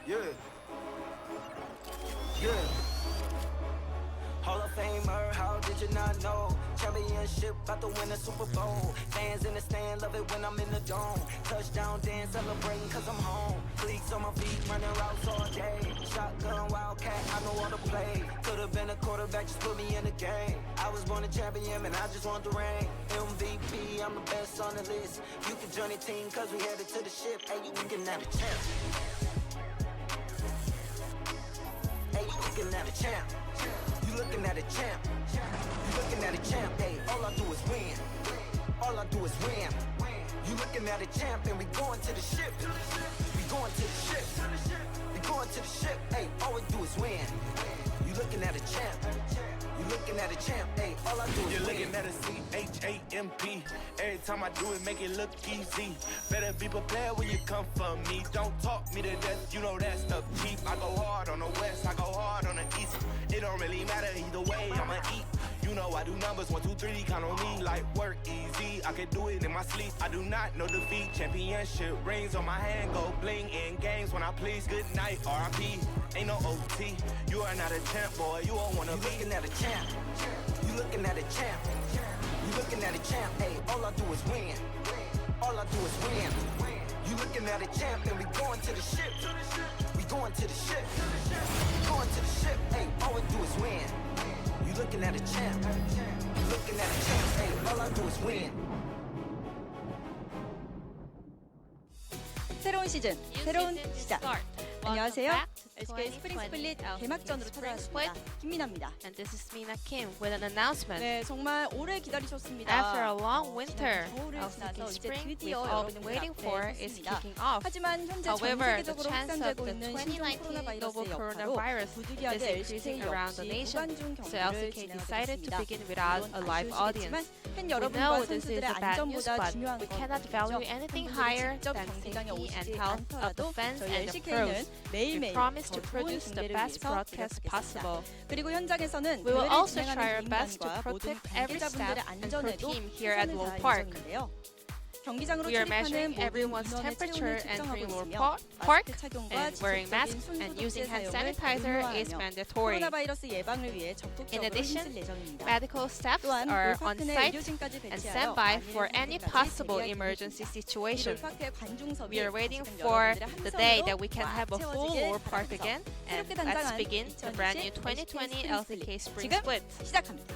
Yeah. Yeah. Hall of Famer, how did you not know? Championship, about to win a Super Bowl. Fans in the stand, love it when I'm in the dome. Touchdown dance, celebrating cause I'm home. Fleeks on my feet, running routes all day. Shotgun, wildcat, I know all the play. Could've been a quarterback, just put me in the game. I was born a champion, and I just want the ring. MVP, I'm the best on the list. You can join the team cause we headed to the ship. Hey, you looking at a champ. Hey, you looking at a champ. You looking at a champ. You looking at a champ. Hey, all I do is win. All I do is win. You looking at a champ, and we going to the ship. We going to the ship. We going to the ship. Hey, all we do is win. You looking at a champ. You looking at a champ. Hey, all I do is win. You're looking at a CHAMP. Every time I do it, make it look easy. Better be prepared when you come for me. Don't talk me to death, you know that stuff cheap. I go hard on the west, I go hard on the east. It don't really matter either way, I'ma eat. You know I do numbers, 1, 2, 3, count on me like work easy. I can do it in my sleep, I do not know defeat. Championship rings on my hand, go bling in games when I please. Good night, RIP, ain't no OT. You are not a champ, boy, you don't wanna be. You looking at a champ. You looking at a champ. You looking at a champ. Hey, all I do is win. All I do is win. You looking at a champ, and we going to the ship. We going to the ship. We going to the ship. Hey, all we do is win. You looking at a champ. You looking at a champ. Hey, all I do is win. 새로운 시즌, 새로운 시작. 안녕하세요. LCK 스프링 스플릿 개막전으로 찾아왔습니다. 김민아입니다. And this is Mina Kim with an announcement. 네, 정말 오래 기다리셨습니다. After a long winter, 겨울을 지나서 LCK 이제 Spring we've 드디어 all been 여러분들 waiting 앞에 for is 섰습니다. kicking off. 하지만 현재 전 However, the 세계적으로 chance of 확산되고 the 있는 신종 2019 코로나 바이러스의 novel 여파로 coronavirus is 부득이하게 increasing LCK around the 역시 nation, 무관중 so 경기를 LCK decided to 진행하게 begin 됐습니다. without 물론 a live audience. 팬 We 여러분과 know this is 선수들의 a bad news, 안전보다 but 중요한 we 건 cannot 아니죠. value anything 팬분들이 higher 직접 than 경기장에 safety and 오시지 health of the 않더라도 fans 저희 and the LCK는 pros. We 매일매일 promise 더 to 좋은 produce the 경기를 best 위해서 broadcast 노력하겠습니다. possible. 그리고 현장에서는 We will 대회를 also try our 진행하는 best to 기관과 모든 protect every 관계자분들의 staff and crew 안전에도 team here at 최선을 Lowell 다할 Park. 예정인데요. 경기장으로 We are 출입하는 measuring 모든 everyone's 인원의 temperature 체온을 측정하고 entering Lowell 있으며 Park, 마스크 착용과 and wearing 지속적인 masks and 손소독제 using hand 사용을 sanitizer is 의무화하며 mandatory. 코로나 바이러스 예방을 위해 In 적극적으로 addition, 힘쓸 예정입니다. medical staffs 또한 are on 골파크 내 site 의료진까지 and 배치하여 stand by 안일한 for any 상태까지 possible 대비할 emergency 계획입니다. 이 situation. 골파크의 관중석이 We are waiting 지금 for 여러분들의 the day 함성으로 that we can 꽉 have a full 채워지길 Lowell Park 바라면서 again, and 새롭게 let's 단장한 begin the brand new 2020 LCK Spring 지금 Split. 시작합니다.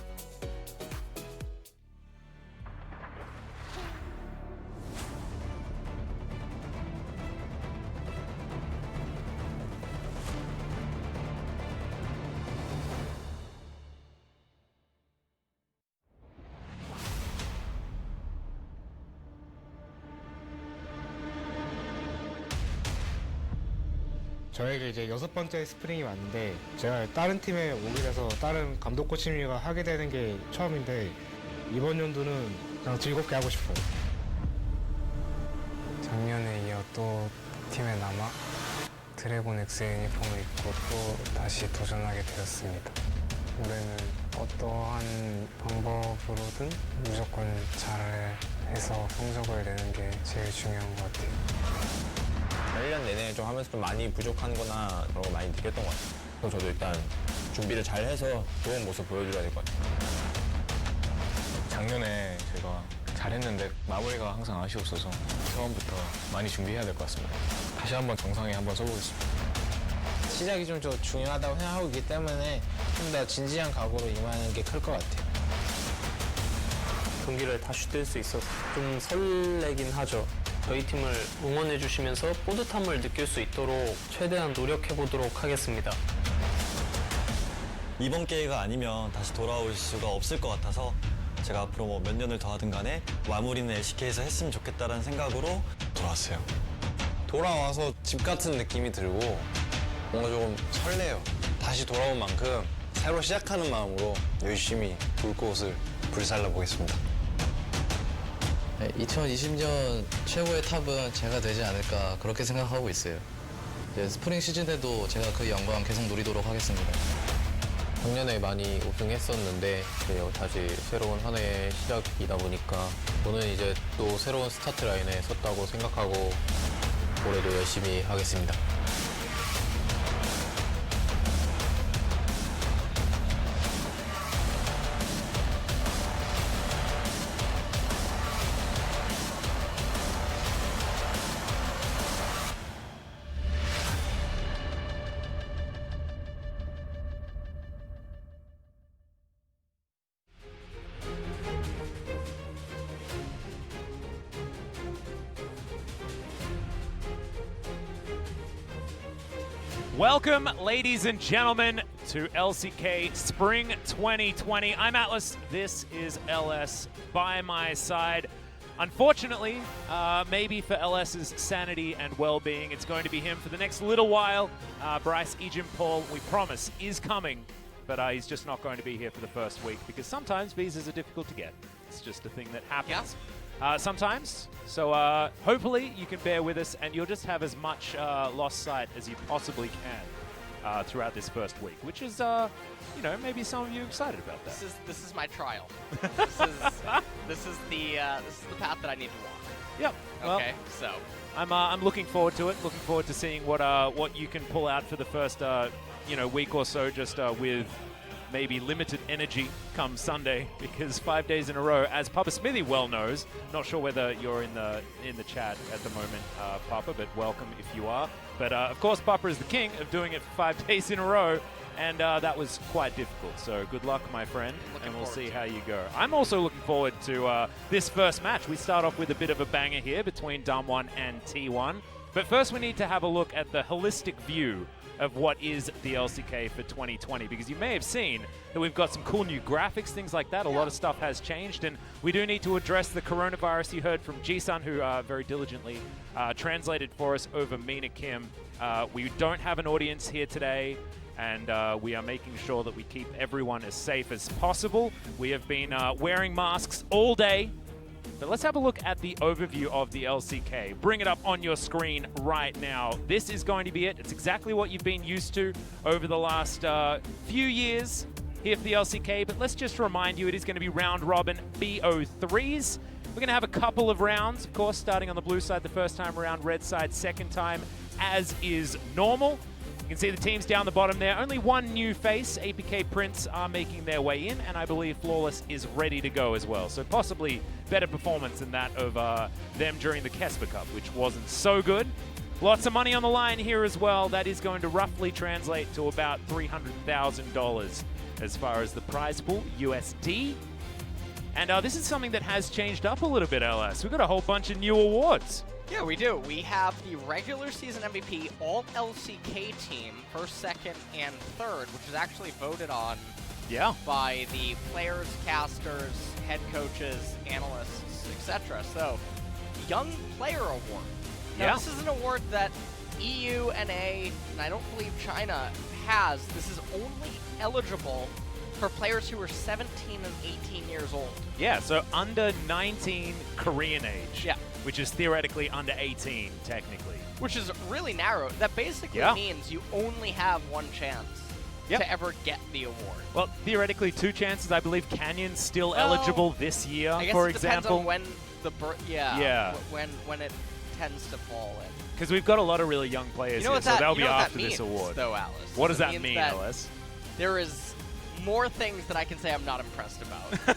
저에게 이제 6번째 스프링이 왔는데 제가 다른 팀에 오게 돼서 다른 감독 코치님과 하게 되는 게 처음인데 이번 연도는 그냥 즐겁게 하고 싶어요. 작년에 이어 또 팀에 남아 드래곤 X 유니폼을 입고 또 다시 도전하게 되었습니다. 올해는 어떠한 방법으로든 무조건 잘해서 성적을 내는 게 제일 중요한 것 같아요. 1년 내내 좀 하면서 좀 많이 부족한 거나 그런 거 많이 느꼈던 것 같아요. 그래서 저도 일단 준비를 잘 해서 좋은 모습 보여줘야 될 것 같아요. 작년에 제가 잘했는데 마무리가 항상 아쉬웠어서 처음부터 많이 준비해야 될 것 같습니다. 다시 한번 정상에 한번 써보겠습니다. 시작이 좀 중요하다고 생각하고 있기 때문에 좀 더 진지한 각오로 임하는 게 클 것 같아요. 경기를 다시 뛸 수 있어서 좀 설레긴 하죠. 저희 팀을 응원해 주시면서 뿌듯함을 느낄 수 있도록 최대한 노력해 보도록 하겠습니다. 이번 기회가 아니면 다시 돌아올 수가 없을 것 같아서 제가 앞으로 뭐 몇 년을 더 하든 간에 마무리는 LCK에서 했으면 좋겠다라는 생각으로 돌아왔어요. 돌아와서 집 같은 느낌이 들고 뭔가 조금 설레요. 다시 돌아온 만큼 새로 시작하는 마음으로 열심히 불꽃을 불살라 보겠습니다. 2020년 최고의 탑은 제가 되지 않을까 그렇게 생각하고 있어요. 이제 스프링 시즌 때도 제가 그 영광 계속 누리도록 하겠습니다. 작년에 많이 우승했었는데 다시 새로운 한 해의 시작이다 보니까 저는 이제 또 새로운 스타트 라인에 섰다고 생각하고 올해도 열심히 하겠습니다. Welcome, ladies and gentlemen, to LCK Spring 2020. I'm Atlas. This is LS by my side. Unfortunately, maybe for LS's sanity and well-being, it's going to be him for the next little while. Bryce Paul, we promise, is coming, but he's just not going to be here for the first week because sometimes visas are difficult to get. It's just a thing that happens sometimes. So hopefully you can bear with us and you'll just have as much lost sight as you possibly can throughout this first week, which is, you know, maybe some of you excited about that. This is my trial. this is the path that I need to walk. Yep. Well, Okay. So I'm looking forward to it. Looking forward to seeing what you can pull out for the first week or so, just with maybe limited energy come Sunday, because 5 days in a row, as Papa Smithy well knows. Not sure whether you're in the chat at the moment, Papa, but welcome if you are. But of course, Papa is the king of doing it for 5 days in a row, and that was quite difficult. So good luck, my friend, and we'll see how you go. I'm also looking forward to this first match. We start off with a bit of a banger here between Dam1 and T1. But first, we need to have a look at the holistic view of what is the LCK for 2020, because you may have seen that we've got some cool new graphics, things like that. A lot of stuff has changed, and we do need to address the coronavirus. You heard from Ji-sun, who very diligently translated for us over Mina Kim. We don't have an audience here today, and we are making sure that we keep everyone as safe as possible. We have been wearing masks all day. But let's have a look at the overview of the LCK. Bring it up on your screen right now. This is going to be it. It's exactly what you've been used to over the last few years here for the LCK. But let's just remind you, it is going to be round robin BO3s. We're going to have a couple of rounds, of course, starting on the blue side the first time around, red side second time, as is normal. You can see the teams down the bottom there. Only one new face. APK Prince are making their way in, and I believe Flawless is ready to go as well. So possibly better performance than that of them during the Kesper Cup, which wasn't so good. Lots of money on the line here as well. That is going to roughly translate to about $300,000 as far as the prize pool, USD. And this is something that has changed up a little bit, LS. We've got a whole bunch of new awards. yeah, we do. We have the regular season MVP all LCK team, first, second, and third, which is actually voted on by the players, casters, head coaches, analysts, etc. So, Young Player Award. Now, this is an award that EU, NA, and I don't believe China has. This is only eligible for players who are 17 and 18 years old. Yeah, so under 19 Korean age. Yeah. Which is theoretically under 18, technically. Which is really narrow. That basically means you only have one chance to ever get the award. Well, theoretically, two chances. I believe Canyon's still eligible this year, I guess for it example. depends on when when it tends to fall in. Because we've got a lot of really young players here, so they'll be after means, this award. Though, Alice? What does that means mean, that Alice? There is more things that I can say I'm not impressed about.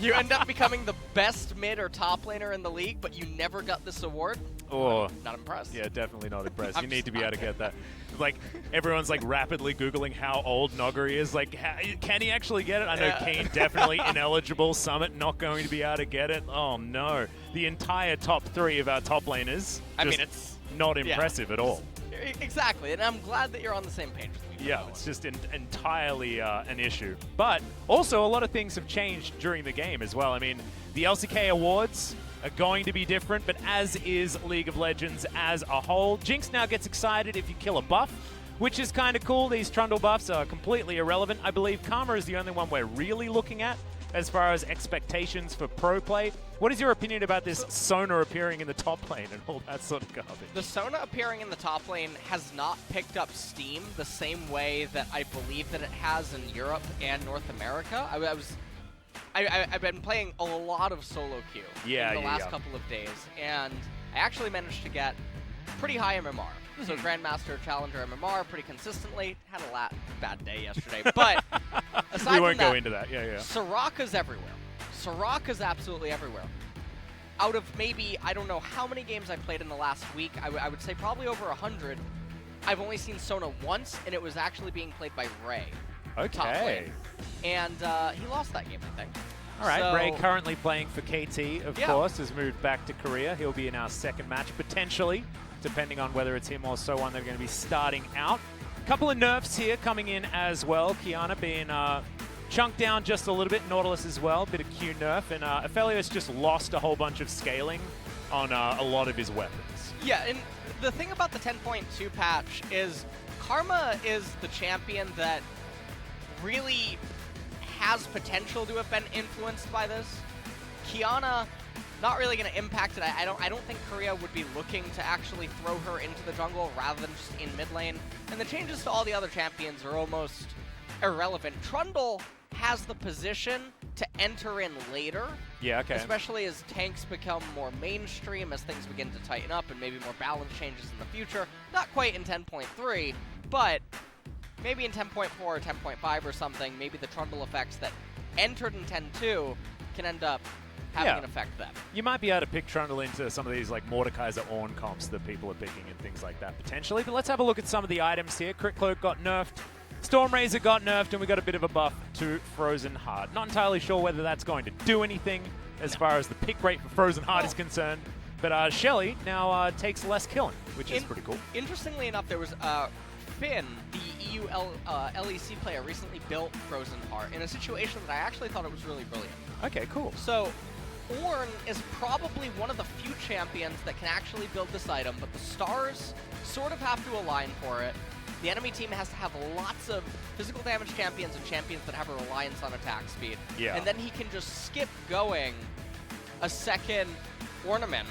You end up becoming the best mid or top laner in the league, but you never got this award? Oh, not impressed. Yeah, definitely not impressed. You need to be able to get that. Like, everyone's like rapidly Googling how old Nogger is. Like, can he actually get it? I know Kane definitely ineligible. Summit not going to be able to get it. Oh, no. The entire top three of our top laners. I mean, it's not impressive at all. Exactly, and I'm glad that you're on the same page with me. Yeah, it's just entirely an issue. But also, a lot of things have changed during the game as well. I mean, the LCK awards are going to be different, but as is League of Legends as a whole. Jinx now gets excited if you kill a buff, which is kind of cool. These Trundle buffs are completely irrelevant. I believe Karma is the only one we're really looking at as far as expectations for pro play. What is your opinion about this Sona appearing in the top lane and all that sort of garbage? The Sona appearing in the top lane has not picked up steam the same way that I believe that it has in Europe and North America. I've been playing a lot of solo queue in the last couple of days, and I actually managed to get pretty high MMR. So Grandmaster, Challenger, MMR pretty consistently. Had a bad day yesterday, but aside we won't from that, go into that. Soraka's everywhere. Soraka's absolutely everywhere. Out of maybe, I don't know how many games I played in the last week, I would say probably over 100, I've only seen Sona once, and it was actually being played by Ray. Top lane. And he lost that game, I think. All right, so, Ray currently playing for KT, of course, has moved back to Korea. He'll be in our second match, potentially, depending on whether it's him or So1, they're going to be starting out. Couple of nerfs here coming in as well. Kiana being chunked down just a little bit. Nautilus as well, bit of Q nerf. And Aphelios just lost a whole bunch of scaling on a lot of his weapons. Yeah, and the thing about the 10.2 patch is Karma is the champion that really has potential to have been influenced by this. Kiana, not really going to impact it. I don't think Korea would be looking to actually throw her into the jungle rather than just in mid lane. And the changes to all the other champions are almost irrelevant. Trundle has the position to enter in later. Yeah, okay. Especially as tanks become more mainstream, as things begin to tighten up, and maybe more balance changes in the future. Not quite in 10.3, but maybe in 10.4 or 10.5 or something, maybe the Trundle effects that entered in 10.2 can end up having an effect then. You might be able to pick Trundle into some of these like Mordekaiser Ornn comps that people are picking and things like that potentially. But let's have a look at some of the items here. Crit Cloak got nerfed. Storm Razor got nerfed, and we got a bit of a buff to Frozen Heart. Not entirely sure whether that's going to do anything as far as the pick rate for Frozen Heart is concerned. But Shelly now takes less killing, which is pretty cool. Interestingly enough, there was Finn, the EU LEC player, recently built Frozen Heart in a situation that I actually thought it was really brilliant. Okay, cool. So Ornn is probably one of the few champions that can actually build this item, but the stars sort of have to align for it. The enemy team has to have lots of physical damage champions and champions that have a reliance on attack speed. Yeah. And then he can just skip going a second ornament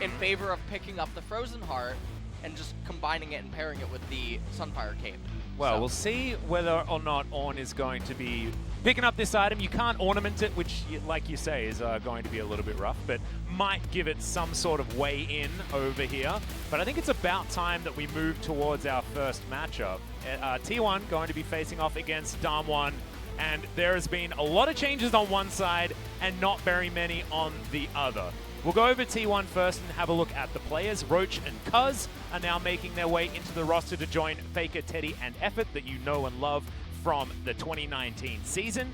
in favor of picking up the Frozen Heart and just combining it and pairing it with the Sunfire Cape. Well, we'll see whether or not Ornn is going to be picking up this item. You can't ornament it, which, like you say, is going to be a little bit rough, but might give it some sort of way in over here. But I think it's about time that we move towards our first matchup. T1 going to be facing off against Damwon, and there has been a lot of changes on one side and not very many on the other. We'll go over T1 first and have a look at the players. Roach and Cuz are now making their way into the roster to join Faker, Teddy, and Effort that you know and love from the 2019 season.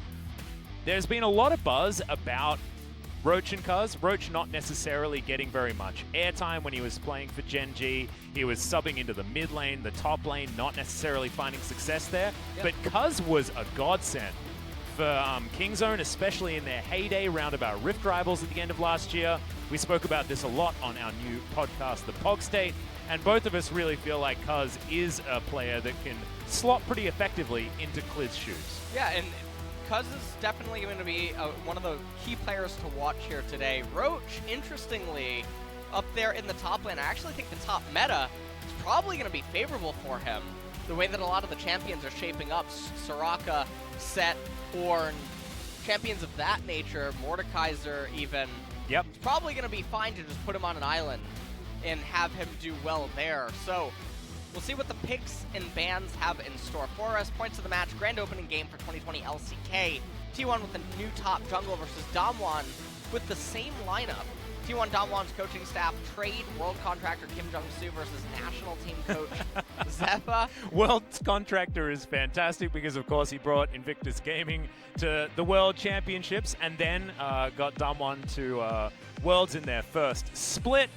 There's been a lot of buzz about Roach and Cuz. Roach not necessarily getting very much airtime when he was playing for Gen.G. He was subbing into the mid lane, the top lane, not necessarily finding success there. But Cuz was a godsend for Kingzone, especially in their heyday roundabout Rift Rivals at the end of last year. We spoke about this a lot on our new podcast, The Pog State, and both of us really feel like Cuz is a player that can slot pretty effectively into Cliz's shoes. Yeah, and Cuz is definitely going to be one of the key players to watch here today. Roach, interestingly, up there in the top lane, I actually think the top meta is probably going to be favorable for him. The way that a lot of the champions are shaping up, Soraka, Set, Ornn, champions of that nature, Mordekaiser even. Yep. It's probably going to be fine to just put him on an island and have him do well there. So we'll see what the picks and bans have in store for us. Points of the match, grand opening game for 2020 LCK. T1 with the new top jungle versus Damwon with the same lineup. T1 Damwon's coaching staff trade world contractor Kim Jung-soo versus national team coach Zephyr. World contractor is fantastic because, of course, he brought Invictus Gaming to the World Championships and then got Damwon to Worlds in their first split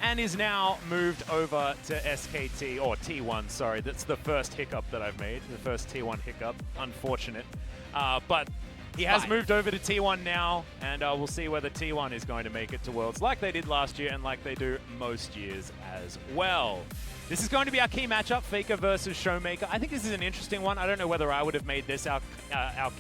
and is now moved over to SKT, or T1, sorry. That's the first hiccup that I've made, the first T1 hiccup. Unfortunate. But he has moved over to T1 now, and we'll see whether T1 is going to make it to Worlds like they did last year and like they do most years as well. This is going to be our key matchup, Faker versus Showmaker. I think this is an interesting one. I don't know whether I would have made this our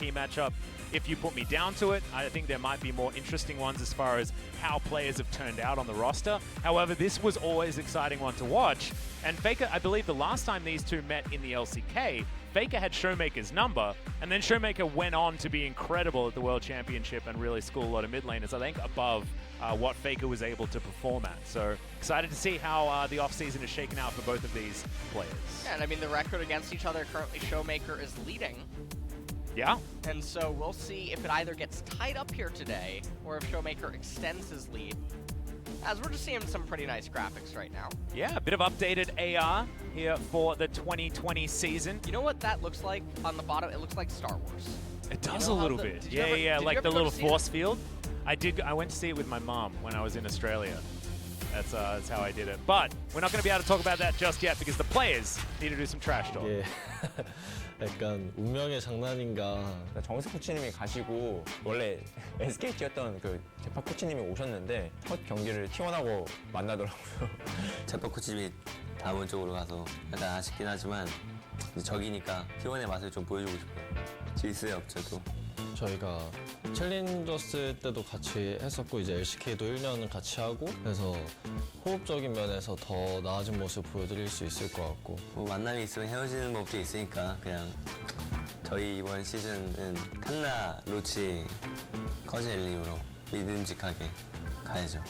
key matchup if you put me down to it. I think there might be more interesting ones as far as how players have turned out on the roster. However, this was always an exciting one to watch. And Faker, I believe the last time these two met in the LCK, Faker had Showmaker's number, and then Showmaker went on to be incredible at the World Championship and really school a lot of mid laners, I think above what Faker was able to perform at. So excited to see how the offseason is shaken out for both of these players. Yeah, and I mean, the record against each other currently, Showmaker is leading. Yeah. And so we'll see if it either gets tied up here today or if Showmaker extends his lead. As we're just seeing some pretty nice graphics right now. Yeah, a bit of updated AR here for the 2020 season. You know what that looks like on the bottom? It looks like Star Wars. It does a little bit. Yeah, like the little force field. I went to see it with my mom when I was in Australia. That's how I did it. But we're not going to be able to talk about that just yet because the players need to do some trash talk. 이게 약간 운명의 장난인가. 정석 코치님이 가시고 원래 SK 뛰었던 그 재파 코치님이 오셨는데 첫 경기를 T1하고 만나더라고요. 재파 코치님이 다음 쪽으로 가서 약간 아쉽긴 하지만 적이니까 T1의 맛을 좀 보여주고 싶어요. 질 수에 없어도. 저희가 챌린저스 때도 같이 했었고 이제 LCK도 1년 같이 하고 그래서 호흡적인 면에서 더 나아진 모습 보여드릴 수 있을 것 같고 뭐 만남이 있으면 헤어지는 법도 있으니까 그냥 저희 이번 시즌은 칸나, 로치, 커즈 엘리우로 믿음직하게 가야죠.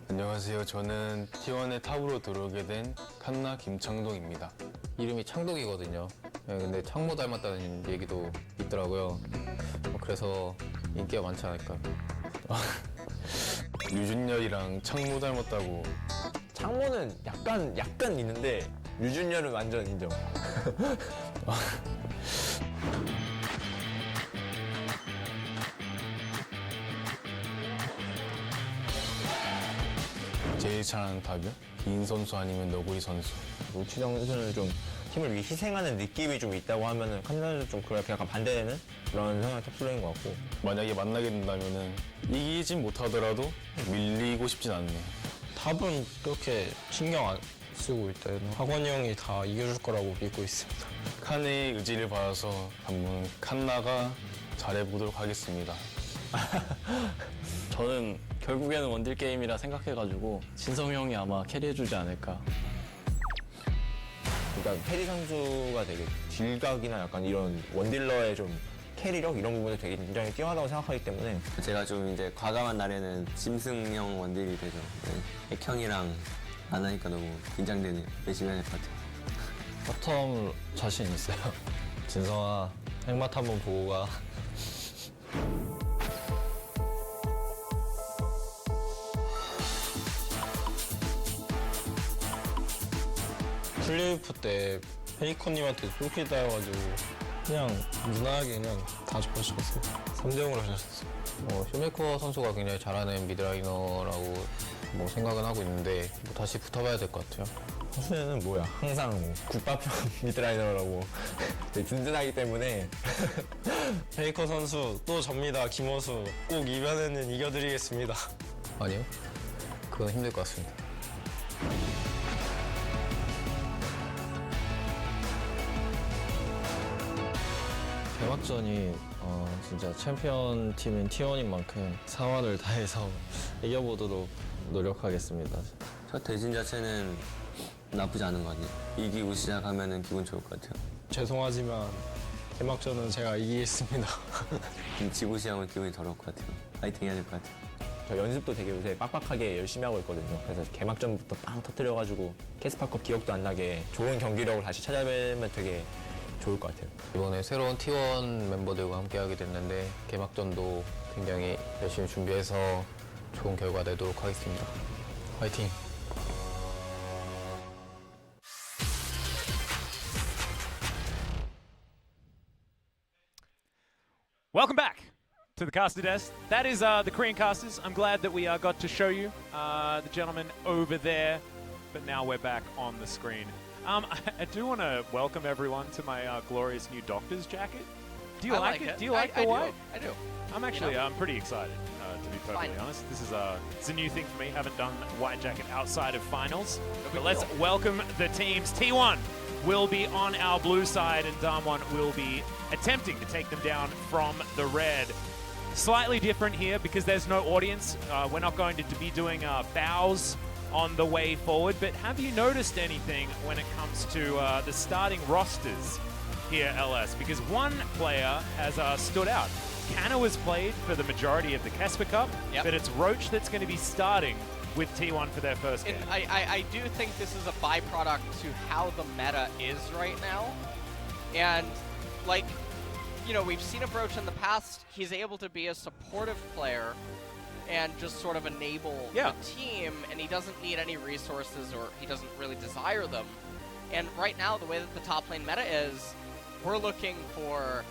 안녕하세요. 저는 T1의 탑으로 들어오게 된 칸나 김창동입니다. 이름이 창동이거든요. 근데 창모 닮았다는 얘기도 있더라고요. 그래서 인기가 많지 않을까. 유준열이랑 창모 닮았다고. 창모는 약간 있는데 유준열은 완전 인정. 제일 잘하는 탑이요? 긴 선수 아니면 너구리 선수. 로치 선수는 좀 팀을 위해 희생하는 느낌이 좀 있다고 하면은 칸나는 좀 그렇게 약간 반대되는 그런 상황의 탑플레이인 것 같고 만약에 만나게 된다면은 이기진 못하더라도 밀리고 싶진 않네요. 탑은 그렇게 신경 안 쓰고 있다. 학원이 형이 다 이겨줄 거라고 믿고 있습니다. 칸의 의지를 받아서 한번 칸나가 잘해보도록 하겠습니다. 저는 결국에는 원딜 게임이라 생각해가지고 진성이 형이 아마 캐리해주지 않을까. 그러니까 페리 선수가 되게 딜각이나 약간 이런 원딜러의 좀 캐리력 이런 부분에 되게 굉장히 뛰어나다고 생각하기 때문에 제가 좀 이제 과감한 날에는 짐승형 원딜이 되죠. 네. 액형이랑 안 하니까 너무 긴장되네요. 열심히 해야 될 것 같아요. 바텀 자신 있어요. 진성아, 핵맛 한번 보고 가. 플레이오프 때 페이커님한테 쫄피 따여가지고 그냥 무난하게 그냥 다 접어주셨어요. 3대0으로 하셨어요. 쇼메이커 선수가 굉장히 잘하는 미드라이너라고 생각은 하고 있는데 다시 붙어봐야 될 것 같아요. 선수는 뭐야 항상 국밥형 미드라이너라고 되게 든든하기 때문에 페이커 선수 또 접니다. 김호수 꼭 이번에는 이겨드리겠습니다. 아니요, 그건 힘들 것 같습니다. 개막전이 진짜 챔피언 팀인 T1인 만큼 사활을 다해서 이겨보도록 노력하겠습니다. 첫 대진 자체는 나쁘지 않은 것 같아요. 이기고 시작하면 기분 좋을 것 같아요. 죄송하지만 개막전은 제가 이기겠습니다. 지고 시작하면 기분이 더러울 것 같아요. 파이팅 해야 될 것 같아요. 저 연습도 되게 요새 빡빡하게 열심히 하고 있거든요. 그래서 개막전부터 빵 터뜨려가지고 캐스파컵 기억도 안 나게 좋은 경기력을 다시 찾아뵈면 되게 좋을 것 같아요. 이번에 새로운 T1 멤버들과 함께하게 됐는데 개막전도 굉장히 열심히 준비해서 좋은 결과 내도록 하겠습니다. 화이팅! Welcome back to the caster desk. That is the Korean casters. I'm glad that we got to show you the gentleman over there, but now we're back on the screen. I do want to welcome everyone to my glorious new doctor's jacket. Do you like it? Do you like the white? I do. I'm pretty excited, to be perfectly honest. This is it's a new thing for me. Haven't done white jacket outside of finals. But let's welcome the teams. T1 will be on our blue side, and Damwon will be attempting to take them down from the red. Slightly different here because there's no audience. We're not going to be doing bows on the way forward, but have you noticed anything when it comes to the starting rosters here, LS? Because one player has stood out. Canna was played for the majority of the Kesper Cup, but it's Roach that's going to be starting with T1 for their first game. I do think this is a byproduct to how the meta is right now. And, like, you know, we've seen Roach in the past. He's able to be a supportive player and just sort of enable the team, and he doesn't need any resources, or he doesn't really desire them. And right now, the way that the top lane meta is, we're looking for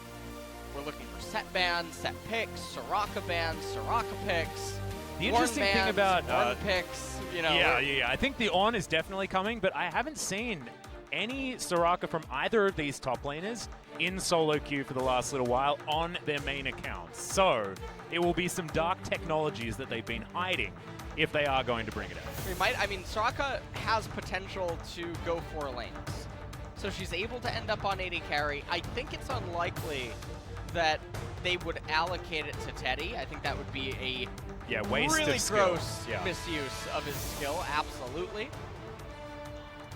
set bans, set picks, Soraka bans, Soraka picks, The interesting thing about Warren picks, you know. Yeah. I think the on is definitely coming, but I haven't seen any Soraka from either of these top laners in solo queue for the last little while on their main accounts. So it will be some dark technologies that they've been hiding if they are going to bring it out. I mean, Soraka has potential to go 4 lanes. So she's able to end up on AD carry. I think it's unlikely that they would allocate it to Teddy. I think that would be a waste really of skill. gross misuse of his skill, absolutely.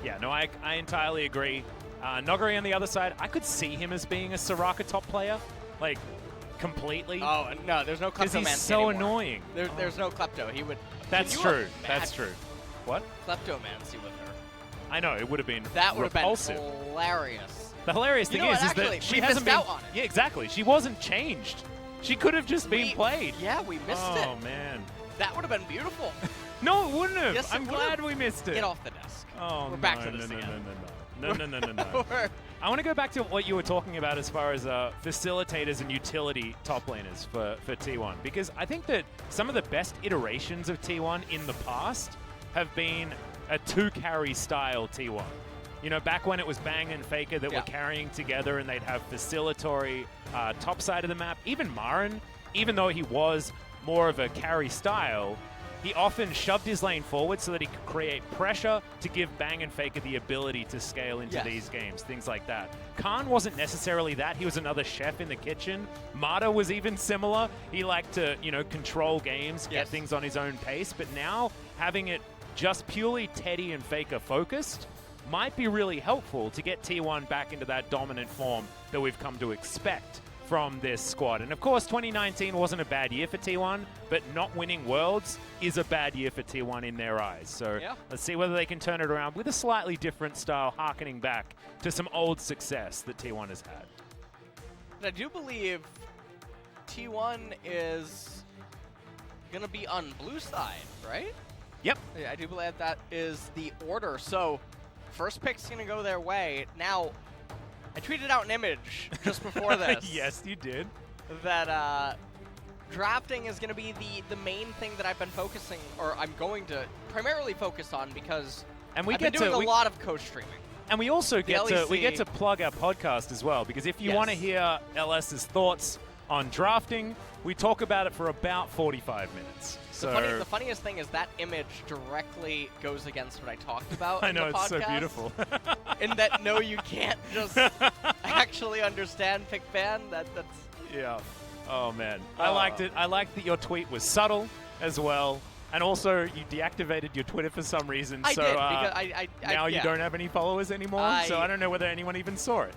Yeah, no, I entirely agree. Noguri on the other side, I could see him as being a Soraka top player, like, completely. Oh, no, there's no Kleptomancy because he's so anymore. annoying. There's no Klepto. He would... That's true. That's true. What? Kleptomancy with her. I know, it would have been That would have repulsive. been hilarious. The hilarious thing is actually, that she we hasn't missed been... out on it. Yeah, exactly. She wasn't changed. She could have just been played. Yeah, we missed it. Oh, man. That would have been beautiful. No, it wouldn't have. Yes, I'm glad we missed it. Get off the desk. Oh, We're back to this again. No. I want to go back to what you were talking about as far as facilitators and utility top laners for T1, because I think that some of the best iterations of T1 in the past have been a 2-carry style T1. You know, back when it was Bang and Faker that were carrying together and they'd have facilitatory top side of the map. Even Marin, even though he was more of a carry style, he often shoved his lane forward so that he could create pressure to give Bang and Faker the ability to scale into these games, things like that. Khan wasn't necessarily that. He was another chef in the kitchen. Mata was even similar. He liked to, you know, control games, get things on his own pace. But now having it just purely Teddy and Faker focused might be really helpful to get T1 back into that dominant form that we've come to expect from this squad. And of course, 2019 wasn't a bad year for T1, but not winning Worlds is a bad year for T1 in their eyes. So let's see whether they can turn it around with a slightly different style, harkening back to some old success that T1 has had. And I do believe T1 is going to be on blue side, right? Yep. Yeah, I do believe that is the order. So first pick's going to go their way. Now, I tweeted out an image just before this. Yes, you did. That drafting is going to be the main thing that I've been focusing, or I'm going to primarily focus on, because I've been doing a lot of co-streaming. And we also get to plug our podcast as well, because if you want to hear LS's thoughts on drafting, we talk about it for about 45 minutes. So the funniest thing is that image directly goes against what I talked about in the podcast. I know, it's so beautiful. In that, no, you can't just actually understand Pick Fan. That's... Yeah. Oh, man. I liked it. I liked that your tweet was subtle as well. And also, you deactivated your Twitter for some reason. I so did, because now you don't have any followers anymore. So I don't know whether anyone even saw it.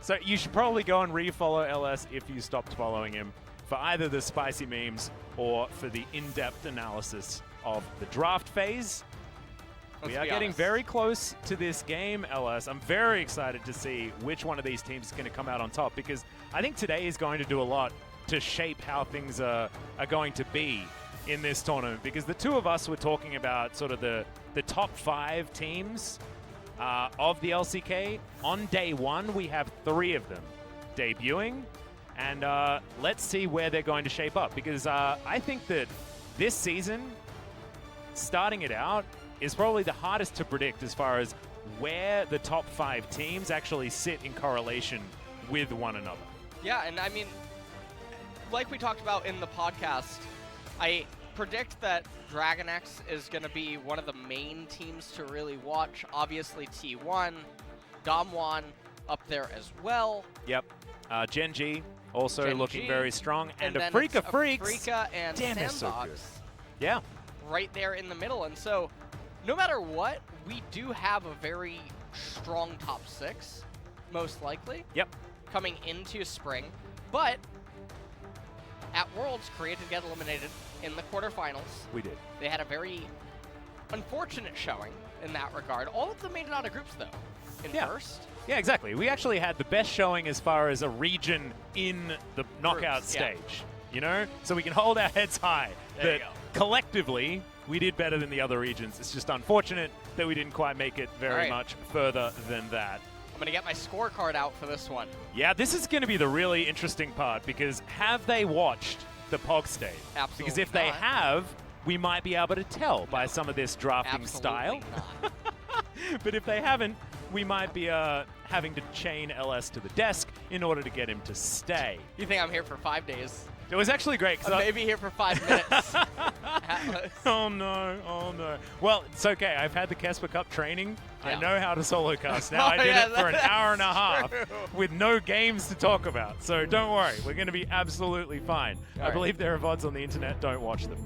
So you should probably go and refollow LS if you stopped following him for either the spicy memes or for the in-depth analysis of the draft phase. We are getting very close to this game, LS. I'm very excited to see which one of these teams is going to come out on top, because I think today is going to do a lot to shape how things are going to be in this tournament, because the two of us were talking about sort of the top 5 teams of the LCK. On day 1, we have 3 of them debuting, and let's see where they're going to shape up, because I think that this season, starting it out, is probably the hardest to predict as far as where the top 5 teams actually sit in correlation with one another. Yeah, and I mean, like we talked about in the podcast, I predict that DragonX is going to be one of the main teams to really watch. Obviously, T1, Damwon up there as well. Yep. Gen.G also Gen.G, looking very strong. And then Afrika it's Freaks. Afrika and Damn, it's so Sandbox. good. Yeah. Right there in the middle. And so, no matter what, we do have a very strong top 6, most likely. Yep. Coming into spring. But at Worlds, Korea did get eliminated in the quarterfinals. We did. They had a very unfortunate showing in that regard. All of them made it out of groups, though, in first. Yeah, exactly. We actually had the best showing as far as a region in the knockout stage, you know? So we can hold our heads high that collectively we did better than the other regions. It's just unfortunate that we didn't quite make it very much further than that. I'm going to get my scorecard out for this one. Yeah, this is going to be the really interesting part, because have they watched the POG stage? Absolutely Because if they have, we might be able to tell by some of this drafting Absolutely style. not. But if they haven't, we might be having to chain LS to the desk in order to get him to stay. You think I'm here for 5 days? It was actually great. I'm maybe here for 5 minutes. Oh no, oh no. Well, it's okay. I've had the Kesper Cup training. Yeah. I know how to solo cast now. Oh, I did yeah, it for an hour and a half true. with no games to talk about. So don't worry, we're going to be absolutely fine. I believe there are VODs on the internet. Don't watch them.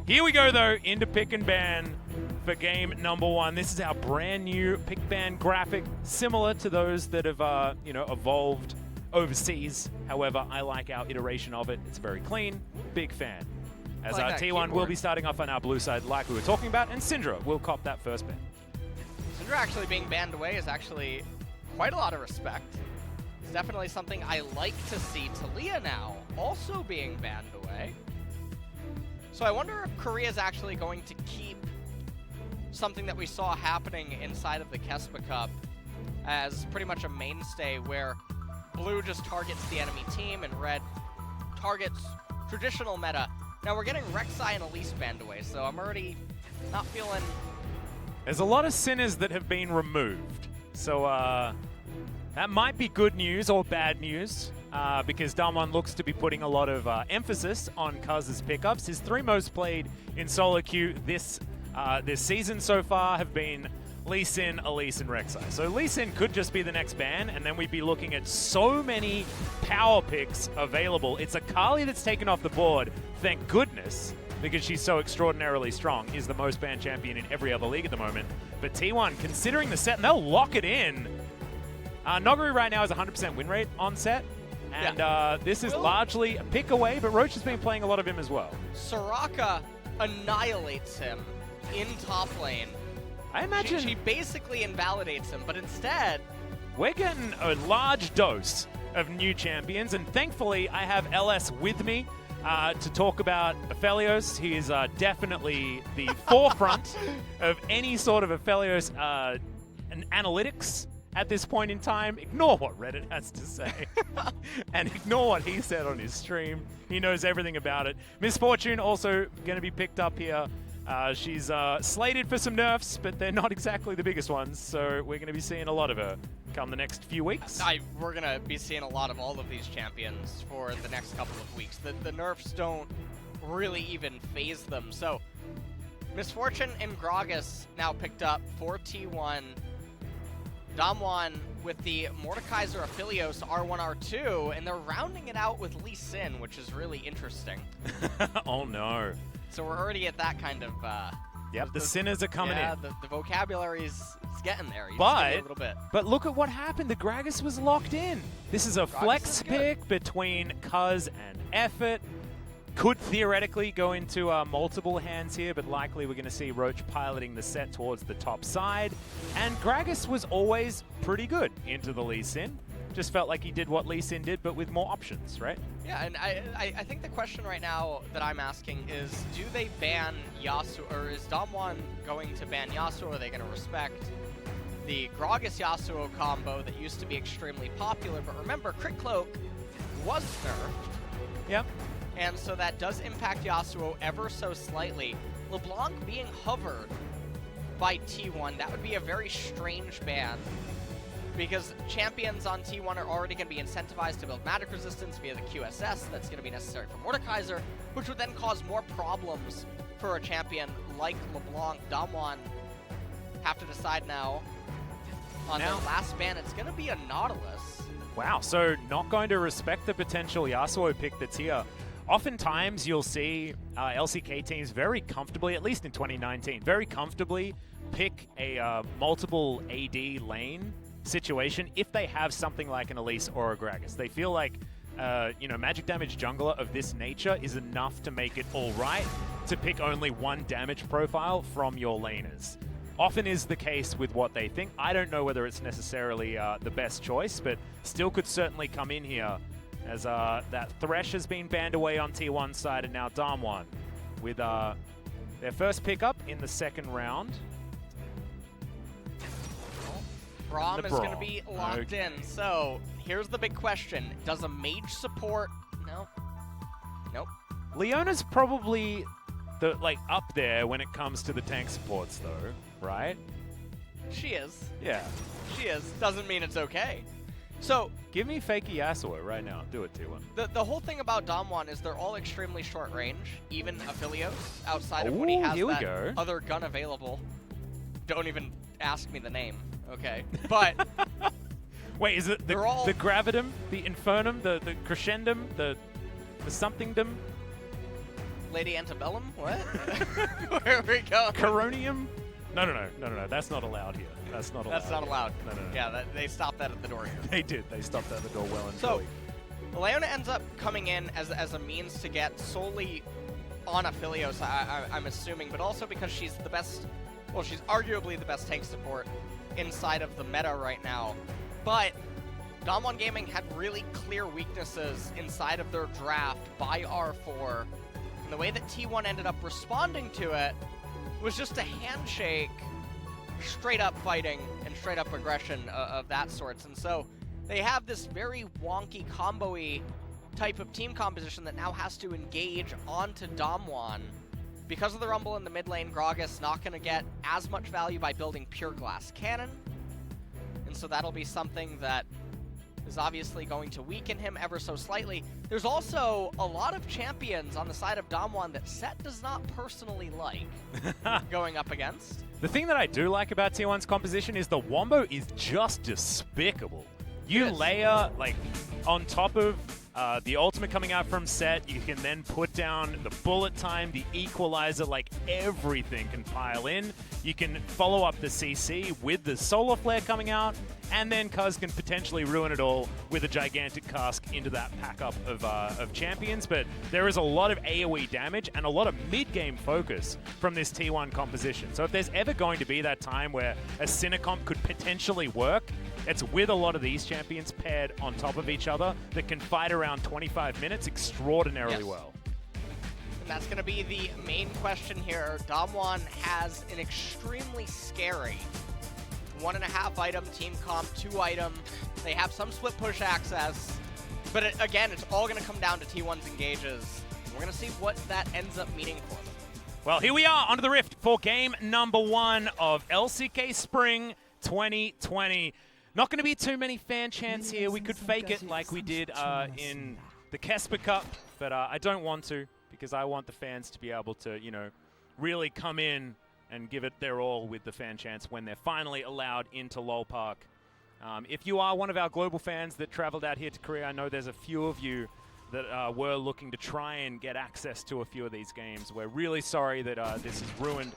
Here we go, though, into pick and ban for game number 1. This is our brand new pick ban graphic, similar to those that have, evolved overseas. However, I like our iteration of it. It's very clean. Big fan. As like our that T1 will keyboard. be starting off on our blue side, like we were talking about, and Syndra will cop that first ban. Syndra actually being banned away is actually quite a lot of respect. It's definitely something I like to see. Talia now also being banned away. So I wonder if Korea is actually going to keep something that we saw happening inside of the Kespa Cup as pretty much a mainstay, where blue just targets the enemy team and red targets traditional meta. Now we're getting Rek'Sai and Elise banned away, so I'm already not feeling... There's a lot of sinners that have been removed. So that might be good news or bad news. Because Damwon looks to be putting a lot of emphasis on Cuz's pickups. His 3 most played in solo queue this season so far have been Lee Sin, Elise, and Rek'Sai. So Lee Sin could just be the next ban, and then we'd be looking at so many power picks available. It's Akali that's taken off the board, thank goodness, because she's so extraordinarily strong, is the most banned champion in every other league at the moment. But T1, considering the set, and they'll lock it in. Noguri right now has 100% win rate on set. And this is largely a pick away, but Roach has been playing a lot of him as well. Soraka annihilates him in top lane. I imagine she basically invalidates him, but instead... We're getting a large dose of new champions, and thankfully I have LS with me to talk about Aphelios. He is definitely the forefront of any sort of Aphelios analytics. At this point in time, ignore what Reddit has to say and ignore what he said on his stream. He knows everything about it. Misfortune also going to be picked up here. She's slated for some nerfs, but they're not exactly the biggest ones, so we're going to be seeing a lot of her come the next few weeks. We're going to be seeing a lot of all of these champions for the next couple of weeks. The nerfs don't really even phase them. So, Misfortune and Gragas now picked up for T1. Damwon with the Mordekaiser Aphelios R1, R2, and they're rounding it out with Lee Sin, which is really interesting. Oh no. So we're already at that kind of... Yep, the sinners are coming in. The vocabulary's getting there. But, a little bit. But look at what happened. The Gragas was locked in. This is a flex pick between Cuz and Effort. Could theoretically go into multiple hands here, but likely we're going to see Roach piloting the set towards the top side. And Gragas was always pretty good into the Lee Sin. Just felt like he did what Lee Sin did, but with more options, right? Yeah, and I think the question right now that I'm asking is, do they ban Yasuo, or is Damwon going to ban Yasuo, or are they going to respect the Gragas-Yasuo combo that used to be extremely popular? But remember, Crit Cloak was nerfed. Yep. And so that does impact Yasuo ever so slightly. LeBlanc being hovered by T1, that would be a very strange ban, because champions on T1 are already going to be incentivized to build magic resistance via the QSS. That's going to be necessary for Mordekaiser, which would then cause more problems for a champion like LeBlanc. Damwon have to decide now on their last ban. It's going to be a Nautilus. Wow, so not going to respect the potential Yasuo pick that's here. Oftentimes, you'll see LCK teams very comfortably, at least in 2019, very comfortably pick a multiple AD lane situation if they have something like an Elise or a Gragas. They feel like, magic damage jungler of this nature is enough to make it all right to pick only one damage profile from your laners. Often is the case with what they think. I don't know whether it's necessarily the best choice, but still could certainly come in here as that Thresh has been banned away on T1 side, and now Damwon with their first pickup in the second round. Braum is going to be locked in. So here's the big question. Does a mage support? No. Nope. Leona's probably like up there when it comes to the tank supports, though, right? She is. Yeah. She is. Doesn't mean it's okay. So give me Fakey Yasuo right now. Do it, T1. The whole thing about Damwon is they're all extremely short range, even Aphelios, outside of when he has that other gun available. Don't even ask me the name, okay? But wait, is it the Gravidum, the Infernum, the Crescendum, the somethingdom? Lady Antebellum? What? Where are we going? Coronium? No. That's not allowed here. That's not allowed. That's not allowed. No. Yeah, they stopped that at the door here. They did. They stopped that at the door well and so, Leona ends up coming in as a means to get solely on Aphelios, I'm assuming, but also because she's the best, well, she's arguably the best tank support inside of the meta right now. But Damwon Gaming had really clear weaknesses inside of their draft by R4, and the way that T1 ended up responding to it was just a handshake, straight up fighting and straight up aggression of that sorts. And so they have this very wonky combo-y type of team composition that now has to engage onto Damwon. Because of the rumble in the mid lane, Gragas not going to get as much value by building Pure Glass Cannon. And so that'll be something that is obviously going to weaken him ever so slightly. There's also a lot of champions on the side of Damwon that Set does not personally like going up against. The thing that I do like about T1's composition is the Wombo is just despicable. You layer, like, on top of the ultimate coming out from Set, you can then put down the bullet time, the equalizer, like everything can pile in. You can follow up the CC with the solar flare coming out, and then Cuz can potentially ruin it all with a gigantic cask into that pack up of champions. But there is a lot of AoE damage and a lot of mid-game focus from this T1 composition. So if there's ever going to be that time where a Cinecomp could potentially work, it's with a lot of these champions paired on top of each other that can fight around 25 minutes extraordinarily well. And that's going to be the main question here. Damwon has an extremely scary 1.5 item team comp, 2 item. They have some split push access, but again, it's all going to come down to T1's engages. We're going to see what that ends up meaning for them. Well, here we are onto the Rift for game number 1 of LCK Spring 2020. Not going to be too many fan chants here. We could fake it like we did in the Kesper Cup, but I don't want to, because I want the fans to be able to, you know, really come in and give it their all with the fan chants when they're finally allowed into LoL Park. If you are one of our global fans that traveled out here to Korea, I know there's a few of you that were looking to try and get access to a few of these games. We're really sorry that this has ruined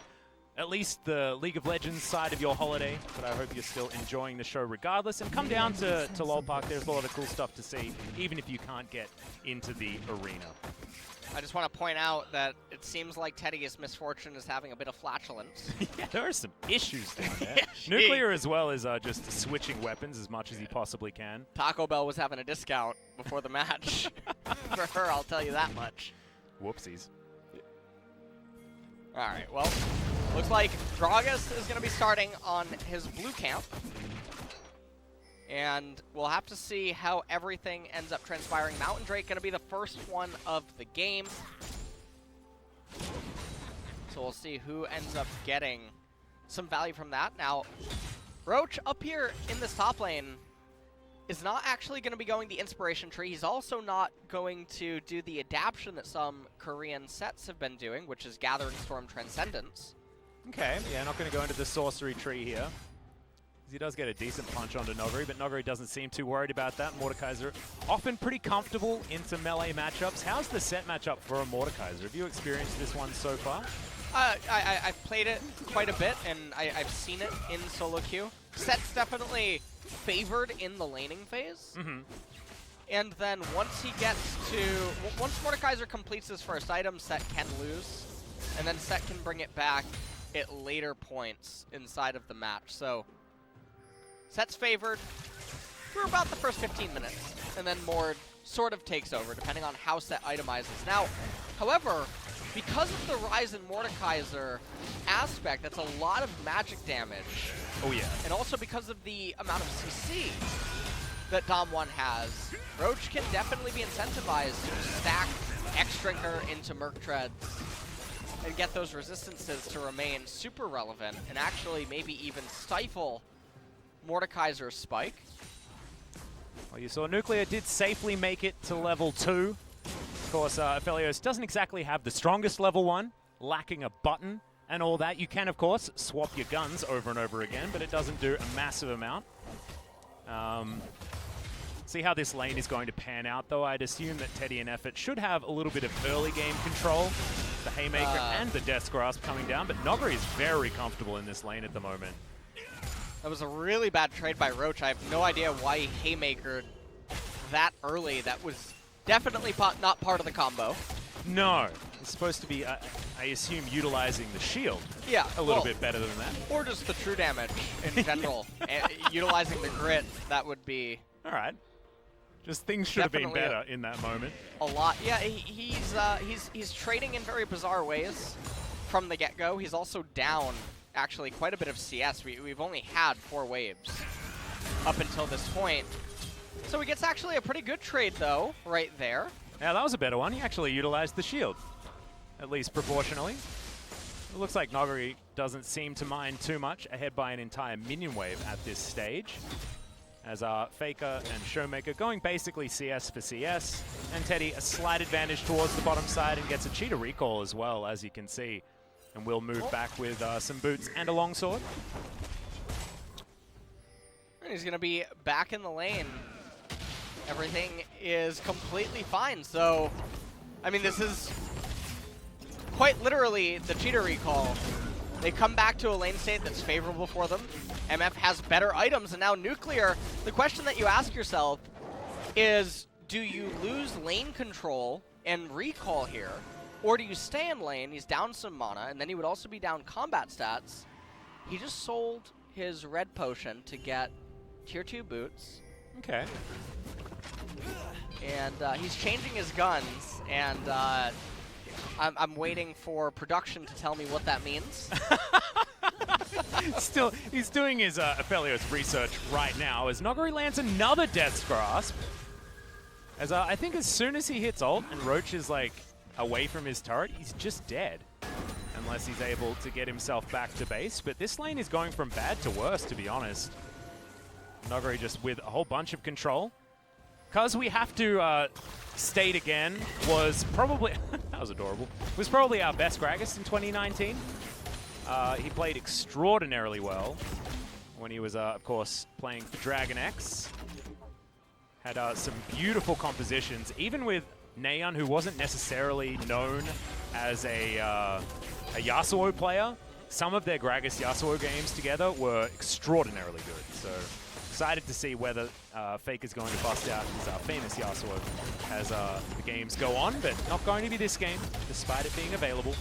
at least the League of Legends side of your holiday, but I hope you're still enjoying the show regardless. And come down to LoL Park. There's a lot of cool stuff to see, even if you can't get into the arena. I just want to point out that it seems like Teddy's misfortune is having a bit of flatulence. Yeah, there are some issues down there. Nuclear as well is just switching weapons as much as he possibly can. Taco Bell was having a discount before the match. For her, I'll tell you that much. Whoopsies. All right, well, looks like Gragas is going to be starting on his blue camp. And we'll have to see how everything ends up transpiring. Mountain Drake going to be the first one of the game. So we'll see who ends up getting some value from that. Now, Roach up here in this top lane is not actually going to be going the Inspiration Tree. He's also not going to do the adaption that some Korean sets have been doing, which is Gathering Storm Transcendence. Okay, yeah, not going to go into the Sorcery Tree here. He does get a decent punch onto Noguri, but Noguri doesn't seem too worried about that. Mordekaiser often pretty comfortable into melee matchups. How's the Set matchup for a Mordekaiser? Have you experienced this one so far? I've played it quite a bit, and I've seen it in solo queue. Set's definitely favored in the laning phase. And then once once Mordekaiser completes his first item, Set can lose. And then Set can bring it back at later points inside of the match. So Set's favored for about the first 15 minutes, and then Mord sort of takes over, depending on how Set itemizes. Now, however, because of the Rise in Mordekaiser aspect, that's a lot of magic damage. Oh, yeah. And also because of the amount of CC that Damwon has, Roach can definitely be incentivized to stack X-Drinker into Merc Treads and get those resistances to remain super relevant and actually maybe even stifle Mordekaiser's spike. Well, you saw Nuclear did safely make it to level 2. Of course, Aphelios doesn't exactly have the strongest level 1, lacking a button and all that. You can, of course, swap your guns over and over again, but it doesn't do a massive amount. See how this lane is going to pan out, though. I'd assume that Teddy and Effort should have a little bit of early game control. The Haymaker and the Death's Grasp coming down, but Noguri is very comfortable in this lane at the moment. That was a really bad trade by Roach. I have no idea why he Haymakered that early. That was definitely not part of the combo. No. It's supposed to be, I assume, utilizing the shield. Yeah. A little bit better than that. Or just the true damage in general. Utilizing the grit, that would be... All right. Just things should have been better in that moment. A lot. Yeah, he's trading in very bizarre ways from the get-go. He's also down, actually, quite a bit of CS. We've only had 4 waves up until this point. So he gets actually a pretty good trade, though, right there. Yeah, that was a better one. He actually utilized the shield, at least proportionally. It looks like Noguri doesn't seem to mind too much, ahead by an entire minion wave at this stage. As Faker and Showmaker going basically CS for CS. And Teddy a slight advantage towards the bottom side and gets a cheetah recall as well, as you can see. And will move back with some boots and a longsword. He's going to be back in the lane. Everything is completely fine. So, I mean, this is quite literally the cheetah recall. They come back to a lane state that's favorable for them. MF has better items, and now Nuclear, the question that you ask yourself is, do you lose lane control and recall here, or do you stay in lane? He's down some mana, and then he would also be down combat stats. He just sold his red potion to get tier 2 boots. Okay. And he's changing his guns, and I'm waiting for production to tell me what that means. Still, he's doing his Aphelios research right now as Noguri lands another Death's Grasp. As I think as soon as he hits ult and Roach is like away from his turret, he's just dead. Unless he's able to get himself back to base. But this lane is going from bad to worse, to be honest. Noguri just with a whole bunch of control. Because we have to state again, was probably, that was adorable, was probably our best Gragas in 2019. He played extraordinarily well when he was, of course, playing for Dragon X. Had some beautiful compositions, even with Neon, who wasn't necessarily known as a Yasuo player. Some of their Gragas Yasuo games together were extraordinarily good. So excited to see whether Fake is going to bust out his famous Yasuo as the games go on, but not going to be this game, despite it being available.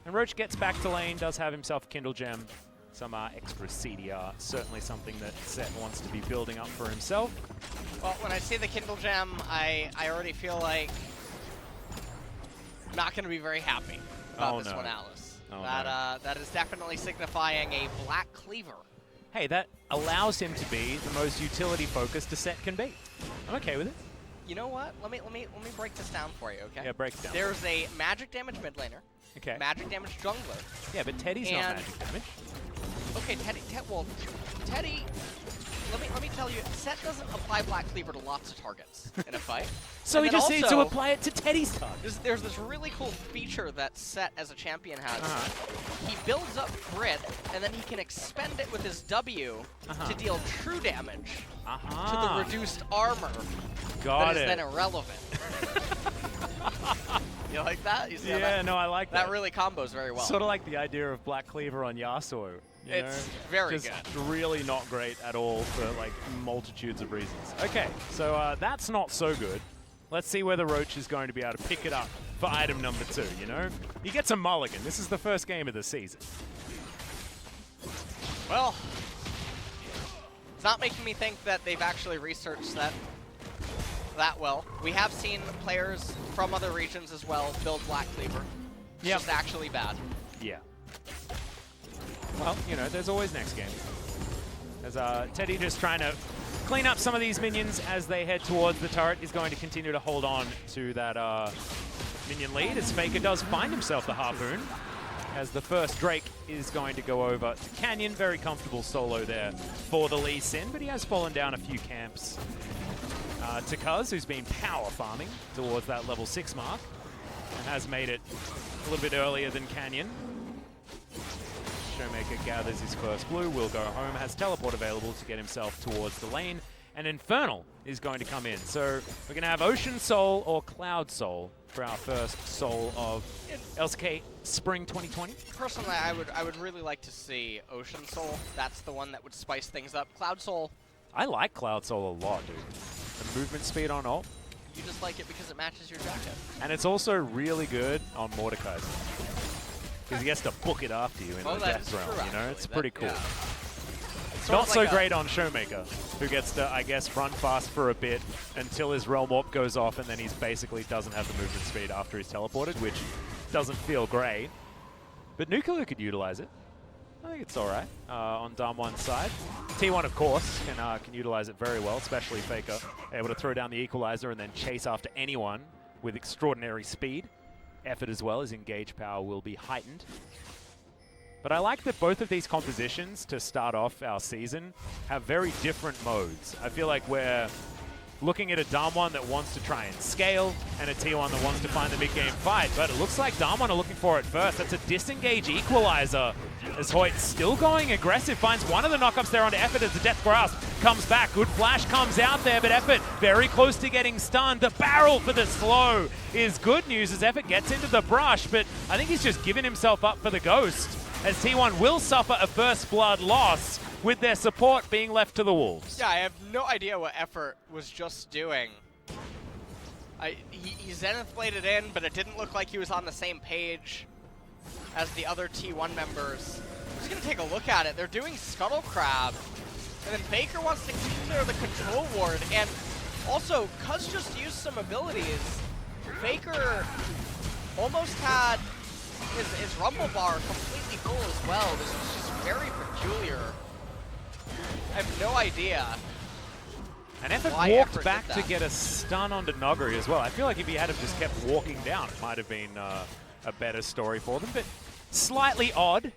And Roach gets back to lane, does have himself a Kindle Gem, some extra CDR, certainly something that Set wants to be building up for himself. Well, when I see the Kindle Gem, I already feel like I'm not going to be very happy about this one, Alice. That is definitely signifying a Black Cleaver. Hey, that allows him to be the most utility-focused a Set can be. I'm okay with it. You know what? Let me break this down for you, okay? Yeah, break it down. There's a magic damage mid laner. Okay. Magic damage jungler. Yeah, but Teddy's not magic damage. Okay, Teddy, let me tell you, Set doesn't apply Black Cleaver to lots of targets in a fight. So he just needs to apply it to Teddy's target. There's this really cool feature that Set as a champion has. He builds up grit, and then he can expend it with his W to deal true damage to the reduced armor that is then irrelevant. You like that? You see yeah, no, I like that. That really combos very well. Sort of like the idea of Black Cleaver on Yasuo. It's very just good. Really not great at all for like multitudes of reasons. Okay, so that's not so good. Let's see whether Roach is going to be able to pick it up for item number 2, you know? He gets a mulligan. This is the first game of the season. Well, it's not making me think that they've actually researched that well. We have seen players from other regions as well build Black Cleaver. It's just actually bad. Yeah. Well, you know, there's always next game. As Teddy just trying to clean up some of these minions as they head towards the turret. Is going to continue to hold on to that minion lead as Faker does find himself the Harpoon, as the first Drake is going to go over to Canyon. Very comfortable solo there for the Lee Sin, but he has fallen down a few camps to Cuz, who's been power farming towards that level 6 mark, and has made it a little bit earlier than Canyon. Showmaker gathers his first blue, will go home, has teleport available to get himself towards the lane, and Infernal is going to come in. So we're going to have Ocean Soul or Cloud Soul for our first Soul of LCK Spring 2020. Personally, I would really like to see Ocean Soul. That's the one that would spice things up. Cloud Soul. I like Cloud Soul a lot, dude. The movement speed on ult. You just like it because it matches your jacket. And it's also really good on Mordekaiser, because he gets to book it after you in the death realm, you know? It's pretty cool. Yeah. Not so great on Showmaker, who gets to, I guess, run fast for a bit until his Realm Warp goes off, and then he's basically doesn't have the movement speed after he's teleported, which doesn't feel great. But Nuclear could utilize it. I think it's all right on Damwon's side. T1, of course, can utilize it very well, especially Faker, able to throw down the Equalizer and then chase after anyone with extraordinary speed. Effort as well, as engage power will be heightened. But I like that both of these compositions to start off our season have very different modes. I feel like we're looking at a Damwon that wants to try and scale and a T1 that wants to find the mid-game fight, but it looks like Damwon are looking for it first. That's a disengage Equalizer as Hoyt's still going aggressive, finds one of the knockups there onto Effort as the Death Grasp comes back. Good flash comes out there, but Effort very close to getting stunned. The barrel for the slow is good news as Effort gets into the brush, but I think he's just given himself up for the Ghost, as T1 will suffer a first blood loss with their support being left to the Wolves. Yeah, I have no idea what Effort was just doing. He Zenith bladed in, but it didn't look like he was on the same page as the other T1 members. I'm just going to take a look at it. They're doing Scuttle Crab, and then Faker wants to clear the control ward, and also, Cuz just used some abilities. Faker almost had his Rumble bar completely full as well. This was just very peculiar. I have no idea. And Effort walked back to get a stun onto Noguri as well. I feel like if he had have just kept walking down, it might have been a better story for them. But slightly odd.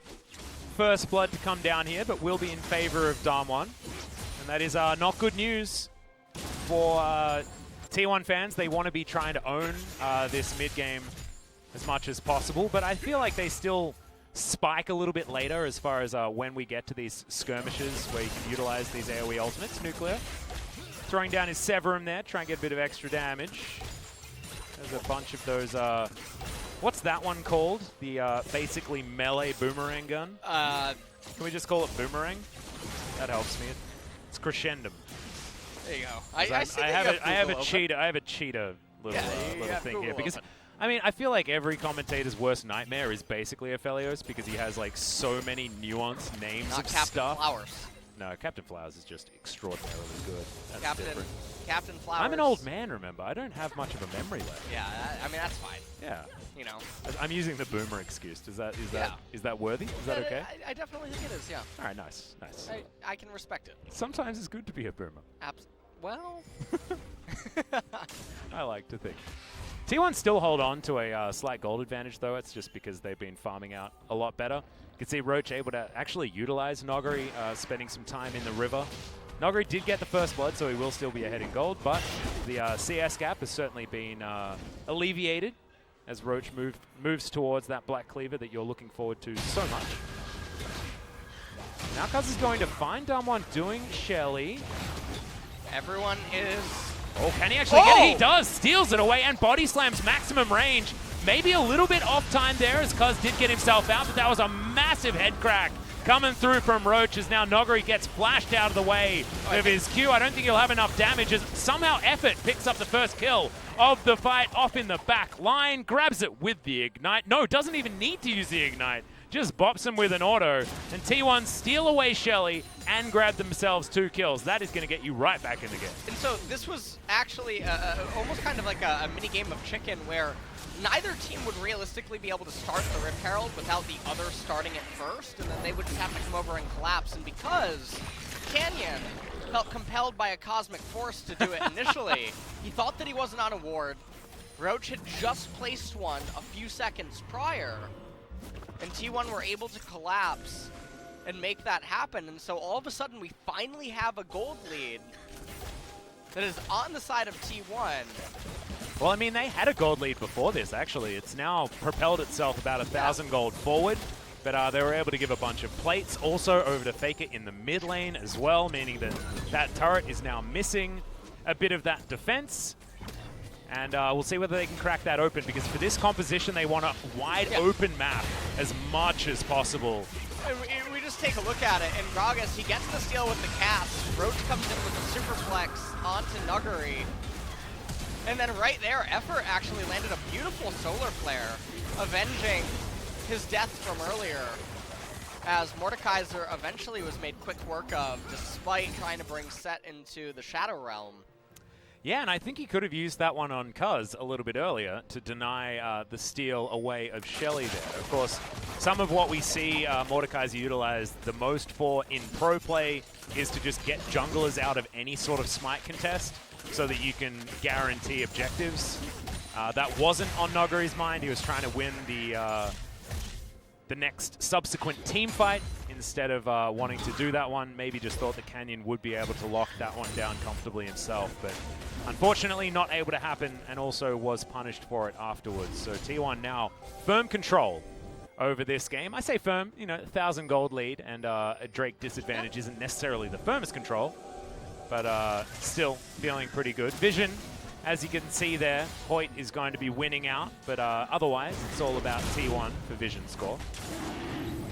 First blood to come down here, but will be in favor of Damwon. And that is not good news for T1 fans. They want to be trying to own this mid-game as much as possible, but I feel like they still spike a little bit later as far as when we get to these skirmishes where you can utilize these AoE ultimates. Nuclear throwing down his Severum there, trying to get a bit of extra damage. There's a bunch of those, what's that one called? The basically melee boomerang gun? Can we just call it boomerang? That helps me. It's Crescendum. There you go. I have a cheetah little thing here, because I mean, I feel like every commentator's worst nightmare is basically Aphelios, because he has like so many nuanced names of Captain stuff. Flowers. No, Captain Flowers is just extraordinarily good. That's Captain Flowers. I'm an old man, remember? I don't have much of a memory left. Yeah, I mean that's fine. Yeah. You know. I'm using the boomer excuse. Is that worthy? Is that okay? I definitely think it is. Yeah. All right, nice. I can respect it. Sometimes it's good to be a boomer. Well. I like to think. T1 still hold on to a slight gold advantage, though. It's just because they've been farming out a lot better. You can see Roach able to actually utilize Noguri, spending some time in the river. Noguri did get the first blood, so he will still be ahead in gold, but the CS gap has certainly been alleviated as Roach moves towards that Black Cleaver that you're looking forward to so much. Now Cuz is going to find Damwon doing Shelly. Everyone is... Oh, can he actually get it? He does! Steals it away and body slams maximum range. Maybe a little bit off time there as Cuz did get himself out, but that was a massive head crack coming through from Roach as now Noguri gets flashed out of the way of his Q. I don't think he'll have enough damage as somehow Effort picks up the first kill of the fight off in the back line, grabs it with the Ignite. No, doesn't even need to use the Ignite. Just bops him with an auto, and T1 steal away Shelly and grab themselves 2 kills. That is going to get you right back in the game. And so this was actually almost kind of like a mini game of chicken where neither team would realistically be able to start the Rift Herald without the other starting it first, and then they would just have to come over and collapse. And because Canyon felt compelled by a cosmic force to do it initially, he thought that he wasn't on a ward. Roach had just placed one a few seconds prior, and T1 were able to collapse and make that happen, and so all of a sudden we finally have a gold lead that is on the side of T1. Well, I mean, they had a gold lead before this, actually. It's now propelled itself about 1,000 gold forward, but they were able to give a bunch of plates also over to Faker in the mid lane as well, meaning that that turret is now missing a bit of that defense. And we'll see whether they can crack that open, because for this composition, they want a wide open map as much as possible. We just take a look at it, and Gragas, he gets the steal with the cast. Roach comes in with the superplex onto Nuggery. And then right there, Effort actually landed a beautiful solar flare, avenging his death from earlier, as Mordekaiser eventually was made quick work of, despite trying to bring Set into the Shadow Realm. Yeah, and I think he could have used that one on Cuz a little bit earlier to deny the steal away of Shelly there. Of course, some of what we see Mordekaiser utilize the most for in pro play is to just get junglers out of any sort of smite contest so that you can guarantee objectives. That wasn't on Nuggery's mind. He was trying to win the next subsequent team fight instead of wanting to do that one. Maybe just thought that Canyon would be able to lock that one down comfortably himself, but unfortunately not able to happen, and also was punished for it afterwards. So T1 now firm control over this game. I say firm, you know, 1,000 gold lead, and a Drake disadvantage isn't necessarily the firmest control, but still feeling pretty good. Vision, as you can see there, Hoyt is going to be winning out, but otherwise it's all about T1 for Vision score.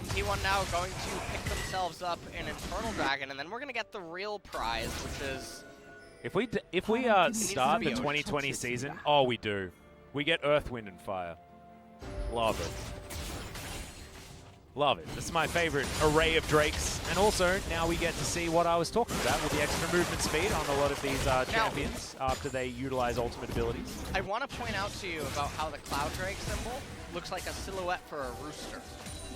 T1 now going to pick themselves up an Infernal Dragon, and then we're going to get the real prize, which is... If we start the 2020 season, oh, we do. We get Earth, Wind, and Fire. Love it. Love it. This is my favorite array of Drakes. And also, now we get to see what I was talking about with the extra movement speed on a lot of these champions after they utilize ultimate abilities. I want to point out to you about how the Cloud Drake symbol looks like a silhouette for a rooster.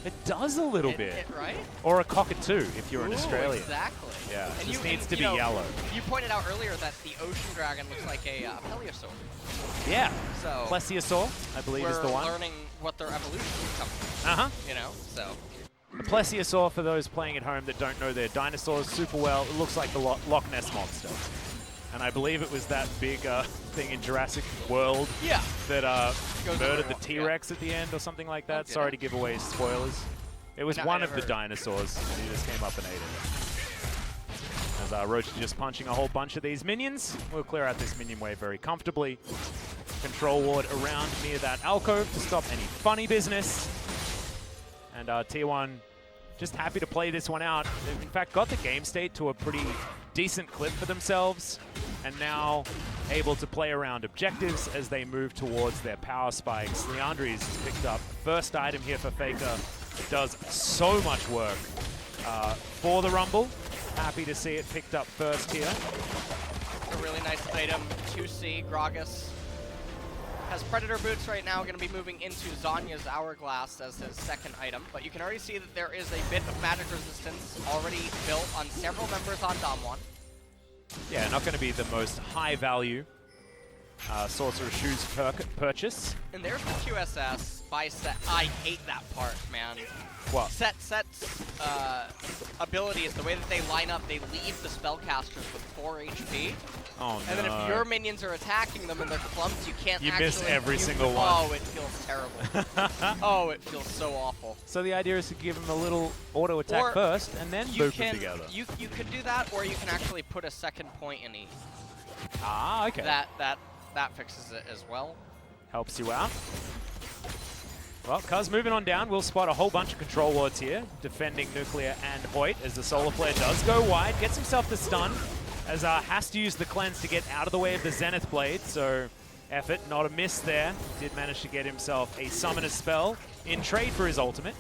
It does a little bit. Right? Or a cockatoo if you're in Australia. Exactly. Yeah, and it just needs to be yellow. You pointed out earlier that the Ocean Dragon looks like a Plesiosaur. Yeah. So Plesiosaur, I believe, is the one. We're learning what their evolution is coming from. Uh-huh. You know, so. The Plesiosaur, for those playing at home that don't know their dinosaurs super well, it looks like the Loch Ness Monster. And I believe it was that big thing in Jurassic World that murdered the T-Rex at the end or something like that. Sorry to give away spoilers. It was one of the dinosaurs, and he just came up and ate it. As Roach is just punching a whole bunch of these minions. We'll clear out this minion wave very comfortably. Control ward around near that alcove to stop any funny business. And T1 just happy to play this one out. They've in fact got the game state to a pretty decent clip for themselves, and now able to play around objectives as they move towards their power spikes. Leandries has picked up the first item here for Faker. Does so much work for the Rumble. Happy to see it picked up first here. A really nice item to see. Gragas has Predator Boots right now, going to be moving into Zanya's Hourglass as his second item, but you can already see that there is a bit of magic resistance already built on several members on Damwon. Yeah, not going to be the most high value Sorcerer's Shoes purchase. And there's the QSS by Set. I hate that part, man. What? Set's ability is the way that they line up, they leave the spellcasters with 4 HP. Oh, no. And then if your minions are attacking them and they're clumped, you can't actually... miss every single one. Oh, it feels terrible. Oh, it feels so awful. So the idea is to give them a little auto attack first, and then boot them together. You could do that, or you can actually put a second point in each. Ah, okay. That fixes it as well. Helps you out. Well, Cuz moving on down, we'll spot a whole bunch of control wards here, defending Nuclear and Hoyt as the Solar Flare does go wide, gets himself the stun, as has to use the cleanse to get out of the way of the Zenith Blade, so effort, not a miss there. Did manage to get himself a Summoner's Spell in trade for his ultimate.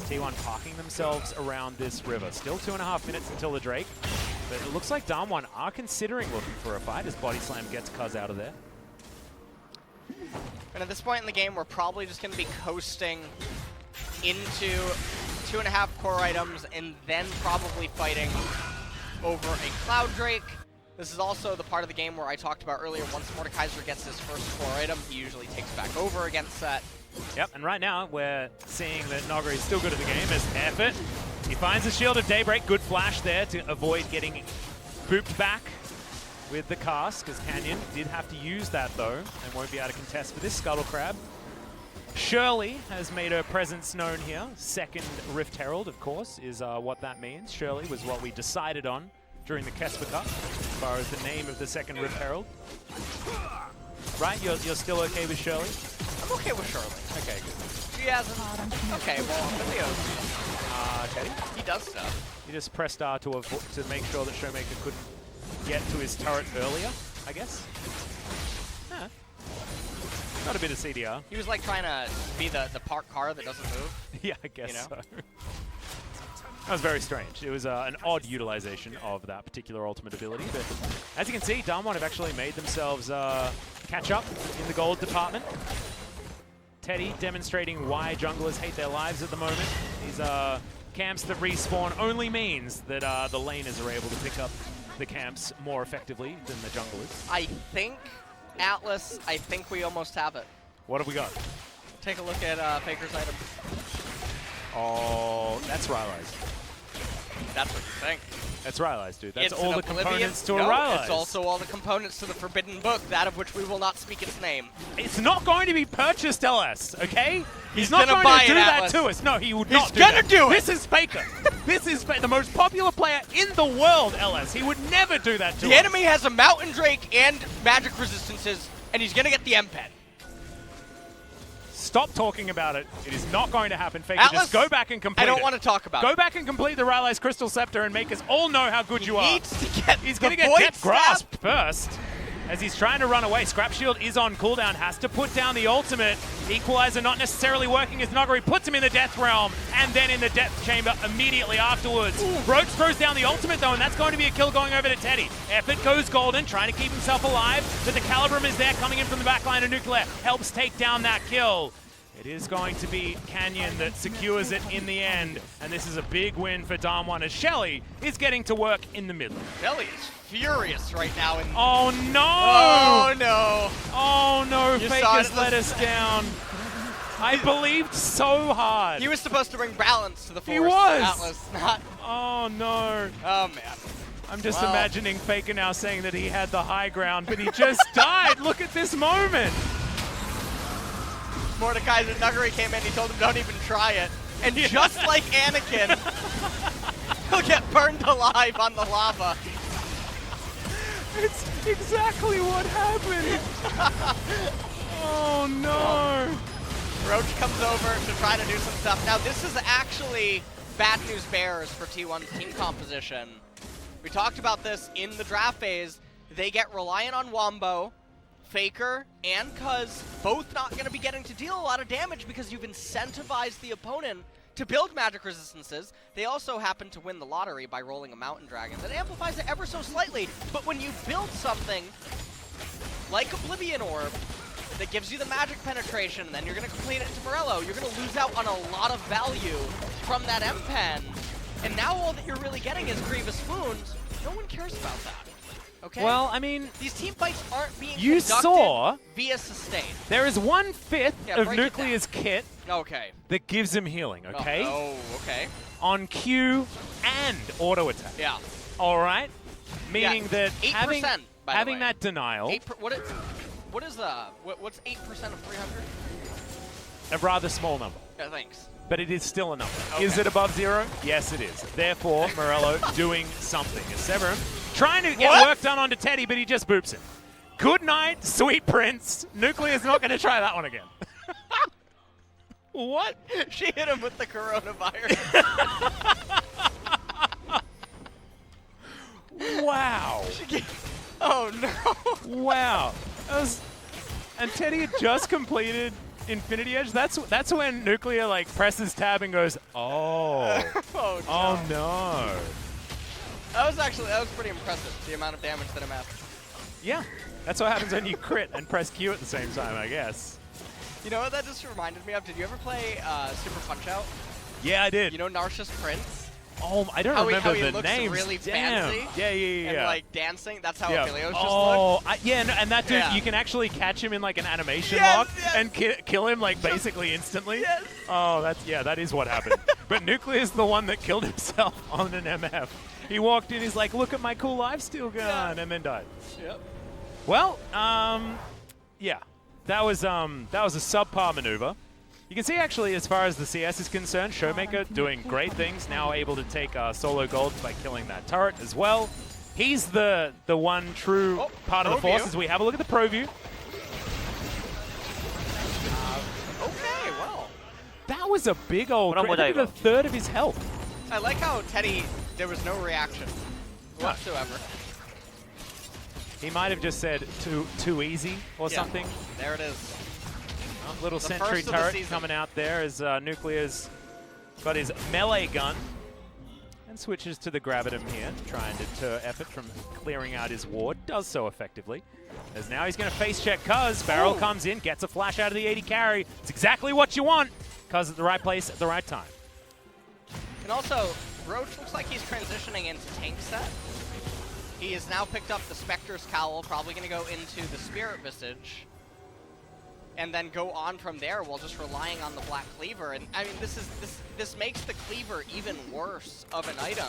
T1 parking themselves around this river. Still 2.5 minutes until the Drake, but it looks like Damwon are considering looking for a fight as Body Slam gets Cuz out of there. And at this point in the game, we're probably just going to be coasting into 2.5 core items and then probably fighting over a Cloud Drake This is also the part of the game where I talked about earlier. Once Mordekaiser gets his first core item, he usually takes back over against Set. Yep, and right now we're seeing that Nogari is still good at the game as Effort. He finds the Shield of Daybreak. Good flash there to avoid getting booped back with the cast, because Canyon did have to use that though and won't be able to contest for this Scuttle Crab. Shirley has made her presence known here. Second Rift Herald, of course, is what that means. Shirley was what we decided on during the Kesper Cup, as far as the name of the second Rift Herald. Right, you're still okay with Shirley? I'm okay with Shirley. Okay, good. She hasn't. Okay, well, Leo's. Teddy? He does stuff. He just pressed R to make sure that Showmaker couldn't get to his turret earlier, I guess. Yeah. Got a bit of CDR. He was like trying to be the parked car that doesn't move. Yeah, I guess so. That was very strange. It was an odd utilization of that particular ultimate ability, but as you can see, Damwon have actually made themselves catch up in the gold department. Teddy demonstrating why junglers hate their lives at the moment. These camps that respawn only means that the laners are able to pick up the camps more effectively than the junglers. I think, Atlas, I think we almost have it. What have we got? Take a look at Faker's item. Oh, that's Rylai's. That's what you think. That's Rylai's, dude. That's It's all an the Oblivion. components to a No, Rylai's. it's also all the components to the Forbidden Book, that of which we will not speak its name. It's not going to be purchased, LS, okay? He's not gonna going buy to do it, that Atlas. to us. No, he would He's not do gonna that. do it. This is Faker. This is the most popular player in the world, LS. He would never do that to us. The enemy has a Mountain Drake and magic resistances, and he's gonna get the M-Pen. Stop talking about it. It is not going to happen. Faker, Atlas, just go back and complete I don't it. want to talk about Go it. back and complete the Rylai's Crystal Scepter and make us all know how good you are. Needs to get He's the going to get Void Death Grasp Staff. first. As he's trying to run away, Scrap Shield is on cooldown, has to put down the ultimate. Equalizer not necessarily working as Nogari puts him in the Death Realm, and then in the Death Chamber immediately afterwards. Roach throws down the ultimate though, and that's going to be a kill going over to Teddy. Effort goes golden, trying to keep himself alive, but the Calibrum is there coming in from the backline of Nuclear. Helps take down that kill. It is going to be Canyon that secures it in the end, and this is a big win for Damwon as Shelly is getting to work in the middle. Shelly is furious right now. Oh no! Oh no! Oh no, You saw Faker's it. let us down. I believed so hard. He was supposed to bring balance to the force. He was! Atlas, not. Oh no. Oh man. I'm just Well. imagining Faker now saying that he had the high ground, but he just died. Look at this moment. Mordekaiser Nuggery came in, he told him don't even try it. And just like Anakin, he'll get burned alive on the lava. It's exactly what happened. Oh no. Roach comes over to try to do some stuff. Now this is actually bad news bears for T1's team composition. We talked about this in the draft phase. They get reliant on Wombo, Faker, and Cuz both not going to be getting to deal a lot of damage because you've incentivized the opponent to build magic resistances. They also happen to win the lottery by rolling a Mountain Dragon. That amplifies it ever so slightly, but when you build something like Oblivion Orb that gives you the magic penetration, and then you're going to complete it into Morello, you're going to lose out on a lot of value from that M-Pen. And now all that you're really getting is Grievous Wounds. No one cares about that. Okay? Well, I mean, these team fights aren't being you conducted saw via sustain. there is 1/5 Yeah, of break it Nuclear's kit Okay. that gives him healing, okay? Oh, okay. On Q and auto attack. Yeah. All right? Meaning that 8%, having, by the having way. that denial What's 8% of 300? a rather small number. Yeah, thanks. But it is still a number. Okay. Is it above 0? Yes, it is. Therefore, Morello doing something. As Severum trying to get work done onto Teddy, but he just boops it. Good night, sweet prince. Nuclear's not going to try that one again. What? She hit him with the coronavirus. Wow. Oh, no. Wow. And Teddy had just completed Infinity Edge. That's when Nuclear like presses tab and goes, oh. Oh, no. Oh, no. That was pretty impressive, the amount of damage that amassed. Yeah. That's what happens when you crit and press Q at the same time, I guess. You know what that just reminded me of? Did you ever play Super Punch-Out? Yeah, I did. You know Narcissus Prince? Oh, I don't how remember he the looks names. really Damn. fancy. Yeah. And like dancing. That's how Yeah. Aphelios just Oh, looked. and that dude, Yeah. you can actually catch him in like an animation Yes, lock yes. and kill him like basically instantly. Yes. Oh, that is what happened. But Nuclear's the one that killed himself on an MF. He walked in, he's like, look at my cool lifesteal gun, and then died. Yep. Well, yeah, that was a subpar maneuver. You can see actually, as far as the CS is concerned, Showmaker doing great things, now able to take solo gold by killing that turret as well. He's the one true part of the force as we have a look at the pro view. Okay, well. That was a big old crit. Look at a third of his health. I like how Teddy, there was no reaction whatsoever. He might have just said too easy or something. There it is. Little The sentry first of the turret season. coming out there as Nuclear's got his melee gun and switches to the Gravitum here, trying to deter effort from clearing out his ward. Does so effectively. As now he's going to face check Cuz. Barrel comes in, gets a flash out of the 80 carry. It's exactly what you want. Cuz at the right place at the right time. And also, Roach looks like he's transitioning into tank set. He has now picked up the Spectre's Cowl, probably going to go into the Spirit Visage, and then go on from there while just relying on the Black Cleaver. And I mean, this makes the Cleaver even worse of an item.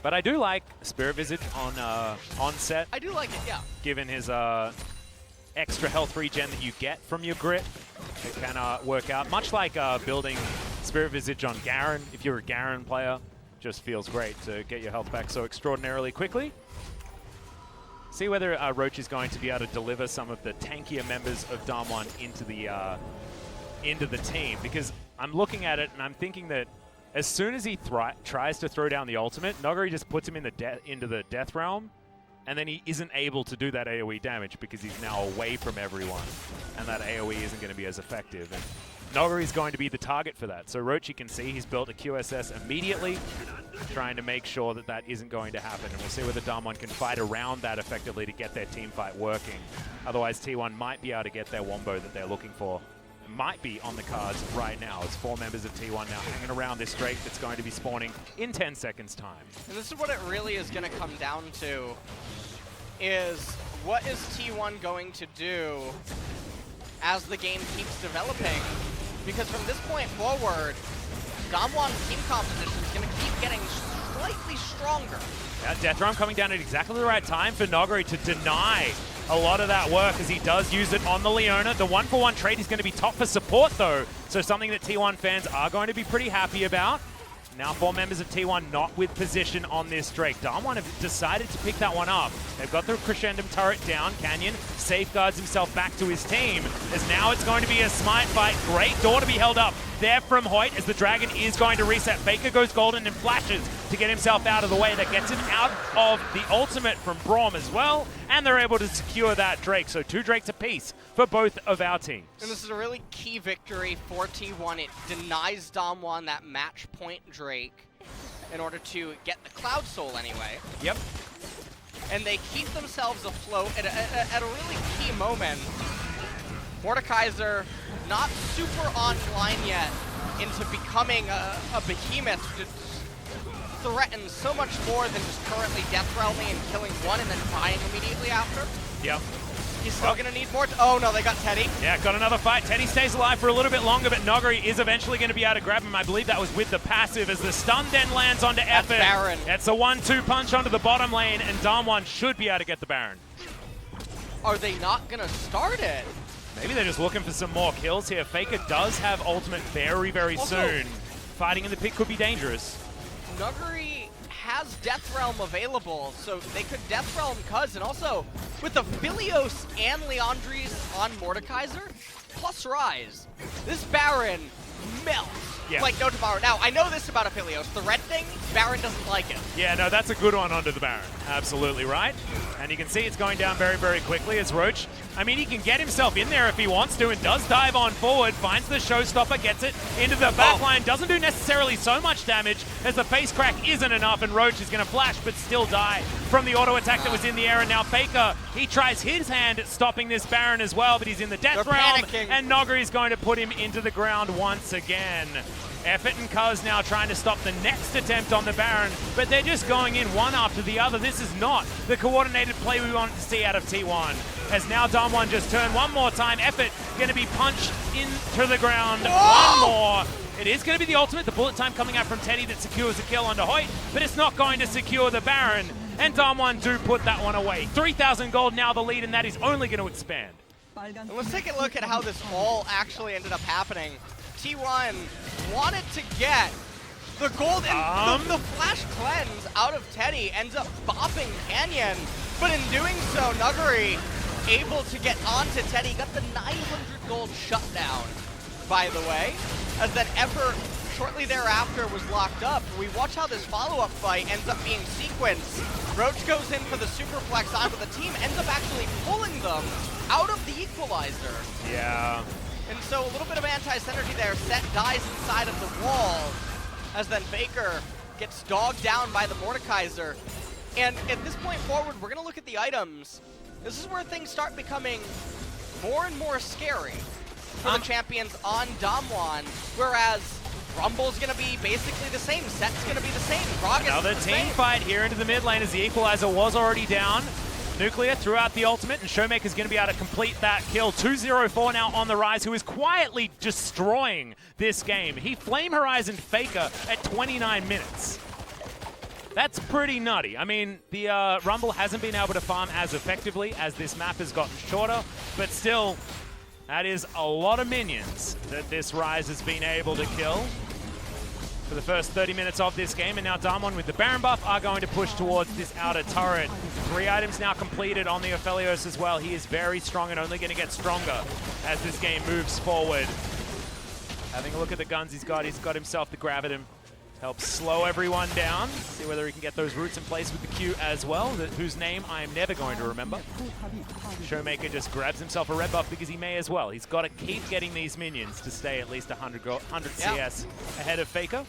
But I do like Spirit Visage on set. I do like it, yeah. Given his extra health regen that you get from your grit, it can work out. Much like building Spirit Visage on Garen, if you're a Garen player, just feels great to get your health back so extraordinarily quickly. See whether Roach is going to be able to deliver some of the tankier members of Damwon into the team, because I'm looking at it and I'm thinking that as soon as he tries to throw down the ultimate, Noguri just puts him in into the death realm, and then he isn't able to do that AoE damage because he's now away from everyone, and that AoE isn't going to be as effective. And Noguri's going to be the target for that. So Roach, you can see he's built a QSS immediately, trying to make sure that that isn't going to happen. And we'll see whether Damwon can fight around that effectively to get their team fight working. Otherwise, T1 might be able to get their wombo that they're looking for. It might be on the cards right now. It's 4 members of T1 now hanging around this Drake that's going to be spawning in 10 seconds time. And this is what it really is going to come down to, is what is T1 going to do as the game keeps developing? Because from this point forward, Damwon's team composition is going to keep getting slightly stronger. Yeah, Death Realm coming down at exactly the right time for Noguri to deny a lot of that work, as he does use it on the Leona. The 1-for-1 trade is going to be top for support though, so something that T1 fans are going to be pretty happy about. Now 4 members of T1 not with position on this Drake. Damwon have decided to pick that one up. They've got the Crescendum turret down. Canyon safeguards himself back to his team, as now it's going to be a smite fight. Great door to be held up there from Hoyt, as the Dragon is going to reset. Faker goes golden and flashes to get himself out of the way. That gets him out of the ultimate from Braum as well, and they're able to secure that Drake. So 2 Drakes apiece for both of our teams. And this is a really key victory for T1. It denies Damwon that match point Drake in order to get the Cloud Soul anyway. Yep. And they keep themselves afloat at a really key moment. Mordekaiser not super online yet into becoming a behemoth to threaten so much more than just currently death realming and killing one and then dying immediately after. Yep. He's still going to need more. Oh no, they got Teddy. Yeah, got another fight. Teddy stays alive for a little bit longer, but Noguri is eventually going to be able to grab him. I believe that was with the passive, as the stun then lands onto Effort. Baron. It's a 1-2 punch onto the bottom lane, and Damwon should be able to get the Baron. Are they not going to start it? Maybe they're just looking for some more kills here. Faker does have ultimate very, very soon. Fighting in the pit could be dangerous. Noguri has Death Realm available, so they could Death Realm Cuz, and also with the Philios and Leandries on Mordekaiser, plus Rise, this Baron melts like no tomorrow. Now, I know this about Aphelios. The red thing, Baron doesn't like it. Yeah, no, that's a good one onto the Baron. Absolutely right. And you can see it's going down very, very quickly as Roach, I mean, he can get himself in there if he wants to, and does dive on forward, finds the showstopper, gets it into the backline, doesn't do necessarily so much damage, as the face crack isn't enough, and Roach is going to flash but still die from the auto attack that was in the air, and now Faker, he tries his hand at stopping this Baron as well, but he's in the death realm, panicking. and Nogri is going to put him into the ground once again. Effort and Cuz now trying to stop the next attempt on the Baron, but they're just going in one after the other. This is not the coordinated play we wanted to see out of T1. As now Damwon just turned one more time. Effort going to be punched into the ground. One more. It is going to be the ultimate. The bullet time coming out from Teddy that secures a kill onto Hoyt, but it's not going to secure the Baron. And Damwon do put that one away. 3,000 gold now the lead, and that is only going to expand. And let's take a look at how this all actually ended up happening. T1 wanted to get the gold, and the flash cleanse out of Teddy ends up bopping Canyon, but in doing so, Nuguri able to get onto Teddy, got the 900 gold shutdown, by the way, as then Effort shortly thereafter was locked up. We watch how this follow-up fight ends up being sequenced. Roach goes in for the superplex onto the team, ends up actually pulling them out of the equalizer. Yeah. And so a little bit of anti-synergy there. Set dies inside of the wall, as then Faker gets dogged down by the Mordekaiser. And at this point forward, we're gonna look at the items. This is where things start becoming more and more scary for the champions on Damwon, whereas Rumble's gonna be basically the same, Set's gonna be the same, Gragas Another is the team same. fight here into the mid lane as the equalizer was already down. Nuclear threw out the ultimate, and Showmaker's going to be able to complete that kill. 2-0-4 now on the rise, who is quietly destroying this game. He Flame Horizon Faker at 29 minutes. That's pretty nutty. I mean, the Rumble hasn't been able to farm as effectively as this map has gotten shorter, but still, that is a lot of minions that this Rise has been able to kill for the first 30 minutes of this game. And now Damwon with the Baron buff are going to push towards this outer turret. 3 items now completed on the Aphelios as well. He is very strong and only going to get stronger as this game moves forward. Having a look at the guns he's got himself the Graviton. Helps slow everyone down. See whether he can get those roots in place with the Q as well, whose name I am never going to remember. Showmaker just grabs himself a red buff because he may as well. He's got to keep getting these minions to stay at least 100 CS ahead of Faker.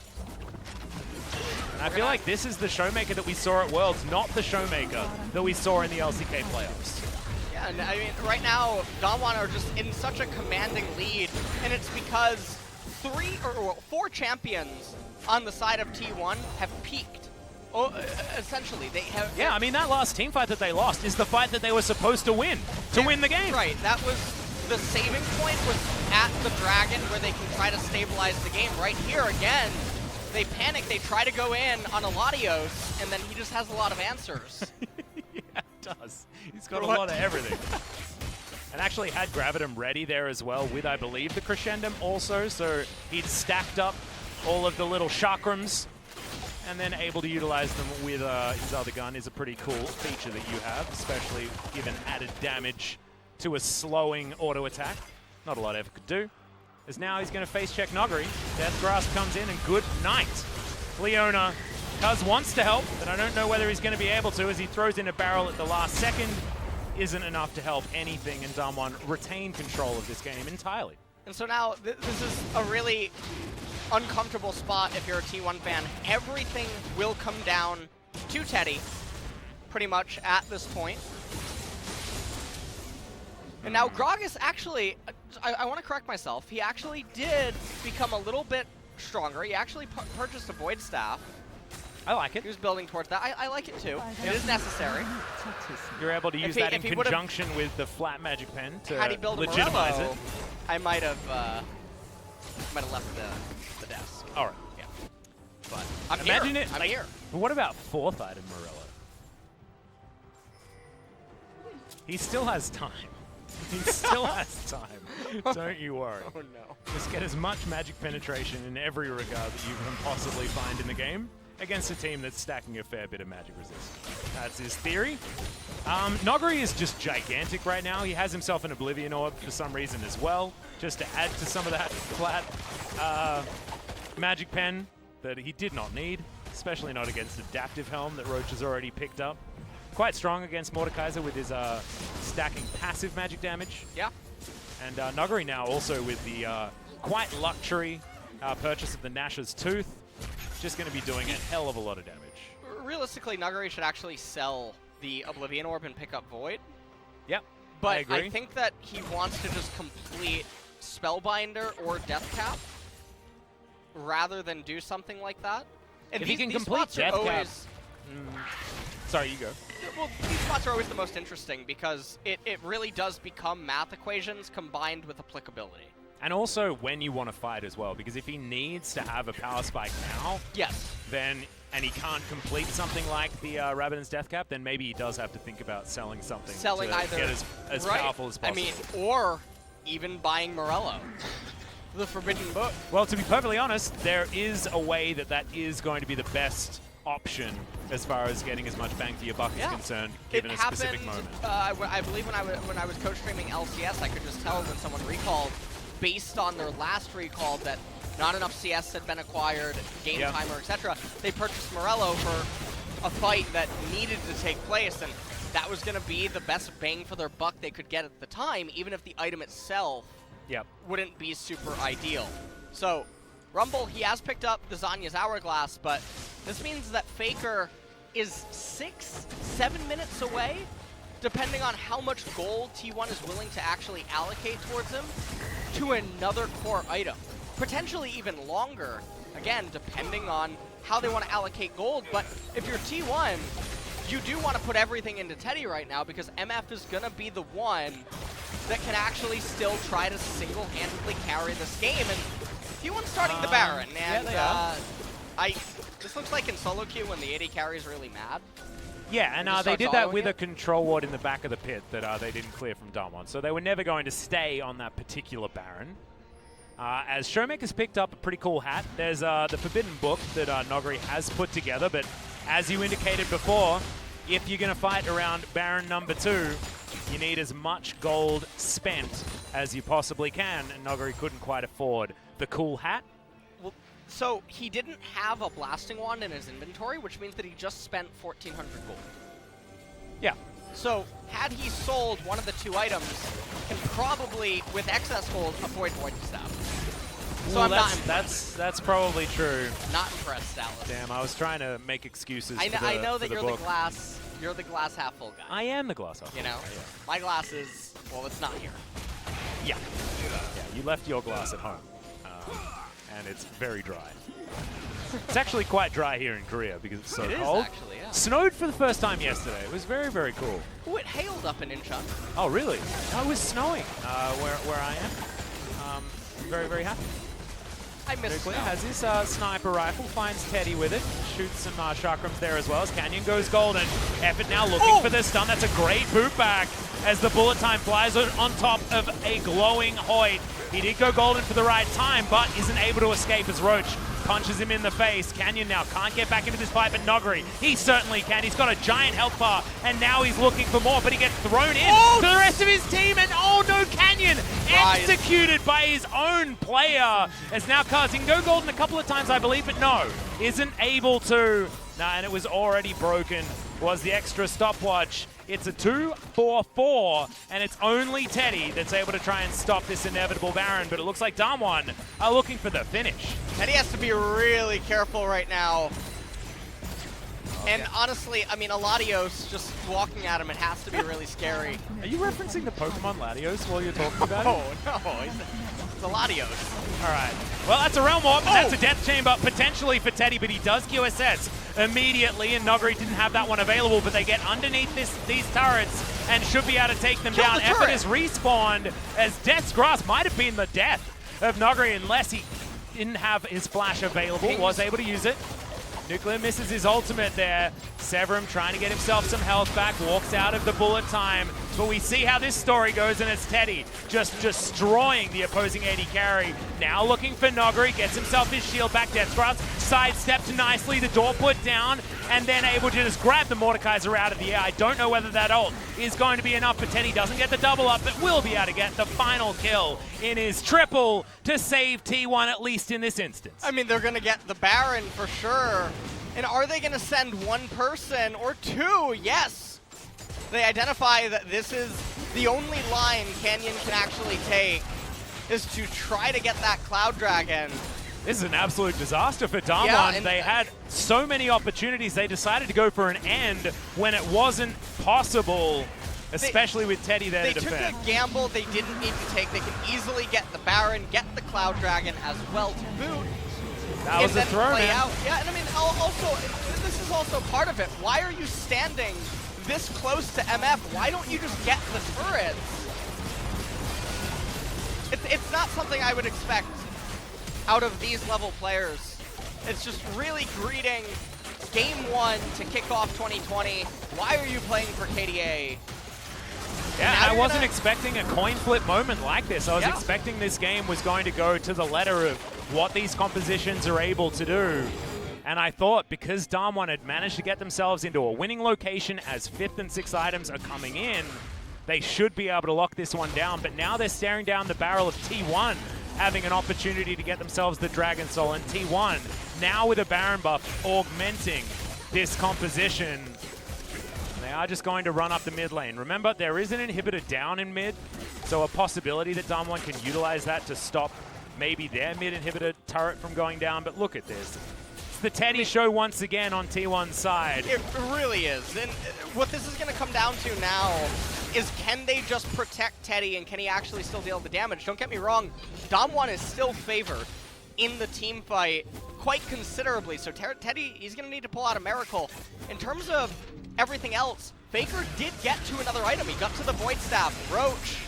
And I feel like this is the Showmaker that we saw at Worlds, not the Showmaker that we saw in the LCK playoffs. Yeah, and I mean, right now, Damwon are just in such a commanding lead, and it's because 4 champions on the side of T1 have peaked. Oh, essentially, they have... Yeah, I mean, that last team fight that they lost is the fight that they were supposed to win the game. Right, that was the saving point was at the Dragon where they can try to stabilize the game. Right here, again, they panic, they try to go in on Aladios, and then he just has a lot of answers. Yeah, it does. He's got a lot of everything. And actually had Gravitum ready there as well with, I believe, the Crescendum also, so he'd stacked up all of the little chakrams and then able to utilize them with his other gun is a pretty cool feature that you have, especially given added damage to a slowing auto attack. Not a lot Ever could do. As now he's going to face check Noguri. Death Grasp comes in and good night. Leona, Cuz wants to help, but I don't know whether he's going to be able to as he throws in a barrel at the last second. Isn't enough to help anything, and Damwon retain control of this game entirely. And so now this is a really uncomfortable spot if you're a T1 fan. Everything will come down to Teddy, pretty much at this point. And now Gragas actually, I want to correct myself, he actually did become a little bit stronger. He actually purchased a Void Staff. I like it. He was building towards that. I like it too. It is necessary. You're able to use that in conjunction with the flat magic pen to legitimize it. I might have left the desk. All right. Yeah. But I'm Imagine here. it. I'm here. But what about 4th item Morello? He still has time. He still has time. Don't you worry. Oh no. Just get as much magic penetration in every regard that you can possibly find in the game against a team that's stacking a fair bit of magic resistance. That's his theory. Noguri is just gigantic right now. He has himself an Oblivion Orb for some reason as well, just to add to some of that flat magic pen that he did not need, especially not against Adaptive Helm that Roach has already picked up. Quite strong against Mordekaiser with his stacking passive magic damage. Yeah. And Noguri now also with the quite luxury purchase of the Nash's Tooth. Just going to be doing a hell of a lot of damage. realistically, Nuguri should actually sell the Oblivion Orb and pick up Void. Yep, But I think that he wants to just complete Spellbinder or Deathcap rather than do something like that. And if these, he can these complete spots are Deathcap... always... Sorry, you go. Well, these spots are always the most interesting because it really does become math equations combined with applicability. And also when you want to fight as well, because if he needs to have a power spike now, then and he can't complete something like the Rabbidan's Deathcap, then maybe he does have to think about selling something to Either get as powerful as possible. I mean, or even buying Morello, the Forbidden Book. Well, to be perfectly honest, there is a way that is going to be the best option as far as getting as much bang for your buck is concerned, given a specific moment. I believe when I was co-streaming LCS, I could just tell when someone recalled, based on their last recall, that not enough CS had been acquired, game timer, etc. They purchased Morello for a fight that needed to take place, and that was going to be the best bang for their buck they could get at the time, even if the item itself wouldn't be super ideal. So, Rumble, he has picked up the Zanya's Hourglass, but this means that Faker is 6-7 minutes away, depending on how much gold T1 is willing to actually allocate towards him, to another core item. Potentially even longer, again, depending on how they want to allocate gold. But if you're T1, you do want to put everything into Teddy right now, because MF is going to be the one that can actually still try to single-handedly carry this game. And T1's starting the Baron, and this looks like in solo queue when the AD carry is really mad. Yeah, and they did that with a control ward in the back of the pit that they didn't clear from Damwon. So they were never going to stay on that particular Baron. As Showmaker's picked up a pretty cool hat. There's the Forbidden Book that Noguri has put together, but as you indicated before, if you're going to fight around Baron number 2, you need as much gold spent as you possibly can, and Noguri couldn't quite afford the cool hat. Well, so he didn't have a blasting wand in his inventory, which means that he just spent 1,400 gold. Yeah. So had he sold one of the 2 items, can probably, with excess gold, avoid Void Staff. So I'm not impressed. That's probably true. Not impressed, Dallas. Damn, I was trying to make excuses. I know that you're the glass half full guy. I am the glass half full. You know, my glass is, well, it's not here. Yeah, you left your glass at home, and it's very dry. It's actually quite dry here in Korea because it's so cold. Actually, yeah. Snowed for the first time yesterday. It was very, very cool. Oh, it hailed up in Incheon. Oh, really? No, it was snowing where I am. Very, very happy. I missed Clear has his sniper rifle, finds Teddy with it, shoots some chakrams there as well as Canyon goes golden. Effort now looking for the stun. That's a great boot back as the bullet time flies on top of a glowing Hoyt. He did go golden for the right time, but isn't able to escape as Roach punches him in the face. Canyon now can't get back into this fight, but Noguri, he certainly can. He's got a giant health bar, and now he's looking for more, but he gets thrown in to the rest of his team, and oh no, Canyon executed by his own player. As now Cars, he can go golden a couple of times, I believe, but no, isn't able to. Nah, and it was already broken, was the extra stopwatch. It's a 2-4-4, and it's only Teddy that's able to try and stop this inevitable Baron, but it looks like Damwon are looking for the finish. Teddy has to be really careful right now. And honestly, I mean, Latios, just walking at him, it has to be really scary. Are you referencing the Pokemon Latios while you're talking about it? Oh, no, it's a Latios. All right. Well, that's a Realm Orb, and that's a Death Chamber potentially for Teddy, but he does QSS immediately, and Noguri didn't have that one available, but they get underneath these turrets and should be able to take them down. Effort is respawned as Death's Grasp might have been the death of Noguri unless he didn't have his flash available, was able to use it. Nuclear misses his ultimate there. Severum trying to get himself some health back, walks out of the bullet time. But we see how this story goes, and it's Teddy just destroying the opposing AD carry. Now looking for Noguri, gets himself his shield back. Death Grasp sidestepped nicely, the door put down, and then able to just grab the Mordekaiser out of the air. I don't know whether that ult is going to be enough, but Teddy doesn't get the double up, but will be able to get the final kill in his triple to save T1, at least in this instance. I mean, they're going to get the Baron for sure. And are they going to send one person or 2? Yes. They identify that this is the only line Canyon can actually take, is to try to get that Cloud Dragon. This is an absolute disaster for Damwon. Yeah, they had so many opportunities. They decided to go for an end when it wasn't possible, especially with Teddy there to defend. They took a gamble they didn't need to take. They can easily get the Baron, get the Cloud Dragon as well to boot. That was a throw, man. Yeah, and I mean, also, this is also part of it. Why are you standing this close to MF? Why don't you just get the turrets? It's not something I would expect out of these level players. It's just really greeting game 1 to kick off 2020. Why are you playing for KDA? Yeah, I wasn't expecting a coin flip moment like this. I was expecting this game was going to go to the letter of what these compositions are able to do. And I thought because Damwon had managed to get themselves into a winning location as 5th and 6th items are coming in, they should be able to lock this one down. But now they're staring down the barrel of T1, having an opportunity to get themselves the Dragon Soul. And T1, now with a Baron buff, augmenting this composition. They are just going to run up the mid lane. Remember, there is an inhibitor down in mid, so a possibility that Damwon can utilize that to stop maybe their mid inhibitor turret from going down. But look at this. It's the Teddy show once again on T1's side. It really is. And what this is going to come down to now is, can they just protect Teddy and can he actually still deal the damage? Don't get me wrong, Damwon is still favored in the team fight quite considerably. So Teddy, he's going to need to pull out a miracle. In terms of everything else, Faker did get to another item. He got to the Void Staff. Roach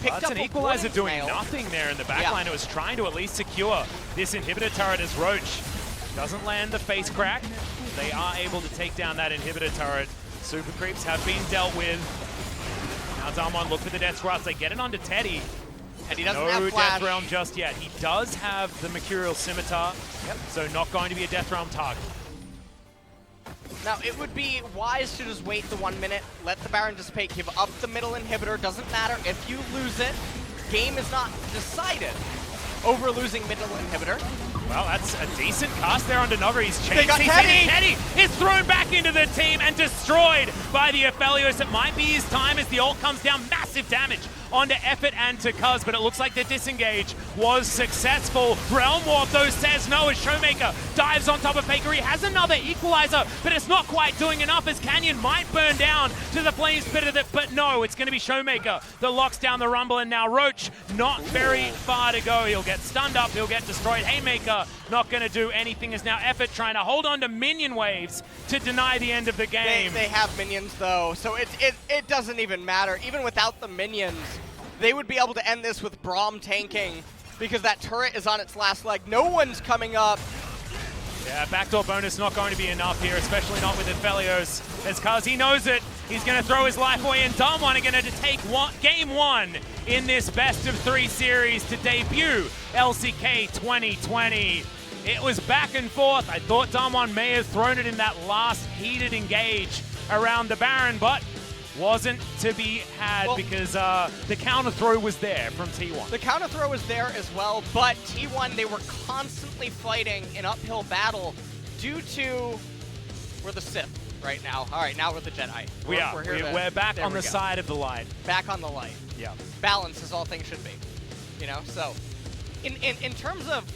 picked That's up an a equalizer Warning doing Snail. nothing there in the backline. It was trying to at least secure this inhibitor turret as Roach doesn't land the face crack. They are able to take down that inhibitor turret. Super creeps have been dealt with. Now Damwon look for the death grasp. They get it onto Teddy. Teddy doesn't no have flash. Death Realm just yet. He does have the Mercurial Scimitar, so not going to be a Death Realm target. Now, it would be wise to just wait the 1 minute, let the Baron dissipate, give up the middle inhibitor. Doesn't matter if you lose it. Game is not decided over losing middle inhibitor. Well, that's a decent cast there onto Nogra. He's chased. They got He's Teddy! Teddy is thrown back into the team and destroyed by the Aphelios. It might be his time as the ult comes down. Massive damage onto Effort and to Cuz, but it looks like the disengage was successful. Realm Warp, though, says no as Showmaker dives on top of Faker. He has another equalizer, but it's not quite doing enough as Canyon might burn down to the flame spitter, but no, it's going to be Showmaker that locks down the Rumble, and now Roach not very far to go. He'll get stunned up, he'll get destroyed. Haymaker not going to do anything as now Effort trying to hold on to minion waves to deny the end of the game. They have minions, though, so it doesn't even matter. Even without the minions, they would be able to end this with Braum tanking because that turret is on its last leg. No one's coming up. Yeah, backdoor bonus not going to be enough here, especially not with Aphelios, as Cuz, he knows it. He's going to throw his life away, and Damwon are going to take game 1 in this best of 3 series to debut LCK 2020. It was back and forth. I thought Damwon may have thrown it in that last heated engage around the Baron, but wasn't to be had because the counter throw was there from T1. The counter throw was there as well, but T1, they were constantly fighting an uphill battle due to we're the Sith right now. All right, now we're the Jedi. We're back on the side of the light. Back on the light. Yeah. Balance is all things should be. You know, so in terms of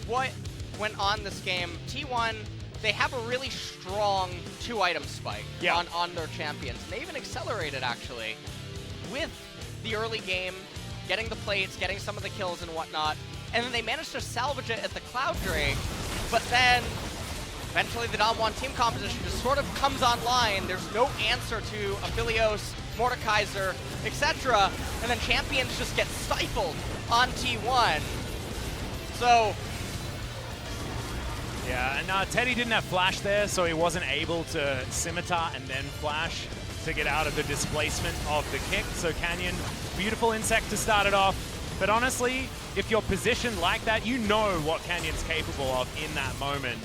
what went on this game, T1, they have a really strong 2-item spike on their champions. And they even accelerated, actually, with the early game, getting the plates, getting some of the kills and whatnot. And then they managed to salvage it at the Cloud Drake. But then, eventually, the Damwon team composition just sort of comes online. There's no answer to Aphelios, Mordekaiser, etc. And then champions just get stifled on T1. So yeah, and Teddy didn't have flash there, so he wasn't able to scimitar and then flash to get out of the displacement of the kick. So Canyon, beautiful insect to start it off. But honestly, if you're positioned like that, you know what Canyon's capable of in that moment.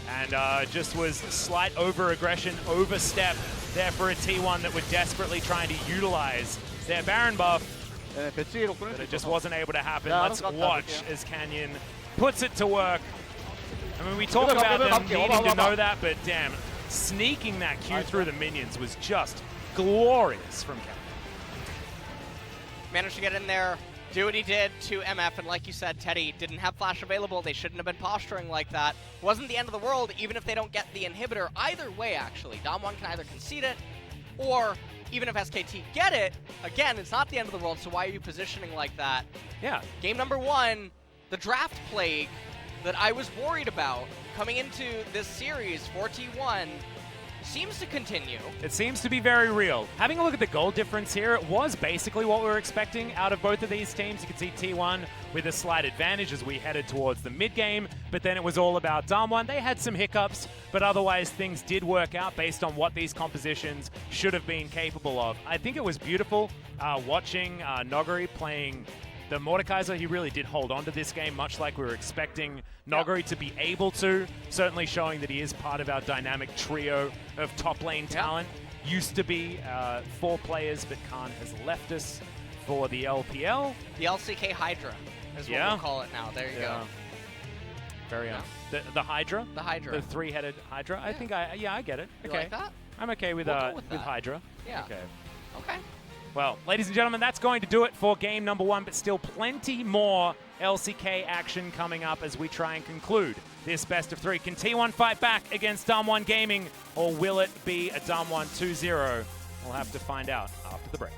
And just was slight over-aggression, overstep there for a T1 that were desperately trying to utilize their Baron buff. But it just wasn't able to happen. Let's watch as Canyon puts it to work. I mean, we talk about them needing to know that, but damn, sneaking that Q through the minions was just glorious from Canyon. Managed to get in there, do what he did to MF, and like you said, Teddy didn't have flash available. They shouldn't have been posturing like that. Wasn't the end of the world, even if they don't get the inhibitor. Either way, actually, Dom1 can either concede it, or even if SKT get it, again, it's not the end of the world, so why are you positioning like that? Yeah. Game number 1, the draft plague that I was worried about coming into this series for T1 seems to continue. It seems to be very real. Having a look at the goal difference here, it was basically what we were expecting out of both of these teams. You can see T1 with a slight advantage as we headed towards the mid-game, but then it was all about Dom1. They had some hiccups, but otherwise things did work out based on what these compositions should have been capable of. I think it was beautiful watching Noguri playing the Mordekaiser. He really did hold on to this game, much like we were expecting Noguri to be able to, certainly showing that he is part of our dynamic trio of top lane talent. Used to be 4 players, but Khan has left us for the LPL. The LCK Hydra is what we'll call it now. There you go. Very the Hydra? The Hydra. The 3-headed Hydra? I think I get it. You Okay. like that? I'm okay with, We'll go with Hydra. Yeah. Okay. Okay. Well, ladies and gentlemen, that's going to do it for game number 1, but still plenty more LCK action coming up as we try and conclude this best of 3. Can T1 fight back against Dom1 Gaming, or will it be a Dom1 2-0? We'll have to find out after the break.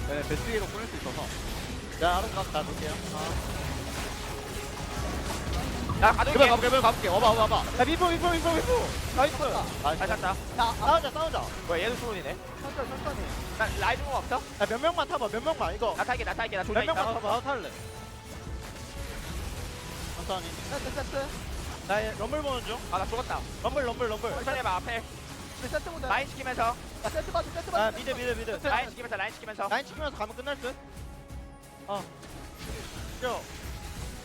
네, 배트 위로 보낼 수 있어서. 자, 알아서 가서 놔둘게요. 야, 가져올게. 가볼게. 와봐. 야, 미포. 나이스. 잘 찼다. 야, 싸우자. 뭐야, 얘도 수론이네. 천천히. 나 라이드 공 없어? 야, 몇 명만 타봐, 이거. 나 탈게. 나 존나 있다. 몇 명만 타봐, 나 탈래. 천천히. 세트. 나 럼블 보는 중. 아, 나 죽었다. 럼블. 천천히 해봐, 앞에. 세트 보자. 라인 시키면서. 야, 세트 봐줘. 아, 미드. 라인 시키면서 가면 끝날 듯.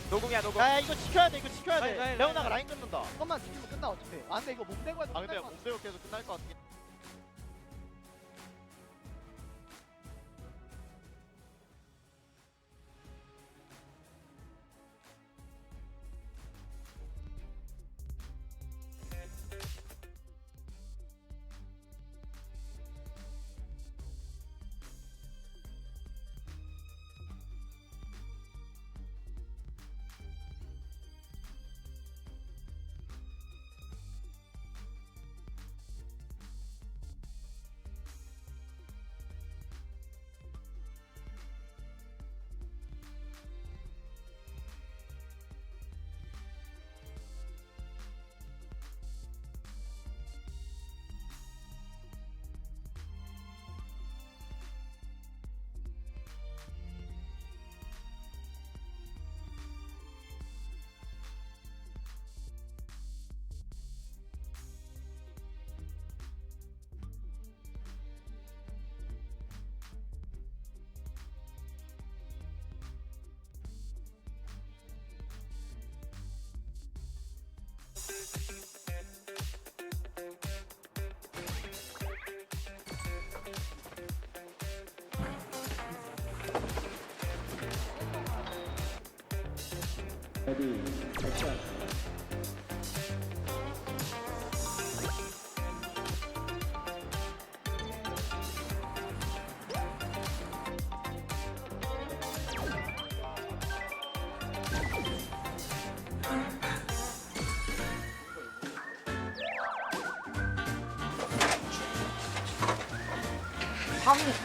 노공이야. 야, 이거 지켜야 돼. 레오나가 라인 끊는다. 조금만 지키면 끝나, 어차피. 안 돼, 이거 몸대고 해도 근데 몸대고 계속 끝날 것 같긴.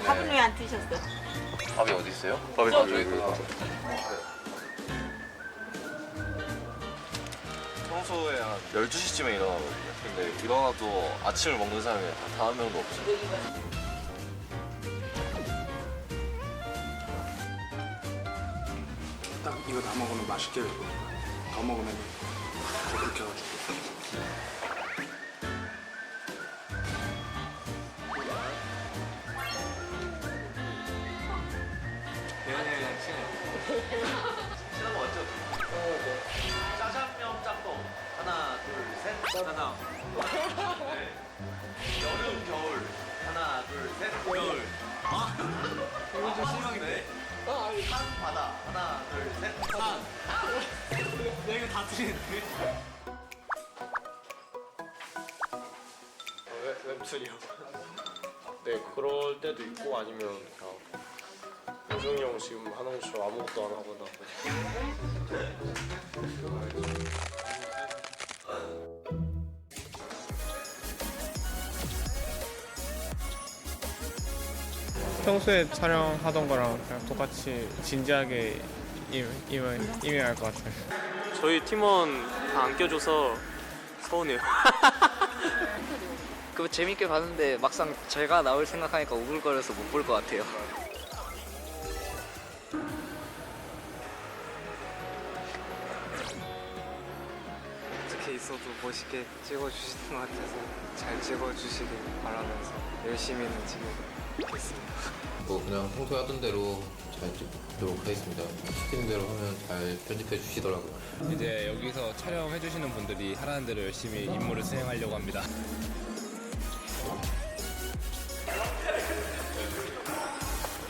밥은 왜 안 드셨어요? 밥이 어디 있어요? 밥이 저기 있구나. 평소에 한 12시쯤에 일어나거든요. 근데 일어나도 아침을 먹는 사람이 단 한 명도 없어요. 딱 이거 다 먹으면 맛있게 될 거니까 더 먹으면 더 그렇게 해가지고. 짜장면 짬뽕 하나 둘셋 하나 네. 여름 겨울 하나 둘셋 겨울 이거 좀 심하네. 산 바다 하나 둘셋산 내 이거 다 틀리는데. 웹툰이요. 네, 그럴 때도 있고 아니면 그냥 요정이 형 지금 하는 것처럼 아무것도 안 하거나. 평소에 촬영하던 거랑 그냥 똑같이 진지하게 임해야 할 것 같아요. 저희 팀원 다 안 껴줘서 서운해요. 그 재밌게 봤는데 막상 제가 나올 생각하니까 우글거려서 못 볼 것 같아요. 어떻게 있어도 멋있게 찍어주시는 것 같아서 잘 찍어주시길 바라면서 열심히는 찍어보겠습니다. 뭐 그냥 평소에 하던 대로 잘 찍도록 하겠습니다. 시키는 대로 하면 잘 편집해 주시더라고요. 이제 여기서 촬영해 주시는 분들이 하라는 대로 열심히 임무를 수행하려고 합니다.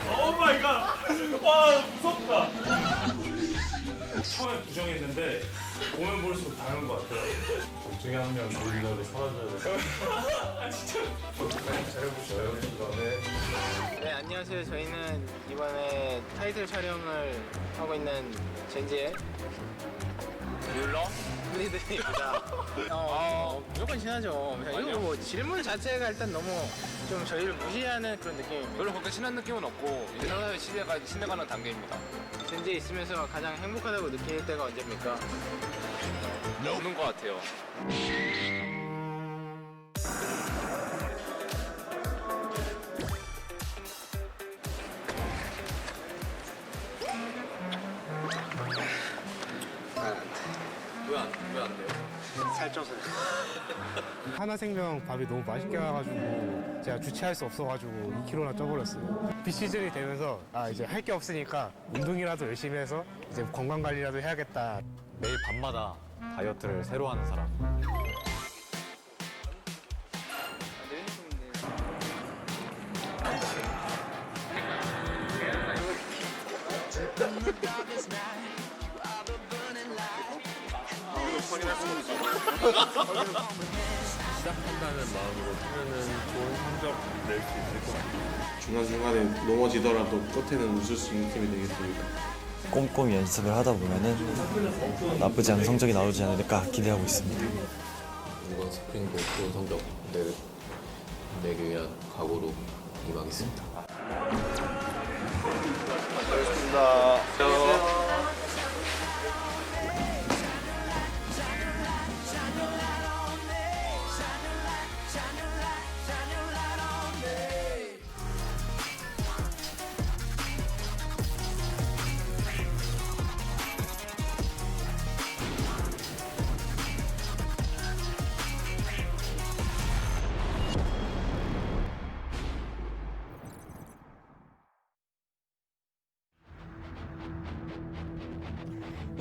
오 마이 갓! 와 무섭다. 처음에 부정했는데 보면 볼수록 다른 것 같아요. 중에 한 명 조리가로 사라져야 돼. 아 진짜. 잘해보셔요. 네, 안녕하세요. 저희는 이번에 타이틀 촬영을 하고 있는 젠지의 플리드입니다. 무조건 친하죠. 이거 뭐 질문 자체가 일단 너무 좀 저희를 무시하는 그런 느낌입니다. 별로 그렇게 친한 느낌은 없고 이제 사회의 시대가 신뢰가는 단계입니다. 젠지에 있으면서 가장 행복하다고 느낄 때가 언제입니까? 없는 것 같아요. 왜 안 돼요? 살쪄서요. 하나생명 밥이 너무 맛있게 나가지고 제가 주체할 수 없어가지고 2kg나 쪄버렸어요. 비시즌이 되면서 이제 할 게 없으니까 운동이라도 열심히 해서 이제 건강 관리라도 해야겠다. 매일 밤마다 다이어트를 새로 하는 사람. 시작한다는 마음으로 하면은 좋은 성적 낼 수 있을 것 같아요. 중간중간에 넘어지더라도 끝에는 웃을 수 있는 팀이 되겠습니다. 꼼꼼히 연습을 하다 보면은 나쁘지 않은 성적이 나오지 않을까 기대하고 있습니다. 이번 스프링도 좋은 성적 내기 위한 각오로 임하겠습니다. 수고하셨습니다.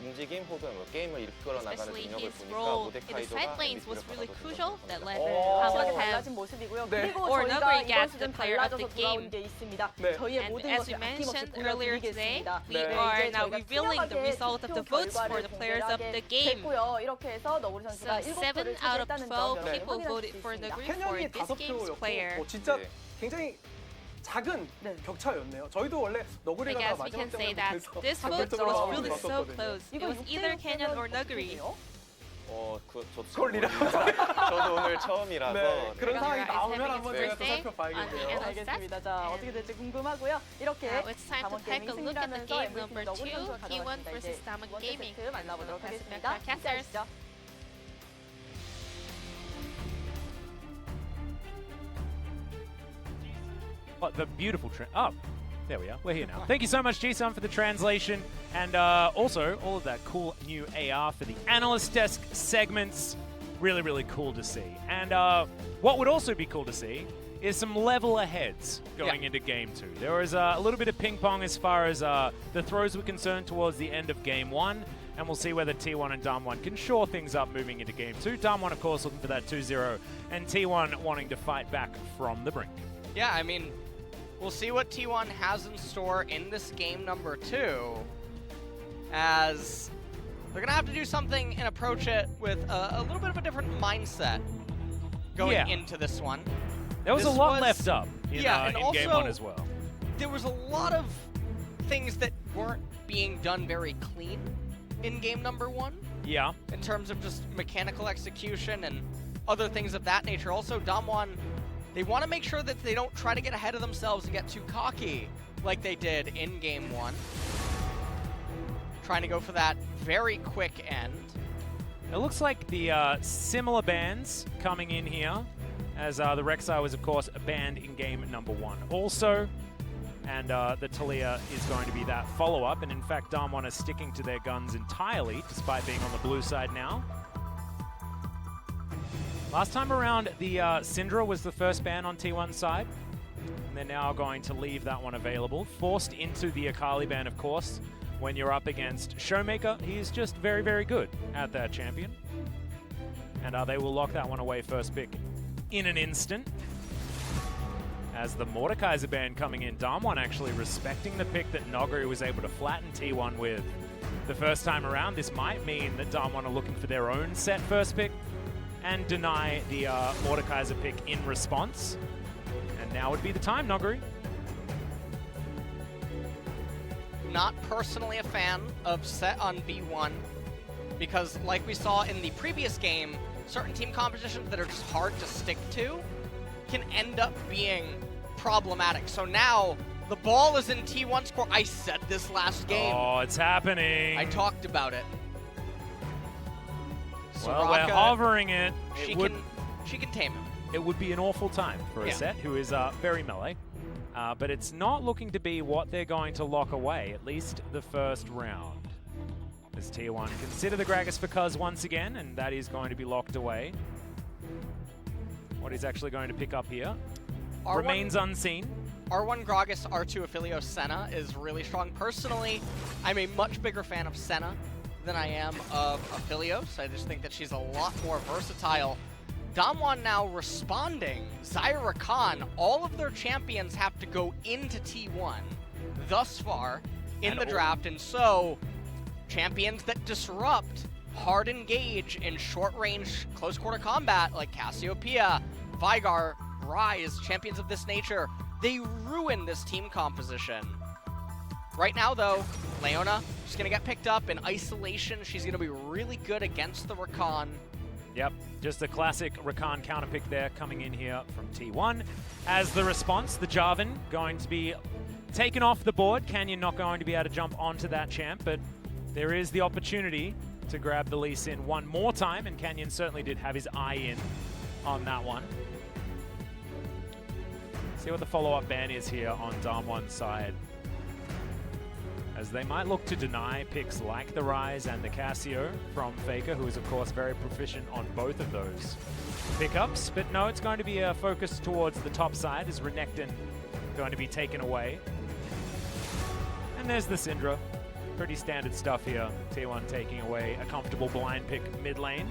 움직임 혹은 뭐 게임을 이끌어 나가는 Especially 능력을 his 보니까 role in the 모데카이도가 side lanes was MVP를 really 받아서 crucial that let 확실하게 Hamon have 달라진 모습이고요. 네. 그리고 or 저희가 Nuguri 이번 gets 시즌 the player of 달라져서 the 돌아온 game. 게 있습니다. 네. 저희의 And 모든 as 것을 you 아낌없이 mentioned earlier today, 보여드리겠습니다. we 네, are 이제 now 저희가 revealing the 투명하게 result of the 투표 votes for 결과를 the players of 공개하게 the game. 됐고요. 이렇게 해서 너구리 So 선수가 7표를 7 out of 차지했다는 점 12 여러분이 people 확인하실 voted 수 for 있습니다. Nuguri for 캐년이 this game's 5표였고 player. 진짜 네. 굉장히 작은 네. 격차였네요. 저희도 원래 I 너구리가 guess we 마지막 can say 때문에 that 못해서 this vote 감정적으로 was 마음을 really so 봤었거든요. close. It 이거 was either Canyon or Nuguri. 저도 걸리라고. 저도 오늘 처음이라서. 네, 그런 Nuguri 상황이 is 나오면 having 한번 its 제가 또 birthday on the 살펴봐야겠네요. analyst 알겠습니다. 자, 어떻게 될지 궁금하고요. 이렇게 Now it's time to 담원 take 게이밍 a look at the 승리하면서 game MVP number 너구리 2, 선수가 T1 가져갔습니다. versus 이제 Damwon 두 번째 Gaming. 세트 만나보도록 Pass it back 하겠습니다. to our casters. 시작하시죠. What the beautiful there we are. We're here now. Thank you so much, G-Sun, for the translation, and also all of that cool new AR for the analyst desk segments. Really, really cool to see. And what would also be cool to see is some level aheads going into Game 2. There was a little bit of ping pong as far as the throws were concerned towards the end of Game 1, and we'll see whether T1 and Damwon can shore things up moving into Game 2. Damwon, of course, looking for that 2-0, and T1 wanting to fight back from the brink. Yeah, I mean, we'll see what T1 has in store in this game number 2, as they're going to have to do something and approach it with a little bit of a different mindset going into this one. There was a lot left up in, and in also, Game 1 as well. There was a lot of things that weren't being done very clean in game number 1. Yeah. In terms of just mechanical execution and other things of that nature. Also, Damwon, they want to make sure that they don't try to get ahead of themselves and get too cocky like they did in Game 1. Trying to go for that very quick end. It looks like the similar bans coming in here, as the Rek'Sai was, of course, banned in game number 1 also. And the Talia is going to be that follow-up. And in fact, Damwon is sticking to their guns entirely, despite being on the blue side now. Last time around, the Syndra was the first ban on T1's side. And they're now going to leave that one available. Forced into the Akali ban, of course, when you're up against Showmaker. He is just very, very good at that champion. And they will lock that one away first pick in an instant. As the Mordekaiser ban coming in, Damwon actually respecting the pick that Noguri was able to flatten T1 with the first time around. This might mean that Damwon are looking for their own set first pick and deny the Mordekaiser pick in response. And now would be the time, Noguri. Not personally a fan of set on B1, because like we saw in the previous game, certain team compositions that are just hard to stick to can end up being problematic. So now the ball is in T1's court. I said this last game. Oh, it's happening. I talked about it. Well, Soraka, we're hovering it. She can tame him. It would be an awful time for a set who is very melee. But it's not looking to be what they're going to lock away, at least the first round. As T1 consider the Gragas for Cuz once again, and that is going to be locked away. What he's actually going to pick up here remains unseen. R1 Gragas, R2 Affilio Senna is really strong. Personally, I'm a much bigger fan of Senna than I am of Affilio, so I just think that she's a lot more versatile. Damwon now responding. Zyra Khan, all of their champions have to go into T1 thus far in the draft, and so champions that disrupt, hard engage in short-range, close-quarter combat like Cassiopeia, Vigar, Ryze, champions of this nature, they ruin this team composition. Right now, though, Leona, she's going to get picked up in isolation. She's going to be really good against the Rakan. Yep, just a classic Rakan counterpick there coming in here from T1. As the response, the Jarvan going to be taken off the board. Canyon not going to be able to jump onto that champ, but there is the opportunity to grab the Lee Sin one more time, and Canyon certainly did have his eye in on that one. See what the follow-up ban is here on Damwon's side, as they might look to deny picks like the Ryze and the Cassio from Faker, who is of course very proficient on both of those pickups. But no, it's going to be a focus towards the top side, as Renekton going to be taken away. And there's the Syndra. Pretty standard stuff here. T1 taking away a comfortable blind pick mid lane.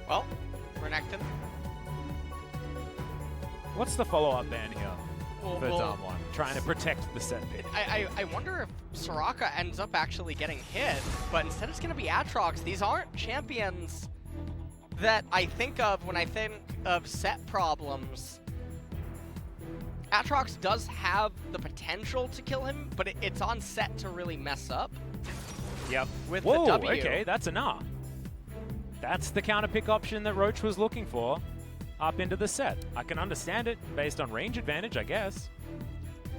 Well, Renekton. What's the follow-up ban here for well, Damwon? Trying to protect the set pick. I wonder if Soraka ends up actually getting hit, but instead it's going to be Aatrox. These aren't champions that I think of when I think of set problems, Aatrox does have the potential to kill him, but it's on set to really mess up. Yep. With Whoa, the W. okay, that's a nah. That's the counter pick option that Roach was looking for up into the set. I can understand it based on range advantage, I guess.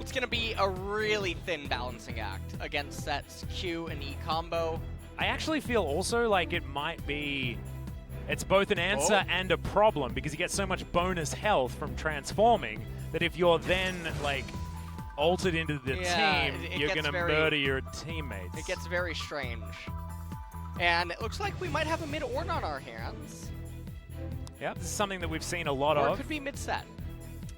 It's going to be a really thin balancing act against sets Q and E combo. I actually feel also like it might be... It's both an answer and a problem because you get so much bonus health from transforming that if you're then, like, altered into the team, you're going to murder your teammates. It gets very strange. And it looks like we might have a mid-Ornn on our hands. Yeah, this is something that we've seen a lot of. Or it could be mid-set.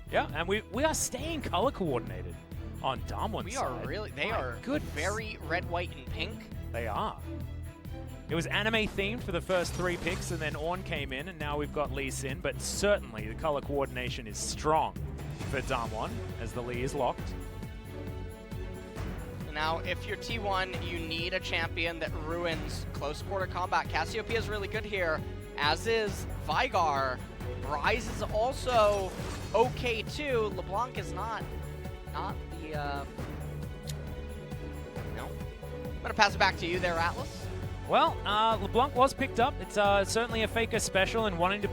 Yeah, and we are staying color coordinated on Damwon's We side. are really, they are good, very red, white, and pink. They are. It was anime themed for the first 3 picks, and then Ornn came in, and now we've got Lee Sin, but certainly the color coordination is strong for Damwon as the Lee is locked. Now, if you're T1, you need a champion that ruins close quarter combat. Cassiopeia is really good here, as is Vigar. Ryze is also okay too. LeBlanc is not the, no. I'm gonna pass it back to you there, Atlas. Well, LeBlanc was picked up. It's certainly a Faker special, and wanting to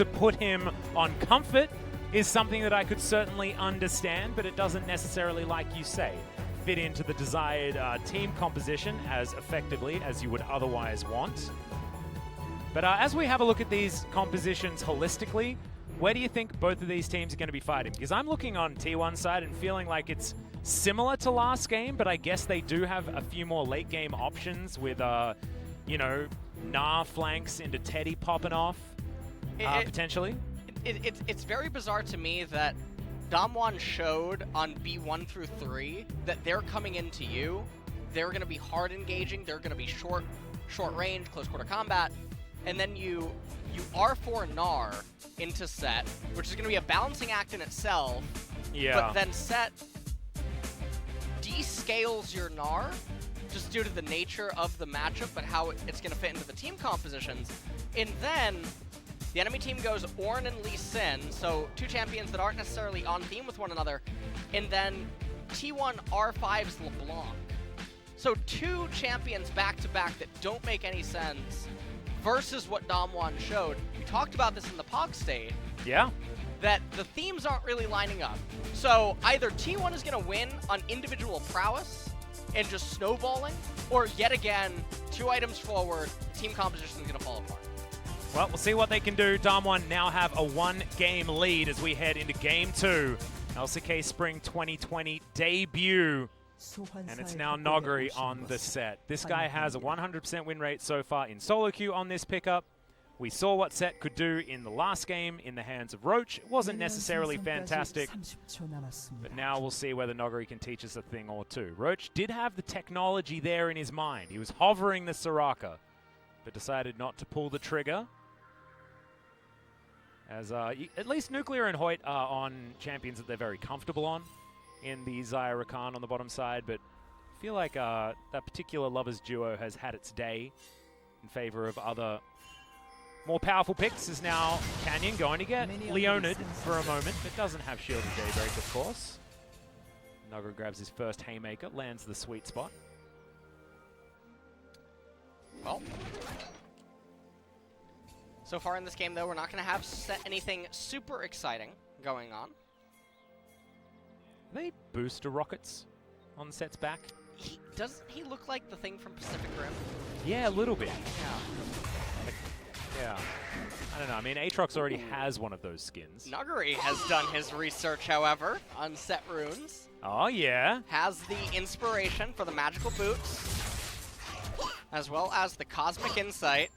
put him on comfort is something that I could certainly understand, but it doesn't necessarily, like you say, fit into the desired team composition as effectively as you would otherwise want. But as we have a look at these compositions holistically, where do you think both of these teams are going to be fighting? Because I'm looking on T1 side and feeling like it's similar to last game, but I guess they do have a few more late game options with, you know, Gnar flanks into Teddy popping off, potentially. It's very bizarre to me that Damwon showed on B1 through 3 that they're coming into you. They're going to be hard engaging. They're going to be short range, close quarter combat. And then you R4 Gnar into set, which is going to be a balancing act in itself. Yeah. But then set descales your Gnar just due to the nature of the matchup, but how it's going to fit into the team compositions. And then the enemy team goes Ornn and Lee Sin, so 2 champions that aren't necessarily on theme with one another. And then T1 R5's LeBlanc. So 2 champions back-to-back that don't make any sense versus what Damwon showed. We talked about this in the POG state. Yeah. That the themes aren't really lining up. So either T1 is going to win on individual prowess and just snowballing, or yet again, 2 items forward, team composition is going to fall apart. Well, we'll see what they can do. Damwon now have a 1-game lead as we head into Game 2. LCK Spring 2020 debut. And it's now Noguri on the set. This guy has a 100% win rate so far in solo queue on this pickup. We saw what Set could do in the last game in the hands of Roach. It wasn't necessarily fantastic, but now we'll see whether Noguri can teach us a thing or two. Roach did have the technology there in his mind. He was hovering the Soraka, but decided not to pull the trigger. As at least Nuclear and Hoyt are on champions that they're very comfortable on in the Xayah Rakan on the bottom side, but I feel like that particular Lovers duo has had its day in favor of other more powerful picks. Is now Canyon going to get Leonid for a moment, but doesn't have Shield of Daybreak, of course. Noguri grabs his first Haymaker, lands the sweet spot. Well, so far in this game, though, we're not going to have anything super exciting going on. Are they booster rockets on Set's back? Doesn't he look like the thing from Pacific Rim? Yeah, a little bit. Yeah. Yeah. I don't know. I mean, Aatrox already has one of those skins. Noguri has done his research, however, on set runes. Oh, yeah. Has the inspiration for the magical boots, as well as the cosmic insight.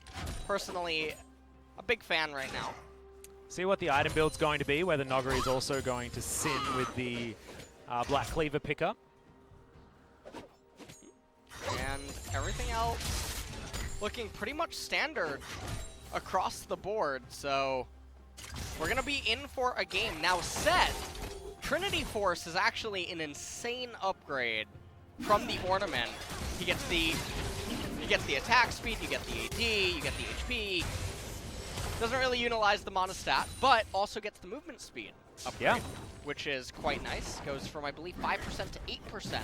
Personally, a big fan right now. See what the item build's going to be, whether Noguri is also going to sin with the Black Cleaver pickup. And everything else looking pretty much standard across the board, so we're going to be in for a game. Now Set, Trinity Force is actually an insane upgrade from the ornament. You get the attack speed, you get the AD, you get the HP. Doesn't really utilize the monostat, but also gets the movement speed upgrade, which is quite nice. Goes from, I believe, 5% to 8%.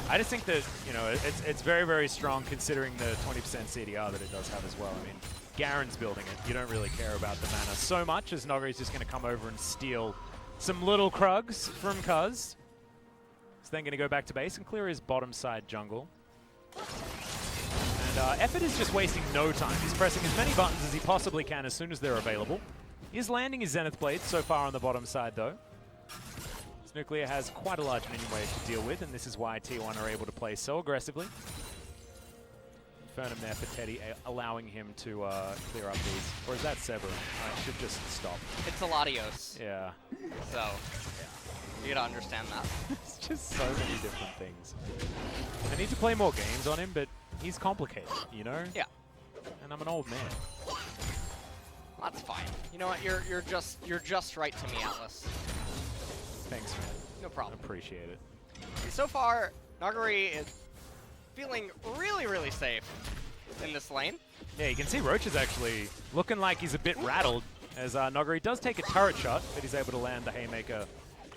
I just think that, you know, it's very, very strong considering the 20% CDR that it does have as well. I mean, Garen's building it. You don't really care about the mana so much as Nogari's just going to come over and steal some little Krugs from Cuz. He's then going to go back to base and clear his bottom side jungle. And Effort is just wasting no time. He's pressing as many buttons as he possibly can as soon as they're available. He is landing his Zenith Blades so far on the bottom side, though. Nuclear has quite a large minion wave to deal with, and this is why T1 are able to play so aggressively. Infernum there for Teddy, allowing him to clear up these. Or is that Severin? I should just stop. It's a Latios. Yeah. So, you gotta understand that. It's just so many different things. I need to play more games on him, but he's complicated, you know? Yeah. And I'm an old man. That's fine. You know what? You're just right to me, Atlas. Thanks, man. No problem. Appreciate it. So far, Nagari is feeling really, really safe in this lane. Yeah, you can see Roach is actually looking like he's a bit rattled as Nagari does take a turret shot, but he's able to land the Haymaker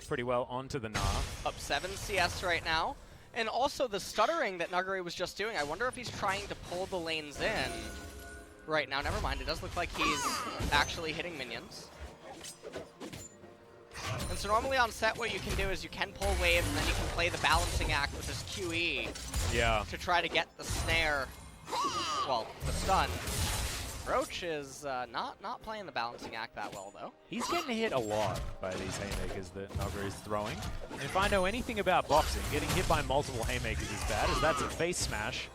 pretty well onto the Gnar. Up 7 CS right now. And also the stuttering that Nagari was just doing, I wonder if he's trying to pull the lanes in right now. Never mind, it does look like he's actually hitting minions. And so normally on set what you can do is you can pull waves and then you can play the balancing act with this QE to try to get the snare, well, the stun. Roach is not playing the balancing act that well, though. He's getting hit a lot by these Haymakers that Nogari is throwing. And if I know anything about boxing, getting hit by multiple Haymakers is bad, as that's a face smash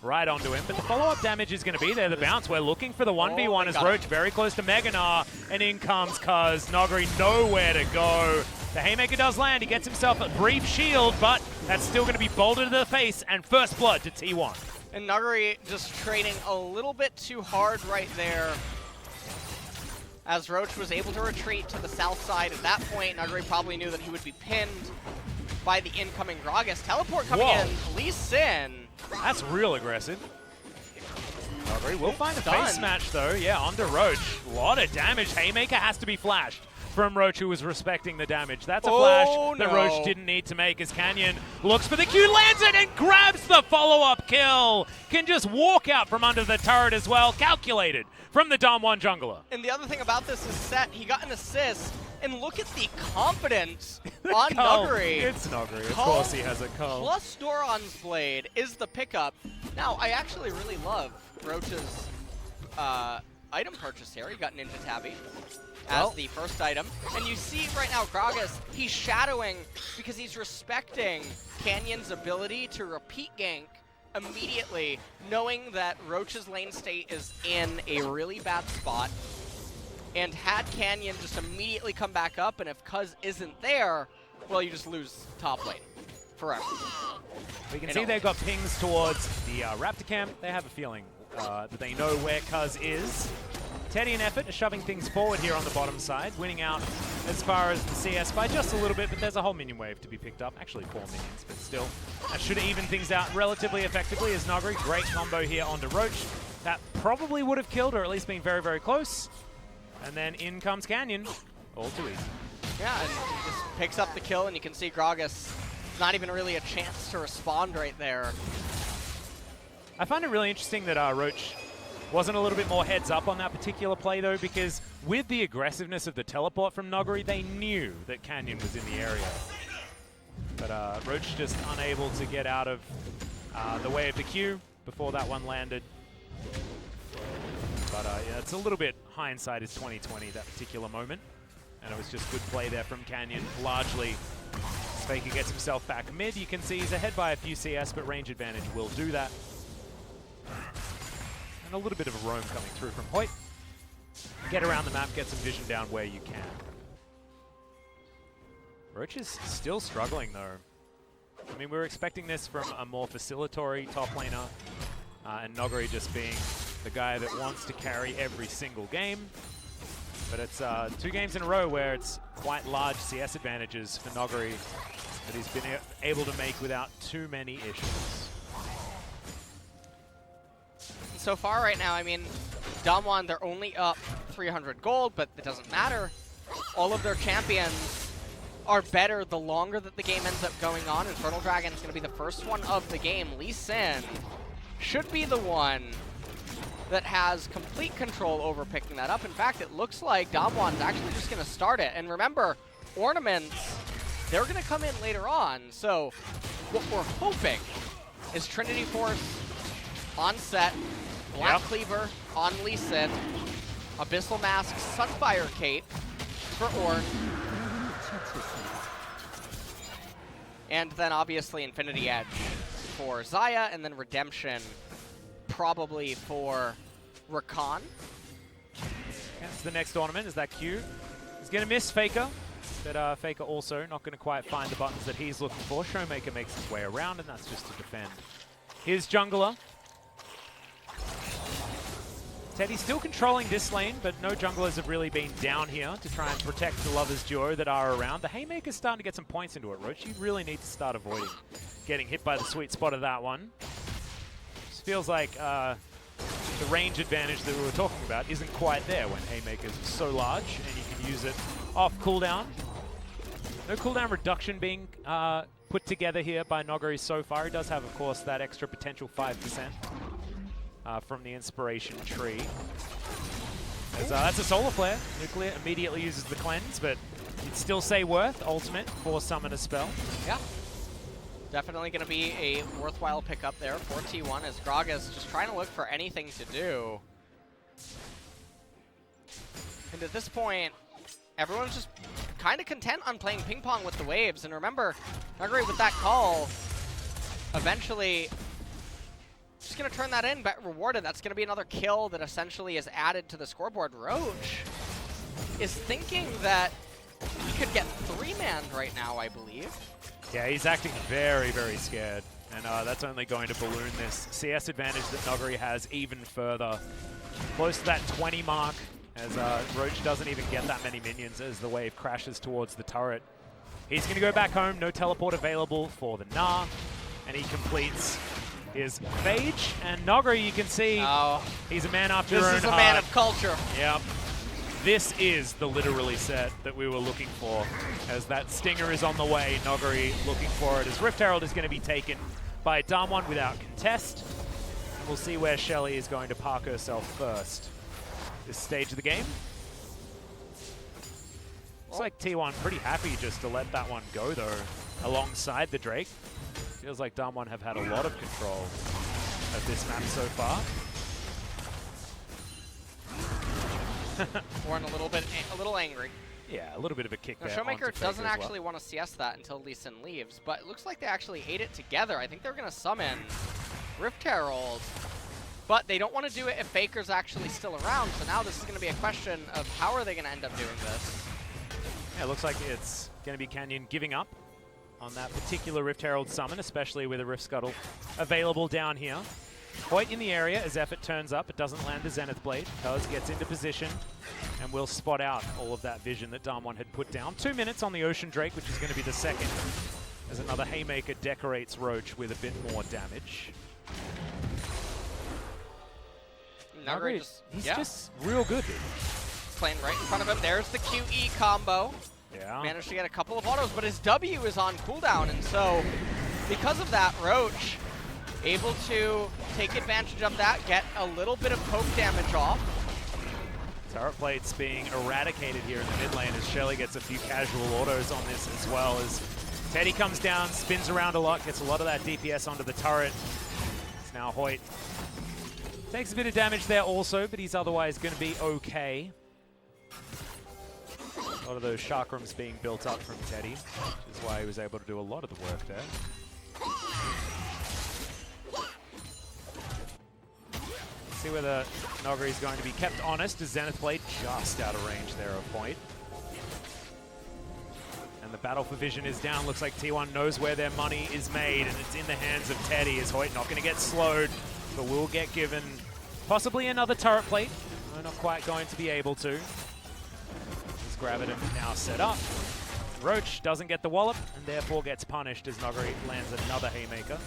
right onto him. But the follow-up damage is going to be there. The bounce, we're looking for the 1v1 as Roach very close to Mega Gnar, and in comes Cuz. Nogari nowhere to go. The Haymaker does land. He gets himself a brief shield, but that's still going to be bolted to the face, and first blood to T1. And Nagari just trading a little bit too hard right there, as Roach was able to retreat to the south side. At that point, Nagari probably knew that he would be pinned by the incoming Gragas. Teleport coming in, Lee Sin. That's real aggressive. Nogari will find a face smash, though. Yeah, onto Roach. A lot of damage. Haymaker has to be flashed from Roach, who was respecting the damage. That's a flash that Roach didn't need to make as Canyon looks for the Q, lands it, and grabs the follow-up kill. Can just walk out from under the turret as well. Calculated from the Dom 1 jungler. And the other thing about this is Set, he got an assist, and look at the confidence on Nagari. It's Nagari. Of course he has a cull. Plus Doran's Blade is the pickup. Now, I actually really love Roach's item purchase here. He got Ninja Tabby as the first item. And you see right now, Gragas, he's shadowing because he's respecting Canyon's ability to repeat gank immediately, knowing that Roach's lane state is in a really bad spot. And had Canyon just immediately come back up, and if Cuz isn't there, well, you just lose top lane forever. We can see they've got pings towards the Raptor camp. They have a feeling that they know where Cuz is. Teddy and Effort are shoving things forward here on the bottom side, winning out as far as the CS by just a little bit, but there's a whole minion wave to be picked up. Actually 4 minions, but still. That should even things out relatively effectively as Nogari. Great combo here onto Roach. That probably would have killed, or at least been very, very close. And then in comes Canyon. All too easy. Yeah, and he just picks up the kill, and you can see Gragas, not even really a chance to respond right there. I find it really interesting that Roach wasn't a little bit more heads up on that particular play, though, because with the aggressiveness of the teleport from Nogari, they knew that Canyon was in the area. But Roach just unable to get out of the way of the Q before that one landed. But yeah, it's a little bit hindsight is 2020, that particular moment. And it was just good play there from Canyon. Largely, Faker gets himself back mid. You can see he's ahead by a few CS, but range advantage will do that. And a little bit of a roam coming through from Hoyt. Get around the map, get some vision down where you can. Roach is still struggling, though. I mean, we were expecting this from a more facilitatory top laner, and Nogari just being the guy that wants to carry every single game. But it's 2 games in a row where it's quite large CS advantages for Nogari that he's been able to make without too many issues. So far right now, I mean, Damwon, they're only up 300 gold, but it doesn't matter. All of their champions are better the longer that the game ends up going on. Infernal Dragon is going to be the first one of the game. Lee Sin should be the one that has complete control over picking that up. In fact, it looks like Damwon's actually just going to start it. And remember, ornaments, they're going to come in later on. So what we're hoping is Trinity Force on set, Black Cleaver on Lee Sin, Abyssal Mask, Sunfire Cape for Ornn, and then obviously Infinity Edge for Xayah, and then Redemption probably for Rakan. That's the next ornament, is that Q. He's going to miss Faker, but Faker also not going to quite find the buttons that he's looking for. Showmaker makes his way around, and that's just to defend his jungler. Teddy's still controlling this lane, but no junglers have really been down here to try and protect the Lovers duo that are around. The Haymaker's starting to get some points into it, Roach. You really need to start avoiding getting hit by the sweet spot of that one. Just feels like the range advantage that we were talking about isn't quite there when Haymaker's so large and you can use it off cooldown. No cooldown reduction being put together here by Noguri so far. He does have, of course, that extra potential 5%. From the inspiration tree. As, that's a solar flare. Nuclear immediately uses the cleanse, but you'd still say worth ultimate for summon a spell. Yeah. Definitely going to be a worthwhile pickup there for T1 as Gragas just trying to look for anything to do. And at this point, everyone's just kind of content on playing ping pong with the waves. And remember, Noguri with that call, eventually just going to turn that in, but rewarded. That's going to be another kill that essentially is added to the scoreboard. Roach is thinking that he could get 3-manned right now, I believe. Yeah, he's acting very, very scared. And that's only going to balloon this CS advantage that Noguri has even further. Close to that 20 mark, as Roach doesn't even get that many minions as the wave crashes towards the turret. He's going to go back home. No teleport available for the Gnar. And he completes his Phage, and Noguri, you can see, he's a man after his own heart. This is a man of culture. Yep. This is the literally set that we were looking for, as that Stinger is on the way. Noguri looking for it, as Rift Herald is going to be taken by Damwon without contest. And we'll see where Shelly is going to park herself first. This stage of the game. Looks like T1 pretty happy just to let that one go, though, alongside the Drake. Feels like Damwon have had a lot of control of this map so far. Ornn a little angry. Yeah, a little bit of a kick now, there. Showmaker doesn't actually want to CS that until Lee Sin leaves, but it looks like they actually ate it together. I think they're going to summon Rift Herald, but they don't want to do it if Faker's actually still around. So now this is going to be a question of how are they going to end up doing this? Yeah, it looks like it's going to be Canyon giving up on that particular Rift Herald summon, especially with a Rift Scuttle available down here. Hoyt in the area as effort turns up. It doesn't land the Zenith Blade. Cuz gets into position and will spot out all of that vision that Damwon had put down. 2 minutes on the Ocean Drake, which is going to be the second, as another Haymaker decorates Roach with a bit more damage. Noguri he's just real good. He's playing right in front of him. There's the QE combo. Yeah. Managed to get a couple of autos, but his W is on cooldown, and so because of that, Roach able to take advantage of that, get a little bit of poke damage off. Turret plates being eradicated here in the mid lane as Shelly gets a few casual autos on this as well, as Teddy comes down, spins around a lot, gets a lot of that DPS onto the turret. It's now Hoyt. Takes a bit of damage there also, but he's otherwise going to be okay. A lot of those chakrams being built up from Teddy, which is why he was able to do a lot of the work there. See whether Noguri is going to be kept honest as Zenith Blade just out of range there of Point. And the battle for vision is down. Looks like T1 knows where their money is made, and it's in the hands of Teddy as Hoyt not going to get slowed, but will get given possibly another turret plate. No, not quite going to be able to. As Graviton now set up. Roach doesn't get the wallop and therefore gets punished as Noguri lands another Haymaker.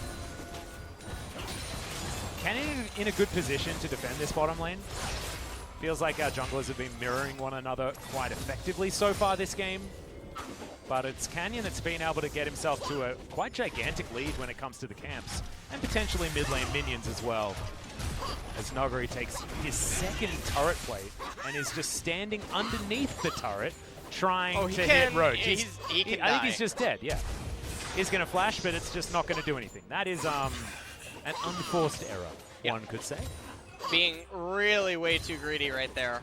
Canyon in a good position to defend this bottom lane. Feels like our junglers have been mirroring one another quite effectively so far this game. But it's Canyon that's been able to get himself to a quite gigantic lead when it comes to the camps. And potentially mid lane minions as well. As Nogari takes his second turret plate and is just standing underneath the turret trying to hit Roach. He can I think he's just dead, yeah. He's going to flash, but it's just not going to do anything. That is an unforced error, one could say. Being really way too greedy right there.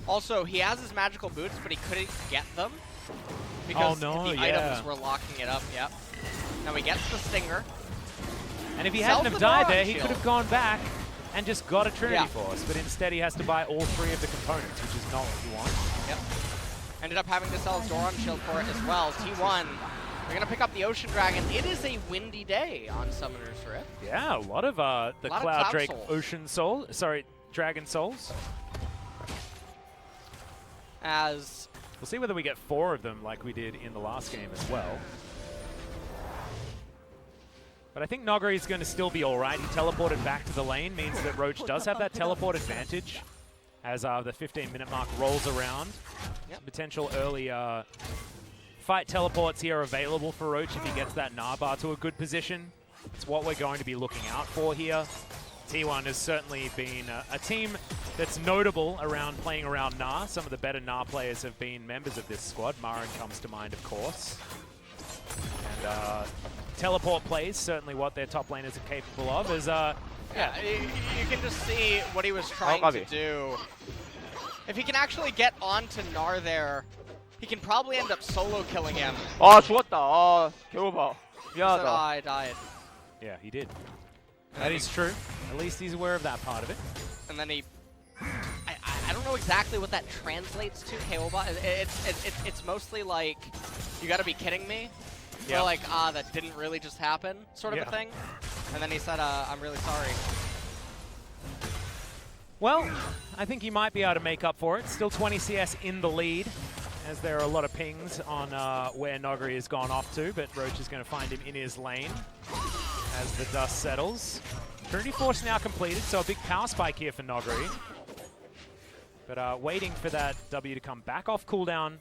Also, he has his magical boots, but he couldn't get them because the items were locking it up. Yep. Now he gets the Stinger. And if he hadn't have died there, he could have gone back and just got a Trinity Force, but instead he has to buy all 3 of the components, which is not what you want. Yep. Ended up having to sell his Doron shield for it as well. T1, they're going to pick up the Ocean Dragon. It is a windy day on Summoner's Rift. Yeah, a lot of the Cloud Drake Ocean Soul, Dragon Souls. As we'll see whether we get 4 of them like we did in the last game as well. But I think Nogari is going to still be all right. He teleported back to the lane, means that Roach does have that teleport advantage as the 15-minute mark rolls around. Some potential early fight teleports here available for Roach if he gets that Gnar to a good position. It's what we're going to be looking out for here. T1 has certainly been a team that's notable around playing around Gnar. Some of the better Gnar players have been members of this squad. Marin comes to mind, of course. And teleport plays, certainly what their top laners are capable of, is yeah, you can just see what he was trying to do. If he can actually get onto Gnar there, he can probably end up solo killing him. 아 죽었다. 아 개오바. 미안하다. I died. Yeah, he did. That is true. At least he's aware of that part of it. And then he... I don't know exactly what that translates to, KOBot. It's mostly like, you gotta be kidding me. Yeah. Or like, that didn't really just happen, sort of a thing. And then he said, I'm really sorry. Well, I think he might be able to make up for it. Still 20 CS in the lead, as there are a lot of pings on where Nogari has gone off to, but Roach is going to find him in his lane as the dust settles. Trinity Force now completed, so a big power spike here for Nogari. But waiting for that W to come back off cooldown and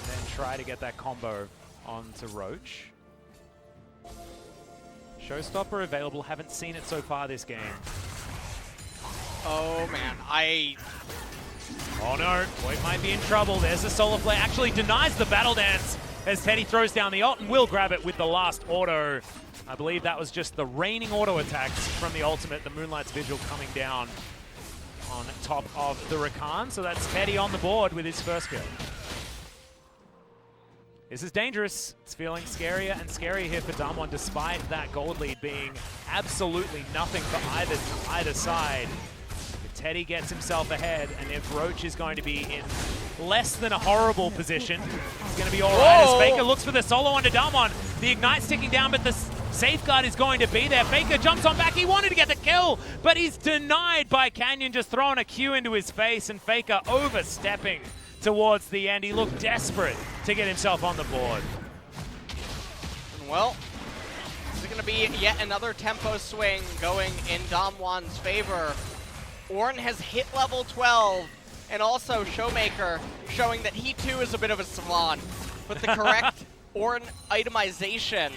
then try to get that combo onto Roach. Showstopper available, haven't seen it so far this game. Oh man, Oh no, Void might be in trouble. There's the solo play, actually denies the battle dance as Teddy throws down the ult and will grab it with the last auto. I believe that was just the raining auto attacks from the ultimate, the Moonlight's Vigil coming down on top of the Rakan. So that's Teddy on the board with his first kill. This is dangerous. It's feeling scarier and scarier here for Damwon, despite that gold lead being absolutely nothing for either side. If Teddy gets himself ahead, and if Roach is going to be in less than a horrible position, he's going to be all right as Faker looks for the solo onto Damwon. The Ignite's ticking down, but the safeguard is going to be there. Faker jumps on back. He wanted to get the kill, but he's denied by Canyon, just throwing a Q into his face, and Faker overstepping towards the end. He looked desperate to get himself on the board. Well, this is going to be yet another tempo swing going in Damwon's favor. Ornn has hit level 12, and also Showmaker showing that he too is a bit of a savant. With the correct Ornn itemization,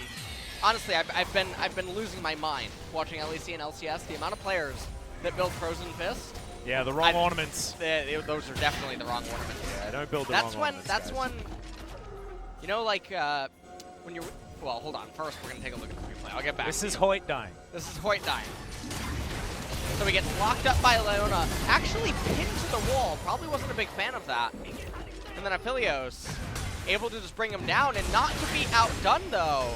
honestly, I've been losing my mind watching LEC and LCS. The amount of players that build Frozen Fist. Yeah, the wrong ornaments. Those are definitely the wrong ornaments. Yeah, don't build the wrong ornaments. That's when, you know, like when you're. Well, hold on. First, we're gonna take a look at the replay. I'll get back. This is Hoyt dying. This is Hoyt dying. So he gets locked up by Leona, actually pinned to the wall. Probably wasn't a big fan of that. And then Aphelios able to just bring him down and not to be outdone though.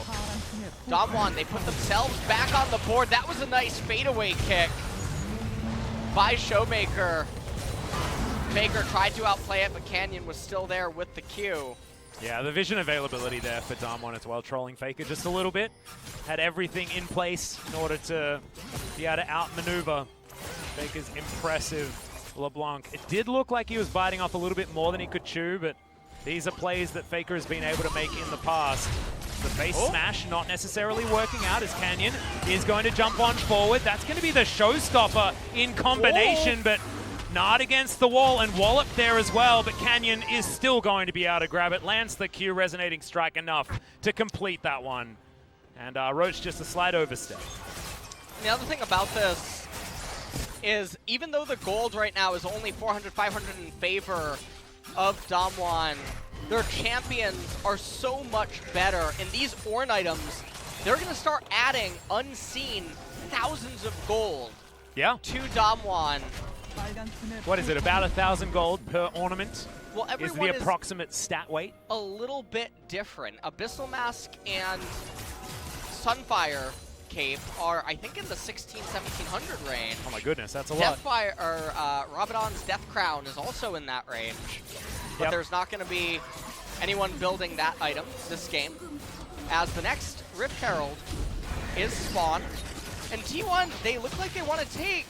Damwon, they put themselves back on the board. That was a nice fadeaway kick by Showmaker. Faker tried to outplay it, but Canyon was still there with the Q. Yeah, the vision availability there for Damwon as well, trolling Faker just a little bit. Had everything in place in order to be able to outmaneuver Faker's impressive LeBlanc. It did look like he was biting off a little bit more than he could chew, but these are plays that Faker has been able to make in the past. The base smash not necessarily working out as Canyon is going to jump on forward. That's going to be the showstopper in combination, but not against the wall, and Wallop there as well, but Canyon is still going to be able to grab it. Lands the Q resonating strike enough to complete that one. And Roach just a slight overstep. The other thing about this is even though the gold right now is only 400, 500 in favor of Damwon, their champions are so much better. And these Ornn items, they're going to start adding unseen thousands of gold to Damwon. What is it, about 1,000 gold per ornament? Well, is the approximate stat weight? A little bit different. Abyssal Mask and Sunfire Cape are, I think, in the 1,1700 range. Oh my goodness, that's a lot. Deathfire, or Rabadon's Death Crown is also in that range. But there's not going to be anyone building that item this game, as the next Rift Herald is spawned. And T1, they look like they want to take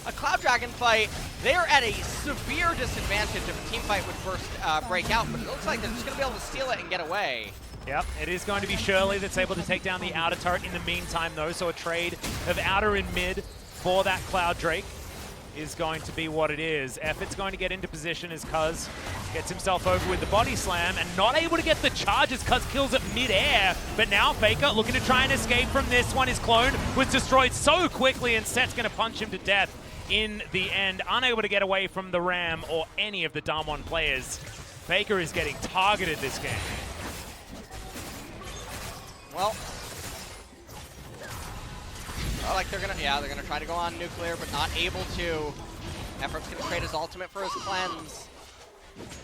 a Cloud Dragon fight. They're at a severe disadvantage if a team fight would first break out, but it looks like they're just going to be able to steal it and get away. Yep, it is going to be Shirley that's able to take down the outer turret in the meantime, though, so a trade of outer and mid for that Cloud Drake is going to be what it is. Effort's going to get into position as Cuz gets himself over with the body slam and not able to get the charge as Cuz kills it mid-air. But now Faker looking to try and escape from this one. His clone was destroyed so quickly and Set's going to punch him to death in the end. Unable to get away from the Ram or any of the Damwon players. Faker is getting targeted this game. Well, like they're gonna try to go on nuclear, but not able to. Effort's gonna trade his ultimate for his cleanse.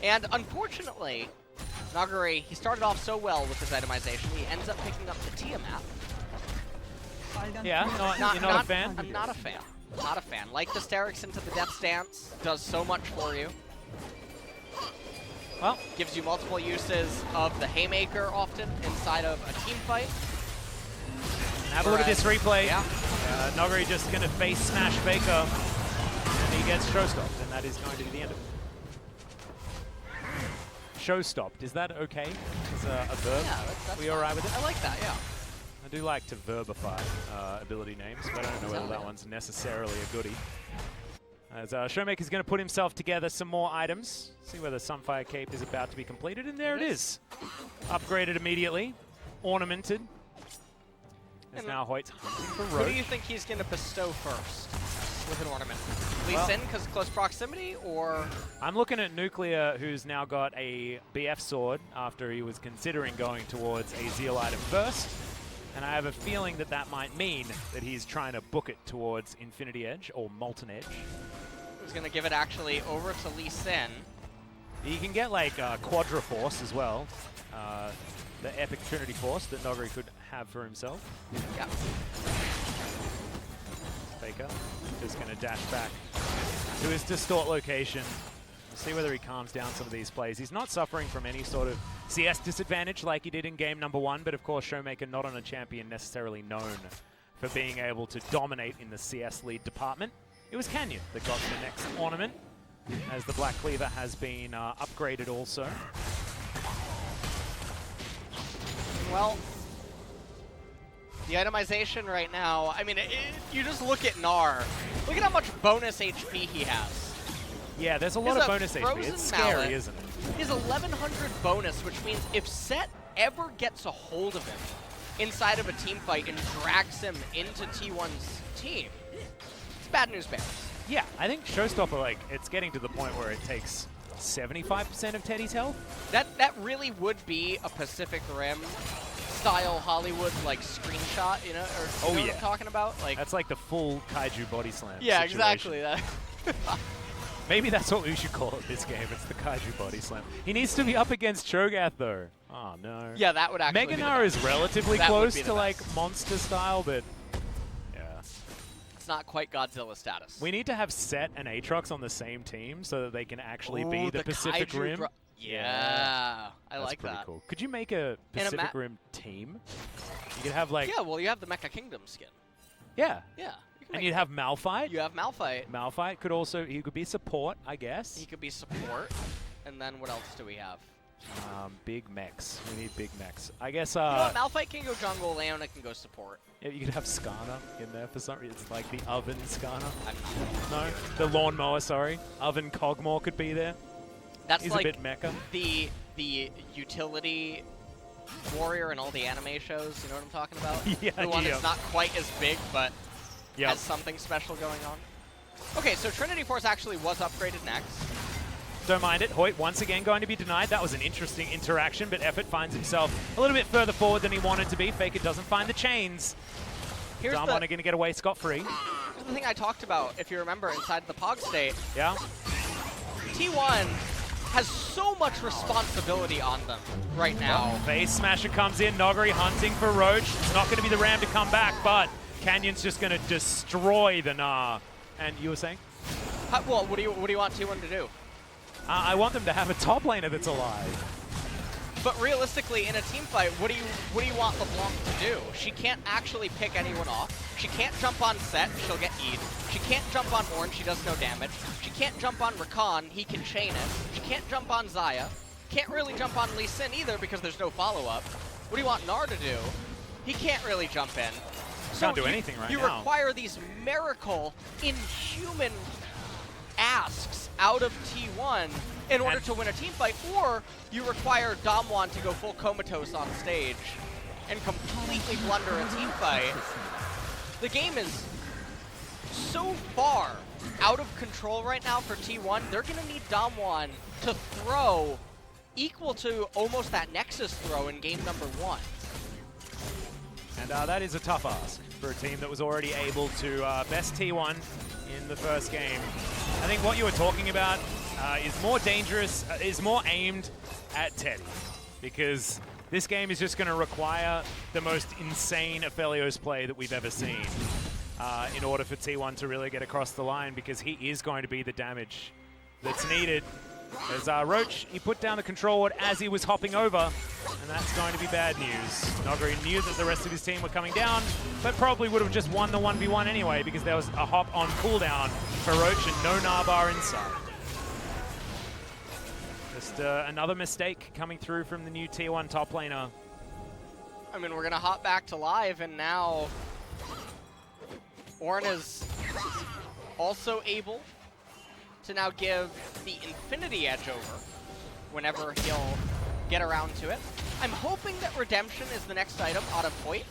And unfortunately, Nagari, he started off so well with his itemization, he ends up picking up the Tiamat. Yeah, you're not a fan? I'm not a fan. Not a fan. Like the Sterix into the Death Stance, does so much for you. Well, gives you multiple uses of the Haymaker often inside of a team fight. Have a look at this replay. Yeah. Nogari just going to face smash Faker, and he gets showstopped, and that is going to be the end of it. Showstopped, is that okay as a verb? Yeah, that's we all right with it? I like that, yeah. I do like to verbify ability names, but I don't know whether that one's necessarily a goodie. As Showmaker's going to put himself together some more items. See whether Sunfire Cape is about to be completed, and there it is. Upgraded immediately. Ornamented. As now Hoyt's hunting for Roach. Who do you think he's going to bestow first with an ornament? Lee Sin because close proximity, or? I'm looking at Nuclear, who's now got a BF sword after he was considering going towards a Zeal item first. And I have a feeling that that might mean that he's trying to book it towards Infinity Edge or Molten Edge. He's going to give it actually over to Lee Sin. You can get like Quadra Force as well. The epic Trinity Force that Nogari could have for himself. Yeah. Faker just going to dash back to his Distort location. We'll see whether he calms down some of these plays. He's not suffering from any sort of CS disadvantage like he did in game number 1, but of course Showmaker not on a champion necessarily known for being able to dominate in the CS lead department. It was Canyon that got the next ornament, as the Black Cleaver has been upgraded also. Well, the itemization right now, I mean, you just look at Gnar. Look at how much bonus HP he has. Yeah, there's a lot of bonus HP. It's scary, isn't it? He has 1,100 bonus, which means if Set ever gets a hold of him inside of a team fight and drags him into T1's team, it's bad news bears. Yeah, I think Showstopper, like, it's getting to the point where it takes 75% of Teddy's health. That really would be a Pacific Rim style Hollywood like screenshot, you know, or you know what I'm talking about? Like that's like the full Kaiju body slam. Yeah, situation. exactly. That. Maybe that's what we should call it this game. It's the Kaiju body slam. He needs to be up against Cho'Gath though. Oh no. Yeah, that would actually. Mega Gnar is relatively close to like monster style, but yeah, it's not quite Godzilla status. We need to have Set and Aatrox on the same team so that they can actually be the Pacific Kaiju Rim. Yeah, I That's like pretty that. Cool. Could you make a Pacific Rim team? You could have like. Yeah, well, you have the Mecha Kingdom skin. Yeah. Yeah. And you'd have Malphite. You have Malphite. Malphite could also, he could be support, I guess. He could be support. And then what else do we have? Big mechs. We need big mechs. I guess. You know what? Malphite can go jungle. Leona can go support. Yeah, you could have Skarner in there for some reason. It's like the oven Skarner. No, the lawnmower. Sorry, oven Cogmore could be there. That's He's like a bit mecha. the utility warrior in all the anime shows. You know what I'm talking about? Yeah, the one that's not quite as big, but has something special going on. Okay, so Trinity Force actually was upgraded next. Don't mind it. Hoyt once again going to be denied. That was an interesting interaction, but Effort finds himself a little bit further forward than he wanted to be. Faker doesn't find the chains. Darmon are going to get away scot-free. Here's the thing I talked about, if you remember, inside the Pog state. Yeah. T1 has so much responsibility on them right now. Face Smasher comes in. Nogri hunting for Roach. It's not going to be the Ram to come back, but Canyon's just going to destroy the Gnar. And you were saying? Well, what do you want T1 to do? I want them to have a top laner that's alive. But realistically, in a team fight, what do you want LeBlanc to do? She can't actually pick anyone off. She can't jump on Set, she'll get E'd. She can't jump on Ornn, she does no damage. She can't jump on Rakan, he can chain it. She can't jump on Xayah. Can't really jump on Lee Sin either because there's no follow-up. What do you want Gnar to do? He can't really jump in. So can't do anything right now. You require these miracle, inhuman asks out of T1 in order to win a team fight, or you require Damwon to go full comatose on stage and completely blunder a team fight. The game is so far out of control right now for T1, they're going to need Damwon to throw equal to almost that Nexus throw in game number 1. And that is a tough ask for a team that was already able to best T1 in the first game. I think what you were talking about is more dangerous, is more aimed at Teddy, because this game is just going to require the most insane Aphelios play that we've ever seen in order for T1 to really get across the line, because he is going to be the damage that's needed. As Roach, he put down the control ward as he was hopping over, and that's going to be bad news. Nogri knew that the rest of his team were coming down, but probably would have just won the 1v1 anyway, because there was a hop on cooldown for Roach and no Narbar inside. Just another mistake coming through from the new T1 top laner. I mean, we're going to hop back to live, and now Ornn is also able to now give the Infinity Edge over whenever he'll get around to it. I'm hoping that Redemption is the next item out of Hoyt,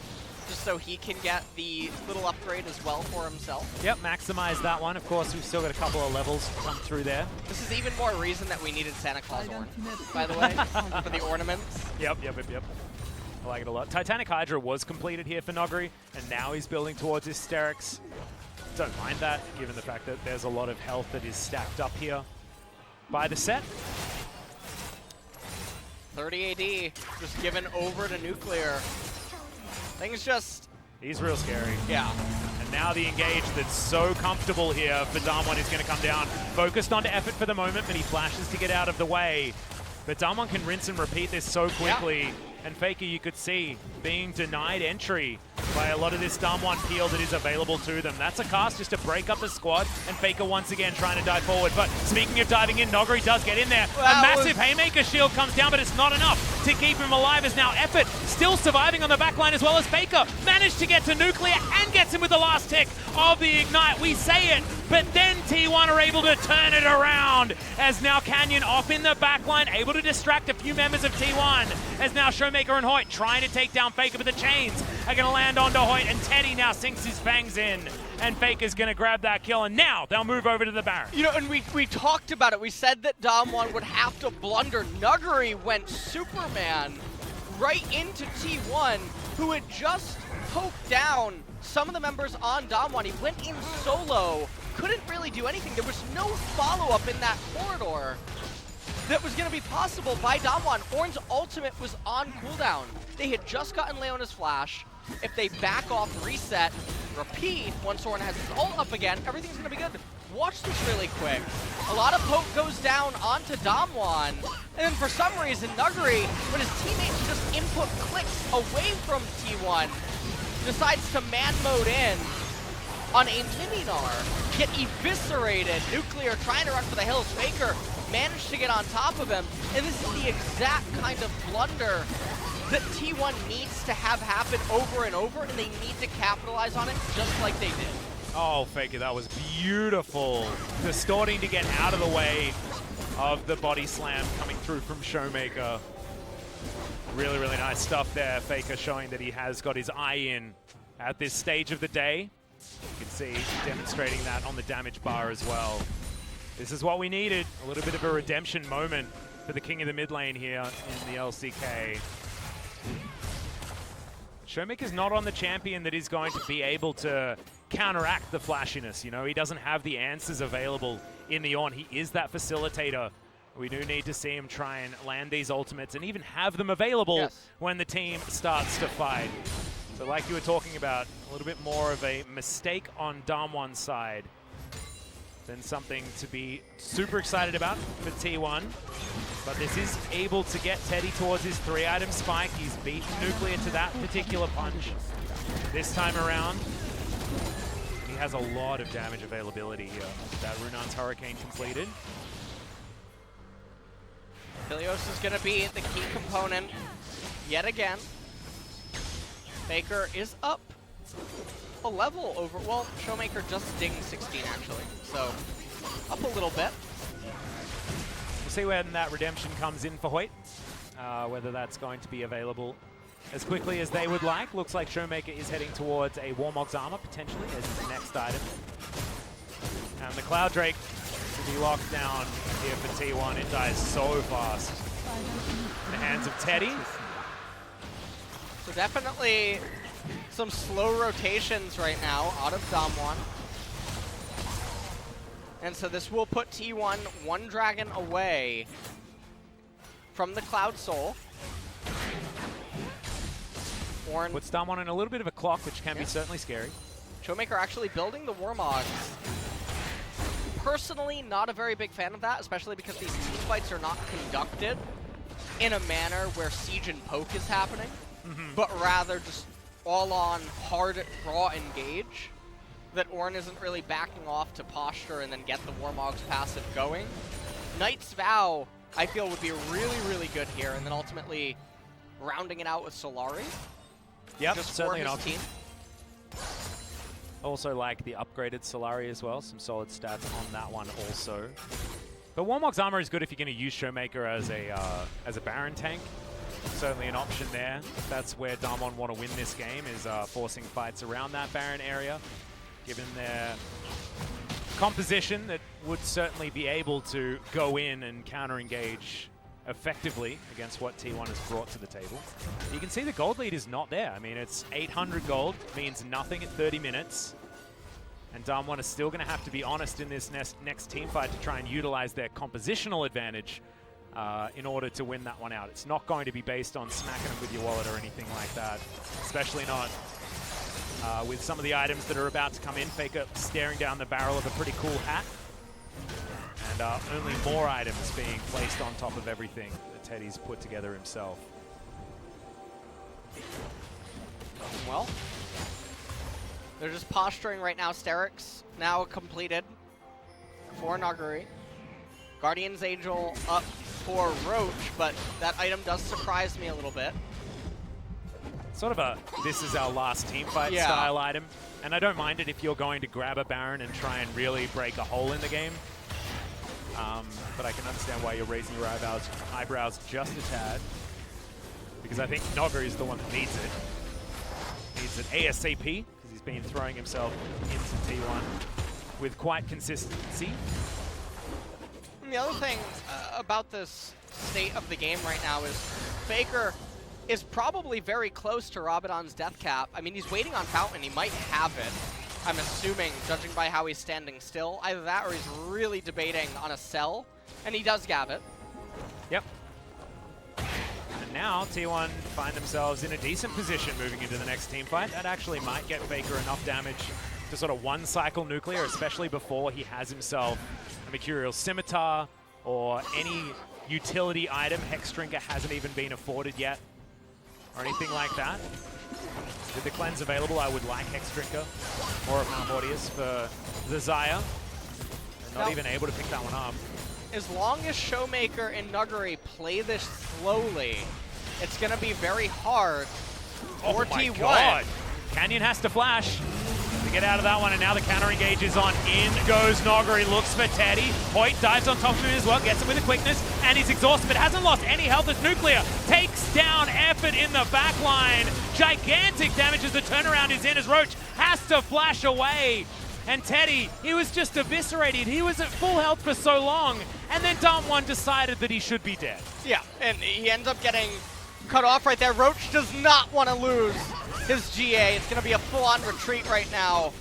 just so he can get the little upgrade as well for himself. Yep, maximize that one. Of course, we've still got a couple of levels to come through there. This is even more reason that we needed Santa Claus Ornn, by the way, for the ornaments. Yep. I like it a lot. Titanic Hydra was completed here for Nogri, and now he's building towards Hysterics. Don't mind that, given the fact that there's a lot of health that is stacked up here by the set. 30 AD, just given over to Nuclear. Things just... He's real scary. Yeah. And now the engage that's so comfortable here for Damwon is going to come down. Focused onto Effort for the moment, but he flashes to get out of the way. But Damwon can rinse and repeat this so quickly. Yeah. And Faker, you could see, being denied entry by a lot of this Damwon peel that is available to them. That's a cast just to break up the squad, and Faker once again trying to dive forward. But speaking of diving in, Nogri does get in there. A massive Haymaker shield comes down, but it's not enough to keep him alive, as now Effort still surviving on the backline, as well as Faker managed to get to Nuclear and gets him with the last tick of the Ignite. We say it, but then T1 are able to turn it around, as now Canyon off in the backline, able to distract a few members of T1, as now Showmaker and Hoyt trying to take down Faker, but the chains are going to land onto Hoyt, and Teddy now sinks his fangs in, and Faker's going to grab that kill, and now they'll move over to the Baron. You know, and we talked about it. We said that Damwon would have to blunder. Nuggery went Superman right into T1, who had just poked down some of the members on Damwon. He went in solo, couldn't really do anything. There was no follow-up in that corridor that was going to be possible by Damwon. Ornn's ultimate was on cooldown. They had just gotten Leona's flash. If they back off, reset, repeat, once Ornn has his ult up again, everything's going to be good. Watch this really quick. A lot of poke goes down onto Damwon, and then for some reason, Nuggery, when his teammates just input clicks away from T1, decides to man mode in on a mini Gnar, get eviscerated. Nuclear trying to run for the hills. Faker managed to get on top of him, and this is the exact kind of blunder that T1 needs to have happen over and over, and they need to capitalize on it just like they did. Oh, Faker, that was beautiful. Distorting to get out of the way of the body slam coming through from Showmaker. Really, really nice stuff there. Faker showing that he has got his eye in at this stage of the day. You can see demonstrating that on the damage bar as well. This is what we needed. A little bit of a redemption moment for the king of the mid lane here in the LCK. Showmaker's not on the champion that is going to be able to counteract the flashiness. You know, he doesn't have the answers available in the on. He is that facilitator. We do need to see him try and land these ultimates and even have them available when the team starts to fight. So like you were talking about, a little bit more of a mistake on Damwon's side than something to be super excited about for T1. But this is able to get Teddy towards his 3-item spike. He's beaten Nuclear to that particular punch this time around. He has a lot of damage availability here. That Runan's Hurricane completed. Helios is going to be the key component yet again. Faker is up a level over, well, Showmaker just dinged 16 actually, so up a little bit. We'll see when that redemption comes in for Hoyt, whether that's going to be available as quickly as they would like. Looks like Showmaker is heading towards a Warmog's Armor, potentially, as his next item. And the Cloud Drake to be locked down here for T1. It dies so fast. In the hands of Teddy. So definitely some slow rotations right now out of Damwon. And so this will put T1 one dragon away from the Cloud Soul. Puts Damwon in a little bit of a clock, which can be certainly scary. Showmaker actually building the Warmogs. Personally, not a very big fan of that, especially because these team fights are not conducted in a manner where siege and poke is happening, but rather just all-on, hard, raw engage. That Ornn isn't really backing off to posture and then get the Warmog's passive going. Knight's Vow, I feel, would be really, really good here, and then ultimately rounding it out with Solari. Yep, just certainly for an his option. team. Also like the upgraded Solari as well. Some solid stats on that one also. But Warmog's Armor is good if you're going to use Showmaker as a Baron tank. Certainly an option there. That's where Damwon want to win this game, is forcing fights around that Baron area. Given their composition, that would certainly be able to go in and counter-engage effectively against what T1 has brought to the table. You can see the gold lead is not there. I mean, it's 800 gold, means nothing at 30 minutes. And Damwon is still going to have to be honest in this next team fight to try and utilize their compositional advantage in order to win that one out. It's not going to be based on smacking them with your wallet or anything like that, especially not with some of the items that are about to come in. Faker staring down the barrel of a pretty cool hat. And only more items being placed on top of everything that Teddy's put together himself. Well, they're just posturing right now. Sterix now completed for Naguri. Guardian's Angel up for Roach, but that item does surprise me a little bit. Sort of a this is our last team fight style item. And I don't mind it if you're going to grab a Baron and try and really break a hole in the game. But I can understand why you're raising your eyebrows just a tad. Because I think Nogger is the one that needs it. Needs it ASAP, because he's been throwing himself into T1 with quite consistency. And the other thing about this state of the game right now is Faker is probably very close to Rabadon's death cap. I mean, he's waiting on Fountain. He might have it. I'm assuming, judging by how he's standing still. Either that or he's really debating on a sell, and he does gab it. Yep. And now T1 find themselves in a decent position moving into the next team fight. That actually might get Faker enough damage to sort of one-cycle Nuclear, especially before he has himself a Mercurial Scimitar or any utility item. Hex Drinker hasn't even been afforded yet or anything like that. With the cleanse available, I would like Hex Drinker or a Primordius for the Xayah. Not even able to pick that one up. as long as Showmaker and Nuguri play this slowly, it's going to be very hard for my T1. God. Canyon has to flash to get out of that one, and now the counter engage is on. In goes Noguri, looks for Teddy. Hoyt dives on top of him as well, gets him with a quickness, and he's exhausted, but hasn't lost any health as Nuclear takes down Effort in the back line. Gigantic damage as the turnaround is in, as Roach has to flash away. And Teddy, he was just eviscerated. He was at full health for so long, and then Dom1 decided that he should be dead. Yeah, and he ends up getting cut off right there. Roach does not want to lose his GA. It's going to be a full-on retreat right now.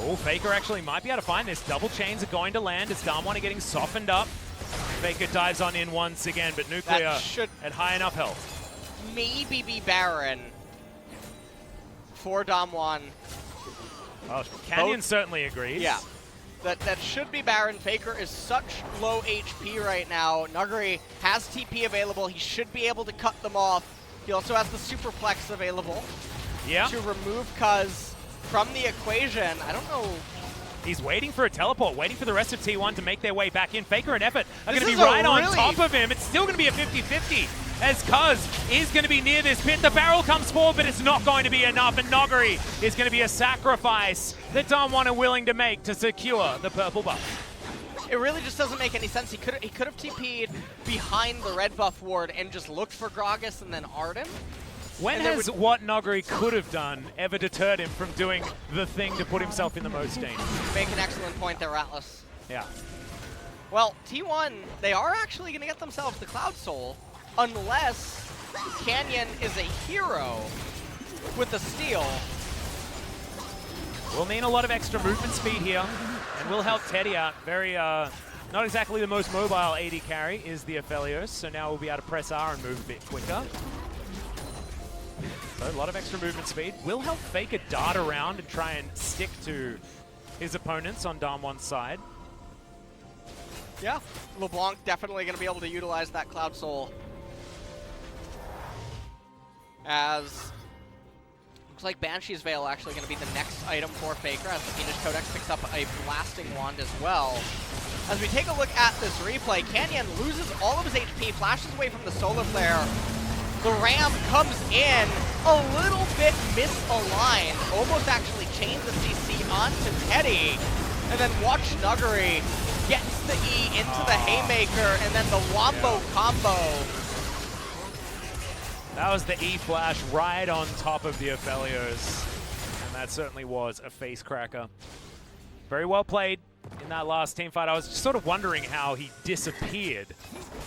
Oh, Faker actually might be able to find this. Double chains are going to land as Dom1 are getting softened up. Faker dives on in once again, but Nuclear at high enough health. Maybe be Baron for Dom1. Oh, Canyon certainly agrees. Yeah, that should be Baron. Faker is such low HP right now. Nuguri has TP available. He should be able to cut them off. He also has the Superplex available to remove Cuz from the equation. I don't know. He's waiting for a teleport, waiting for the rest of T1 to make their way back in. Faker and Effort are going to be right on top of him. It's still going to be a 50-50 as Cuz is going to be near this pit. The barrel comes forward, but it's not going to be enough, and Noguri is going to be a sacrifice that Dom1 are willing to make to secure the purple buff. It really just doesn't make any sense. He could have TP'd behind the red buff ward and just looked for Gragas and then Arden. When has what Noguri could have done ever deterred him from doing the thing to put himself in the most danger? Make an excellent point there, Atlas. Yeah. Well, T1, they are actually going to get themselves the Cloud Soul unless Canyon is a hero with the steal. We'll need a lot of extra movement speed here, and will help Teddy out. Very, not exactly the most mobile AD carry is the Aphelios, so now we'll be able to press R and move a bit quicker. So a lot of extra movement speed. Will help Faker dart around and try and stick to his opponents on Dom1's side. Yeah, LeBlanc definitely going to be able to utilize that Cloud Soul. As looks like Banshee's Veil actually going to be the next item for Faker, as the Fiendish Codex picks up a Blasting Wand as well. As we take a look at this replay, Canyon loses all of his HP, flashes away from the Solar Flare. The Ram comes in a little bit misaligned, almost actually chains the CC onto Teddy, and then watch Nuguri gets the E into the Haymaker, and then the Wombo combo. That was the E flash right on top of the Aphelios, and that certainly was a face cracker. Very well played in that last team fight. I was just sort of wondering how he disappeared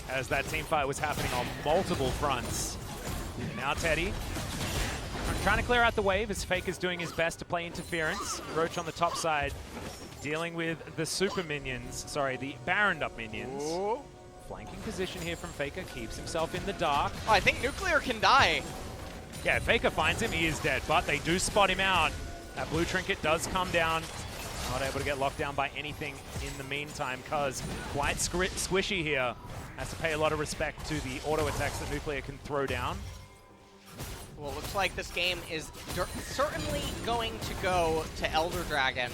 as that team fight was happening on multiple fronts. And now Teddy trying to clear out the wave as Faker's doing his best to play interference. Roach on the top side dealing with the super minions, sorry, the Baroned up minions. Ooh. Flanking position here from Faker, keeps himself in the dark. Oh, I think Nuclear can die. Yeah, if Faker finds him, he is dead, but they do spot him out. That blue trinket does come down. Not able to get locked down by anything in the meantime, Cuz quite squishy here. Has to pay a lot of respect to the auto attacks that Nuclear can throw down. Well, it looks like this game is certainly going to go to Elder Dragon,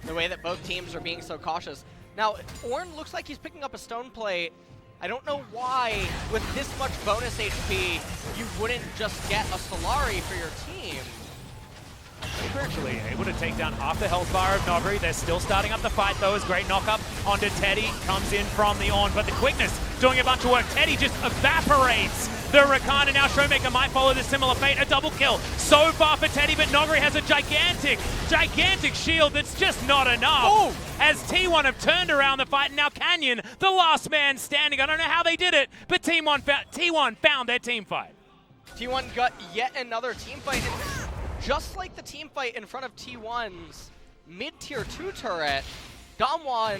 the way that both teams are being so cautious. Now, Ornn looks like he's picking up a stone plate. I don't know why, with this much bonus HP, you wouldn't just get a Solari for your team. Faker actually able to take down half the health bar of Noguri. They're still starting up the fight though, as great knock-up onto Teddy comes in from the Ornn, but the quickness doing a bunch of work. Teddy just evaporates the Rakan, and now Showmaker might follow the similar fate. A double kill so far for Teddy, but Noguri has a gigantic shield that's just not enough. Ooh. As T1 have turned around the fight, and now Canyon, the last man standing. I don't know how they did it, but T1 found their team fight. T1 got yet another team fight, and just like the team fight in front of T1's mid-tier 2 turret, Dom1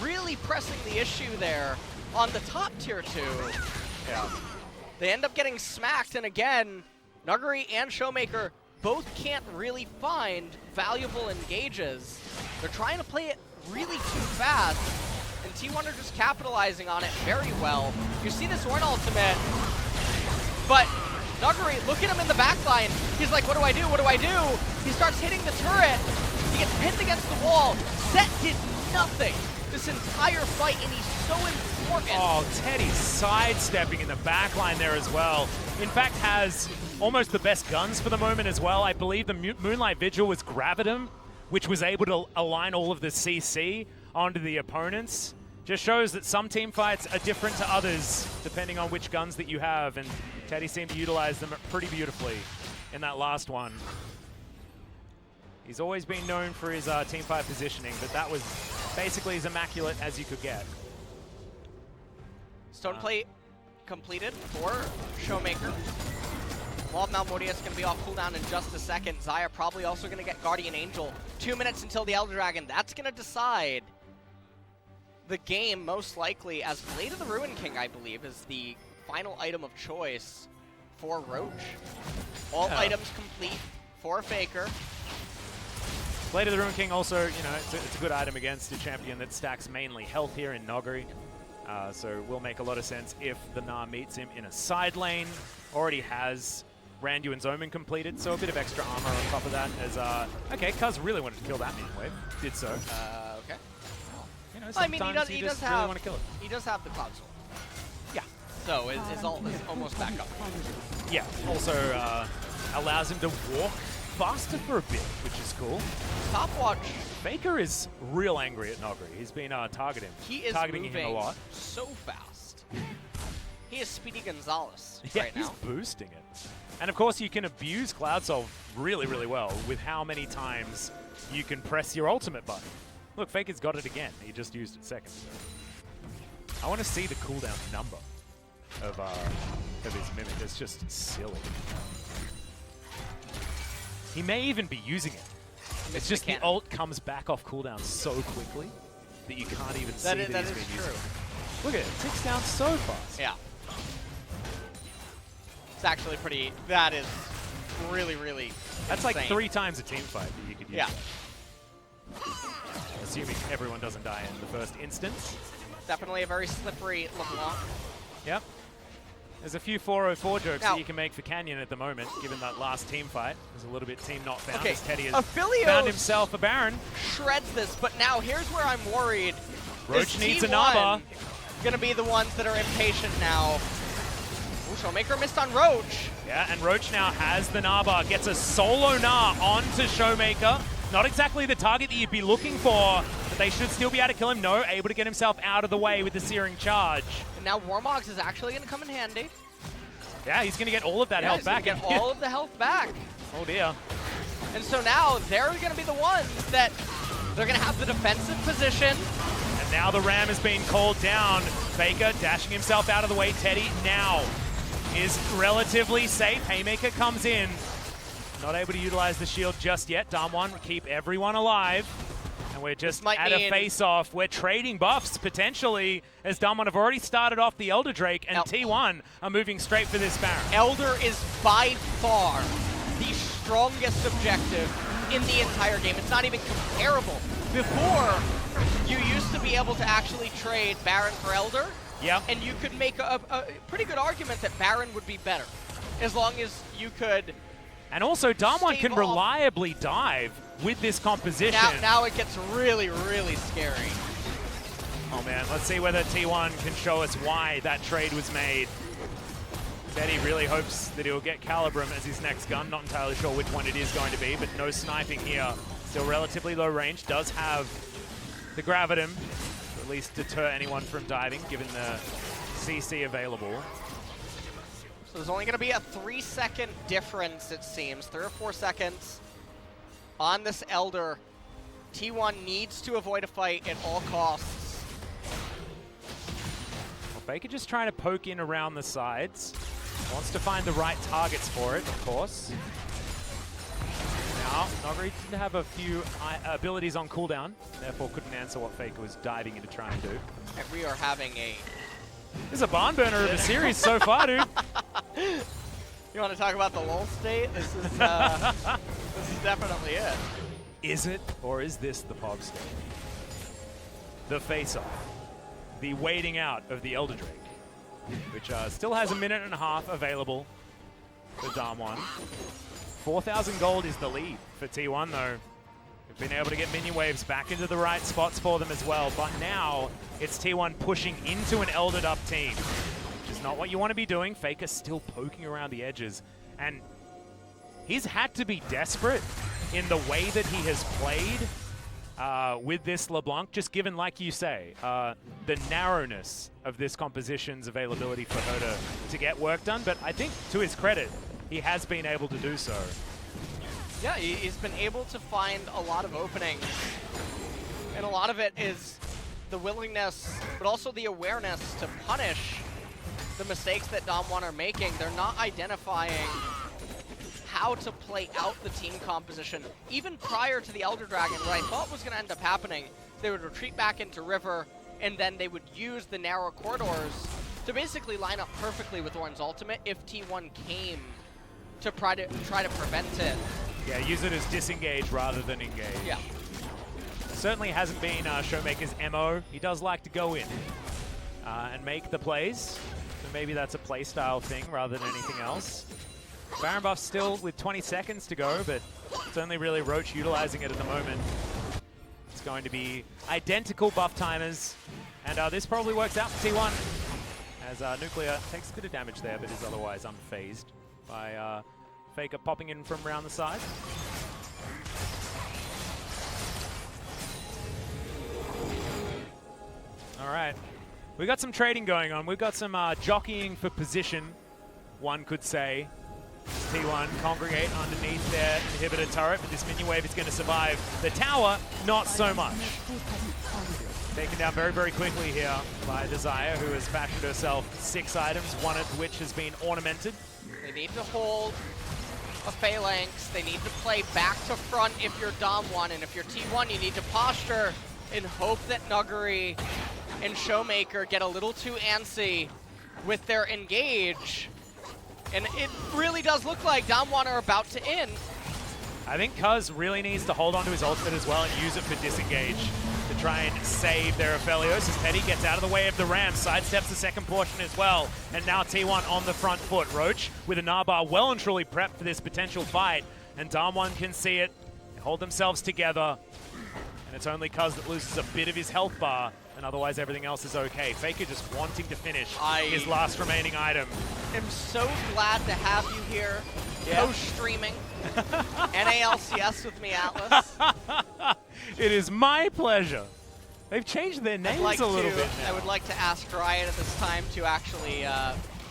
really pressing the issue there on the top tier 2. Yeah. They end up getting smacked, and again, Nuguri and Showmaker both can't really find valuable engages. They're trying to play it really too fast, and T1 are just capitalizing on it very well. You see this Ornn ultimate, but Nuguri, look at him in the backline. He's like, what do I do? What do I do? He starts hitting the turret. He gets pinned against the wall. Set did nothing this entire fight, and he's so important. Oh, Teddy's sidestepping in the backline there as well. In fact, has almost the best guns for the moment as well. I believe the Moonlight Vigil was Gravitum, which was able to align all of the CC onto the opponents. Just shows that some team fights are different to others, depending on which guns that you have, and Teddy seemed to utilize them pretty beautifully in that last one. He's always been known for his team fight positioning, but that was basically as immaculate as you could get. Stone plate completed for Showmaker. Wall of Malmortius going to be off cooldown in just a second. Xayah probably also going to get Guardian Angel. 2 minutes until the Elder Dragon. That's going to decide the game, most likely, as Blade of the Ruin King, I believe, is the final item of choice for Roach. All items complete for Faker. Blade of the Ruin King also, you know, it's a good item against a champion that stacks mainly health here in Nogari. So will make a lot of sense if the Gnar meets him in a side lane. Already has Randuin's Omen completed, so a bit of extra armor on top of that as, okay, Kuz really wanted to kill that minion wave. Did so. Okay. You know, I mean, sometimes he you does just have, really want to kill it. He does have the Cloud Sword. Yeah. So it's almost back up. Yeah, also allows him to walk faster for a bit, which is cool. Stopwatch. Faker is real angry at Nogari. He's been targeting Moving him a lot. so fast. He is Speedy Gonzalez Yeah, right he's now. boosting it. And of course, you can abuse Cloud Soul really, really well with how many times you can press your ultimate button. Look, Faker's got it again. He just used it second. I want to see the cooldown number of his Mimic. It's just silly. He may even be using it. It's just the ult comes back off cooldown so quickly that you can't even see that he's been using it. Look at it. It ticks down so fast. Yeah. It's actually pretty... That is really, really That's like insane. 3 times a team fight that you could use. Yeah. That. Assuming everyone doesn't die in the first instance. Definitely a very slippery LeBlanc. Yep. There's a few 404 jokes that you can make for Canyon at the moment, given that last team fight. There's a little bit team not found as Teddy has found himself a Baron. Shreds this, but now here's where I'm worried. Roach needs a T1 Naba. Gonna be the ones that are impatient now. Ooh, Showmaker missed on Roach. Yeah, and Roach now has the Naba. Gets a solo Gnar onto Showmaker. Not exactly the target that you'd be looking for, but they should still be able to kill him. No, able to get himself out of the way with the Searing Charge. And now Warmogs is actually going to come in handy. Yeah, he's going to get all of that health back. Get all of the health back. Oh dear. And so now they're going to be the ones that they're going to have the defensive position. And now the Ram is being called down. Faker dashing himself out of the way. Teddy now is relatively safe. Haymaker comes in. Not able to utilize the shield just yet. Damwon keep everyone alive. And we're just at a face-off. We're trading buffs, potentially, as Damwon have already started off the Elder Drake, and T1 are moving straight for this Baron. Elder is by far the strongest objective in the entire game. It's not even comparable. Before, you used to be able to actually trade Baron for Elder, and you could make a pretty good argument that Baron would be better, as long as you could... And also, Damwon can reliably dive with this composition. Now it gets really, really scary. Oh man, let's see whether T1 can show us why that trade was made. Teddy really hopes that he'll get Calibrum as his next gun. Not entirely sure which one it is going to be, but no sniping here. Still relatively low range. Does have the Gravitum to at least deter anyone from diving, given the CC available. So there's only going to be a 3-second difference, it seems. 3 or 4 seconds on this Elder. T1 needs to avoid a fight at all costs. Well, Faker just trying to poke in around the sides. Wants to find the right targets for it, of course. Now, Nogari did have a few abilities on cooldown, therefore couldn't answer what Faker was diving in to try and do. And we are having a... This is a barn burner of a series so far, dude. You want to talk about the lull state? This is definitely it. Is it, or is this the Pog state? The face-off. The waiting out of the Elder Drake, which still has a minute and a half available for Damwon. 4,000 gold is the lead for T1, though. We've been able to get minion waves back into the right spots for them as well, but now it's T1 pushing into an eldered up team, which is not what you want to be doing. Faker still poking around the edges, and he's had to be desperate in the way that he has played with this LeBlanc, just given, like you say, the narrowness of this composition's availability for her to get work done. But I think, to his credit, he has been able to do so. Yeah, he's been able to find a lot of openings, and a lot of it is the willingness, but also the awareness to punish the mistakes that Dom1 are making. They're not identifying how to play out the team composition. Even prior to the Elder Dragon, what I thought was going to end up happening, they would retreat back into River, and then they would use the narrow corridors to basically line up perfectly with Ornn's ultimate if T1 came to try to prevent it. Yeah, use it as disengage rather than engage. Yeah. Certainly hasn't been Showmaker's MO. He does like to go in and make the plays. So maybe that's a playstyle thing rather than anything else. Baron buff still with 20 seconds to go, but it's only really Roach utilizing it at the moment. It's going to be identical buff timers, and this probably works out for T1 as Nuclear takes a bit of damage there, but is otherwise unfazed by Faker popping in from around the side. All right, we got some trading going on. We've got some jockeying for position, one could say. T1 congregate underneath their inhibitor turret, but this minion wave is going to survive. The tower, not so much. Taken down very, very quickly here by Desire, who has fashioned herself 6 items, one of which has been ornamented. They need to hold a phalanx. They need to play back to front if you're Dom1, and if you're T1, you need to posture and hope that Nuggery and Showmaker get a little too antsy with their engage. And it really does look like Dom1 are about to end. I think Cuz really needs to hold onto his ultimate as well and use it for disengage to try and save their Aphelios as Teddy gets out of the way of the Ram, sidesteps the second portion as well. And now T1 on the front foot. Roach with a Nahbar well and truly prepped for this potential fight. And Dom1 can see it, hold themselves together. And it's only Cuz that loses a bit of his health bar, and otherwise everything else is okay. Faker just wanting to finish his last remaining item. I'm so glad to have you here, co-streaming NALCS with me, Atlas. It is my pleasure. They've changed their names a little bit now. I would like to ask Riot at this time to actually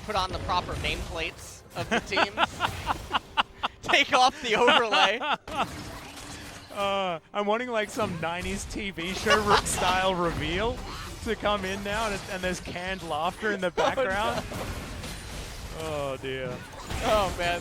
put on the proper nameplates of the teams. Take off the overlay. I'm wanting like some 90s TV show style reveal to come in now, and there's canned laughter in the background. Oh dear. Oh man.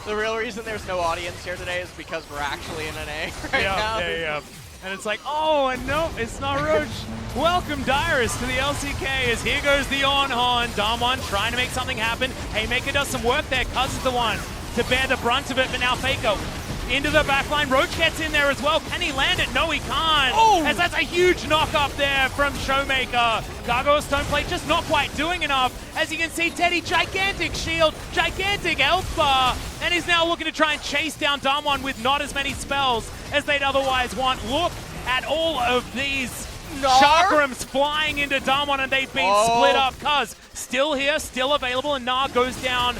The real reason there's no audience here today is because we're actually in NA right now. Yeah. And it's like, oh, and no, it's not Roach. Welcome, Dyrus, to the LCK as here goes the Ornn. Dom1 trying to make something happen. Haymaker does some work there. Cuz is the one to bear the brunt of it, but now Faker into the backline. Roach gets in there as well. Can he land it? No, he can't. Oh! As that's a huge knock up there from Showmaker. Gargoyle Stoneplate just not quite doing enough. As you can see, Teddy, gigantic shield, gigantic health bar, and is now looking to try and chase down Dom1 with not as many spells as they'd otherwise want. Look at all of these chakrams flying into Dom1, and they've been split up. Cuz still here, still available, and Nar goes down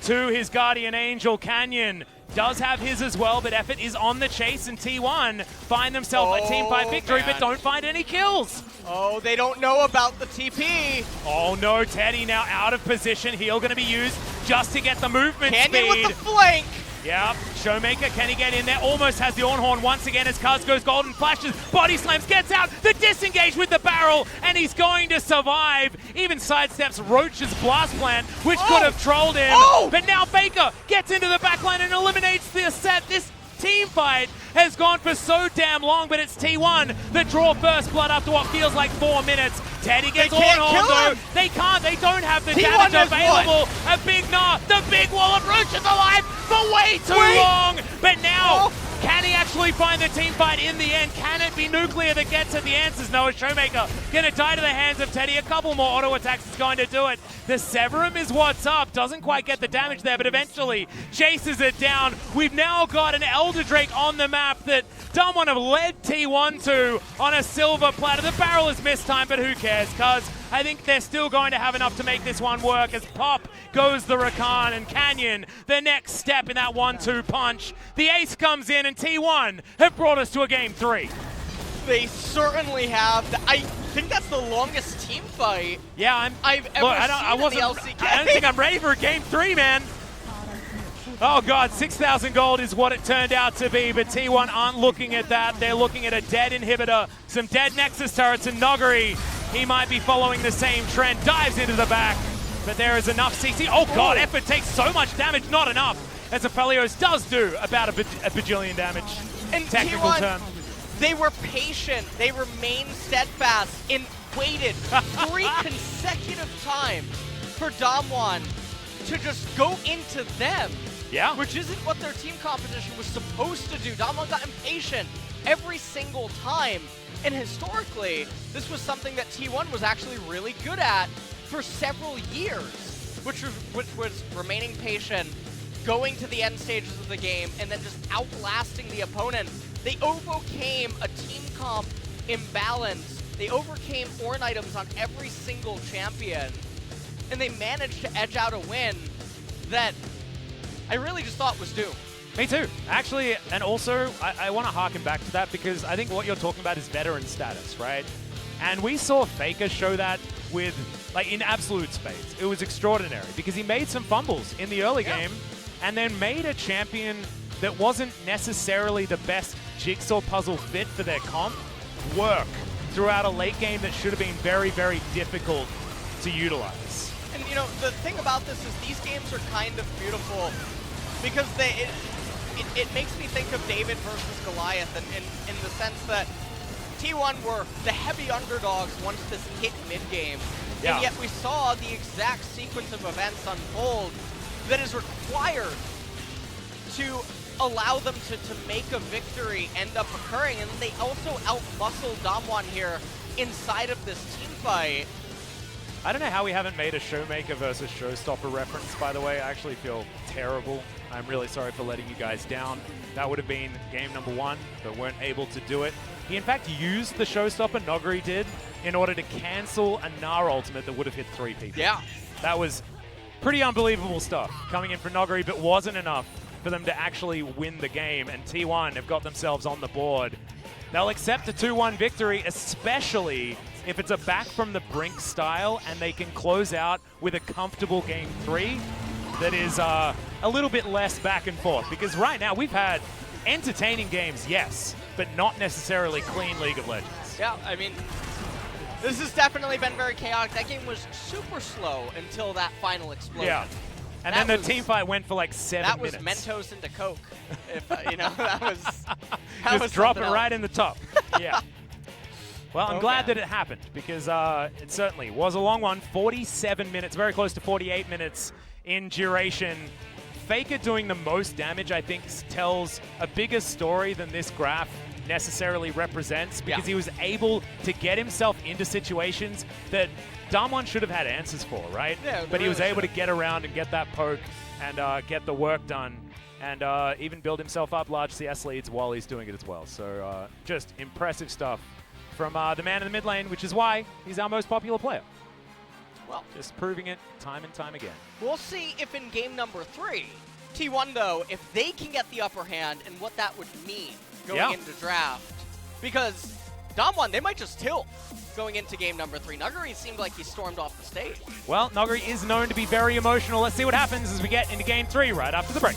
to his Guardian Angel. Canyon does have his as well, but Effort is on the chase, and T1 find themselves a team fight victory, but don't find any kills. Oh, they don't know about the TP. Oh no, Teddy now out of position. Heal going to be used just to get the movement speed. Canyon with the flank. Yep, Showmaker, can he get in there? Almost has the Ornn once again as Cuz goes golden, flashes, body slams, gets out, the disengage with the barrel, and he's going to survive. Even sidesteps Roach's blast plant, which could have trolled him. But now Faker gets into the backline and eliminates the set. This team fight has gone for so damn long, but it's T1 that draw first blood after what feels like 4 minutes. Teddy gets Ornn though. They can't, they don't have the damage available. A big Gnar, the big wall of Roach is alive for way too long. But now Can he actually find the team fight in the end? Can it be Nuclear that gets at the answers? No, it's Showmaker going to die to the hands of Teddy. A couple more auto attacks is going to do it. The Severum is what's up. Doesn't quite get the damage there, but eventually chases it down. We've now got an Elder Drake on the map that Dumb1 have led T1 to on a silver platter. The barrel is missed time, but who cares? Because I think they're still going to have enough to make this one work as Pop goes the Rakan and Canyon, the next step in that 1-2 punch. The ace comes in and T1 have brought us to a game 3. They certainly have. I think that's the longest team fight Yeah, I've ever seen in the LCK. I don't think I'm ready for a game 3, man. Oh God, 6,000 gold is what it turned out to be, but T1 aren't looking at that. They're looking at a dead inhibitor, some dead Nexus turrets, and Noguri, he might be following the same trend, dives into the back, but there is enough CC. Oh God, Effort takes so much damage, not enough, as Aphelios does do about a bajillion damage. In technical T1, term. they were patient, they remained steadfast, and waited 3 consecutive times for Damwon to just go into them. Yeah. Which isn't what their team composition was supposed to do. Damwon got impatient every single time. And historically, this was something that T1 was actually really good at for several years, which was remaining patient, going to the end stages of the game, and then just outlasting the opponent. They overcame a team comp imbalance. They overcame Ornn items on every single champion, and they managed to edge out a win that I really just thought was doomed. Me too. Actually, and also, I want to harken back to that because I think what you're talking about is veteran status, right? And we saw Faker show that with, like, in absolute spades. It was extraordinary because he made some fumbles in the early game and then made a champion that wasn't necessarily the best jigsaw puzzle fit for their comp work throughout a late game that should have been very, very difficult to utilize. And, you know, the thing about this is these games are kind of beautiful because it makes me think of David versus Goliath in the sense that T1 were the heavy underdogs once this hit mid-game, and yet we saw the exact sequence of events unfold that is required to allow them to make a victory end up occurring, and they also out-muscle Damwon here inside of this team fight. I don't know how we haven't made a Showmaker versus Showstopper reference, by the way. I actually feel terrible. I'm really sorry for letting you guys down. That would have been game number 1, but weren't able to do it. He, in fact, used the Showstopper, Noguri did, in order to cancel a Gnar ultimate that would have hit 3 people. Yeah. That was pretty unbelievable stuff coming in for Noguri, but wasn't enough for them to actually win the game, and T1 have got themselves on the board. They'll accept a 2-1 victory, especially if it's a back from the brink style and they can close out with a comfortable game 3 that is a little bit less back and forth. Because right now we've had entertaining games, yes, but not necessarily clean League of Legends. Yeah, I mean, this has definitely been very chaotic. That game was super slow until that final explosion. Yeah. And then the team fight went for like 7 minutes. That was Mentos into Coke. If, you know, that was Just drop it else. right in the top. Yeah. Well, I'm glad that it happened because it certainly was a long one. 47 minutes, very close to 48 minutes in duration. Faker doing the most damage, I think, tells a bigger story than this graph necessarily represents because he was able to get himself into situations that Damwon should have had answers for, right? Yeah, but he was able to get around and get that poke and get the work done and even build himself up large CS leads while he's doing it as well. So just impressive stuff from the man in the mid lane, which is why he's our most popular player. Well, just proving it time and time again. We'll see if in game number 3, T1 though, if they can get the upper hand and what that would mean going into draft. Because Damwon, they might just tilt going into game number 3. Noguri seemed like he stormed off the stage. Well, Noguri is known to be very emotional. Let's see what happens as we get into game 3 right after the break.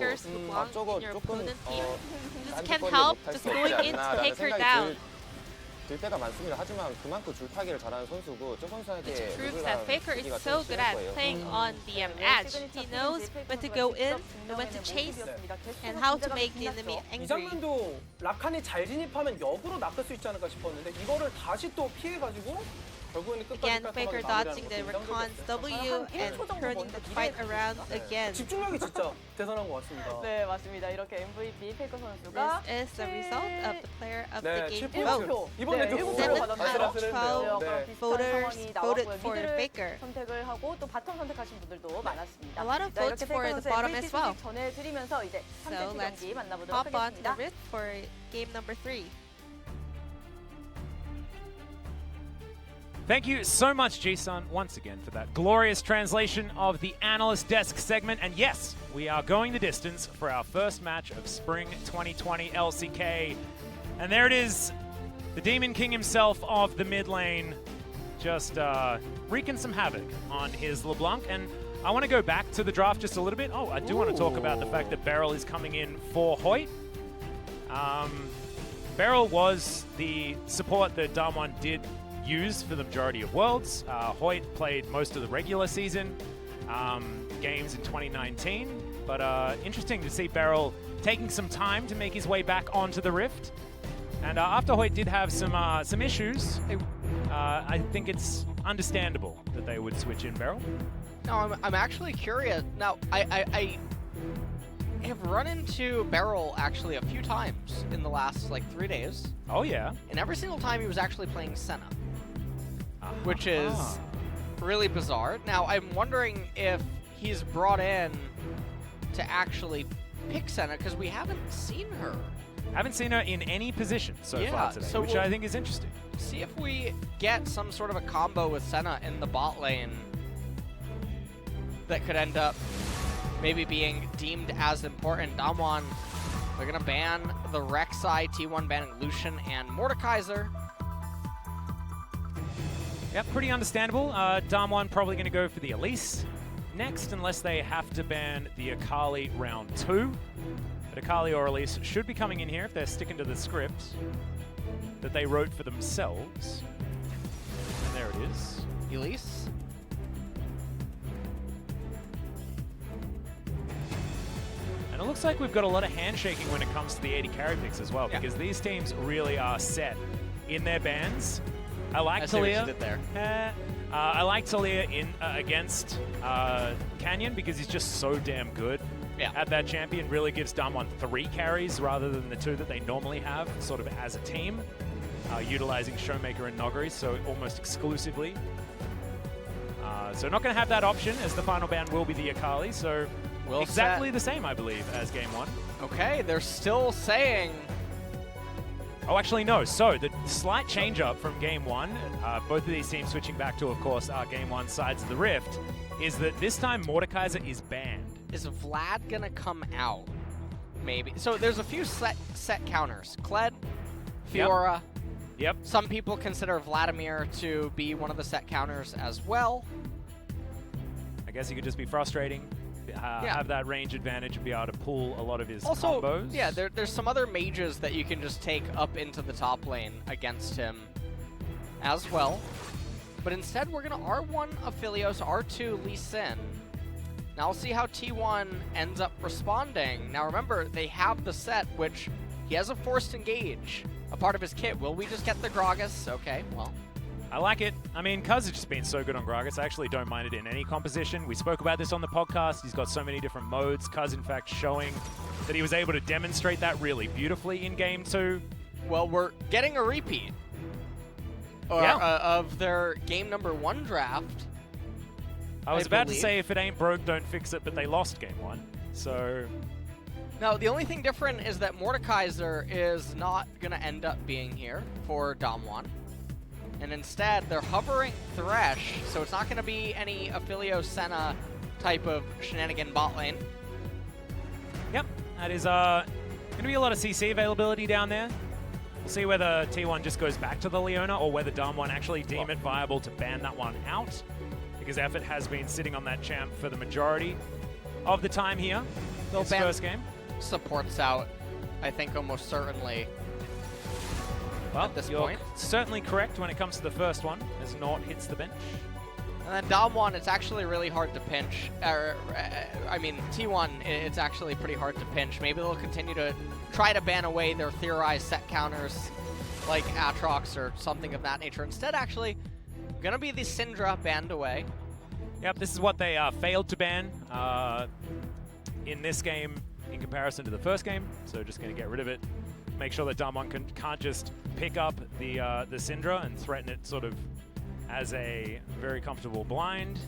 Faker's LeBlanc 앞쪽은 in your 조금 opponent team just 딴 can't 짓거리를 help 못할 just 수 없지 going in to 않나라는 take her 생각이 down. 들 때가 많습니다. 하지만 그만큼 줄타기를 잘하는 선수고 저 선수에게 Which proves 르블랑 that Faker is 뛰기가 so 좀 good 심할 at 거예요. playing on the edge. He knows when to go in and when to chase and how to make the enemy 이 angry. 장면도 라칸이 잘 진입하면 역으로 낚을 수 있지 않을까 싶었는데 이거를 다시 또 피해가지고 결국에는 끝까지 Again, 깔끔하게 Faker 마무리하는 dodging the 것도 Rakon's W 한 and 1초 정도 turning 먼저 the fight 미래를 around again. 집중력이 진짜 대단한 것 같습니다. 네, 맞습니다. 이렇게 MVP 페이커 선수가 This is the result of the player of 네, the game 7포인트. vote. 이번에도 7표 받았는데요. 아슬아슬했네요. 네, 네. 비슷한 Voters 상황이 voted 나왔고요. for 미드를 Faker. 선택을 하고 또 바텀 선택하신 분들도 많았습니다. A lot of 자, votes 이렇게 for 페이커 the 선수의 bottom MVP as well. 소식 전해드리면서 이제 So 3세트 let's 경기 만나보도록 hop on to the 하겠습니다. Rift for game number 3. Thank you so much, G-Sun, once again for that glorious translation of the Analyst Desk segment. And yes, we are going the distance for our first match of Spring 2020 LCK. And there it is, the Demon King himself of the mid lane, just wreaking some havoc on his LeBlanc. And I want to go back to the draft just a little bit. Oh, I do want to talk about the fact that Beryl is coming in for Hoyt. Beryl was the support that Damwon did use for the majority of Worlds. Hoyt played most of the regular season games in 2019. But interesting to see Beryl taking some time to make his way back onto the Rift. And after Hoyt did have some issues, I think it's understandable that they would switch in Beryl. No, I'm actually curious. Now, I have run into Beryl actually a few times in the last, like, 3 days. Oh, yeah. And every single time he was actually playing Senna, which is really bizarre. Now, I'm wondering if he's brought in to actually pick Senna, because we haven't seen her. Haven't seen her in any position so far today, so which I think is interesting. See if we get some sort of a combo with Senna in the bot lane that could end up maybe being deemed as important. Damwon, they're going to ban the Rek'Sai, T1 banning Lucian and Mordekaiser. Yep, pretty understandable. Damwon probably going to go for the Elise next, unless they have to ban the Akali round 2. But Akali or Elise should be coming in here if they're sticking to the script that they wrote for themselves. And there it is. Elise. And it looks like we've got a lot of handshaking when it comes to the 80 carry picks as well, because these teams really are set in their bans. I like Talia. I like Talia in against Canyon because he's just so damn good at that champion. Really gives Damwon 3 carries rather than the 2 that they normally have, sort of as a team, utilizing Showmaker and Nogri, so almost exclusively. So not going to have that option, as the final ban will be the Akali. So exactly the same, I believe, as game 1. Okay, they're still saying. Oh, actually, no. So the slight change up from game 1, both of these teams switching back to, of course, game 1 sides of the Rift, is that this time Mordekaiser is banned. Is Vlad gonna come out? Maybe. So there's a few set counters. Kled, Fiora. Yep. Some people consider Vladimir to be one of the set counters as well. I guess he could just be frustrating, have that range advantage and be able to pull a lot of his combos. Yeah, there's some other mages that you can just take up into the top lane against him as well. But instead, we're going to R1 Aphelios, R2 Lee Sin. Now we'll see how T1 ends up responding. Now remember, they have the set, which he has a forced engage, a part of his kit. Will we just get the Gragas? Okay, well. I like it. I mean, Cuz has just been so good on Gragas. I actually don't mind it in any composition. We spoke about this on the podcast. He's got so many different modes. Cuz, in fact, showing that he was able to demonstrate that really beautifully in Game 2. Well, we're getting a repeat of their Game number 1 draft. I was about to say, if it ain't broke, don't fix it, but they lost Game 1. So... Now, the only thing different is that Mordekaiser is not going to end up being here for Damwon. And instead, they're hovering Thresh, so it's not going to be any Aphelios Senna type of shenanigan bot lane. Yep, that is going to be a lot of CC availability down there. We'll see whether T1 just goes back to the Leona or whether Damwon actually deem it viable to ban that one out, because Effort has been sitting on that champ for the majority of the time here. They'll This ban first game. supports out, I think, almost certainly. Well, at this you're point. certainly correct when it comes to the first one, as Nort hits the bench. And then Damwon, it's actually really hard to pinch. I mean, T1, it's actually pretty hard to pinch. Maybe they'll continue to try to ban away their theorized set counters like Aatrox or something of that nature. Instead, actually, Gonna be the Syndra banned away. Yep, this is what they failed to ban in this game in comparison to the first game. So just going to get rid of it. Make sure that Damwon can't just pick up the Syndra and threaten it sort of as a very comfortable blind.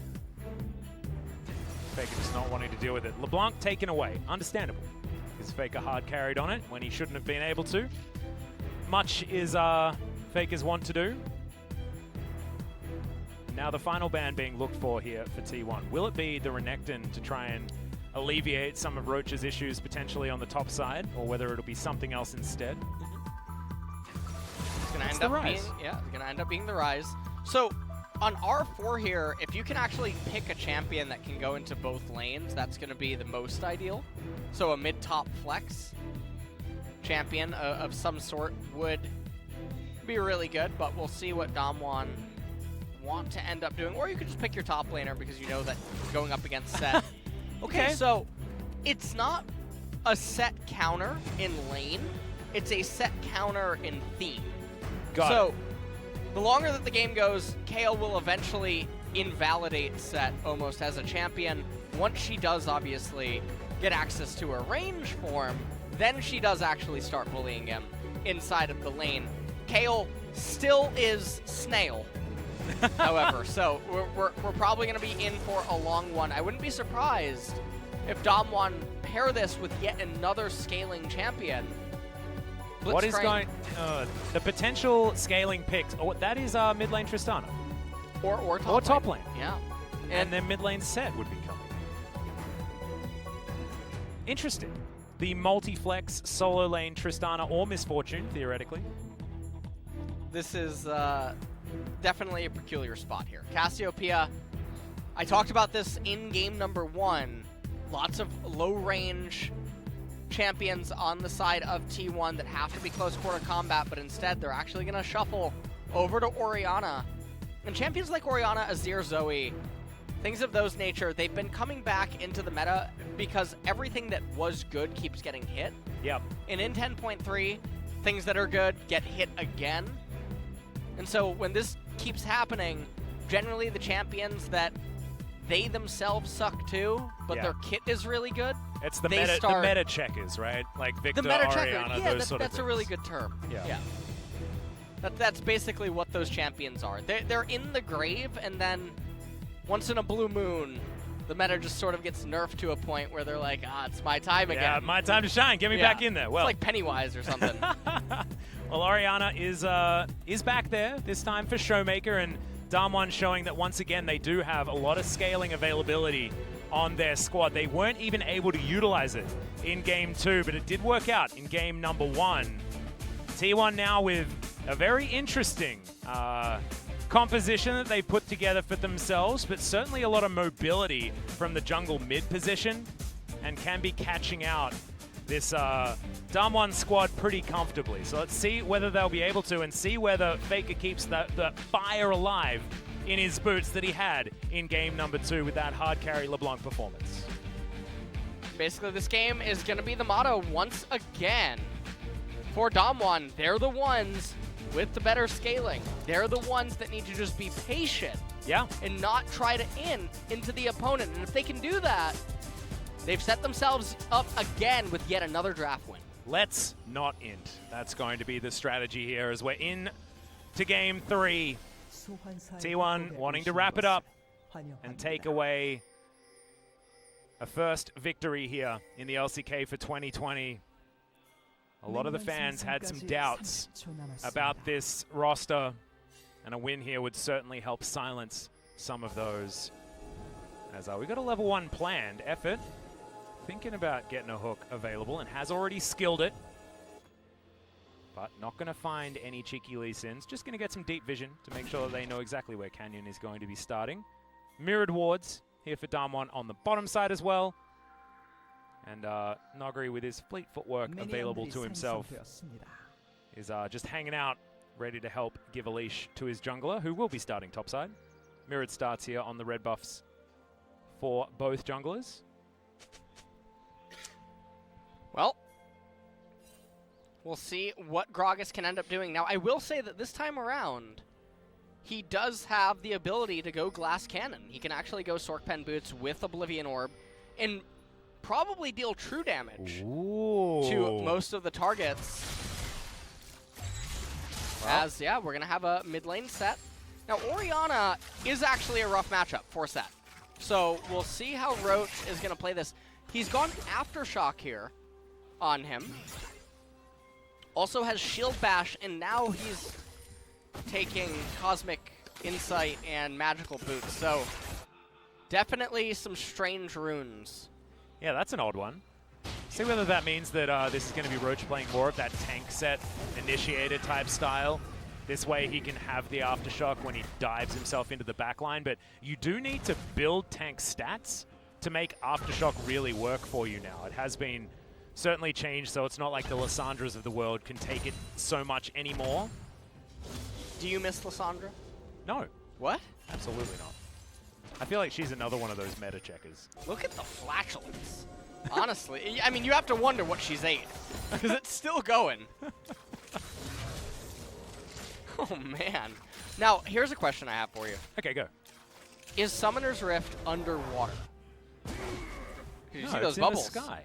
Faker just not wanting to deal with it. LeBlanc taken away. Understandable. Because Faker hard carried on it when he shouldn't have been able to. Much is Faker's want to do. Now the final ban being looked for here for T1. Will it be the Renekton to try and alleviate some of Roach's issues potentially on the top side, or whether it'll be something else instead? It's gonna end up being, yeah, it's gonna end up being the Rise. So on R4 here, if you can actually pick a champion that can go into both lanes, that's gonna be the most ideal. So a mid-top flex champion of some sort would be really good, but we'll see what Damwon want to end up doing. Or you could just pick your top laner because you know that going up against Set. Okay, so it's not a Set counter in lane, it's a Set counter in theme. Got it. The longer that the game goes, KO will eventually invalidate Set almost as a champion. Once she does obviously get access to her range form, then she does actually start bullying him inside of the lane. Kale still is Snail, however, so we're probably going to be in for a long one. I wouldn't be surprised if Damwon pair this with yet another scaling champion. What is going... the potential scaling picks... Oh, that is mid lane Tristana. Or top lane. Yeah. And then mid lane Set would be coming. Interesting. The multi-flex solo lane Tristana or Misfortune, theoretically. This is definitely a peculiar spot here. Cassiopeia, I talked about this in game number 1. Lots of low-range champions on the side of T1 that have to be close quarter combat, but instead they're actually going to shuffle over to Orianna. And champions like Orianna, Azir, Zoe, things of those nature, they've been coming back into the meta because everything that was good keeps getting hit. Yep. And in 10.3, things that are good get hit again. And so when this keeps happening, generally the champions that they themselves suck too, but their kit is really good. It's the meta checkers, right? Like Victor, the meta Orianna, yeah, those sort of that's a really good term. Yeah. That's basically what those champions are. They're in the grave, and then once in a blue moon, the meta just sort of gets nerfed to a point where they're like, it's my time again. Yeah, my time to shine. Get me back in there. Well, it's like Pennywise or something. Well, Orianna is back there, this time for Showmaker, and Damwon showing that once again they do have a lot of scaling availability on their squad. They weren't even able to utilize it in game 2, but it did work out in game number 1. T1 now with a very interesting composition that they put together for themselves, but certainly a lot of mobility from the jungle mid position, and can be catching out this Damwon squad pretty comfortably. So let's see whether they'll be able to, and see whether Faker keeps the fire alive in his boots that he had in game number 2 with that hard carry LeBlanc performance. Basically, this game is going to be the motto once again for Damwon. They're the ones with the better scaling. They're the ones that need to just be patient. Yeah. And not try to into the opponent. And if they can do that, they've set themselves up again with yet another draft win. Let's not int. That's going to be the strategy here as we're in to game 3. T1 wanting to wrap it up and take away a first victory here in the LCK for 2020. A lot of the fans had some doubts about this roster, and a win here would certainly help silence some of those. As we got a level 1 planned. Effort thinking about getting a hook available and has already skilled it, but not going to find any cheeky Lee Sins. Just going to get some deep vision to make sure that they know exactly where Canyon is going to be starting. Mirrored wards here for Damwon on the bottom side as well. And Nogri, with his fleet footwork available to himself, is just hanging out, ready to help give a leash to his jungler, who will be starting topside. Mirrored starts here on the red buffs for both junglers. Well, we'll see what Gragas can end up doing. Now, I will say that this time around, he does have the ability to go Glass Cannon. He can actually go Sork Pen Boots with Oblivion Orb and probably deal true damage to most of the targets. Well. As, yeah, we're going to have a mid lane set. Now, Orianna is actually a rough matchup for set. So we'll see how Roach is going to play this. He's gone Aftershock here on him. Also has Shield Bash, and now he's taking Cosmic Insight and Magical Boots. So definitely some strange runes. Yeah, that's an odd one. See whether that means that this is going to be Roach playing more of that tank set initiator type style. This way he can have the Aftershock when he dives himself into the backline, but you do need to build tank stats to make Aftershock really work for you now. It has been certainly changed, so it's not like the Lissandras of the world can take it so much anymore. Do you miss Lissandra? No. What? Absolutely not. I feel like she's another one of those meta checkers. Look at the flatulence. Honestly, I mean, you have to wonder what she's ate, because it's still going. Oh, man. Now, here's a question I have for you. Okay, go. Is Summoner's Rift underwater? You No, see those it's bubbles? in the sky.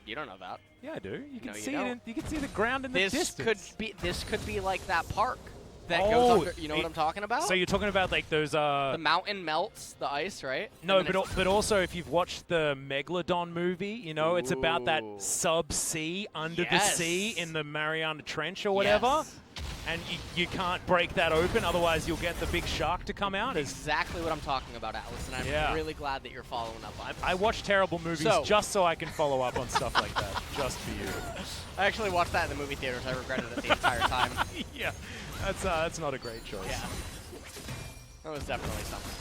You don't know that. Yeah, I do. You can No, you see don't. you can see the ground in the distance. This could be like that park that goes under. You know what I'm talking about? So you're talking about like those the mountain melts the ice, right? No, And then but also if you've watched the Megalodon movie, you know, it's about that sub-sea, under the sea in the Mariana Trench or whatever. Yes. And you can't break that open, otherwise you'll get the big shark to come out. Exactly what I'm talking about, Alice, and I'm really glad that you're following up on it. I watch terrible movies just so I can follow up on stuff like that, just for you. I actually watched that in the movie theaters. I regretted it the entire time. Yeah, that's not a great choice. Yeah, that was definitely something.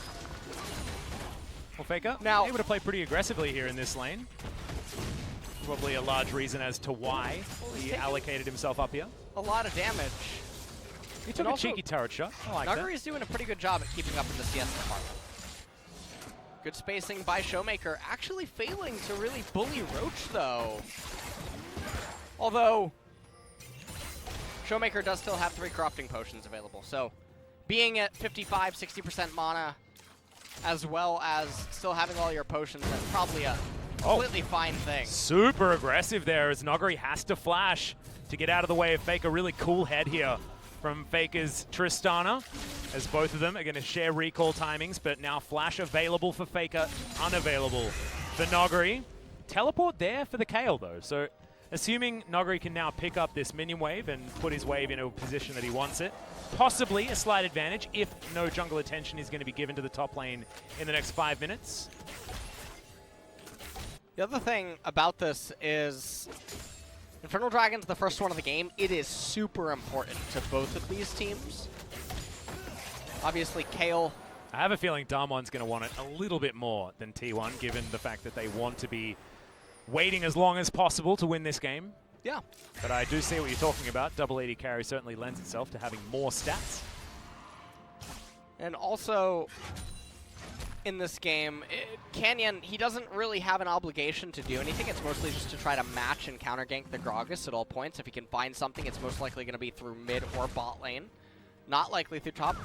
Well, Faker, now able to play pretty aggressively here in this lane. Probably a large reason as to why he allocated himself up here. A lot of damage. He took a cheeky turret shot. I like that. Nuggery's doing a pretty good job at keeping up in the CS department. Good spacing by Showmaker. Actually failing to really bully Roach, though. Although, Showmaker does still have 3 corrupting potions available. So, being at 55, 60% mana, as well as still having all your potions, that's probably a completely fine thing. Super aggressive there as Nuggery has to flash to get out of the way of Faker. Really cool head here from Faker's Tristana, as both of them are going to share recall timings, but now flash available for Faker, unavailable for Nuggery. Teleport there for the Kayle though, so assuming Nuggery can now pick up this minion wave and put his wave into a position that he wants it, possibly a slight advantage if no jungle attention is going to be given to the top lane in the next 5 minutes. The other thing about this is Infernal Dragon's the first one of the game. It is super important to both of these teams. Obviously, Kayle. I have a feeling Darmon's going to want it a little bit more than T1, given the fact that they want to be waiting as long as possible to win this game. Yeah. But I do see what you're talking about. Double AD carry certainly lends itself to having more stats. And also, in this game, Canyon, he doesn't really have an obligation to do anything. It's mostly just to try to match and counter gank the Gragas at all points. If he can find something, it's most likely going to be through mid or bot lane. Not likely through top.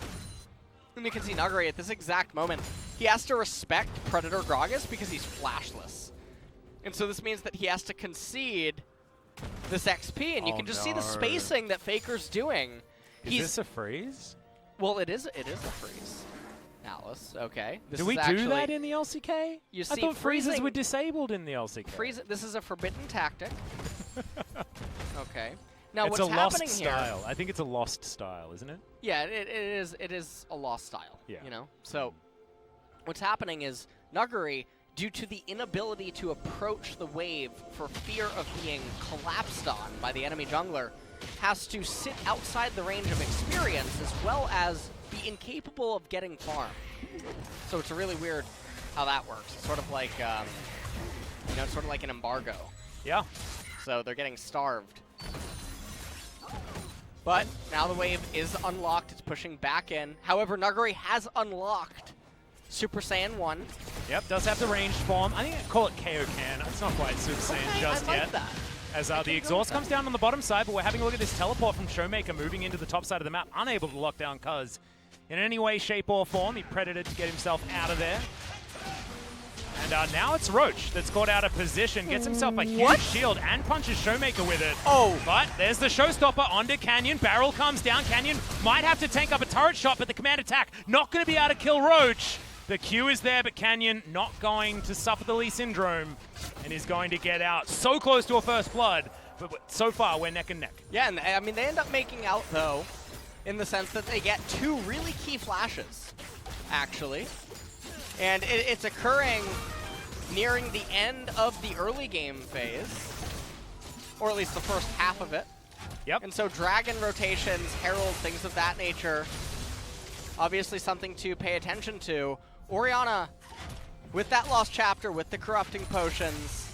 And you can see Nuggery at this exact moment. He has to respect Predator Gragas because he's flashless. And so this means that he has to concede this XP, and you can just see the spacing that Faker's doing. Is this a freeze? Well, it is a freeze. Alice, okay. Do we do that in the LCK? You I see, thought freezes were disabled in the LCK. This is a forbidden tactic. Okay. Now, it's what's a lost happening style. here? I think it's a lost style, isn't it? Yeah, it is a lost style. Yeah. You know. So, what's happening is Nuggery, due to the inability to approach the wave for fear of being collapsed on by the enemy jungler, has to sit outside the range of experience as well as be incapable of getting farm. So it's really weird how that works. It's sort of like, you know, sort of like an embargo. Yeah. So they're getting starved. But now the wave is unlocked. It's pushing back in. However, Nuggery has unlocked Super Saiyan 1. Yep, does have the ranged form. I think I'd call it KO Can. It's not quite Super Saiyan just I like yet. that. As the exhaust comes down on the bottom side, but we're having a look at this teleport from Showmaker moving into the top side of the map, unable to lock down Cuz in any way, shape, or form. He predated to get himself out of there. And now it's Roach that's caught out of position, gets himself a huge shield and punches Showmaker with it. Oh! But there's the showstopper onto Canyon. Barrel comes down. Canyon might have to tank up a turret shot, but the command attack not going to be able to kill Roach. The Q is there, but Canyon not going to suffer the Lee Syndrome and is going to get out. So close to a first blood, but so far we're neck and neck. Yeah, and I mean, they end up making out, though, in the sense that they get 2 really key flashes, actually. And it's occurring nearing the end of the early game phase, or at least the first half of it. Yep. And so Dragon rotations, Herald, things of that nature, obviously something to pay attention to. Orianna, with that lost chapter, with the corrupting potions,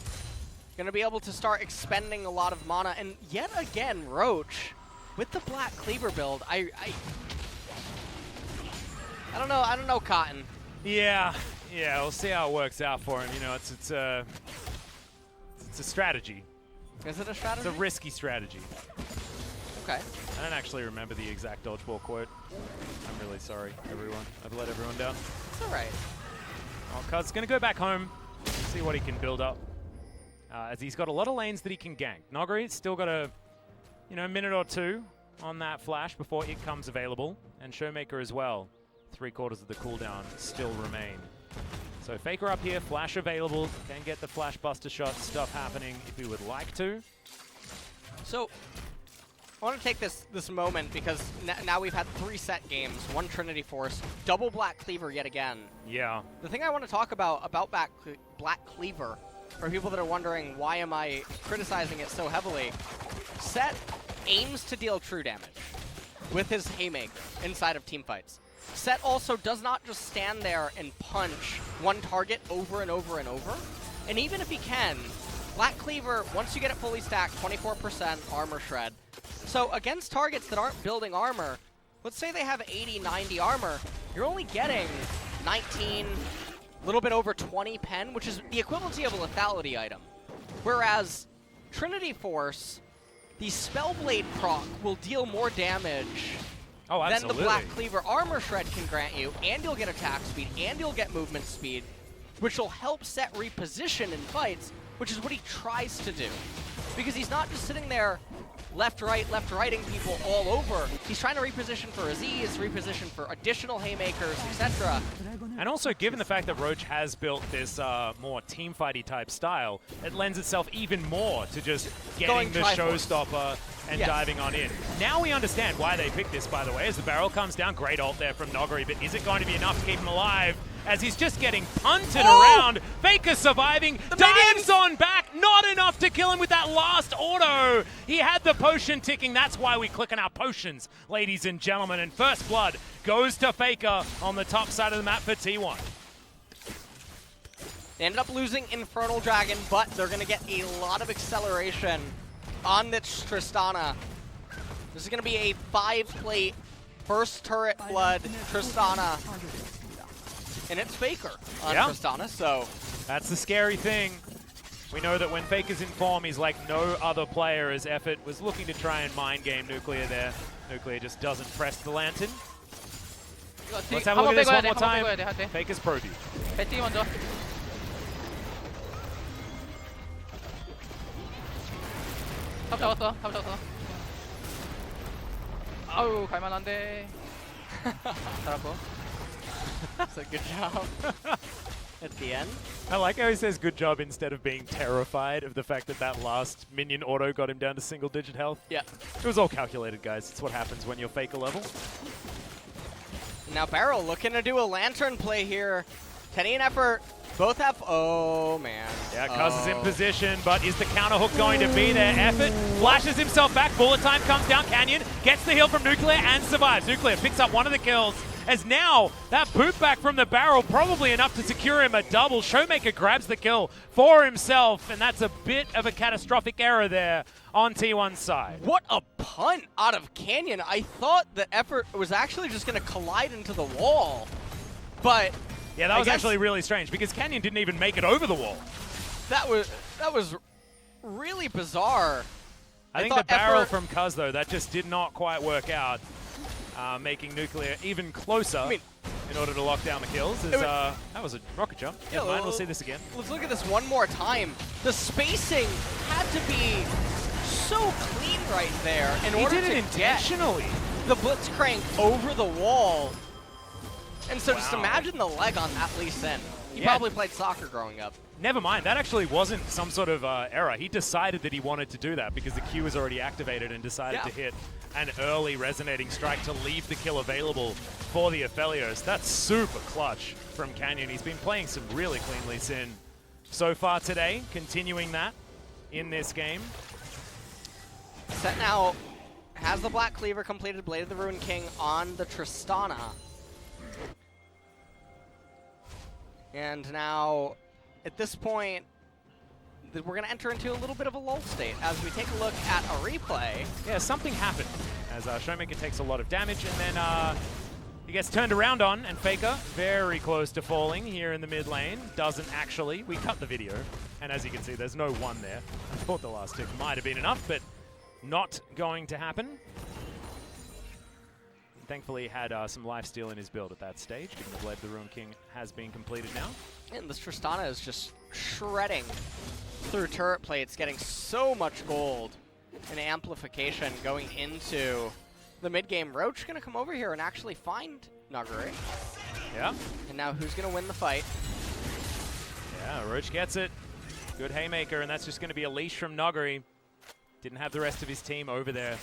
going to be able to start expending a lot of mana. And yet again, Roach, with the Black Cleaver build, I don't know, Cotton. Yeah, we'll see how it works out for him. You know, it's a strategy. Is it a strategy? It's a risky strategy. Okay. I don't actually remember the exact dodgeball quote. I'm really sorry, everyone. I've let everyone down. It's all right. Oh, Cuz going to go back home, see what he can build up. As he's got a lot of lanes that he can gank. Nogari's still got a minute or 2 on that flash before it comes available. And Showmaker as well. 3/4 of the cooldown still remain. So Faker up here, flash available. Can get the flash buster shot stuff happening if he would like to. So I want to take this moment because now we've had 3 set games, 1 Trinity Force, double Black Cleaver yet again. Yeah. The thing I want to talk about Black Cleaver, for people that are wondering why am I criticizing it so heavily, Set aims to deal true damage with his Haymaker inside of team fights. Set also does not just stand there and punch one target over and over and over. And even if he can, Black Cleaver, once you get it fully stacked, 24% armor shred. So against targets that aren't building armor, let's say they have 80, 90 armor, you're only getting 19, a little bit over 20 pen, which is the equivalency of a lethality item. Whereas Trinity Force, the Spellblade proc will deal more damage than the Black Cleaver armor shred can grant you, and you'll get attack speed, and you'll get movement speed, which will help Set reposition in fights, which is what he tries to do. Because he's not just sitting there left-righting people all over. He's trying to reposition for Aziz, reposition for additional haymakers, etc. And also, given the fact that Roach has built this more team-fighty type style, it lends itself even more to just getting the showstopper and diving on in. Now we understand why they picked this, by the way, as the barrel comes down. Great ult there from Nogari, but is it going to be enough to keep him alive? As he's just getting punted around. Faker surviving, dives on back, not enough to kill him with that last auto. He had the potion ticking, that's why we click on our potions, ladies and gentlemen. And first blood goes to Faker on the top side of the map for T1. They ended up losing Infernal Dragon, but they're going to get a lot of acceleration on this Tristana. This is going to be a 5-plate, first turret blood Tristana. And it's Faker on Tristana, so... That's the scary thing. We know that when Faker's in form, he's like no other player, as Effort was looking to try and mind game Nuclear there. Nuclear just doesn't press the lantern. Let's have a look at this one more time. Faker's Pro View. 배팅 먼저. 탑 잡았어. 탑 잡았어. 아우 갈만한데. 잘하고. So good job at the end. I like how he says good job instead of being terrified of the fact that that last minion auto got him down to single-digit health. Yeah. It was all calculated, guys. It's what happens when you're Faker level. Now Barrel looking to do a lantern play here. Kenny and Effort both have... Oh, man. Yeah, Cuz is in position, but is the counter hook going to be there? Effort flashes himself back. Bullet time comes down. Canyon gets the heal from Nuclear and survives. Nuclear picks up one of the kills. As now, that boot back from the barrel, probably enough to secure him a double. Showmaker grabs the kill for himself, and that's a bit of a catastrophic error there on T1's side. What a punt out of Canyon. I thought that Effort was actually just going to collide into the wall, but... Yeah, that was actually really strange, because Canyon didn't even make it over the wall. That was really bizarre. I think the barrel from Cuz, though, that just did not quite work out, making Nuclear even closer in order to lock down the kills. That was a rocket jump. Never mind, we'll see this again. Let's look at this one more time. The spacing had to be so clean right there in order did it to intentionally. get the Blitzcrank over the wall. And so just imagine the leg on that Lee Sin. He probably played soccer growing up. Never mind, that actually wasn't some sort of error. He decided that he wanted to do that because the Q was already activated and decided to hit an early resonating strike to leave the kill available for the Aphelios. That's super clutch from Canyon. He's been playing some really clean Lee Sin so far today, continuing that in this game. Set now has the Black Cleaver completed, Blade of the Ruined King on the Tristana. And now, at this point, we're going to enter into a little bit of a lull state as we take a look at a replay. Yeah, something happened as Showmaker takes a lot of damage, and then he gets turned around on, and Faker, very close to falling here in the mid lane, doesn't actually. We cut the video, and as you can see, there's no one there. I thought the last tick might have been enough, but not going to happen. Thankfully, he had some lifesteal in his build at that stage, given the Blade of the Ruined King has been completed now. And this Tristana is just shredding through turret plates, getting so much gold and amplification going into the mid-game. Roach going to come over here and actually find Nuguri. Yeah. And now who's going to win the fight? Yeah, Roach gets it. Good haymaker, and that's just going to be a leash from Nuguri. Didn't have the rest of his team over there.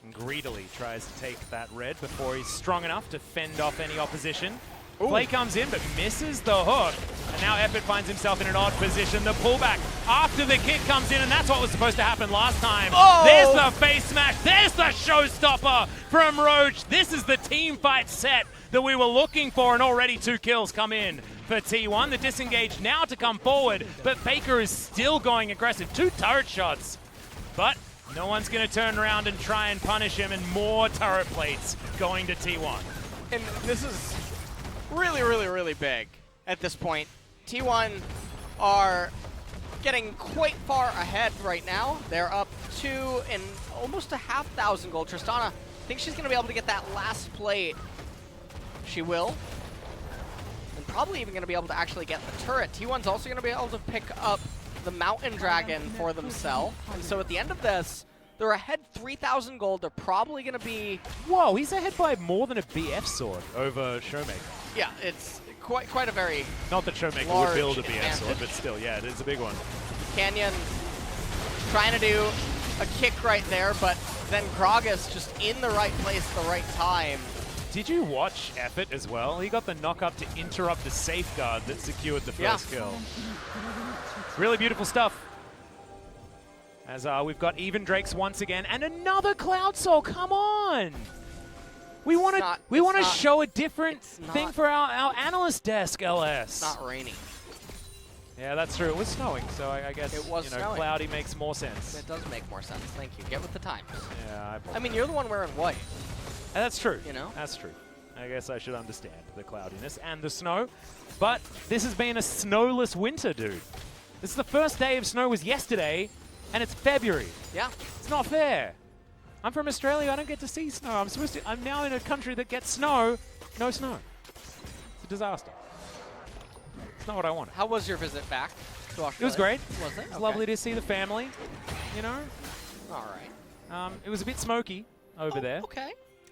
And greedily tries to take that red before he's strong enough to fend off any opposition. Play comes in, but misses the hook. And now Effort finds himself in an odd position. The pullback after the kick comes in, and that's what was supposed to happen last time. There's the face smash. There's the showstopper from Roach. This is the team fight set that we were looking for, and already 2 kills come in for T1. The disengage now to come forward, but Faker is still going aggressive. 2 turret shots, but no one's going to turn around and try and punish him, and more turret plates going to T1. And this is really, really, really big at this point. T1 are getting quite far ahead right now. They're up 2 and almost a 1,500 gold. Tristana, I think she's going to be able to get that last plate. She will. And probably even going to be able to actually get the turret. T1's also going to be able to pick up the Mountain Dragon for themselves. And so at the end of this, they're ahead 3,000 gold. They're probably going to be... Whoa, he's ahead by more than a BF sword over Showmaker. Yeah, it's quite a very Not that Showmaker would build a BF sword, but still, yeah, it is a big one. Canyon trying to do a kick right there, but then Gragas just in the right place at the right time. Did you watch Effort as well? He got the knock up to interrupt the safeguard that secured the first kill. Really beautiful stuff. As we've got even Drakes once again, and another Cloud Soul. Come on! We want to show a different thing for our analyst desk, LS. It's not raining. Yeah, that's true. It was snowing, so I guess it was snowing. Cloudy makes more sense. It does make more sense. Thank you. Get with the times. Yeah, I mean, you're the one wearing white. That's true. You know? That's true. I guess I should understand the cloudiness and the snow. But this has been a snowless winter, dude. This is the first day of snow was yesterday, and it's February. Yeah. It's not fair. I'm from Australia. I don't get to see snow. I'm now in a country that gets snow. No snow. It's a disaster. It's not what I wanted. How was your visit back to Australia? It was great. Was it? It was lovely to see the family, you know. All right. It was a bit smoky over there. Okay.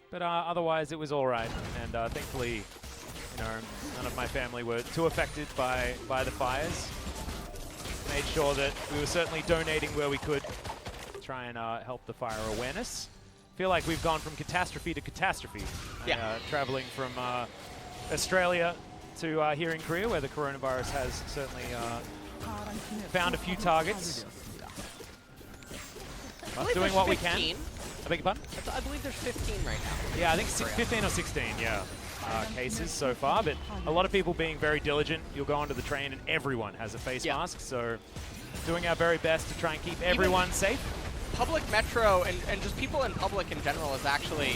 But otherwise, it was all right. And thankfully, you know, none of my family were too affected by the fires. Made sure that we were certainly donating where we could to try and help the fire awareness. Feel like we've gone from catastrophe to catastrophe. Yeah. Traveling from Australia to here in Korea, where the coronavirus has certainly found a few targets. Doing what we can. I beg your pardon? I believe there's 15 right now. Yeah, I think 15 or 16, yeah, cases so far. But a lot of people being very diligent. You'll go onto the train and everyone has a face mask. So doing our very best to try and keep everyone safe. Public metro and just people in public in general is actually...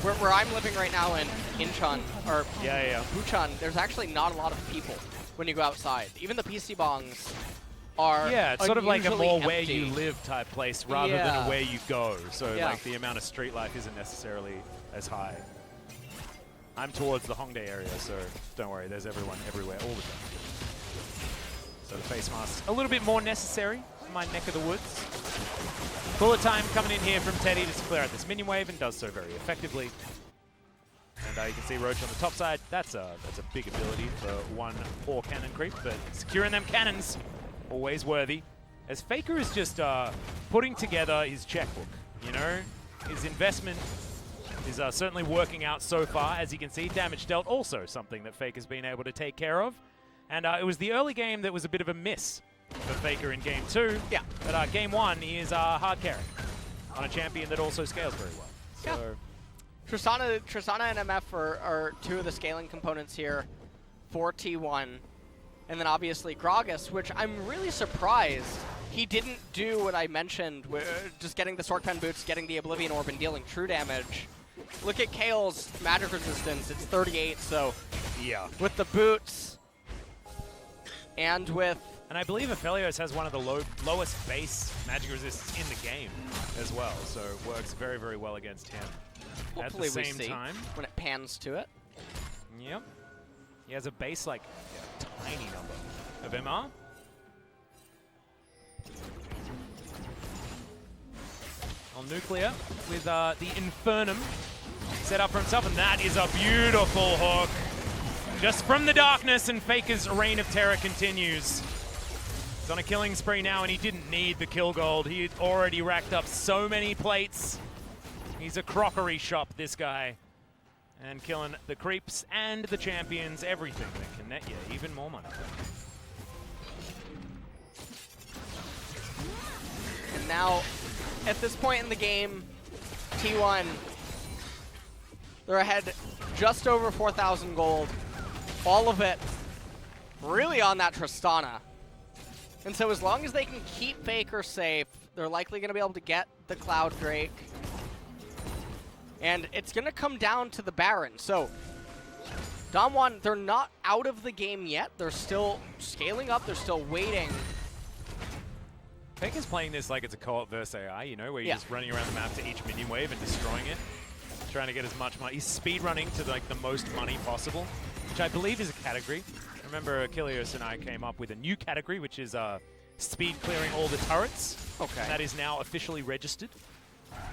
Where I'm living right now in Incheon, or Bucheon, there's actually not a lot of people when you go outside. Even the PC bongs are Yeah, it's sort of like a unusually more where empty. you live type place rather than Yeah. a where you go. So Yeah. like the amount of street life isn't necessarily as high. I'm towards the Hongdae area, so don't worry, there's everyone everywhere all the time. So the face mask a little bit more necessary in my neck of the woods. Bullet time coming in here from Teddy to clear out this minion wave and does so very effectively. And you can see Roach on the top side. That's a big ability for one poor cannon creep, but securing them cannons, always worthy. As Faker is just putting together his checkbook, you know? His investment is certainly working out so far. As you can see, damage dealt also something that Faker's been able to take care of. And it was the early game that was a bit of a miss for Faker in game 2. Yeah. But game 1, he is hard carry on a champion that also scales very well. So. Yeah. Tristana and MF are two of the scaling components here for T1. And then obviously Gragas, which I'm really surprised he didn't do what I mentioned, just getting the Sork Pen boots, getting the Oblivion Orb, and dealing true damage. Look at Kale's magic resistance, it's 38, so yeah, with the boots and with... And I believe Aphelios has one of the lowest base magic resists in the game as well, so it works very, very well against him. Hopefully At the we same see time, when it pans to it. Yep. He has a base, like, tiny number of MR. On Nuclear with the Infernum set up for himself, and that is a beautiful hook. Just from the darkness, and Faker's reign of terror continues. He's on a killing spree now, and he didn't need the kill gold. He had already racked up so many plates. He's a crockery shop, this guy. And killing the creeps and the champions, everything that can net you even more money. And now, at this point in the game, T1, they're ahead just over 4,000 gold. All of it really on that Tristana. And so as long as they can keep Faker safe, they're likely going to be able to get the Cloud Drake. And it's going to come down to the Baron. So, Damwon, they're not out of the game yet. They're still scaling up. They're still waiting. Faker's playing this like it's a co-op versus AI, you know, where you're just running around the map to each minion wave and destroying it. Trying to get as much money. He's speed running to like the most money possible, which I believe is a category. I remember Achilles and I came up with a new category, which is speed clearing all the turrets. Okay. And that is now officially registered.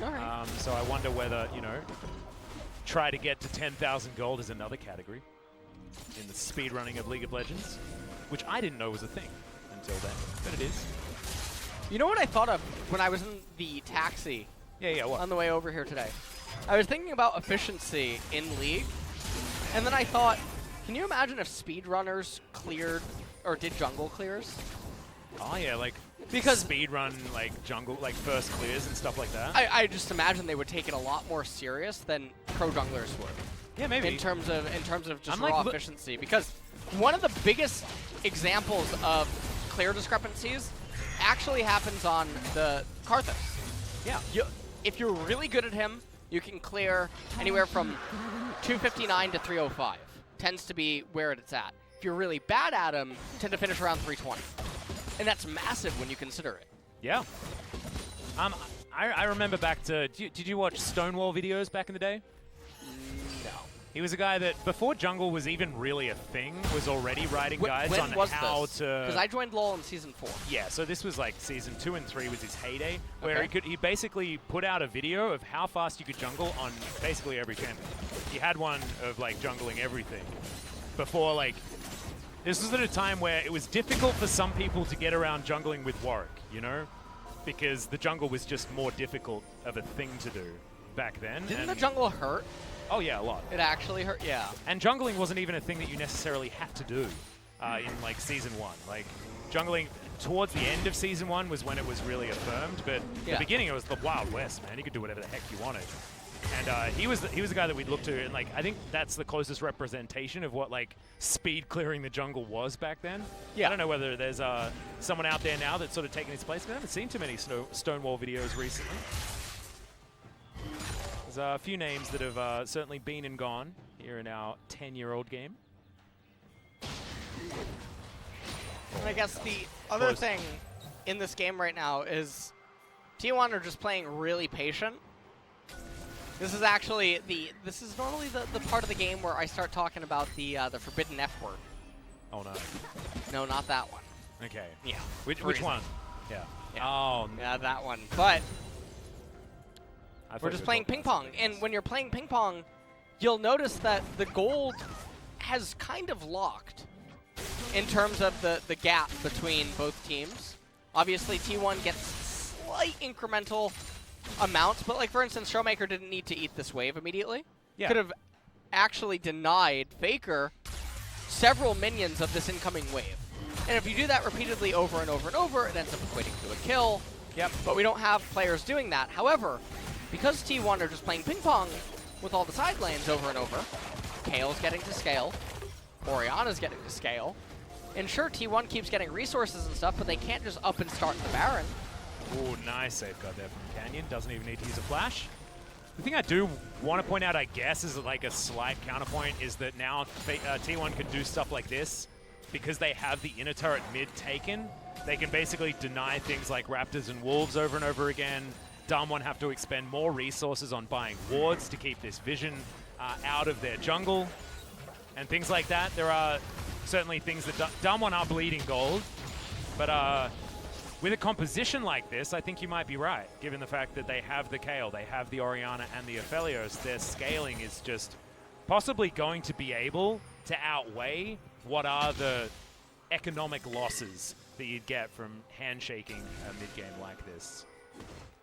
All right. So I wonder whether, you know, try to get to 10,000 gold is another category in the speed running of League of Legends, which I didn't know was a thing until then, but it is. You know what I thought of when I was in the taxi what? on the way over here today? I was thinking about efficiency in League, and then I thought, can you imagine if speedrunners cleared or did jungle clears? Oh yeah, like because speed run like jungle, like first clears and stuff like that. I just imagine they would take it a lot more serious than pro junglers would. Yeah, maybe. In terms of just I'm like, raw efficiency, because one of the biggest examples of clear discrepancies actually happens on the Karthus. Yeah. If you're really good at him, you can clear anywhere from 259 to 305. Tends to be where it's at. If you're really bad at him, you tend to finish around 320. And that's massive when you consider it. Yeah. I remember back to, did you watch Stonewall videos back in the day? No. He was a guy that, before jungle was even really a thing, was already writing guides on how to... Because I joined LoL in Season 4. Yeah, so this was like Season 2 and 3 was his heyday, where he basically put out a video of how fast you could jungle on basically every champion. He had one of like jungling everything. Before like... This was at a time where it was difficult for some people to get around jungling with Warwick, you know? Because the jungle was just more difficult of a thing to do back then. Didn't the jungle hurt? Oh yeah, a lot. It actually hurt, yeah. And jungling wasn't even a thing that you necessarily had to do in like Season 1. Like jungling towards the end of Season 1 was when it was really affirmed, but the beginning it was the Wild West, man. You could do whatever the heck you wanted. And he was the guy that we'd look to, and like I think that's the closest representation of what like speed clearing the jungle was back then. Yeah. I don't know whether there's someone out there now that's sort of taken his place. I haven't seen too many Stonewall videos recently. There's a few names that have certainly been and gone here in our 10-year-old game. And I guess the other thing in this game right now is T1 are just playing really patient. This is actually this is normally the part of the game where I start talking about the forbidden F word. Oh no. No, not that one. Okay. Yeah. Which one? Yeah. Yeah. Oh. Yeah, that one. But I thought we're you just were playing talking ping pong, and when you're playing ping pong, you'll notice that the gold has kind of locked in terms of the gap between both teams. Obviously, T1 gets slight incremental amounts, but like for instance, Showmaker didn't need to eat this wave immediately. Yeah. Could have actually denied Faker several minions of this incoming wave. And if you do that repeatedly over and over and over, it ends up equating to a kill. Yep. But we don't have players doing that. However, because T1 are just playing ping pong with all the side lanes over and over, Kale's getting to scale, Orianna's getting to scale, and sure, T1 keeps getting resources and stuff, but they can't just up and start the Baron. Ooh, nice safeguard there from Canyon. Doesn't even need to use a flash. The thing I do want to point out, I guess, is like a slight counterpoint, is that now T1 can do stuff like this because they have the inner turret mid taken. They can basically deny things like Raptors and Wolves over and over again. Damwon have to expend more resources on buying wards to keep this vision out of their jungle and things like that. There are certainly things that Damwon are bleeding gold, but with a composition like this, I think you might be right, given the fact that they have the Kayle, they have the Orianna and the Aphelios. Their scaling is just possibly going to be able to outweigh what are the economic losses that you'd get from handshaking a mid-game like this.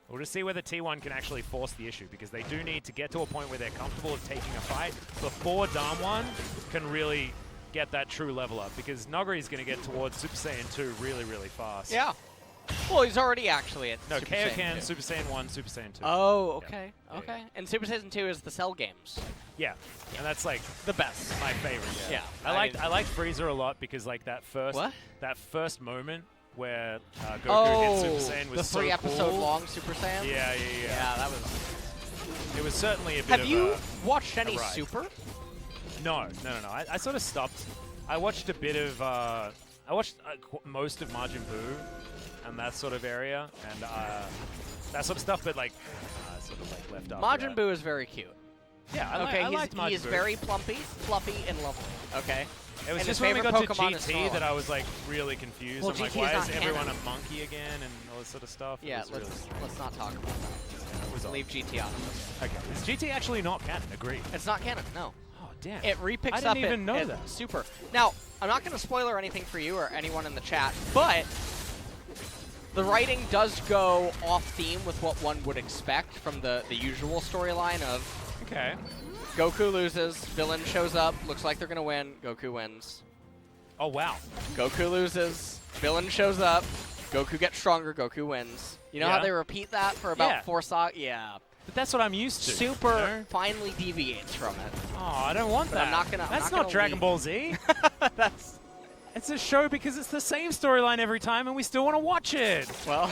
We'll just see whether T1 can actually force the issue, because they do need to get to a point where they're comfortable of taking a fight before Damwon can really get that true level up, because Nogari's going to get towards Super Saiyan 2 really, really fast. Yeah. Well, he's already actually at No, Super KO Saiyan can, 2. Super Saiyan 1, Super Saiyan 2. Oh, okay. Yeah. Okay. And Super Saiyan 2 is the Cell games. Yeah, and that's like the best. My favorite. Yeah. I liked Freezer a lot because like that first moment where Goku hit Super Saiyan was so cool. the 3-episode long Super Saiyan. Yeah. Yeah, that was. It was certainly a bit Have of you a, watched a any ride. Super? No. I sort of stopped. I watched a bit of. I watched most of Majin Buu and that sort of area and that sort of stuff, but like sort of like left after Majin that. Buu is very cute. Yeah, okay, I liked Majin he's Buu. very plumpy, fluffy, and lovely. Okay. It was and just his when we favorite got Pokemon to is GT Scarlet. that I was like really confused. Well, I'm like, GT why is is not everyone canon. a monkey again and all this sort of stuff? Yeah, It was let's not talk about that. it was odd. Leave GT out of this. Okay, is GT actually not canon? Agreed. It's not canon, no. Oh, damn. It repicks I didn't up even know at that. Super. Now, I'm not going to spoiler anything for you or anyone in the chat, but the writing does go off theme with what one would expect from the usual storyline of okay, Goku loses, villain shows up, looks like they're going to win, Goku wins. Oh, wow. Goku loses, villain shows up, Goku gets stronger, Goku wins. You know how Yeah. they repeat that for about Yeah. 4 sagas? Yeah. But that's what I'm used to. Super you know? finally deviates from it. Oh, I don't want But that. I'm not gonna. That's not Dragon Ball Z. That's. It's a show because it's the same storyline every time, and we still want to watch it. Well.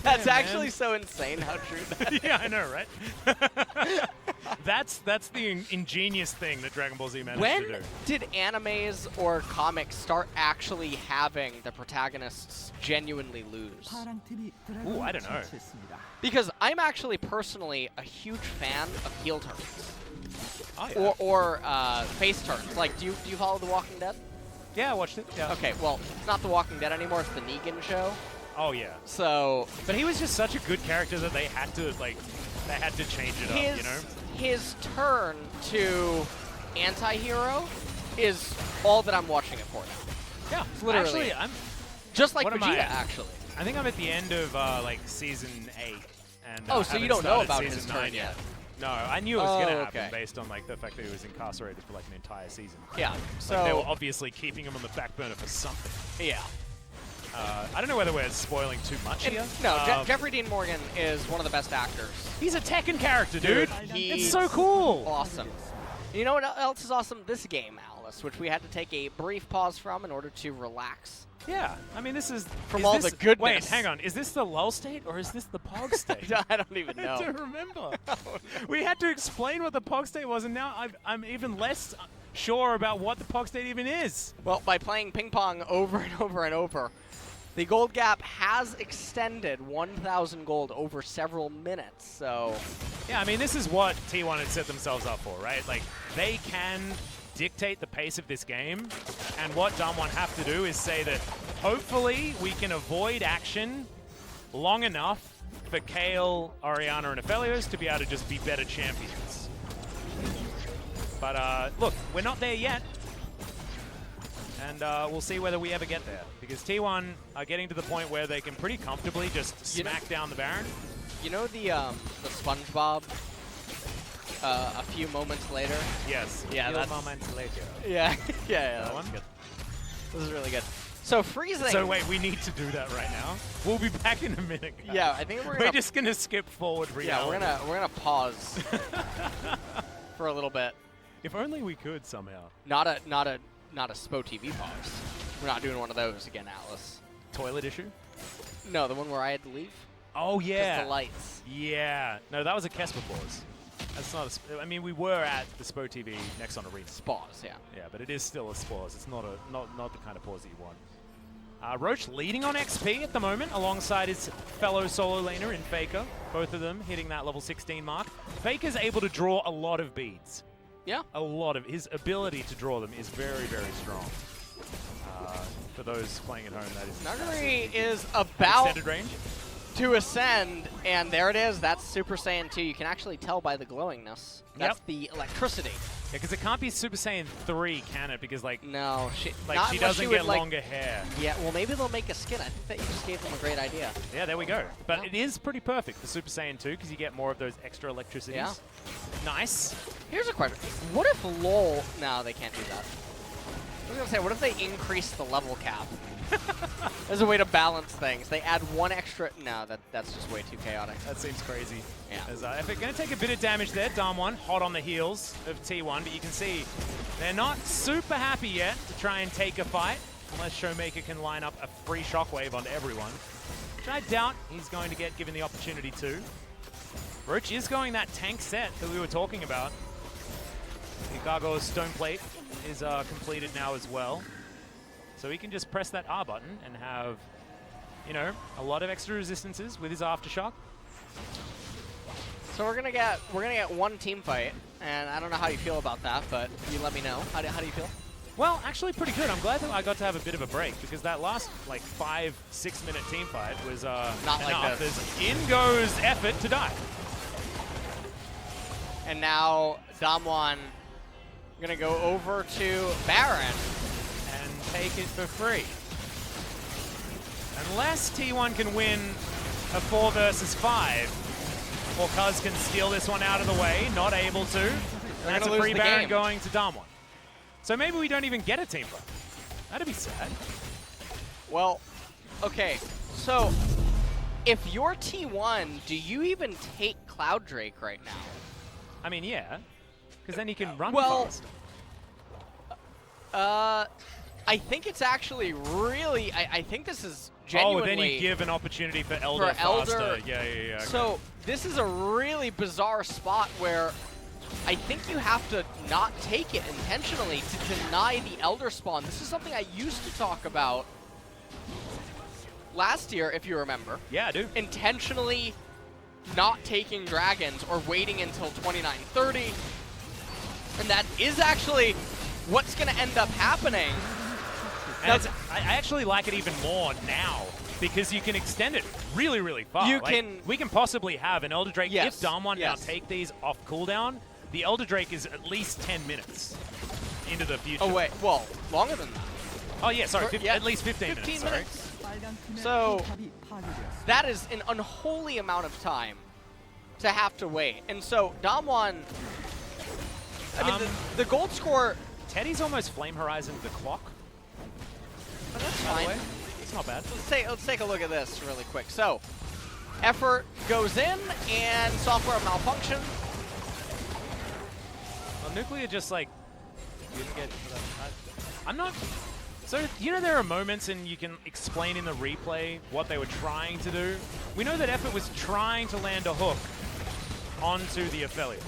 That's Yeah, actually man. so insane how true that is. Yeah, I know, right? That's the ingenious thing that Dragon Ball Z managed When to do. did animes or comics start actually having the protagonists genuinely lose? Ooh, I don't know. Because I'm actually personally a huge fan of heel turns. Oh, yeah. Or face turns. Like, do you follow The Walking Dead? Yeah, I watched it. Yeah. Okay, well, it's not The Walking Dead anymore, it's the Negan show. Oh, yeah. So, But he was just such a good character that they had to change it up, you know? his turn to anti-hero is all that I'm watching it for now. Yeah, It's literally actually, it. I'm Just like what am I Vegeta, at? actually. I think I'm at the end of like season 8, and Oh, so you haven't don't know started about season his 9 turn yet? No, I knew it was gonna Oh, happen okay. based on like the fact that he was incarcerated for like an entire season. Yeah, Like, so they were obviously keeping him on the back burner for something. Yeah. I don't know whether we're spoiling too much And here. no, Jeffrey Dean Morgan is one of the best actors. He's a Tekken character, dude. It's He's so cool. Awesome. You know what else is awesome? This game, Alice, which we had to take a brief pause from in order to relax. Yeah, I mean, this is From is all this, the goodness. Wait, hang on. Is this the lull state or is this the pog state? I don't even know. I don't remember. We had to explain what the pog state was, and now I'm even less sure about what the Pog State even is. Well, by playing ping pong over and over and over, the gold gap has extended 1,000 gold over several minutes, so... Yeah, I mean, this is what T1 had set themselves up for, right? Like, they can dictate the pace of this game, and what Damwon have to do is say that hopefully we can avoid action long enough for Kale, Orianna, and Aphelios to be able to just be better champions. But look, we're not there yet. And we'll see whether we ever get there. Because T1 are getting to the point where they can pretty comfortably just smack down the Baron. You know the SpongeBob a few moments later? Yes. Yeah, few that's... moments later. Yeah, yeah, That that's one? good. This is really good. So freezing... So wait, we need to do that right now? We'll be back in a minute, guys. Yeah, I think we're gonna... We're just gonna skip forward reality. Yeah, we're gonna pause for a little bit. If only we could somehow. Not a SPO TV pause. We're not doing one of those again, Atlas. Toilet issue? No, the one where I had to leave. Oh yeah. 'Cause the lights. Yeah. No, that was a Kesper pause. That's not I mean, we were at the SPO TV next on Arena. Pause, yeah. Yeah, but it is still a pause. It's not the kind of pause that you want. Roach leading on XP at the moment, alongside his fellow solo laner in Faker. Both of them hitting that level 16 mark. Faker's able to draw a lot of beads. Yeah. A lot of his ability to draw them is very, very strong. For those playing at home, that is Nuggery is about extended range to ascend, and there it is. That's Super Saiyan 2. You can actually tell by the glowingness. That's the electricity. Yeah, because it can't be Super Saiyan 3, can it? Because no, she doesn't get longer hair. Yeah, well maybe they'll make a skin. I think that you just gave them a great idea. Yeah, there we go. But it is pretty perfect for Super Saiyan 2 because you get more of those extra electricities. Yeah. Nice. Here's a question. What if LOL... No, they can't do that. I was going to say, what if they increase the level cap? As a way to balance things. They add one extra... No, that's just way too chaotic. That seems crazy. Yeah. As Epic going to take a bit of damage there. Damwon hot on the heels of T1, but you can see they're not super happy yet to try and take a fight, unless Showmaker can line up a free shockwave on everyone. Which I doubt he's going to get given the opportunity to. Roach is going that tank set that we were talking about. Chicago's Stone Plate is completed now as well. So he can just press that R button and have, you know, a lot of extra resistances with his Aftershock. So we're gonna get one team fight, and I don't know how you feel about that, but you let me know. How do you feel? Well, actually pretty good. I'm glad that I got to have a bit of a break because that last like 5-6 minute team fight was not enough. like this. There's in goes effort to die. And now Damwon gonna go over to Baron and take it for free. Unless T1 can win a 4 versus 5, or Cuz can steal this one out of the way, not able to. And that's a free Baron going to Damwon. So maybe we don't even get a team fight. That'd be sad. Well, okay, so if you're T1, do you even take Cloud Drake right now? I mean, yeah, because then he can run faster. I think it's actually really, I think this is genuinely... Oh, then you give an opportunity for Elder faster. Yeah. Okay. So this is a really bizarre spot where I think you have to not take it intentionally to deny the Elder spawn. This is something I used to talk about last year, if you remember. Yeah, I do. Intentionally not taking dragons or waiting until 29:30. And that is actually what's going to end up happening. And I actually like it even more now because you can extend it really, really far. We can possibly have an Elder Drake if Damwon now take these off cooldown. The Elder Drake is at least 10 minutes into the future. Oh, wait. Well, longer than that. Oh, yeah, sorry. At least 15 minutes. So that is an unholy amount of time to have to wait. And so Damwon, I mean, the gold score... Teddy's almost Flame Horizon the clock. Oh, that's fine. It's not bad. Let's take a look at this really quick. So, effort goes in, and software malfunction. Well, Nuclear just like didn't get. I'm not. So you know there are moments, and you can explain in the replay what they were trying to do. We know that effort was trying to land a hook onto the Aphelios.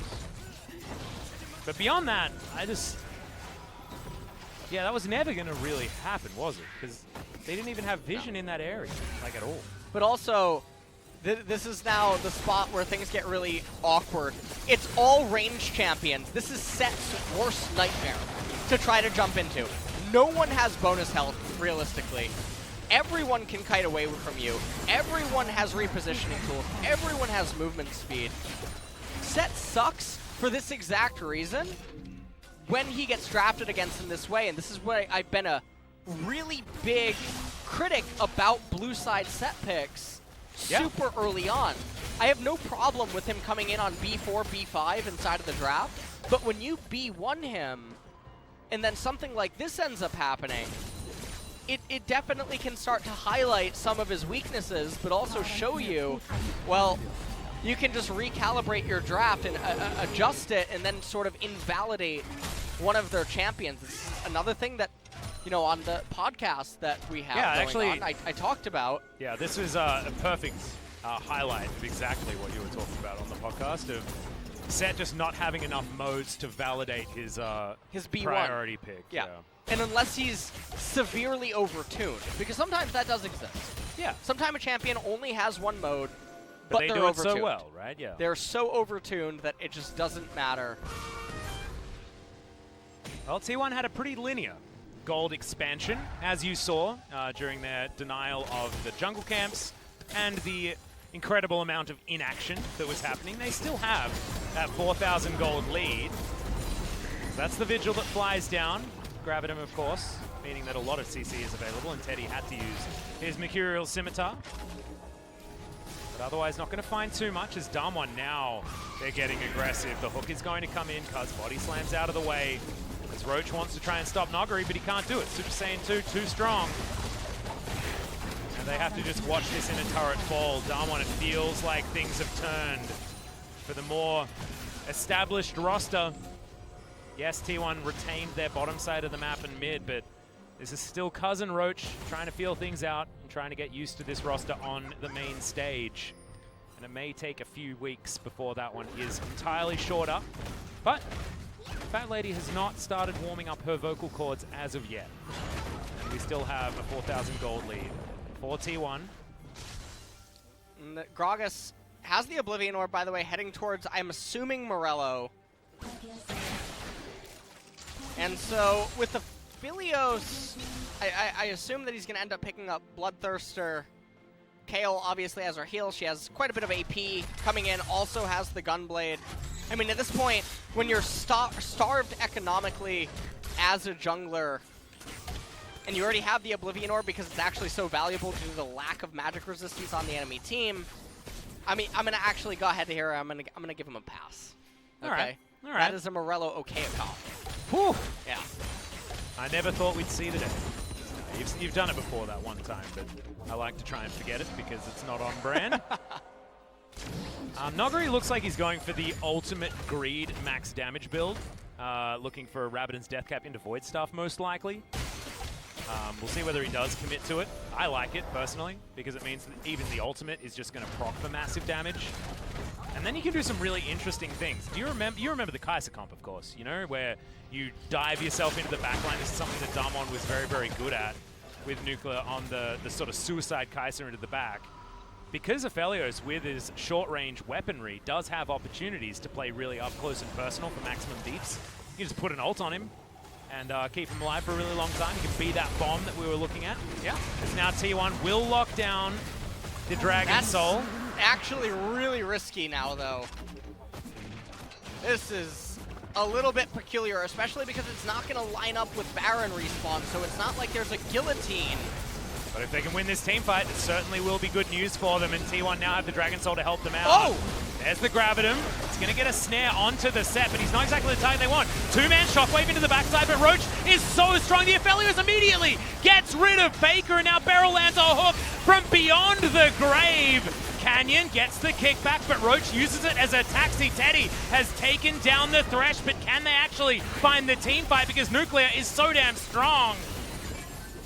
But beyond that, Yeah, that was never going to really happen, was it? Because they didn't even have vision in that area, like, at all. But also, this is now the spot where things get really awkward. It's all range champions. This is Set's worst nightmare to try to jump into. No one has bonus health, realistically. Everyone can kite away from you. Everyone has repositioning tools. Everyone has movement speed. Set sucks for this exact reason when he gets drafted against in this way, and this is where I've been a really big critic about blue side Set picks super early on. I have no problem with him coming in on B4, B5 inside of the draft, but when you B1 him, and then something like this ends up happening, it definitely can start to highlight some of his weaknesses, but also show you, well, you can just recalibrate your draft and adjust it and then sort of invalidate one of their champions. It's another thing that, you know, on the podcast that we have going on, I talked about. Yeah, this was a perfect highlight of exactly what you were talking about on the podcast, of Set just not having enough modes to validate his B1 priority pick. Yeah. And unless he's severely overtuned, because sometimes that does exist. Yeah. Sometimes a champion only has one mode, but they're do it overtuned. so well, right? Yeah. They're so overtuned that it just doesn't matter. Well, T1 had a pretty linear gold expansion, as you saw during their denial of the jungle camps and the incredible amount of inaction that was happening. They still have that 4,000 gold lead. So that's the Vigil that flies down. Gravitum, of course, meaning that a lot of CC is available, and Teddy had to use his Mercurial Scimitar. But otherwise not going to find too much, as Damwon now, they're getting aggressive. The hook is going to come in, Cuz body slams out of the way, as Roach wants to try and stop Noguri, but he can't do it. Super Saiyan 2, too strong. And they have to just watch this in a turret fall. Damwon, it feels like things have turned for the more established roster. Yes, T1 retained their bottom side of the map and mid, but this is still Cousin Roach trying to feel things out and trying to get used to this roster on the main stage. And it may take a few weeks before that one is entirely shored up. But Fat Lady has not started warming up her vocal cords as of yet. And we still have a 4,000 gold lead for T1. And Gragas has the Oblivion Orb, by the way, heading towards, I'm assuming, Morello. And so with the Philios, I assume that he's going to end up picking up Bloodthirster. Kayle obviously has her heal. She has quite a bit of AP coming in, also has the Gunblade. I mean, at this point, when you're starved economically as a jungler, and you already have the Oblivion Orb because it's actually so valuable due to the lack of magic resistance on the enemy team, I mean, I'm going to actually go ahead here. I'm going to give him a pass. Okay? All right. That is a Morello Okayakov. Whew. Yeah. I never thought we'd see today. You've done it before that one time, but I like to try and forget it because it's not on brand. Noguri looks like he's going for the ultimate greed max damage build, looking for Rabbidan's Death Cap into Void Staff most likely. We'll see whether he does commit to it. I like it personally because it means that even the ultimate is just going to proc for massive damage. And then you can do some really interesting things. Do you remember the Kai'Sa comp, of course, you know, where you dive yourself into the backline. This is something that Damwon was very, very good at with Nuclear on the sort of suicide Kai'Sa into the back. Because Aphelios, with his short-range weaponry, does have opportunities to play really up close and personal for maximum deeps. You can just put an ult on him and keep him alive for a really long time. He can be that bomb that we were looking at. Yeah. Because now T1 will lock down the Dragon Soul. Actually really risky now, though. This is a little bit peculiar, especially because it's not going to line up with Baron respawn, so it's not like there's a guillotine. But if they can win this team fight, it certainly will be good news for them, and T1 now have the Dragon Soul to help them out. Oh! There's the Gravitum. It's going to get a snare onto the Set, but he's not exactly the target they want. Two-man Shockwave into the backside, but Roach is so strong. The Aphelios immediately gets rid of Faker, and now Beryl lands a hook from beyond the grave. Canyon gets the kickback, but Roach uses it as a taxi. Teddy has taken down the Thresh, but can they actually find the team fight because Nuclear is so damn strong?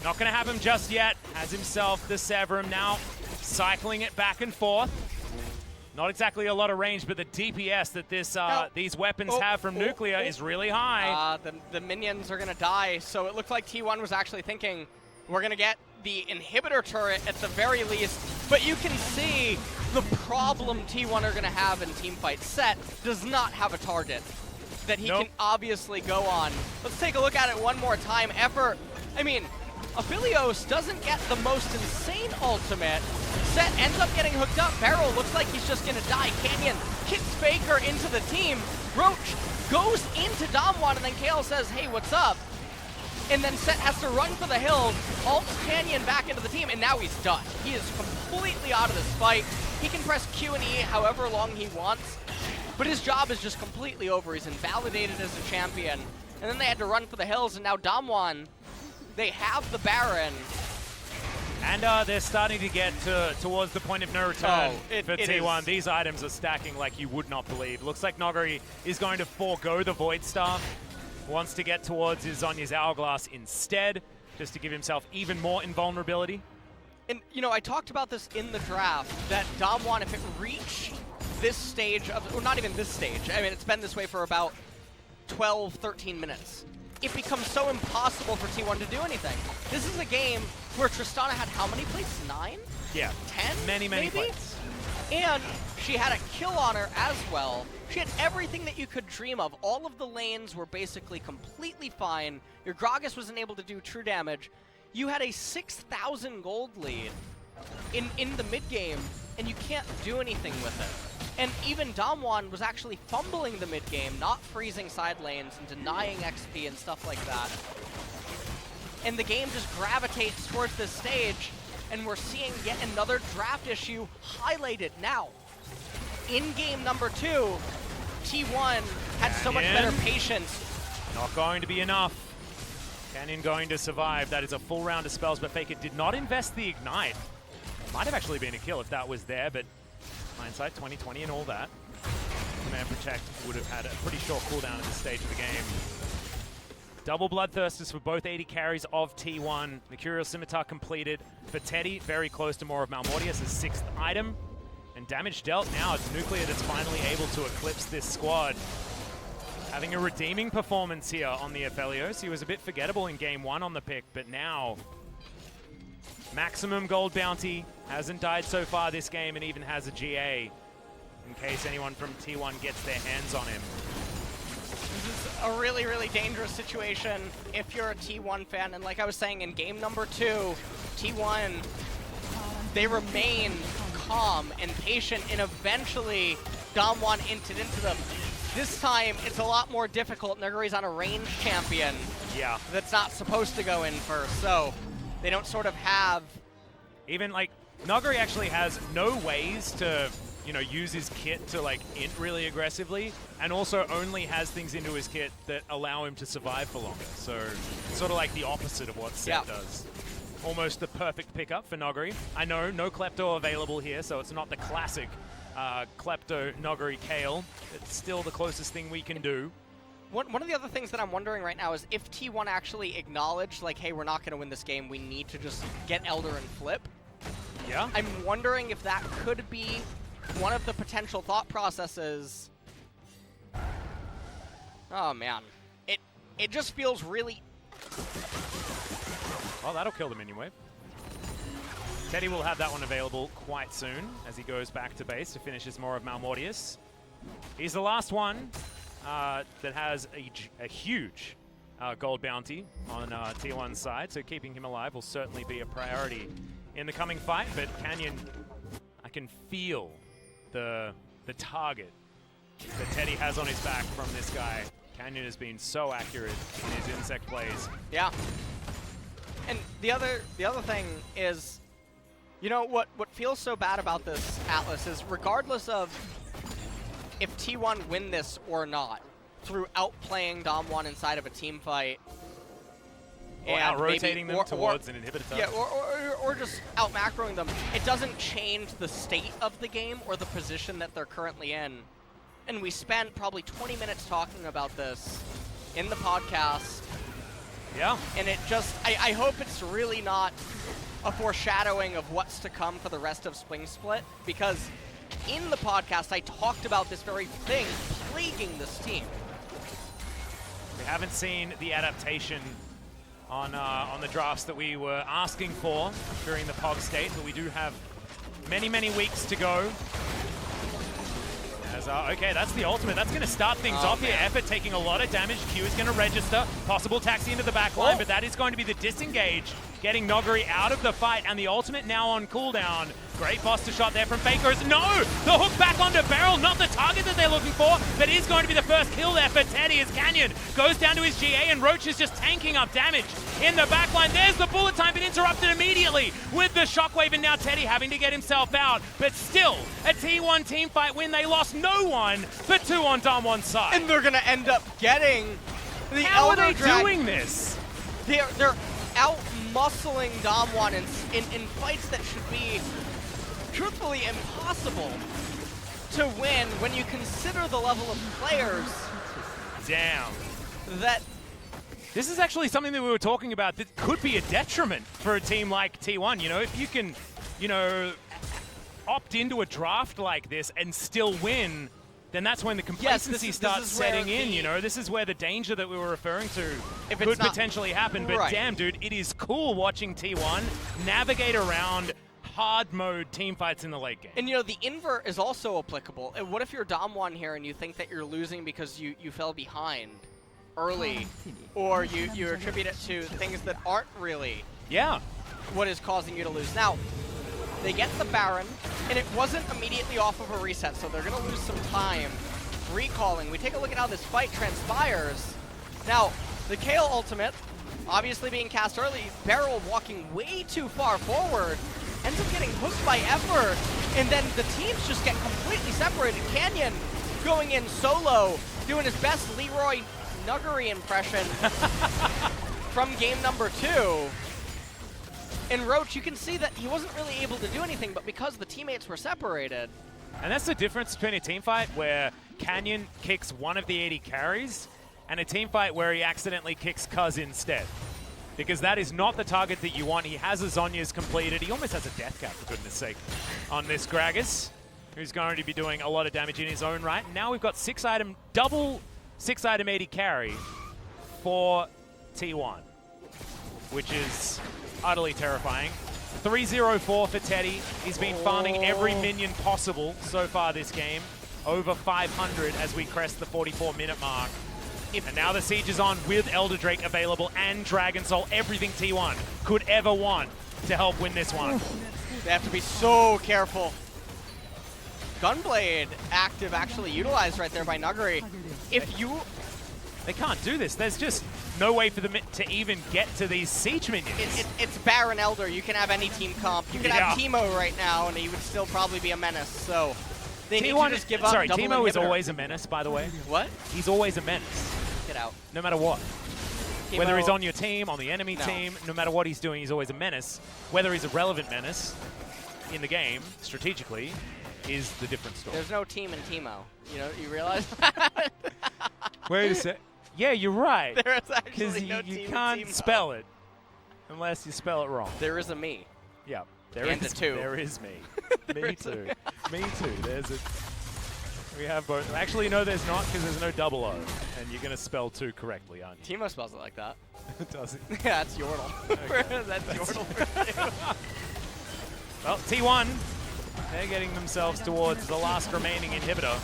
Not going to have him just yet. Has himself the Severum now, cycling it back and forth. Not exactly a lot of range, but the DPS that these weapons have from Nuclear is really high. The minions are going to die, so it looked like T1 was actually thinking, we're going to get the inhibitor turret at the very least, but you can see the problem T1 are going to have in teamfight. Set does not have a target that he can obviously go on. Let's take a look at it one more time. Effort, I mean, Aphelios doesn't get the most insane ultimate. Set ends up getting hooked up. Barrel looks like he's just gonna die. Canyon kicks Faker into the team. Roach goes into Damwon, and then Kale says, hey, what's up? And then Set has to run for the hill, ults Canyon back into the team, and now he's done. He is completely out of this fight. He can press Q and E however long he wants, but his job is just completely over. He's invalidated as a champion. And then they had to run for the hills, and now Damwon, they have the Baron. And they're starting to get towards the point of no return for T1. These items are stacking like you would not believe. Looks like Nogari is going to forego the Void Staff. Wants to get towards his Zonya's Hourglass instead, just to give himself even more invulnerability. And, you know, I talked about this in the draft, that Damwon, if it reached this stage of, or not even this stage, I mean, it's been this way for about 12, 13 minutes. It becomes so impossible for T1 to do anything. This is a game where Tristana had how many plates? 9? Yeah. 10? Many maybe? plates. And she had a kill on her as well. She had everything that you could dream of. All of the lanes were basically completely fine. Your Gragas wasn't able to do true damage. You had a 6,000 gold lead in the mid game, and you can't do anything with it. And even Damwon was actually fumbling the mid game, not freezing side lanes and denying XP and stuff like that. And the game just gravitates towards this stage, and we're seeing yet another draft issue highlighted now. In game number 2, T1 had so much better patience. Not going to be enough. Canyon going to survive. That is a full round of spells, but Faker did not invest the Ignite. Might have actually been a kill if that was there, but hindsight 2020 and all that. Command Protect would have had a pretty short cooldown at this stage of the game. Double Bloodthirsters for both 80 carries of T1. Mercurial Scimitar completed for Teddy, very close to more of Malmortius' 6th item. And damage dealt now. It's Nuclear that's finally able to eclipse this squad. Having a redeeming performance here on the Aphelios. He was a bit forgettable in game 1 on the pick, but now maximum gold bounty. Hasn't died so far this game and even has a GA in case anyone from T1 gets their hands on him. This is a really, really dangerous situation if you're a T1 fan. And like I was saying, in game number 2, T1, they remain calm and patient, and eventually Damwon entered into them. This time, it's a lot more difficult. Nuguri's on a range champion. Yeah. That's not supposed to go in first, so they don't sort of have... Even, like, Nuguri actually has no ways to, you know, use his kit to, like, int really aggressively, and also only has things into his kit that allow him to survive for longer. So, it's sort of like the opposite of what Set does. Almost the perfect pickup for Nuguri. I know, no Klepto available here, so it's not the classic Klepto Nuguri Kale. It's still the closest thing we can do. One of the other things that I'm wondering right now is if T1 actually acknowledged, like, hey, we're not going to win this game, we need to just get Elder and flip. Yeah. I'm wondering if that could be one of the potential thought processes. Oh, man. It just feels really... Well, that'll kill the minion wave. Teddy will have that one available quite soon as he goes back to base to finish his more of Malmortius. He's the last one that has a huge gold bounty on T1's side, so keeping him alive will certainly be a priority in the coming fight. But Canyon, I can feel the target that Teddy has on his back from this guy. Canyon has been so accurate in his insect plays. Yeah. And the other thing is, you know, what feels so bad about this, Atlas, is regardless of if T1 win this or not, through outplaying Damwon inside of a team fight, or out-rotating them towards an inhibitor. Yeah, or just out-macroing them, it doesn't change the state of the game or the position that they're currently in. And we spent probably 20 minutes talking about this in the podcast. Yeah. And it just, I hope it's really not a foreshadowing of what's to come for the rest of Spring Split, because in the podcast, I talked about this very thing plaguing this team. We haven't seen the adaptation on the drafts that we were asking for during the POG state, but we do have many, many weeks to go. As, okay, that's the ultimate. That's going to start things off here. Effort taking a lot of damage. Q is going to register. Possible taxi into the back line, but that is going to be the disengage, getting Noguri out of the fight, and the ultimate now on cooldown. Great Buster shot there from Fakers. No! The hook back onto Beryl, not the target that they're looking for, but is going to be the first kill there for Teddy as Canyon goes down to his GA, and Roach is just tanking up damage in the backline. There's the bullet time, but interrupted immediately with the shockwave, and now Teddy having to get himself out. But still, a T1 team fight win. They lost no one, but 2 on Dom1's side. And they're going to end up getting the How Elder are they Dragon. doing this? They're out-muscling Dom1 in fights that should be truthfully impossible to win when you consider the level of players. Damn. That this is actually something that we were talking about that could be a detriment for a team like T1. You know, if you can, you know, opt into a draft like this and still win, then that's when the complacency starts setting in, you know. This is where the danger that we were referring to could potentially happen. But damn, dude, it is cool watching T1 navigate around hard mode team fights in the late game. And you know, the invert is also applicable. And what if you're Dom1 here and you think that you're losing because you fell behind early, or you attribute it to things that aren't really what is causing you to lose. Now, they get the Baron, and it wasn't immediately off of a reset, so they're going to lose some time recalling. We take a look at how this fight transpires. Now, the Kayle ultimate, obviously being cast early, Beryl walking way too far forward, ends up getting hooked by Effort, and then the teams just get completely separated. Canyon going in solo, doing his best Leroy Nuggery impression from game number 2. And Roach, you can see that he wasn't really able to do anything, but because the teammates were separated. And that's the difference between a team fight where Canyon kicks one of the 80 carries and a team fight where he accidentally kicks Cuz instead. Because that is not the target that you want. He has a Zhonya's completed. He almost has a death cap, for goodness sake, on this Gragas, who's going to be doing a lot of damage in his own right. And now we've got double 6-item 80 carry for T1, which is utterly terrifying. 304 for Teddy. He's been farming every minion possible so far this game. Over 500 as we crest the 44-minute mark. And now the siege is on with Elder Drake available and Dragon Soul. Everything T1 could ever want to help win this one. They have to be so careful. Gunblade active actually utilized right there by Nuggery. They can't do this. There's just no way for them to even get to these siege minions. It's Baron Elder. You can have any team comp. You can have Teemo right now, and he would still probably be a menace. So they need to just give up. Sorry, double Teemo is inhibitor. always a menace, by the way. What? He's always a menace. Get out. No matter what. Teemo, Whether he's on your team, on the enemy team, no matter what he's doing, he's always a menace. Whether he's a relevant menace in the game, strategically, is the different story. There's no team in Teemo. You know, you realize that? Wait a sec. Yeah, you're right. There is actually no you team in can't Teemo. spell it unless you spell it wrong. There is a me. Yeah, And a 2. There is me. Me too. Me too. There's a. We have both. Actually, no, there's not, because there's no double O, and you're gonna spell 2 correctly, aren't you? Teemo spells it like that. Does it? Yeah, that's Yordle. Okay. That's Yordle for you. Well, T1, they're getting themselves towards the last remaining inhibitor.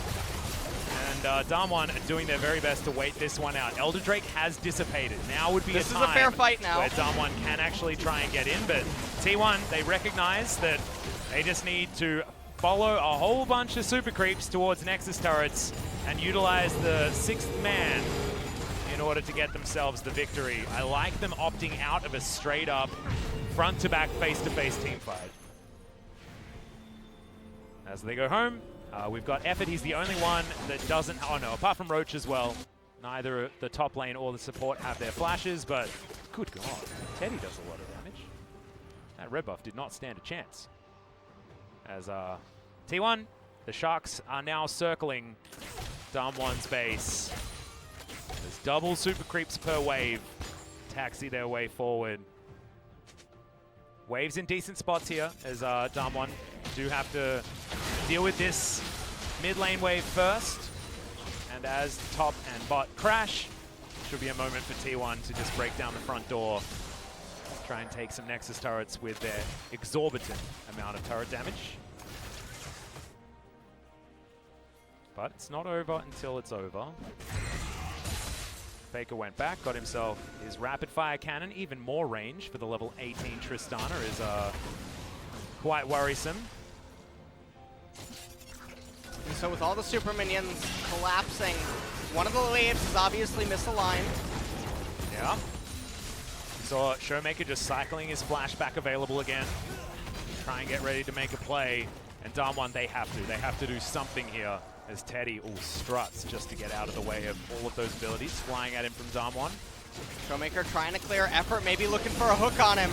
And Dom1 are doing their very best to wait this one out. Elder Drake has dissipated. Now would be This a is time a fair fight now. where Dom1 can actually try and get in, but T1, they recognize that they just need to follow a whole bunch of super creeps towards Nexus turrets and utilize the 6th man in order to get themselves the victory. I like them opting out of a straight-up front-to-back, face-to-face team fight. As they go home, we've got Effort. He's the only one that doesn't... Oh, no, apart from Roach as well. Neither the top lane or the support have their flashes, but good God, Teddy does a lot of damage. That red buff did not stand a chance. As T1, the Sharks are now circling Dom1's base. There's double super creeps per wave. Taxi their way forward. Waves in decent spots here, as Dom1 do have to deal with this mid lane wave first. And as top and bot crash, should be a moment for T1 to just break down the front door. Try and take some Nexus turrets with their exorbitant amount of turret damage. But it's not over until it's over. Faker went back, got himself his rapid fire cannon, even more range for the level 18 Tristana is quite worrisome. And so with all the super minions collapsing, one of the waves is obviously misaligned. Yeah. Saw Showmaker just cycling his flashback available again. Try and get ready to make a play. And Damwon, they have to do something here as Teddy all struts just to get out of the way of all of those abilities flying at him from Damwon. Showmaker trying to clear effort, maybe looking for a hook on him.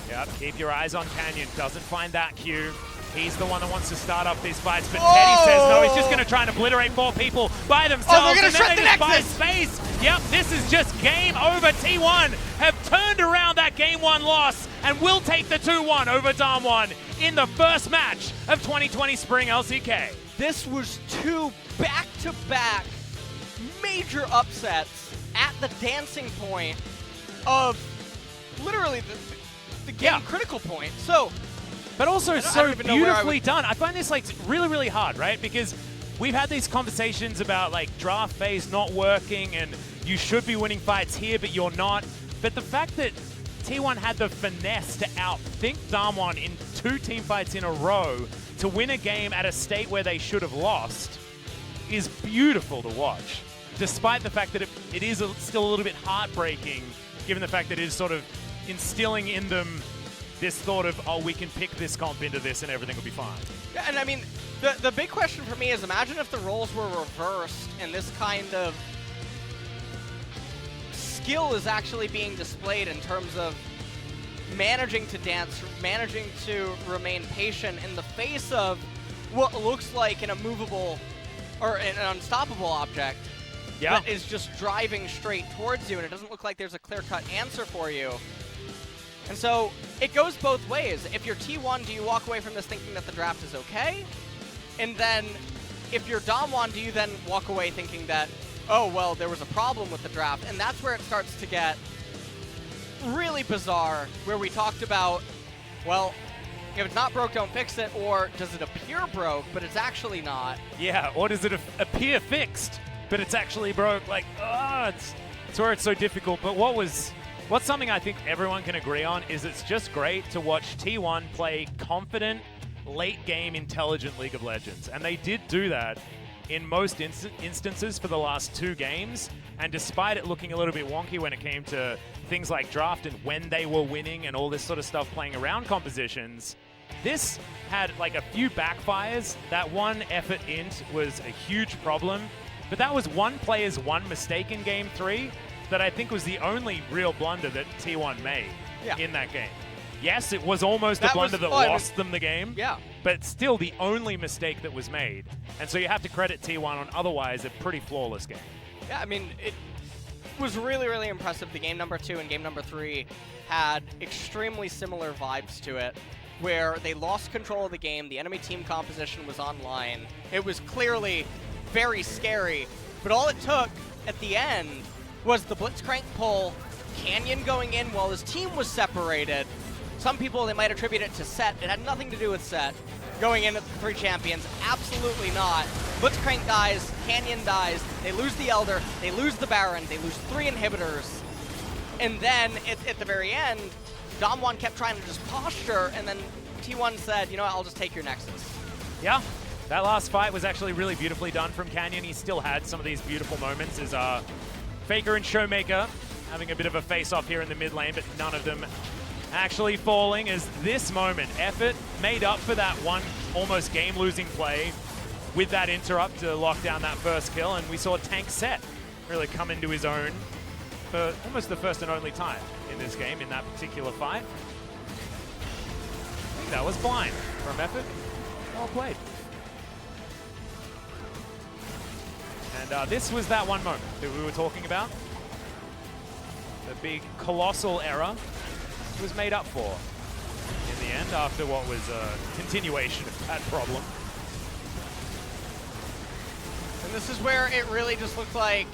Yep, keep your eyes on Canyon. Doesn't find that Q. He's the one that wants to start up these fights, but Teddy says no. He's just going to try and obliterate 4 people by themselves. Oh, they're going to shred the just buy Nexus! space. Yep, this is just game over. T1 have turned around that game 1 loss and will take the 2-1 over Damwon in the first match of 2020 Spring LCK. This was 2 back-to-back major upsets at the dancing point of literally the game critical point. So, but also I so don't even know where beautifully done. I find this like really, really hard, right? Because we've had these conversations about like draft phase not working and you should be winning fights here, but you're not. But the fact that T1 had the finesse to outthink Damwon in 2 team fights in a row to win a game at a state where they should have lost is beautiful to watch. Despite the fact that it is still a little bit heartbreaking, given the fact that it is sort of instilling in them this thought of, oh, we can pick this comp into this and everything will be fine. yeah, and I mean, the big question for me is imagine if the roles were reversed and this kind of skill is actually being displayed in terms of managing to dance, managing to remain patient in the face of what looks like an immovable or an unstoppable object that is just driving straight towards you, and it doesn't look like there's a clear-cut answer for you. And so it goes both ways. If you're T1, do you walk away from this thinking that the draft is okay? And then if you're Damwon, do you then walk away thinking that, oh, well, there was a problem with the draft? And that's where it starts to get really bizarre, where we talked about, well, if it's not broke, don't fix it, or does it appear broke, but it's actually not? Yeah, or does it appear fixed, but it's actually broke? Like, it's where it's so difficult. But what's something I think everyone can agree on is it's just great to watch T1 play confident, late-game, intelligent League of Legends. And they did do that in most instances for the last 2 games. And despite it looking a little bit wonky when it came to things like draft and when they were winning and all this sort of stuff playing around compositions, this had like a few backfires. That one effort int was a huge problem. But that was one player's one mistake in Game 3 that I think was the only real blunder that T1 made in that game. Yes, it was almost a blunder that lost them the game, but still the only mistake that was made. And so you have to credit T1 on otherwise a pretty flawless game. Yeah, I mean, it was really, really impressive. The game number 2 and game number 3 had extremely similar vibes to it, where they lost control of the game, the enemy team composition was online. It was clearly very scary, but all it took at the end was the Blitzcrank pull, Canyon going in while his team was separated. Some people, they might attribute it to Set. It had nothing to do with Set. Going in at the 3 champions, absolutely not. Blitzcrank dies, Canyon dies, they lose the Elder, they lose the Baron, they lose 3 inhibitors. And then, at the very end, Damwon kept trying to just posture, and then T1 said, you know what, I'll just take your Nexus. Yeah, that last fight was actually really beautifully done from Canyon. He still had some of these beautiful moments as Faker and Showmaker having a bit of a face-off here in the mid lane, but none of them actually falling, as this moment, effort made up for that one almost game-losing play with that interrupt to lock down that first kill, and we saw Tank Set really come into his own for almost the first and only time in this game, in that particular fight. I think that was blind from effort. Well played. And this was that one moment that we were talking about. The big colossal error was made up for in the end after what was a continuation of that problem. and this is where it really just looked like,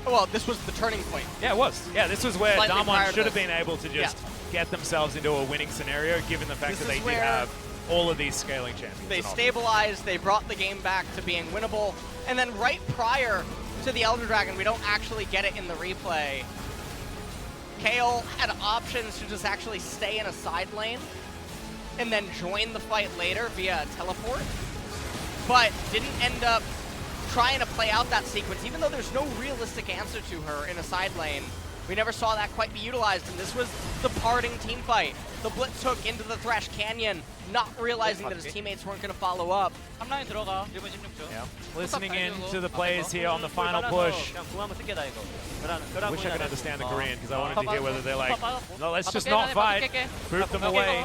well, this was the turning point. Yeah, it was. Yeah, this was where Slightly prior Damwon to should have this. been able to just get themselves into a winning scenario, given the fact This that they is did where have all of these scaling champions. They and all. stabilized, they brought the game back to being winnable, and then right prior to the Elder Dragon, we don't actually get it in the replay, Kale had options to just actually stay in a side lane and then join the fight later via a teleport, but didn't end up trying to play out that sequence, even though there's no realistic answer to her in a side lane. We never saw that quite be utilized, and this was the parting team fight. The Blitz hook into the Thresh Canyon, not realizing that his teammates weren't going to follow up. Yeah. Listening in to the players here on the final push. I wish I could understand the Korean, because I wanted to hear whether they're like, no, let's just not fight, boot them away.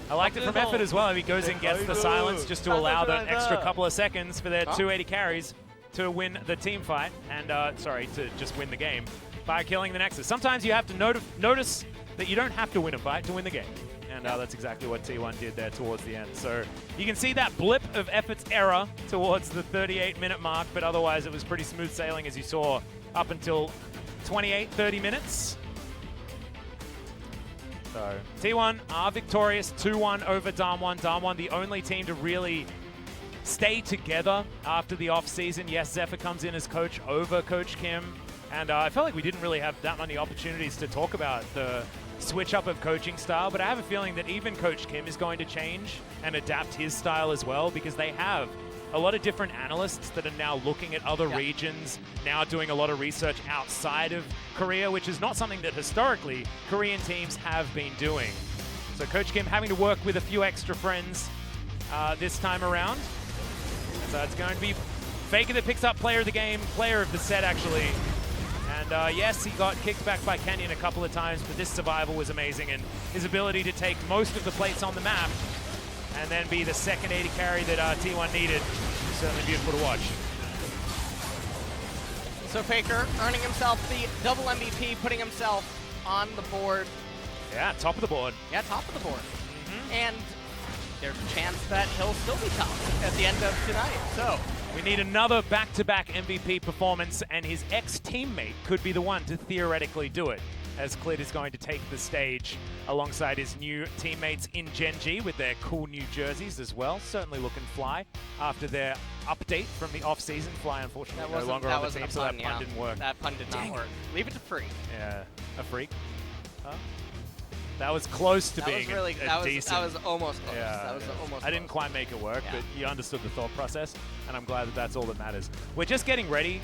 I liked it from Effort as well. He goes in, gets the silence just to allow that extra couple of seconds for their 280 carries to win the team fight, and to just win the game by killing the Nexus. Sometimes you have to notice that you don't have to win a fight to win the game. And that's exactly what T1 did there towards the end. So you can see that blip of Effort's error towards the 38-minute mark, but otherwise it was pretty smooth sailing, as you saw, up until 28, 30 minutes. So T1 are victorious 2-1 over Damwon. Damwon, the only team to really stay together after the off-season. Yes, Zephyr comes in as coach over Coach Kim. And I felt like we didn't really have that many opportunities to talk about the switch up of coaching style, but I have a feeling that even Coach Kim is going to change and adapt his style as well, because they have a lot of different analysts that are now looking at other regions, now doing a lot of research outside of Korea, which is not something that historically Korean teams have been doing. So Coach Kim having to work with a few extra friends this time around. So it's going to be Faker that picks up player of the game, player of the set actually. And yes, he got kicked back by Canyon a couple of times, but this survival was amazing, and his ability to take most of the plates on the map and then be the second 80 carry that T1 needed was certainly beautiful to watch. So Faker earning himself the double MVP, putting himself on the board. Yeah, top of the board. Yeah, top of the board. And there's a chance that he'll still be top at the end of tonight. So we need another back-to-back MVP performance, and his ex-teammate could be the one to theoretically do it, as Clit is going to take the stage alongside his new teammates in Gen.G with their cool new jerseys as well. Certainly looking fly after their update from the off-season. Fly, unfortunately, no longer on the team, so that pun didn't work. That pun did not work. Leave it to Freak. Yeah, a Freak. Huh? That was close to being really, decent. That was almost close. Yeah, That was almost I didn't quite make it work, but you understood the thought process, and I'm glad that that's all that matters. We're just getting ready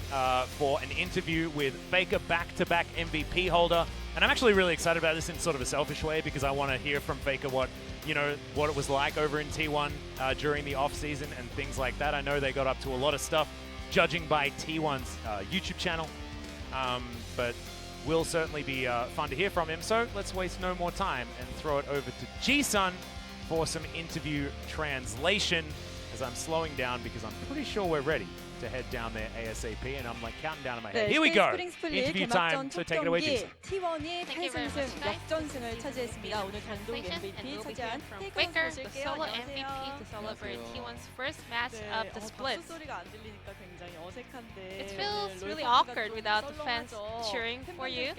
for an interview with Faker, back-to-back MVP holder, and I'm actually really excited about this in sort of a selfish way, because I want to hear from Faker what it was like over in T1 during the off-season and things like that. I know they got up to a lot of stuff, judging by T1's YouTube channel, but will certainly be fun to hear from him. So let's waste no more time and throw it over to G-Sun for some interview translation, as I'm slowing down because I'm pretty sure we're ready to head down there ASAP, and I'm like counting down in my head. Here we go. Interview time. So take it away, G-Sun. T1이 8승승 역전승을 차지했습니다. 오늘 단독 MVP 차지한 Faker, the solo MVP to celebrate T1's first match of the split. It feels really awkward without the fans cheering for you.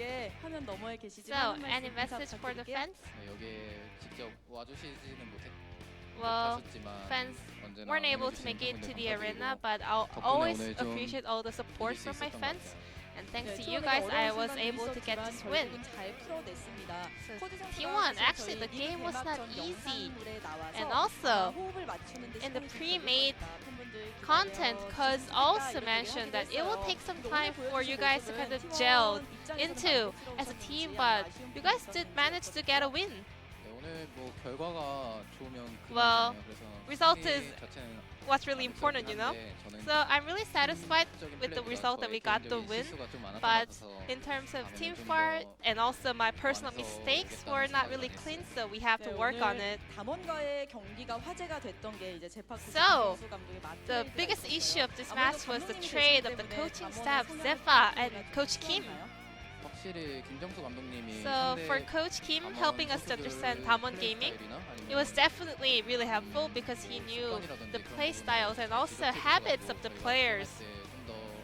So, any message for the fans? Well, fans weren't able to make it to the arena, but I'll always appreciate all the support from my fans. And thanks to you guys, I was able to get this win. So T1, actually the game was not easy. And also, in the pre-made content, Cuz also mentioned that it will take some time for you guys to kind of gel into as a team, but you guys did manage to get a win. Well, result is what's really important, you know? So I'm really satisfied with the result that we got the win, but in terms of team fight and also my personal mistakes were not really clean, so we have to work on it. So, the biggest issue of this match was the trade of the coaching staff, Zephyr and Coach Kim. So for Coach Kim helping us to understand Damwon Gaming, it was definitely really helpful because he knew the play styles and also habits of the players.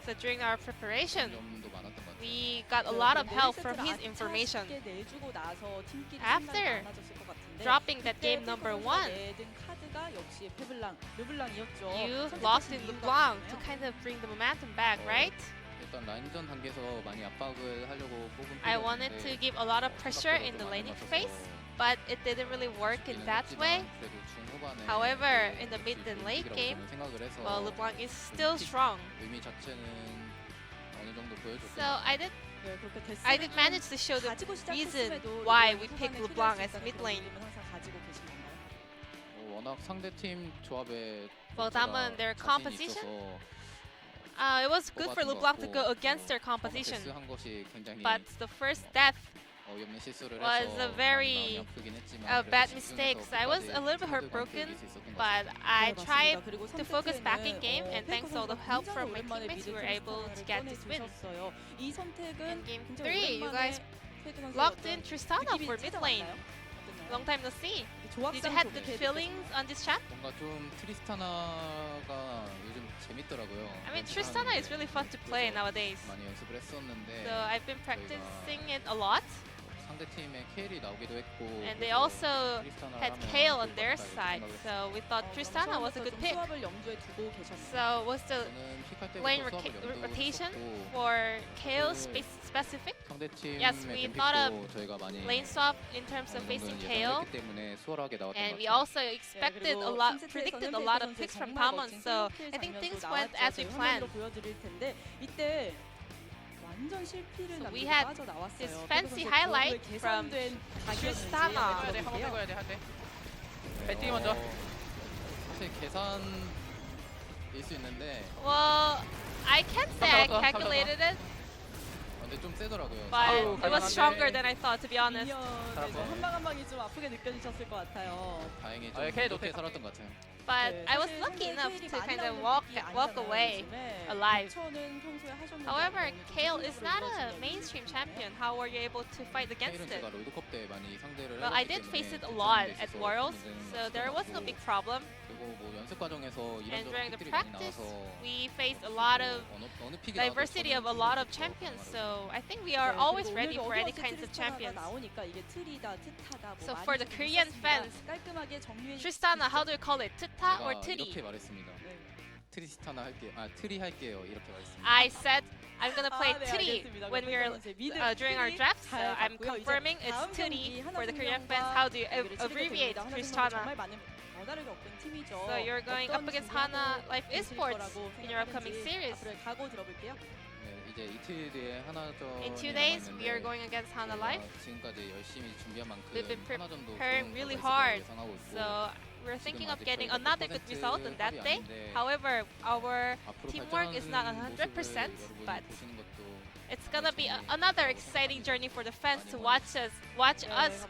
So during our preparation, we got a lot of help from his information. After dropping that game number 1, you lost in LeBlanc to kind of bring the momentum back, right? I wanted to give a lot of pressure in the laning phase, but it didn't really work in that way. However, in the mid and late game, well, LeBlanc is still strong. So I did manage to show the reason why we picked LeBlanc as mid lane. Well, Damwon, their composition, it was good for LeBlanc to go against their composition, but the first death was a very bad mistake. So I was a little bit heartbroken, but I tried to focus back in game, and thanks to all the help from my teammates, we were able to get this win. In game 3, you guys locked in Tristana for mid lane. Long time no see. Did you have good feelings on this chat? I mean, Tristana is really fun to play nowadays. So I've been practicing it a lot. And they also had Kale on their side, so we thought Tristana was a good pick. So was the lane rotation for Kale specific? Yes, we thought of lane swap in terms of facing Kale, and we also predicted a lot of picks from Damwon, so I think things went as we planned. So we had this fancy highlight from Tristana. Well, I can't say I calculated it, but it was stronger than I thought, to be honest. But I was lucky enough to kind of walk away alive. However, Kale is not a mainstream champion. How were you able to fight against it? Well, I did face it a lot at Worlds, so there was no big problem. And during the practice, we faced a lot of diversity of a lot of champions, so I think we are always ready for any kinds of champions. So for the Korean fans, Tristana, how do you call it? Tita or Tiri? I said I'm gonna play Tiri when we are during our draft, so I'm confirming it's Tiri for the Korean fans. How do you abbreviate Tristana? So you're going up against Hana Life Esports in your upcoming series. In 2 days, we are going against Hana Life. We've been preparing really hard, so we're thinking of getting another good result on that day. However, our teamwork is not 100%, but it's gonna be another exciting journey for the fans to watch us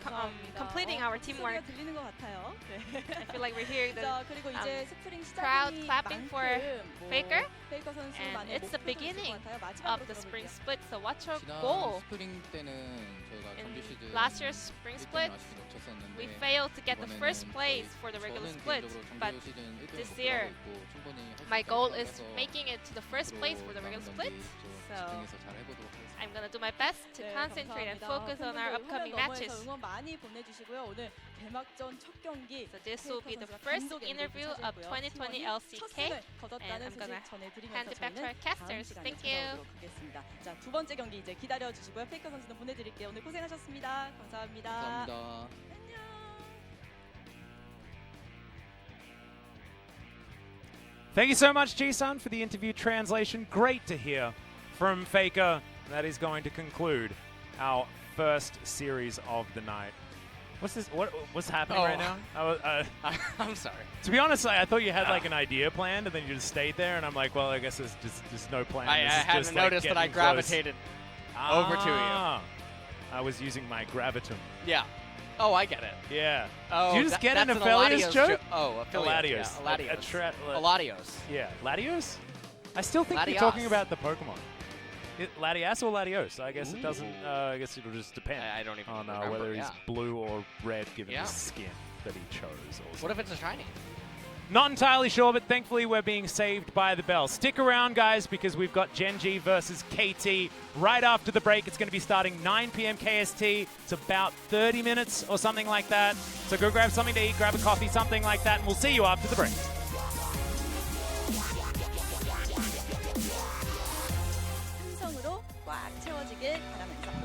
completing our teamwork. I feel like we're hearing the crowd clapping for Faker, and it's the beginning of the Spring Split. So what's your goal? In last year's Spring Split, we failed to get the first place for the regular split, but this year, my goal is making it to the first place for the regular split. So I'm gonna do my best to concentrate and focus on our upcoming matches. So this will be the first interview of 2020 LCK, and I'm gonna hand it back to our casters. Thank you. 자, 두 번째 경기 이제 기다려 주시고요. 페이커 선수는 보내드릴게요. 오늘 고생하셨습니다. 감사합니다. Thank you so much, Ji-sun, for the interview translation. Great to hear from Faker. That is going to conclude our first series of the night. What's this? What's happening right now? I'm sorry. To be honest, I thought you had like an idea planned, and then you just stayed there, and I'm like, well, I guess there's just no plan. I hadn't noticed that I gravitated over to you. I was using my gravitum. Yeah. Oh, I get it. Yeah. Oh, did you just get an Aphelios joke? Oh, Aphelios. Latios. Latios. Yeah, Latios? I still think Latios. you're talking about the Pokemon. Latias or Latios? I guess it doesn't. I guess it'll just depend. I don't even on remember, whether he's yeah. blue or red, given Yeah. the skin that he chose. Also. What if it's a shiny? Not entirely sure, but thankfully we're being saved by the bell. Stick around, guys, because we've got Gen.G versus KT right after the break. It's going to be starting 9 p.m. KST. It's about 30 minutes or something like that. So go grab something to eat, grab a coffee, something like that, and we'll see you after the break. 삼성으로 꽉 채워지길 바라면서.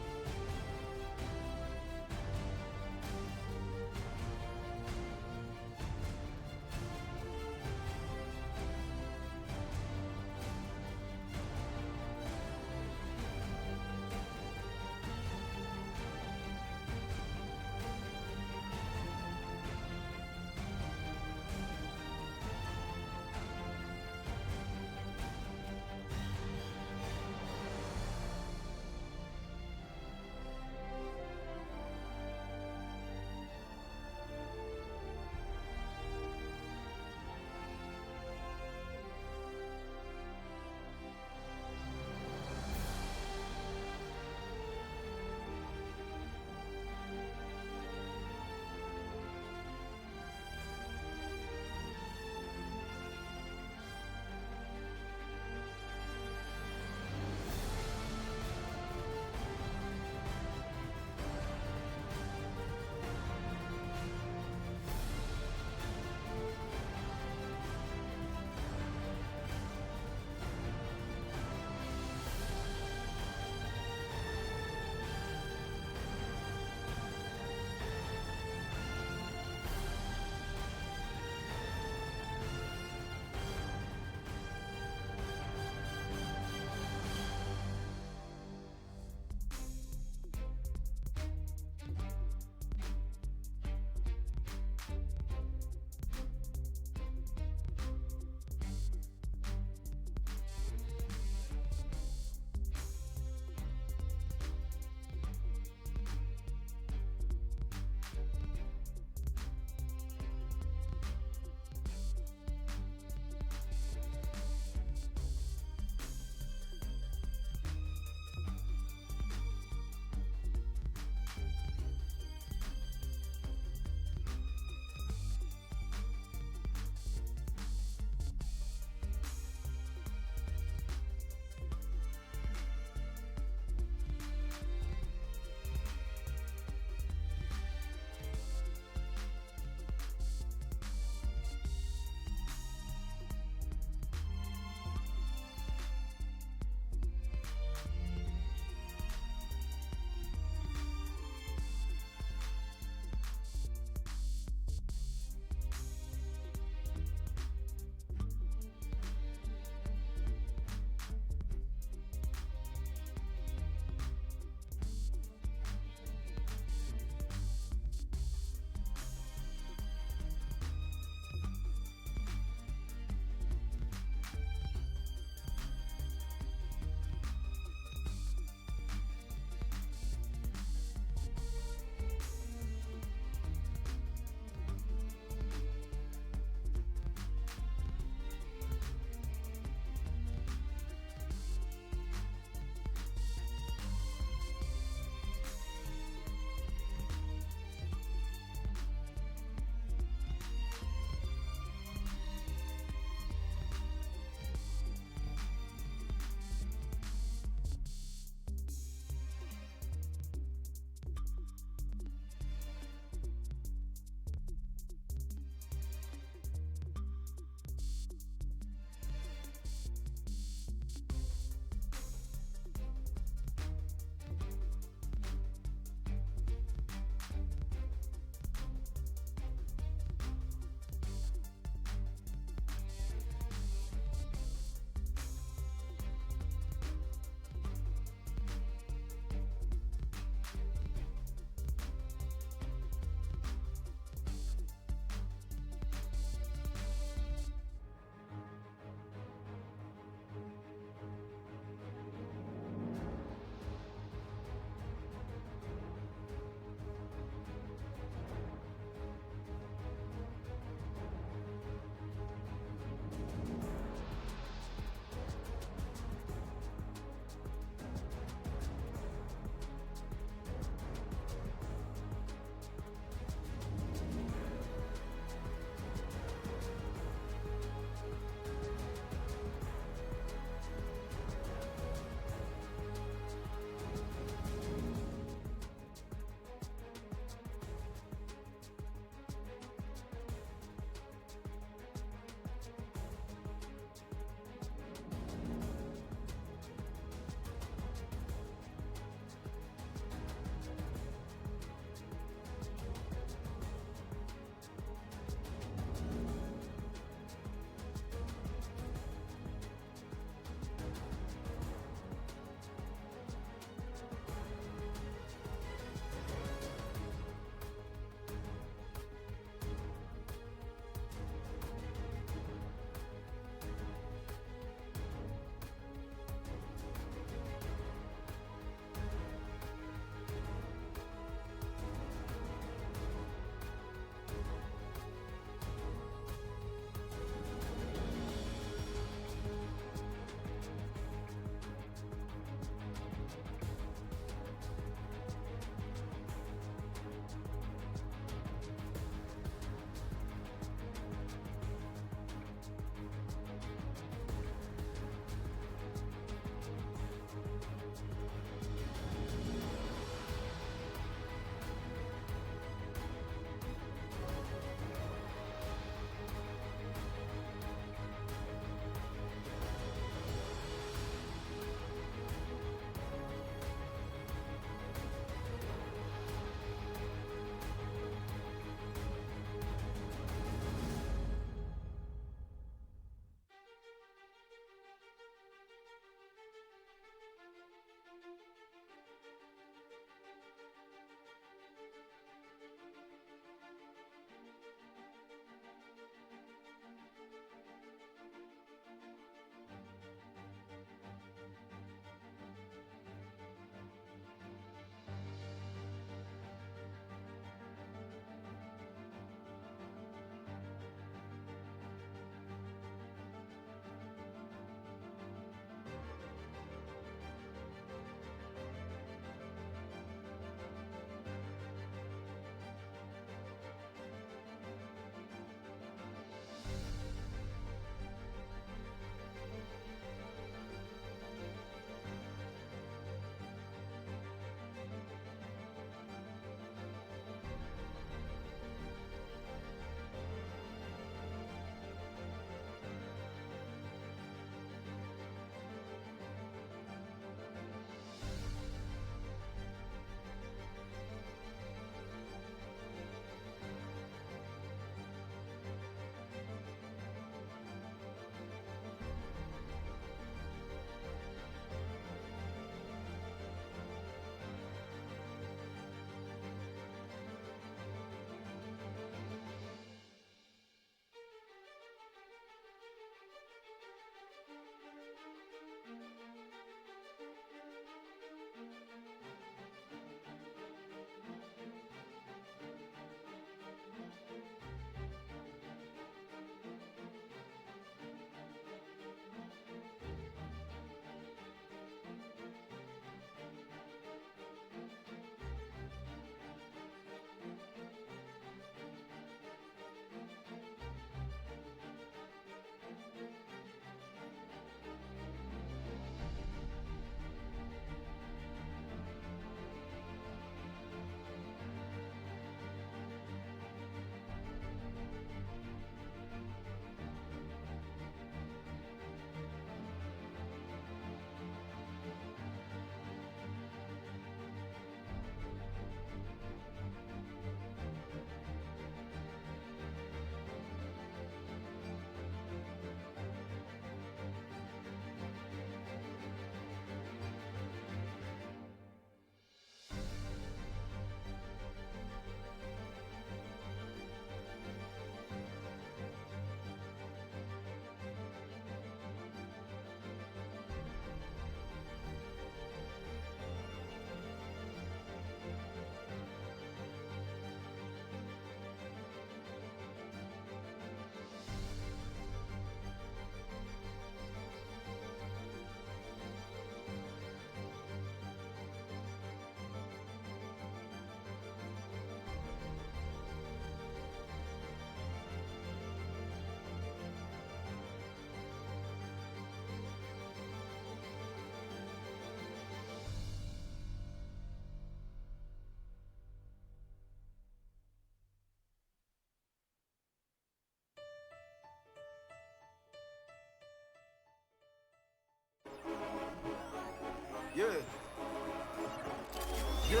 Yeah.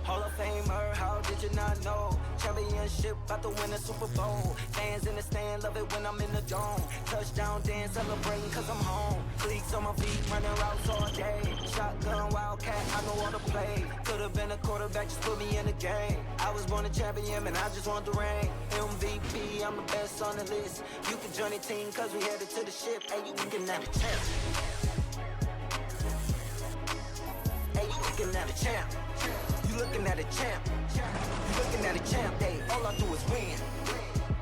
Hall of Famer, how did you not know? Championship, about to win a Super Bowl. Fans in the stand, love it when I'm in the dome. Touchdown dance, celebrating cause I'm home. Cleats on my feet, running routes all day. Shotgun, wildcat, I know all the play. Could've been a quarterback, just put me in the game. I was born a champion and I just want the ring. MVP, I'm the best on the list. You can join the team cause we headed to the ship. Hey, you looking at a champ. Hey, you looking at a champ. You looking at a champ. You looking at a champ. Hey, all I do is win.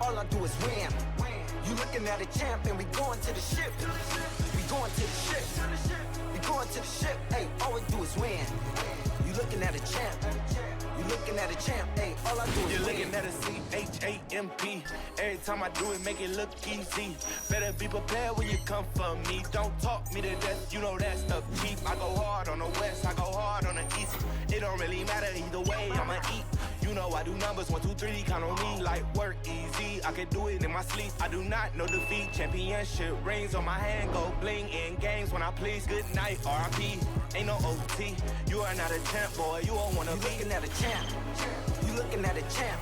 All I do is win. You looking at a champ and we going to the ship. We going to the ship. We going to the ship. Hey, all we do is win. You looking at a champ. You looking at a champ. Hey, all I do is win. You're looking at a CHAMP. Every time I do it, make it look easy. Better be prepared when you come for me. Don't talk me to death, you know that stuff cheap. I go hard on the west, I go hard on the east. It don't really matter either way, I'ma eat. You know I do numbers, 1, 2, 3, count on me like work easy. I can do it in my sleep, I do not know defeat. Championship rings on my hand, go bling in games when I please. Good night, RIP, ain't no OT. You are not a champ, boy, you don't wanna be. You looking at a champ. You looking at a champ.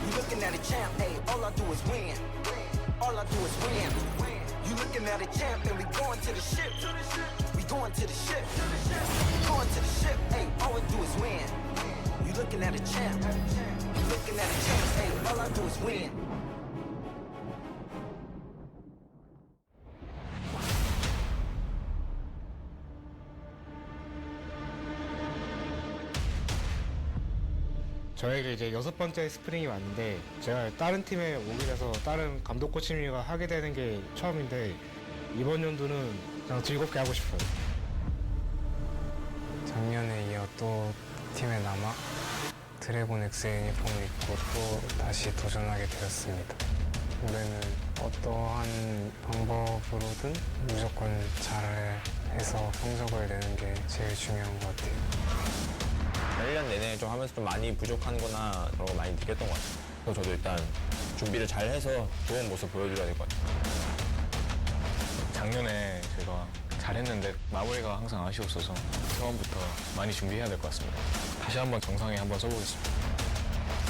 You looking at a champ. Hey, all I do is win. All I do is win. You looking at a champ and we going to the ship. We going to the ship. We going to the ship. Hey, all we do is win. You looking at a champ. You looking at a champ. Hey, all I do is win. 저에게 이제 6번째 스프링이 왔는데 제가 다른 팀에 오게 돼서 다른 감독 코치님과 하게 되는 게 처음인데 이번 연도는 그냥 즐겁게 하고 싶어요. 작년에 이어 또 팀에 남아 드래곤 X 유니폼을 입고 또 다시 도전하게 되었습니다. 올해는 어떠한 방법으로든 무조건 잘해서 성적을 내는 게 제일 중요한 것 같아요. 1년 내내 좀 하면서 좀 많이 부족한 거나 그런 거 많이 느꼈던 것 같아요. 그래서 저도 일단 준비를 잘 해서 좋은 모습 보여줘야 될 것 같아요. 작년에 제가 잘했는데 마무리가 항상 아쉬웠어서 처음부터 많이 준비해야 될 것 같습니다. 다시 한번 정상에 한번 써보겠습니다.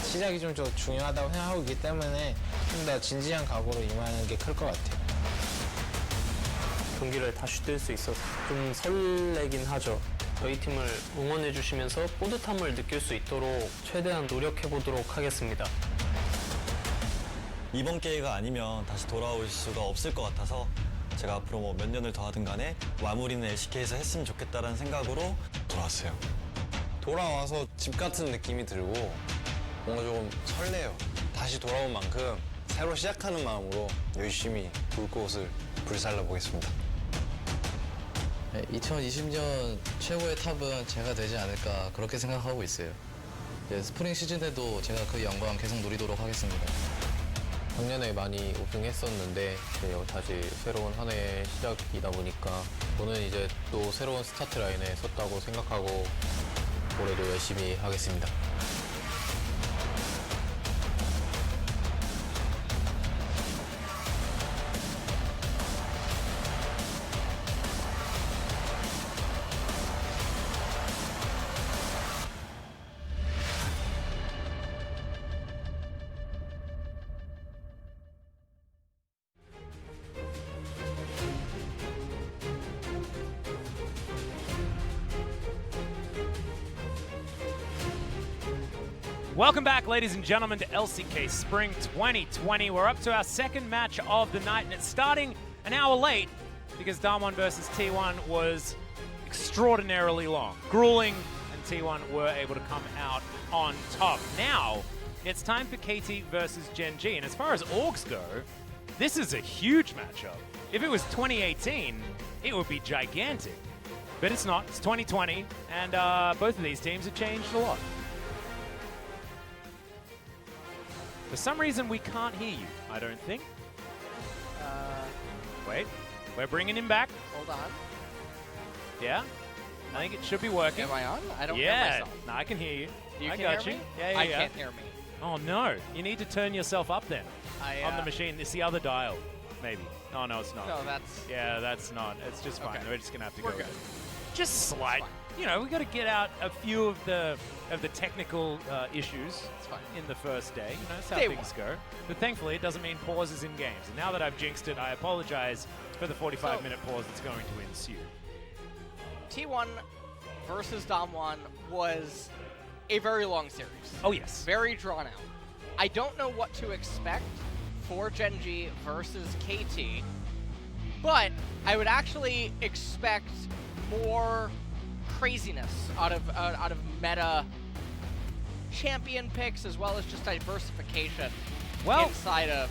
시작이 좀 중요하다고 생각하고 있기 때문에 좀 더 진지한 각오로 임하는 게 클 것 같아요. 경기를 다시 뛸 수 있어서 좀 설레긴 하죠. 저희 팀을 응원해 주시면서 뿌듯함을 느낄 수 있도록 최대한 노력해 보도록 하겠습니다. 이번 기회가 아니면 다시 돌아올 수가 없을 것 같아서 제가 앞으로 뭐 몇 년을 더 하든 간에 마무리는 LCK에서 했으면 좋겠다는 생각으로 돌아왔어요. 돌아와서 집 같은 느낌이 들고 뭔가 조금 설레요. 다시 돌아온 만큼 새로 시작하는 마음으로 열심히 불꽃을 불살라 보겠습니다. 2020년 최고의 탑은 제가 되지 않을까 그렇게 생각하고 있어요. 스프링 시즌 때도 제가 그 영광 계속 누리도록 하겠습니다. 작년에 많이 우승했었는데 이제 다시 새로운 한 해의 시작이다 보니까 저는 이제 또 새로운 스타트 라인에 섰다고 생각하고 올해도 열심히 하겠습니다. Welcome back, ladies and gentlemen, to LCK Spring 2020. We're up to our second match of the night, and it's starting an hour late because Damwon versus T1 was extraordinarily long, grueling, and T1 were able to come out on top. Now, it's time for KT versus Gen.G, and as far as orgs go, this is a huge matchup. If it was 2018, it would be gigantic, but it's not. It's 2020, and both of these teams have changed a lot. For some reason, we can't hear you, I don't think. Wait, we're bringing him back. Hold on. Yeah, I think it should be working. Am I on? I don't hear Yeah, myself. no, I can hear you. You I can got hear you. me? Yeah, I can't hear me. Oh no, you need to turn yourself up then. On the I, machine, it's the other dial, maybe. Oh no, it's not. No, that's... Yeah, that's not. It's just fine. Okay. We're just gonna have to go We're with good. it. just slight. You know, we got to get out a few of the technical issues in the first day. You know, that's how things go. But thankfully, it doesn't mean pauses in games. And now that I've jinxed it, I apologize for the 45-minute pause that's going to ensue. T1 versus Dom1 was a very long series. Oh, yes. Very drawn out. I don't know what to expect for Gen.G versus KT, but I would actually expect more craziness out of meta champion picks, as well as just diversification inside of...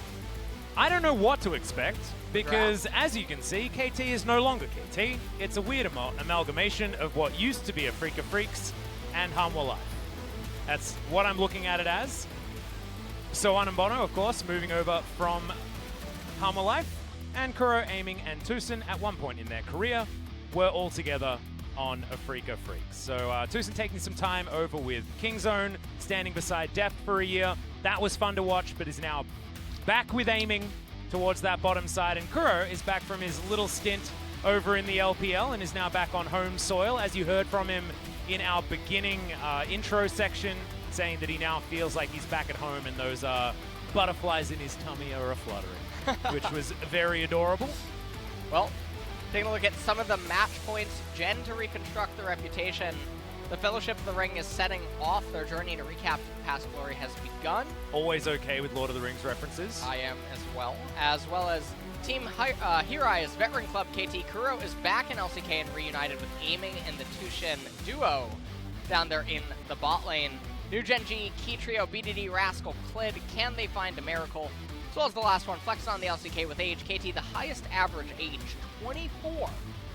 I don't know what to expect, because as you can see, KT is no longer KT. It's a weird amalgamation of what used to be a Freak of Freaks and Hanwha Life. That's what I'm looking at it as. Soan and Bono, of course, moving over from Hanwha Life, and Kuro, Aiming, and Tucson at one point in their career were all together on a Freak of Freaks. So Tucson taking some time over with Kingzone, standing beside Deft for a year. That was fun to watch, but is now back with Aiming towards that bottom side. And Kuro is back from his little stint over in the LPL and is now back on home soil, as you heard from him in our beginning intro section, saying that he now feels like he's back at home and those butterflies in his tummy are a-fluttering, which was very adorable. Well, taking a look at some of the match points, Gen to reconstruct their reputation. The Fellowship of the Ring is setting off. Their journey to recap past glory has begun. Always okay with Lord of the Rings references. I am as well as Team Hirai's veteran club KT. Kuro is back in LCK and reunited with Aiming and the Tushin duo down there in the bot lane. New Gen.G, Key Trio, BDD, Rascal, Clid. Can they find a miracle? As well as the last one, flexing on the LCK with age. KT, the highest average age, 24.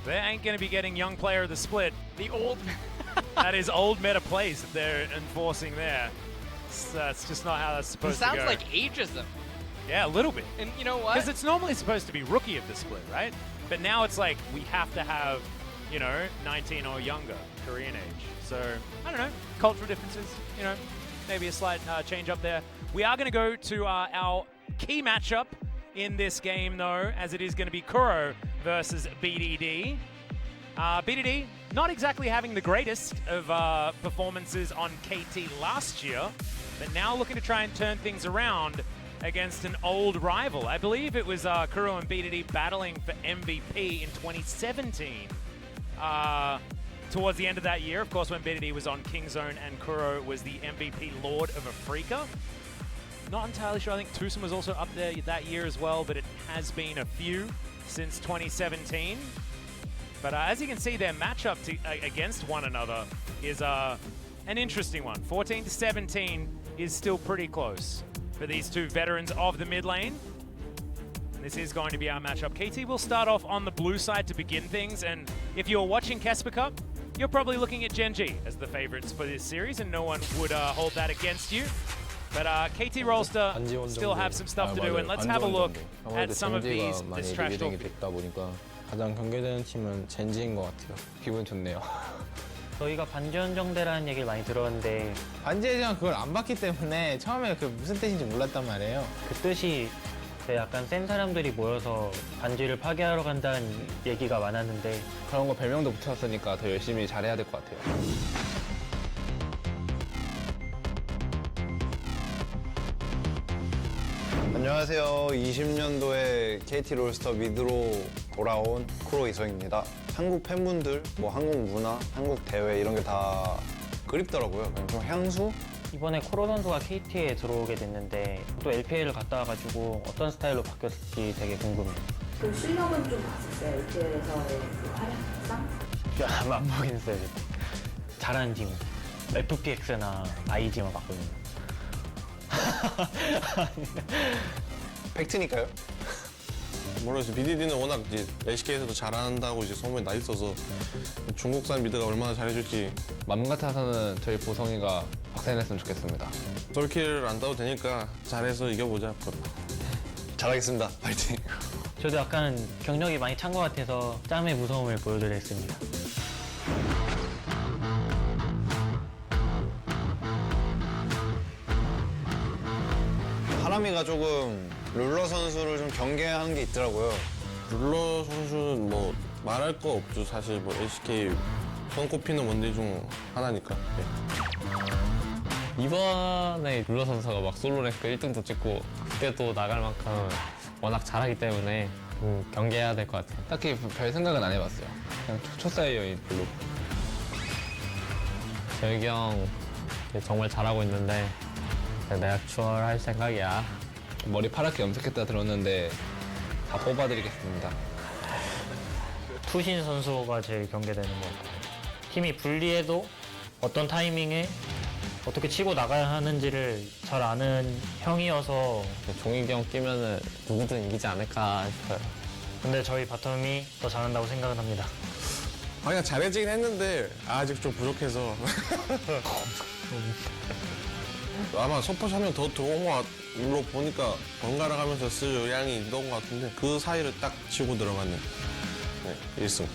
They ain't going to be getting young player of the split. The old... That is old meta plays that they're enforcing there. That's just not how that's supposed to go. It sounds like ageism. Yeah, a little bit. And you know what? Because it's normally supposed to be rookie of the split, right? But now it's like we have to have, you know, 19 or younger Korean age. So, I don't know, cultural differences, you know, maybe a slight change up there. We are going to go to our key matchup in this game, though, as it is going to be Kuro versus BDD. BDD not exactly having the greatest of performances on KT last year, but now looking to try and turn things around against an old rival. I believe it was Kuro and BDD battling for MVP in 2017. Towards the end of that year, of course, when BDD was on Kingzone and Kuro was the MVP Lord of Afrika. Not entirely sure. I think Tucson was also up there that year as well, but it has been a few since 2017. But as you can see, their matchup against one another is an interesting one. 14-17 is still pretty close for these two veterans of the mid lane. And this is going to be our matchup. KT will start off on the blue side to begin things, and if you're watching Kesper Cup, you're probably looking at Gen.G as the favorites for this series, and no one would hold that against you. But KT Rolster still have some stuff to do, and let's have a look at some of these trash talk. 가장 경계되는 팀은 젠지인 것 같아요. 기분 좋네요. 저희가 반전정대라는 얘기를 많이 들었는데 반지의제가 그걸 안 봤기 때문에 처음에 그 무슨 뜻인지 몰랐단 말이에요. 그 뜻이 약간 센 사람들이 모여서 반지를 파괴하러 간다는 얘기가 많았는데 그런 거 별명도 붙였으니까 더 열심히 잘해야 될 것 같아요. 안녕하세요. 20년도에 KT 롤스터 미드로 돌아온 쿠로 이성입니다. 한국 팬분들, 뭐 한국 문화, 한국 대회 이런 게 다 그립더라고요. 좀 향수? 이번에 코로 선수가 KT에 들어오게 됐는데 또 LPL을 갔다 와가지고 어떤 스타일로 바뀌었을지 되게 궁금해요. 그 실력은 좀 봤었어요? LPL에서의 그 활약상? 안 보긴 했어요. 잘하는 팀 FPX나 IG만 봤거든요. 팩트니까요? 모르겠어요. BDD는 워낙 이제 LCK에서도 잘한다고 이제 소문이 나 있어서 중국산 미드가 얼마나 잘해줄지. 맘 같아서는 저희 보성이가 박살냈으면 좋겠습니다. 솔킬을 안 따도 되니까 잘해서 이겨보자. 잘하겠습니다. 파이팅. 저도 약간 경력이 많이 찬 것 같아서 짬의 무서움을 보여드렸습니다. 하람이가 조금 룰러 선수를 좀 경계하는 게 있더라고요. 룰러 선수는 뭐 말할 거 없죠. 사실 뭐 LCK 손꼽히는 원딜 중 하나니까. 네. 이번에 룰러 선수가 막 솔로 랭크 1등도 찍고 그때도 나갈 만큼 워낙 잘하기 때문에 경계해야 될 것 같아요. 딱히 별 생각은 안 해봤어요. 그냥 초사이어인 별로. 재욱이 형 정말 잘하고 있는데 내가 추월할 생각이야. 머리 파랗게 염색했다 들었는데 다 뽑아드리겠습니다. 투신 선수가 제일 경계되는 것 같아요. 팀이 불리해도 어떤 타이밍에 어떻게 치고 나가야 하는지를 잘 아는 형이어서 종익이 형 끼면은 누구든 이기지 않을까 싶어요. 근데 저희 바텀이 더 잘한다고 생각은 합니다. 그냥 잘해지긴 했는데 아직 좀 부족해서 아마 서포트 하면 더 들어온 것 같로 보니까 번갈아 가면서 쓸 의향이 있던 것 같은데 그 사이를 딱 치고 들어갔네. 네, 1승.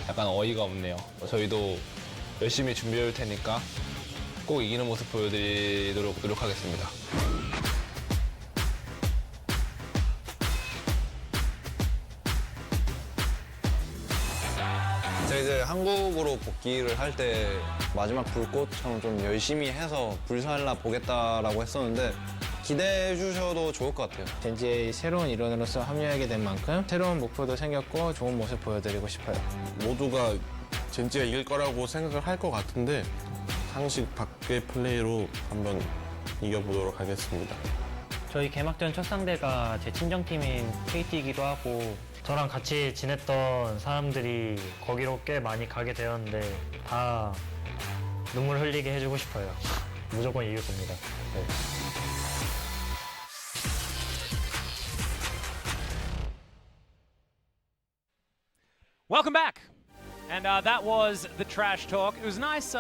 약간 어이가 없네요. 저희도 열심히 준비할 테니까 꼭 이기는 모습 보여드리도록 노력하겠습니다. 제가 이제 한국으로 복귀를 할 때 마지막 불꽃처럼 좀 열심히 해서 불살라 보겠다라고 했었는데 기대해 주셔도 좋을 것 같아요. 젠지의 새로운 일원으로서 합류하게 된 만큼 새로운 목표도 생겼고 좋은 모습 보여드리고 싶어요. 모두가 젠지가 이길 거라고 생각을 할 것 같은데 상식 밖의 플레이로 한번 이겨보도록 하겠습니다. 저희 개막전 첫 상대가 제 친정팀인 KT이기도 하고 저랑 같이 지냈던 사람들이 거기로 꽤 많이 가게 되었는데 다 눈물 흘리게 해주고 싶어요. 무조건 이길 겁니다. 네. Welcome back. And that was the trash talk. It was nice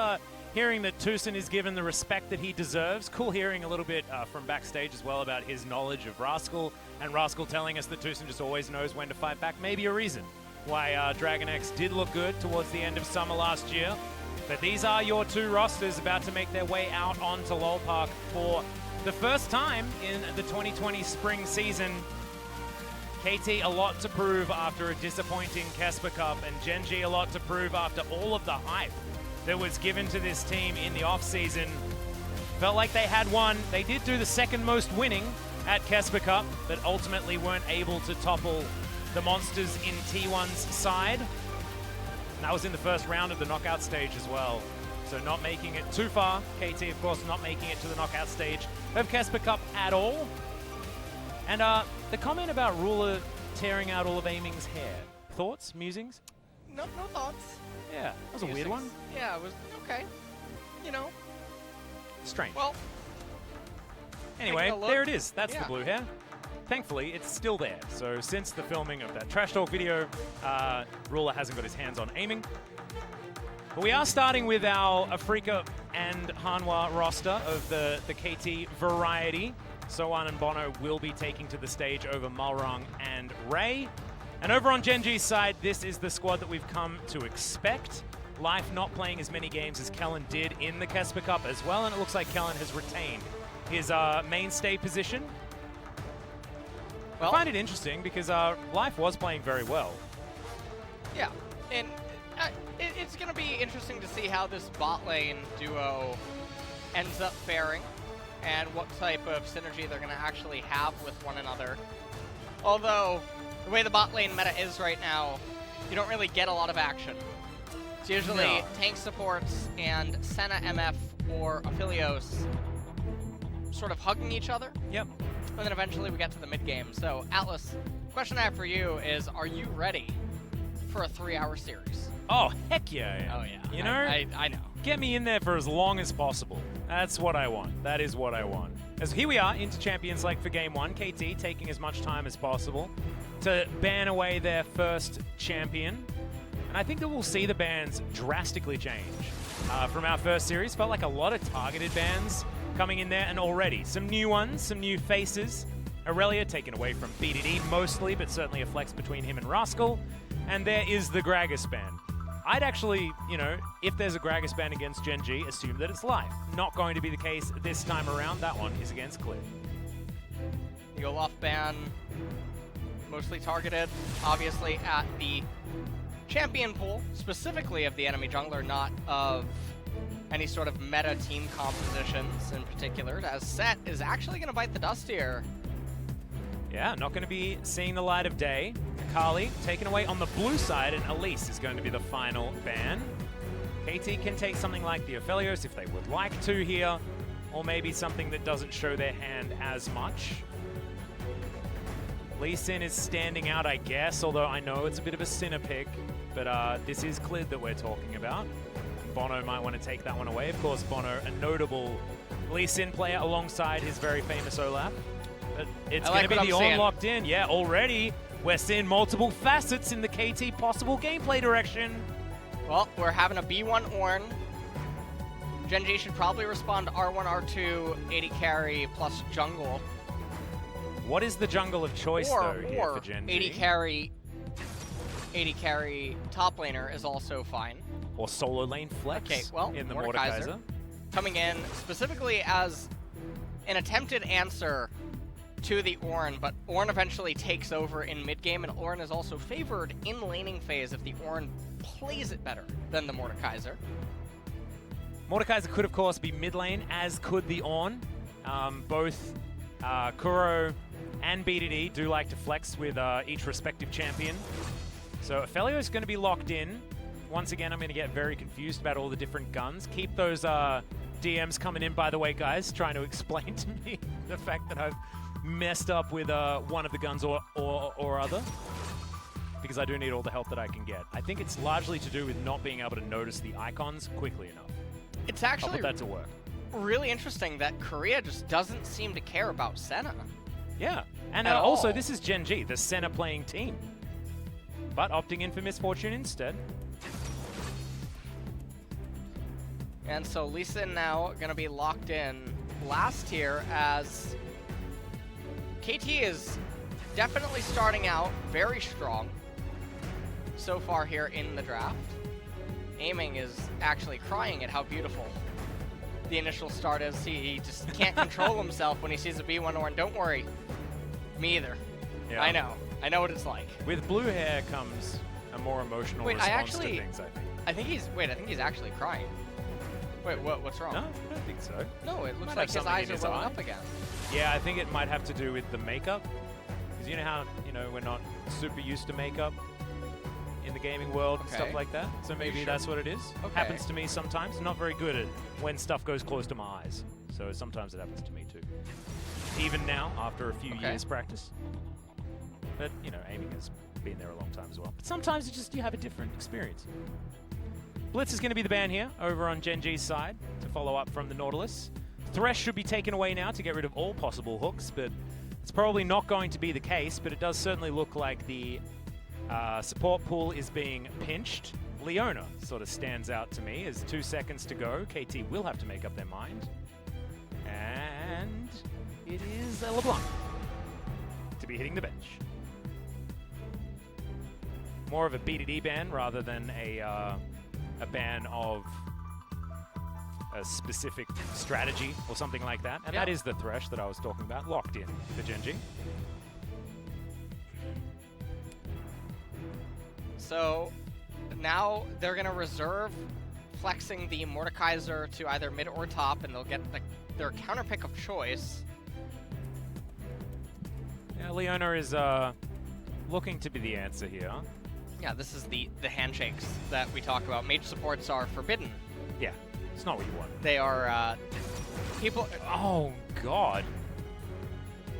hearing that Tucson is given the respect that he deserves. Cool hearing a little bit from backstage as well about his knowledge of Rascal, and Rascal telling us that Tucson just always knows when to fight back. Maybe a reason why Dragon X did look good towards the end of summer last year. But these are your two rosters about to make their way out onto Lowell Park for the first time in the 2020 spring season. KT a lot to prove after a disappointing Kesper Cup, and Gen.G a lot to prove after all of the hype that was given to this team in the off-season. Felt like they had won. They did do the second most winning at Kesper Cup, but ultimately weren't able to topple the Monsters in T1's side. And that was in the first round of the knockout stage as well. So not making it too far. KT, of course, not making it to the knockout stage of Kesper Cup at all. And the comment about Ruler tearing out all of Aiming's hair. Thoughts? Musings? No thoughts. Yeah, that was a weird one. Yeah, it was okay. You know. Strange. Well. Anyway, there it is. That's the blue hair. Thankfully, it's still there. So since the filming of that Trash Talk video, Ruler hasn't got his hands on Aiming. But we are starting with our Afrika and Hanwha roster of the KT variety. Sowan and Bono will be taking to the stage over Malrang and Ray. And over on Gen.G's side, this is the squad that we've come to expect. Life not playing as many games as Kellen did in the Kesper Cup as well, and it looks like Kellen has retained his mainstay position. Well, I find it interesting because Life was playing very well. Yeah, and it's going to be interesting to see how this bot lane duo ends up faring and what type of synergy they're going to actually have with one another. Although, the way the bot lane meta is right now, you don't really get a lot of action. It's usually tank supports and Senna MF or Aphelios sort of hugging each other. Yep. And then eventually we get to the mid game. So, Atlas, question I have for you is, are you ready for a 3-hour series? Oh, heck yeah. Oh, yeah. You know? I know. Get me in there for as long as possible. That's what I want. That is what I want. As here we are into Champions League for Game 1. KT taking as much time as possible to ban away their first champion. And I think that we'll see the bans drastically change. From our first series, felt like a lot of targeted bans coming in there, and already some new ones, some new faces. Aurelia taken away from BDD mostly, but certainly a flex between him and Rascal. And there is the Gragas ban. I'd actually, you know, if there's a Gragas ban against Gen.G, assume that it's Life. Not going to be the case this time around. That one is against Clear. The Olaf ban mostly targeted, obviously, at the champion pool, specifically of the enemy jungler, not of any sort of meta team compositions in particular, as Set is actually going to bite the dust here. Yeah, not going to be seeing the light of day. Akali taken away on the blue side, and Elise is going to be the final ban. KT can take something like the Aphelios if they would like to here, or maybe something that doesn't show their hand as much. Lee Sin is standing out, I guess, although I know it's a bit of a sinner pick, but this is Clid that we're talking about. Bono might want to take that one away. Of course, Bono, a notable Lee Sin player alongside his very famous Olaf. But it's going to be the Ornn locked in. Yeah, already we're seeing multiple facets in the KT possible gameplay direction. Well, we're having a B1 Ornn. Gen.G should probably respond to R1, R2, 80 carry plus jungle. What is the jungle of choice, though, here for Gen.G? 80 carry top laner is also fine. Or solo lane flex in the Mordekaiser. Coming in specifically as an attempted answer to the Ornn, but Ornn eventually takes over in mid-game, and Ornn is also favored in laning phase if the Ornn plays it better than the Mordekaiser. Mordekaiser could, of course, be mid lane, as could the Ornn. Both Kuro and BDD do like to flex with each respective champion. So Aphelios is going to be locked in. Once again, I'm going to get very confused about all the different guns. Keep those DMs coming in, by the way, guys, trying to explain to me the fact that I've messed up with one of the guns or other, because I do need all the help that I can get. I think it's largely to do with not being able to notice the icons quickly enough. It's actually I'll put that to work. Really interesting that Korea just doesn't seem to care about Senna. Yeah, and also this is Gen.G, the Senna playing team, but opting in for Misfortune instead. And so Lee Sin now going to be locked in last here, as KT is definitely starting out very strong so far here in the draft. Aiming is actually crying at how beautiful the initial start is. He just can't control himself when he sees a B1 Ornn. Don't worry. Me either. Yeah. I know what it's like. With blue hair comes a more emotional response to things, I think. I think he's actually crying. Wait, what's wrong? No, I don't think so. No, it looks like his eyes are welling up again. Yeah, I think it might have to do with the makeup. Because you know how, we're not super used to makeup in the gaming world and stuff like that. So maybe that's what it is. Okay. Happens to me sometimes. Not very good at when stuff goes close to my eyes. So sometimes it happens to me too. Even now, after a few years practice. But, aiming has been there a long time as well. But sometimes it's just you have a different experience. Blitz is going to be the ban here over on Gen.G's side to follow up from the Nautilus. Thresh should be taken away now to get rid of all possible hooks, but it's probably not going to be the case, but it does certainly look like the support pool is being pinched. Leona sort of stands out to me as 2 seconds to go. KT will have to make up their mind. And it is LeBlanc to be hitting the bench. More of a BDD ban rather than a ban of a specific strategy or something like that. And that is the Thresh that I was talking about, locked in for Gen.G. So now they're going to reserve flexing the Mordekaiser to either mid or top, and they'll get their counter pick of choice. Yeah, Leona is looking to be the answer here. Yeah, this is the handshakes that we talk about. Mage supports are forbidden. Yeah, it's not what you want. They are, people... Oh, God.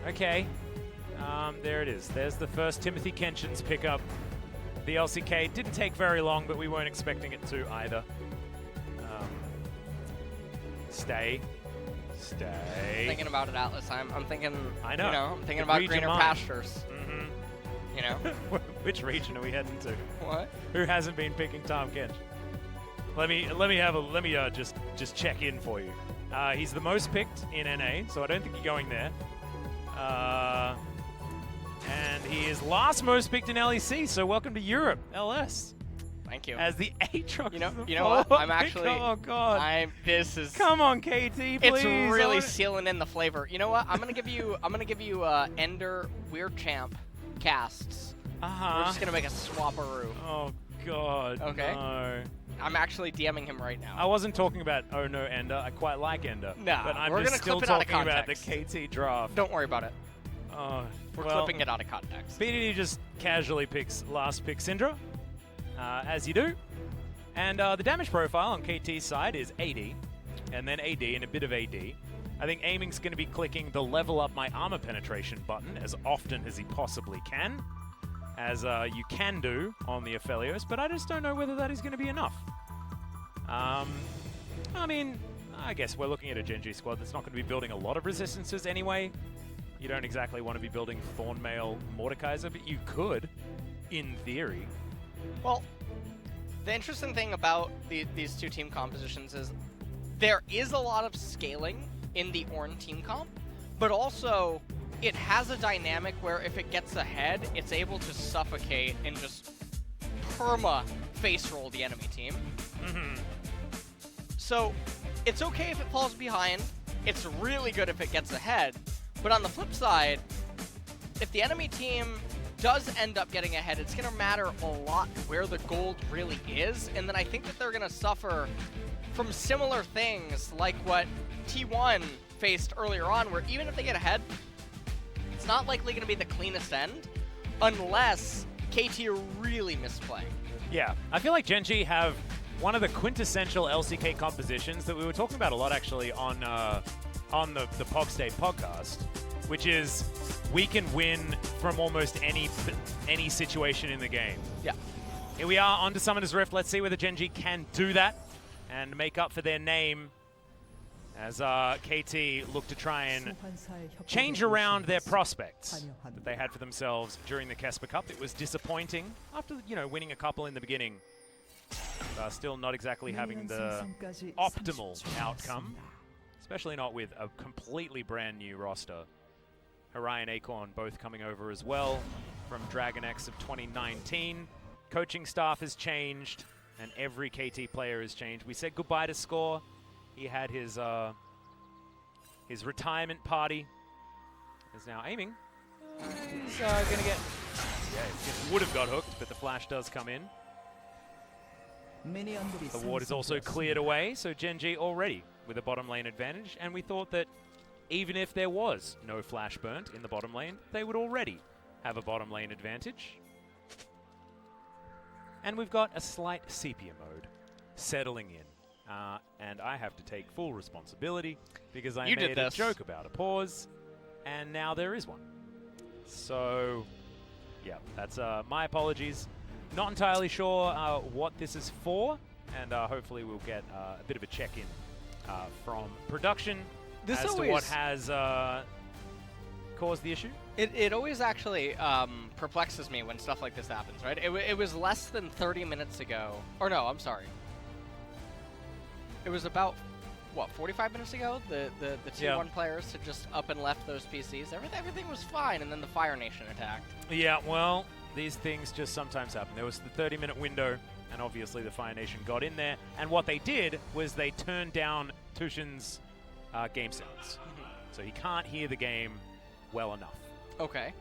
Okay. There it is. There's the first Timothy Kenshin's pickup. The LCK didn't take very long, but we weren't expecting it to either. Stay. Thinking about it, Atlas. I'm thinking... I know. I'm thinking about greener pastures. Mm-hmm. Which region are we heading to? What? Who hasn't been picking Tom Kench? Let me just check in for you. He's the most picked in NA, so I don't think you're going there. And he is last most picked in LEC, so welcome to Europe, LS. Thank you. As the Aatrox. You know what? I'm actually. Oh God. This is. Come on, KT, please. It's really sealing in the flavor. You know what? I'm gonna give you Ender Weird Champ casts. Uh-huh. We're just gonna make a swapperoo. Oh God. Okay. No. I'm actually DMing him right now. I wasn't talking about oh no Ender. I quite like Ender. Nah, but I'm we're just gonna still clip it out of talking about the context. KT draft. Don't worry about it. We're well, clipping it out of context. BDD just casually picks last pick Syndra, as you do. And the damage profile on KT's side is AD, and then AD and a bit of AD. I think Aiming's going to be clicking the level up my armor penetration button as often as he possibly can, as you can do on the Aphelios, but I just don't know whether that is going to be enough. I mean, I guess we're looking at a Gen.G squad that's not going to be building a lot of resistances anyway. You don't exactly want to be building Thornmail Mordekaiser, but you could, in theory. Well, the interesting thing about these two team compositions is there is a lot of scaling in the Ornn team comp, but also it has a dynamic where if it gets ahead, it's able to suffocate and just perma face roll the enemy team. So it's okay if it falls behind. It's really good if it gets ahead. But on the flip side, if the enemy team does end up getting ahead, it's going to matter a lot where the gold really is. And then I think that they're going to suffer from similar things like what T1 faced earlier on, where even if they get ahead, it's not likely going to be the cleanest end unless KT are really misplaying. Yeah, I feel like Gen.G have one of the quintessential LCK compositions that we were talking about a lot actually on the Pog State podcast, which is we can win from almost any situation in the game. Yeah. Here we are onto Summoner's Rift. Let's see whether Gen.G can do that and make up for their name as KT look to try and change around their prospects that they had for themselves during the Kesper Cup. It was disappointing after, winning a couple in the beginning. Still not exactly having the optimal outcome, especially not with a completely brand new roster. Harai and Acorn both coming over as well from Dragon X of 2019. Coaching staff has changed, and every KT player has changed. We said goodbye to Score. He had his retirement party. Is now aiming. He's gonna get. Yeah, he would have got hooked, but the flash does come in. The ward is also cleared away, so Gen.G already with a bottom lane advantage, and we thought that even if there was no flash burnt in the bottom lane, they would already have a bottom lane advantage. And we've got a slight sepia mode settling in, and I have to take full responsibility because I made a joke about a pause, and now there is one. So, yeah, that's my apologies. Not entirely sure what this is for, and hopefully we'll get a bit of a check-in from production as to what has caused the issue. It always actually perplexes me when stuff like this happens, right? It was less than 30 minutes ago. Or no, I'm sorry. It was about, what, 45 minutes ago? The T1 players had just up and left those PCs. Everything was fine, and then the Fire Nation attacked. Yeah, well, these things just sometimes happen. There was the 30-minute window, and obviously the Fire Nation got in there. And what they did was they turned down Tushin's game sounds. So he can't hear the game well enough. Okay.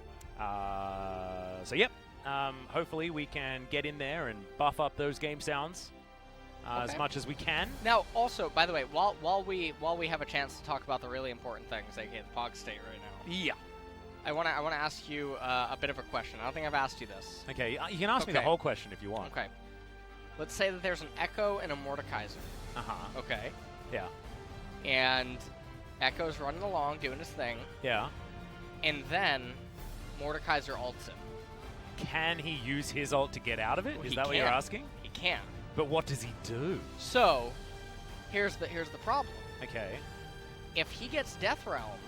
So, yep. Hopefully we can get in there and buff up those game sounds as much as we can. Now, also, by the way, while we have a chance to talk about the really important things, aka the Pog State right now. Yeah. I want to ask you a bit of a question. I don't think I've asked you this. Okay, you can ask me the whole question if you want. Okay. Let's say that there's an Echo and a Mordekaiser. Uh-huh. Okay. Yeah. And Echo's running along, doing his thing. Yeah. And then Mordekaiser ults him. Can he use his ult to get out of it? Is that what you're asking? He can. But what does he do? So, here's the problem. Okay. If he gets Death Realmed,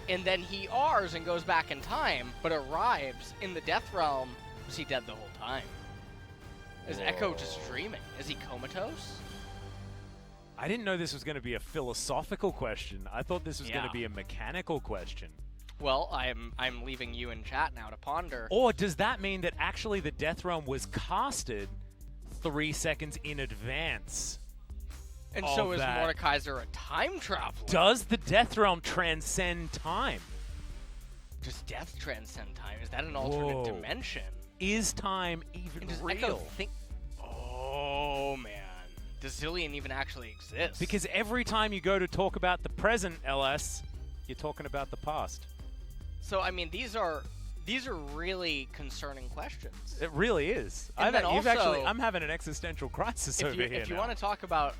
and then he Rs and goes back in time, but arrives in the Death Realm, was he dead the whole time? Is Echo just dreaming? Is he comatose? I didn't know this was going to be a philosophical question. I thought this was going to be a mechanical question. Well, I'm leaving you in chat now to ponder. Or does that mean that actually the Death Realm was casted 3 seconds in advance? And so is Mordekaiser a time traveler? Does the Death Realm transcend time? Does death transcend time? Is that an alternate dimension? Is time even Does real? Echo think? Oh man, does Zillion even actually exist? Because every time you go to talk about the present, LS, you're talking about the past. So I mean, these are really concerning questions. It really is. And then I'm having an existential crisis over here. If you want to talk about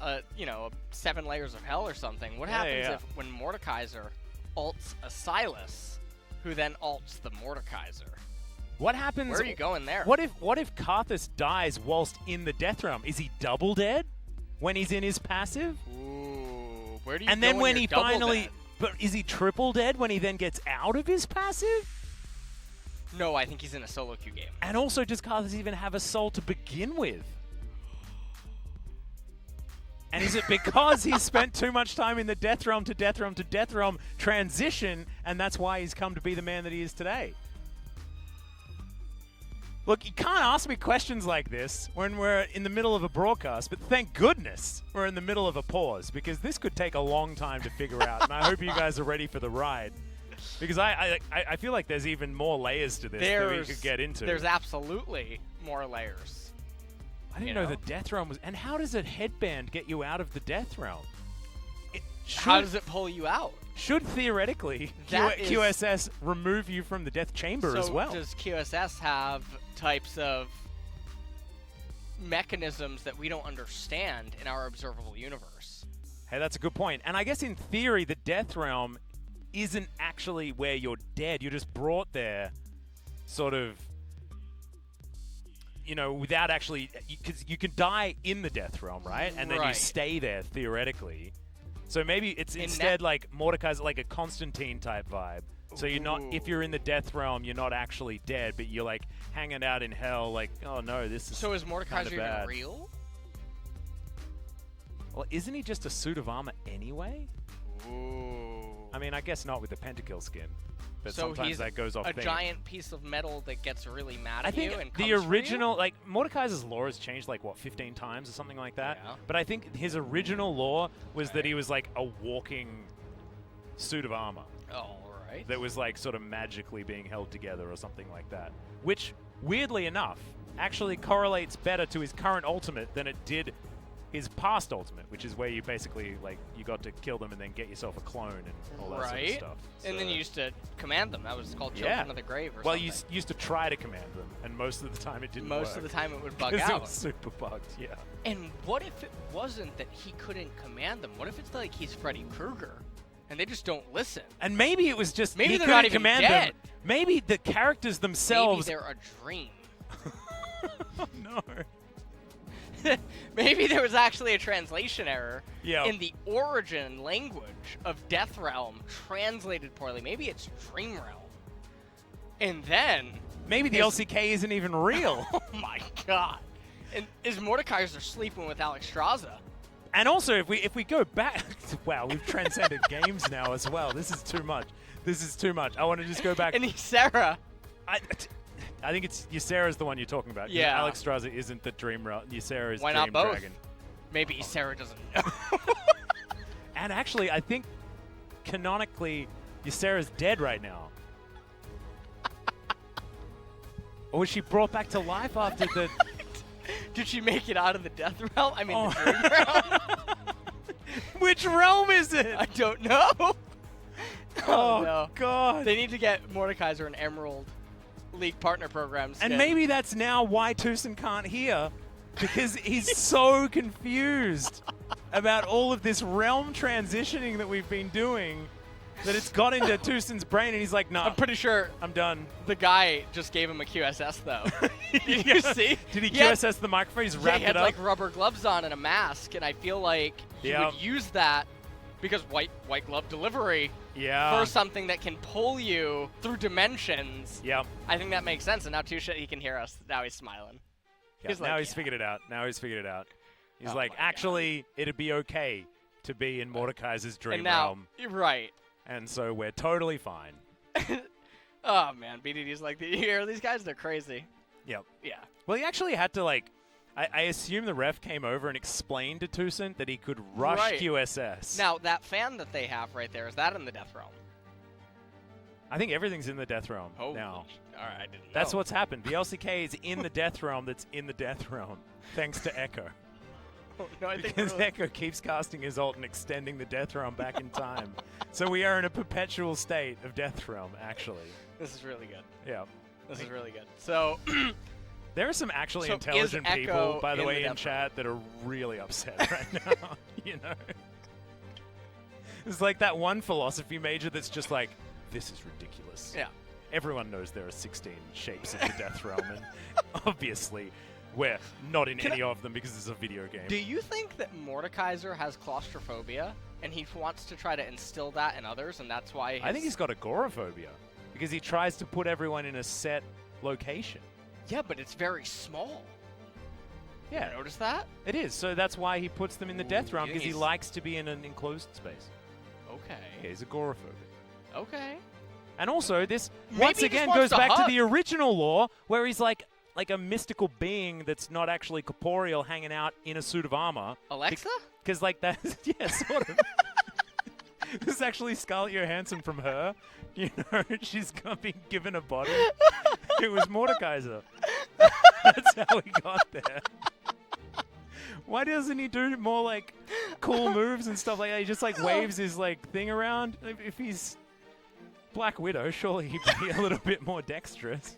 7 layers of hell or something, what happens if when Mordekaiser alts a Silas, who then alts the Mordekaiser? What happens? Where are you going there? What if Karthus dies whilst in the Death Realm? Is he double dead when he's in his passive? Ooh, where do you and go then when you're he double finally, dead? but is he triple dead when he then gets out of his passive? No, I think he's in a solo queue game. And also, does Karthus even have a soul to begin with? And is it because he's spent too much time in the Death Realm to Death Realm to Death Realm transition, and that's why he's come to be the man that he is today? Look, you can't ask me questions like this when we're in the middle of a broadcast, but thank goodness we're in the middle of a pause, because this could take a long time to figure out, and I hope you guys are ready for the ride. Because I feel like there's even more layers to this that we could get into. There's absolutely more layers. I didn't know the Death Realm was... And how does a headband get you out of the Death Realm? How does it pull you out? Should theoretically QSS remove you from the Death Chamber as well? Does QSS have types of mechanisms that we don't understand in our observable universe? Hey, that's a good point. And I guess in theory, the Death Realm isn't actually where you're dead. You're just brought there sort of, without actually... Because you can die in the Death Realm, right? And then you stay there, theoretically. So maybe it's instead like Mordekaiser, like a Constantine-type vibe. So you're not... If you're in the Death Realm, you're not actually dead, but you're like hanging out in hell like, oh no, this is So is Mordekaiser even real? Well, isn't he just a suit of armor anyway? Ooh. I mean, I guess not with the pentakill skin, but so sometimes that goes off. A giant piece of metal that gets really mad at you and comes the original, like Mordekaiser's lore has changed like what 15 times or something like that. Yeah. But I think his original lore was that he was like a walking suit of armor. Oh, right. That was like sort of magically being held together or something like that, which weirdly enough actually correlates better to his current ultimate than it did his past ultimate, which is where you basically, like, you got to kill them and then get yourself a clone and all that sort of stuff. And then you used to command them. That was called Children of the Grave or something. Well, you used to try to command them, and most of the time it didn't work. Most of the time it would bug Because out. it was super bugged, yeah. And what if it wasn't that he couldn't command them? What if it's like he's Freddy Krueger, and they just don't listen? And maybe it was just maybe he they're couldn't not even command dead. them. Maybe the characters themselves... Maybe they're a dream. Oh, no. Maybe there was actually a translation error Yeah. in the origin language of Death Realm translated poorly. Maybe it's Dream Realm. And then... Maybe the LCK isn't even real. Oh my god. And is Mordekaiser sleeping with Alexstrasza? And also, if we go back... Wow, we've transcended games now as well. This is too much. This is too much. I want to just go back... And Ysera. I think it's Ysera's the one you're talking about. Yeah. Alexstrasza isn't the Dream Realm. Ysera is Why Dream not both? Dragon. Maybe Ysera doesn't know. And actually, I think canonically, Ysera's dead right now. Or was she brought back to life after the... Did she make it out of the Death Realm? I mean, the Dream Realm? Which realm is it? I don't know. Oh, no. God. They need to get Mordekaiser an Emerald League partner program skin. And maybe that's now why Tucson can't hear, because he's so confused about all of this realm transitioning that we've been doing that it's got into Tucson's brain, and he's like, no, I'm pretty sure I'm done. The guy just gave him a QSS, though. Did you see? Did he QSS the microphone? He's wrapped he had it up? like rubber gloves on and a mask, and I feel like he would use that because white glove delivery for something that can pull you through dimensions. Yep. I think that makes sense, and now Tusha, he can hear us. Now he's smiling. Yeah, He's now like, he's figured it out. Now he's figured it out. He's Oh like, actually, it'd be okay to be in Mordekaiser's Dream and now, Realm. Right. And so we're totally fine. Oh, man. BDD's like, you hear these guys? They're crazy. Yep. Yeah. Well, he actually had to, like, I assume the ref came over and explained to Tucson that he could rush QSS. Now, that fan that they have right there, is that in the Death Realm? I think everything's in the Death Realm now. All right, I didn't know. That's what's happened. The LCK is in the Death Realm that's in the Death Realm, thanks to Echo. No, I think Because Echo keeps casting his ult and extending the Death Realm back in time. So we are in a perpetual state of Death Realm, actually. This is really good. Yeah. This is really good. So there are some actually So intelligent is people, Echo by the in way, the in Death chat that are really upset right now. You know? It's like that one philosophy major that's just like, this is ridiculous. Yeah. Everyone knows there are 16 shapes of the Death Realm, and obviously we're not in any of them because it's a video game. Do you think that Mordekaiser has claustrophobia and he wants to try to instill that in others, and that's why I think he's got agoraphobia because he tries to put everyone in a set location. Yeah, but it's very small. Yeah. You notice that? It is. So that's why he puts them in the Death Realm, you because think he he's- likes to be in an enclosed space. Okay. Yeah, he's agoraphobic. Okay. And also, this Maybe once he just again wants goes to back hug. to the original lore, where he's like a mystical being that's not actually corporeal, hanging out in a suit of armor. Alexa? Because like that, yeah, sort of. This is actually Scarlett Johansson from Her. You know, she's been given a body. It was Mordekaiser. That's how he got there. Why doesn't he do more like cool moves and stuff like that? He just like waves his like thing around. If he's Black Widow, surely he'd be a little bit more dexterous.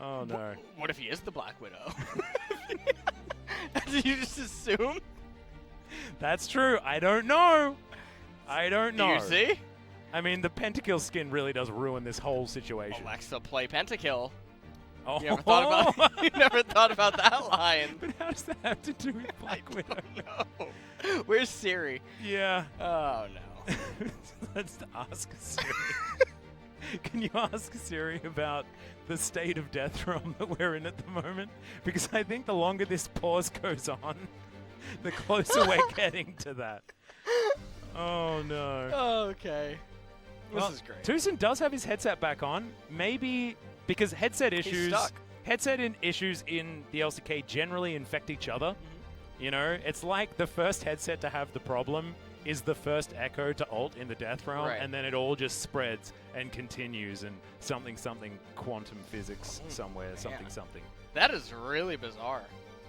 Oh no. What if he is the Black Widow? Did you just assume? That's true. I don't know. I don't know. Do you see? I mean, the Pentakill skin really does ruin this whole situation. Alexa, play Pentakill. Oh. You never thought about that line. But how does that have to do with Black Widow? No. Where's Siri? Yeah. Oh no. Let's ask Siri. Can you ask Siri about the state of Death Realm that we're in at the moment? Because I think the longer this pause goes on, the closer we're getting to that. Oh no. Okay. This is great. Tucson does have his headset back on. Maybe because headset issues. stuck. Issues in the LCK generally infect each other. You know, it's like the first headset to have the problem is the first Echo to ult in the Death Realm, Right. and then it all just spreads and continues, and something quantum physics somewhere, something. That is really bizarre.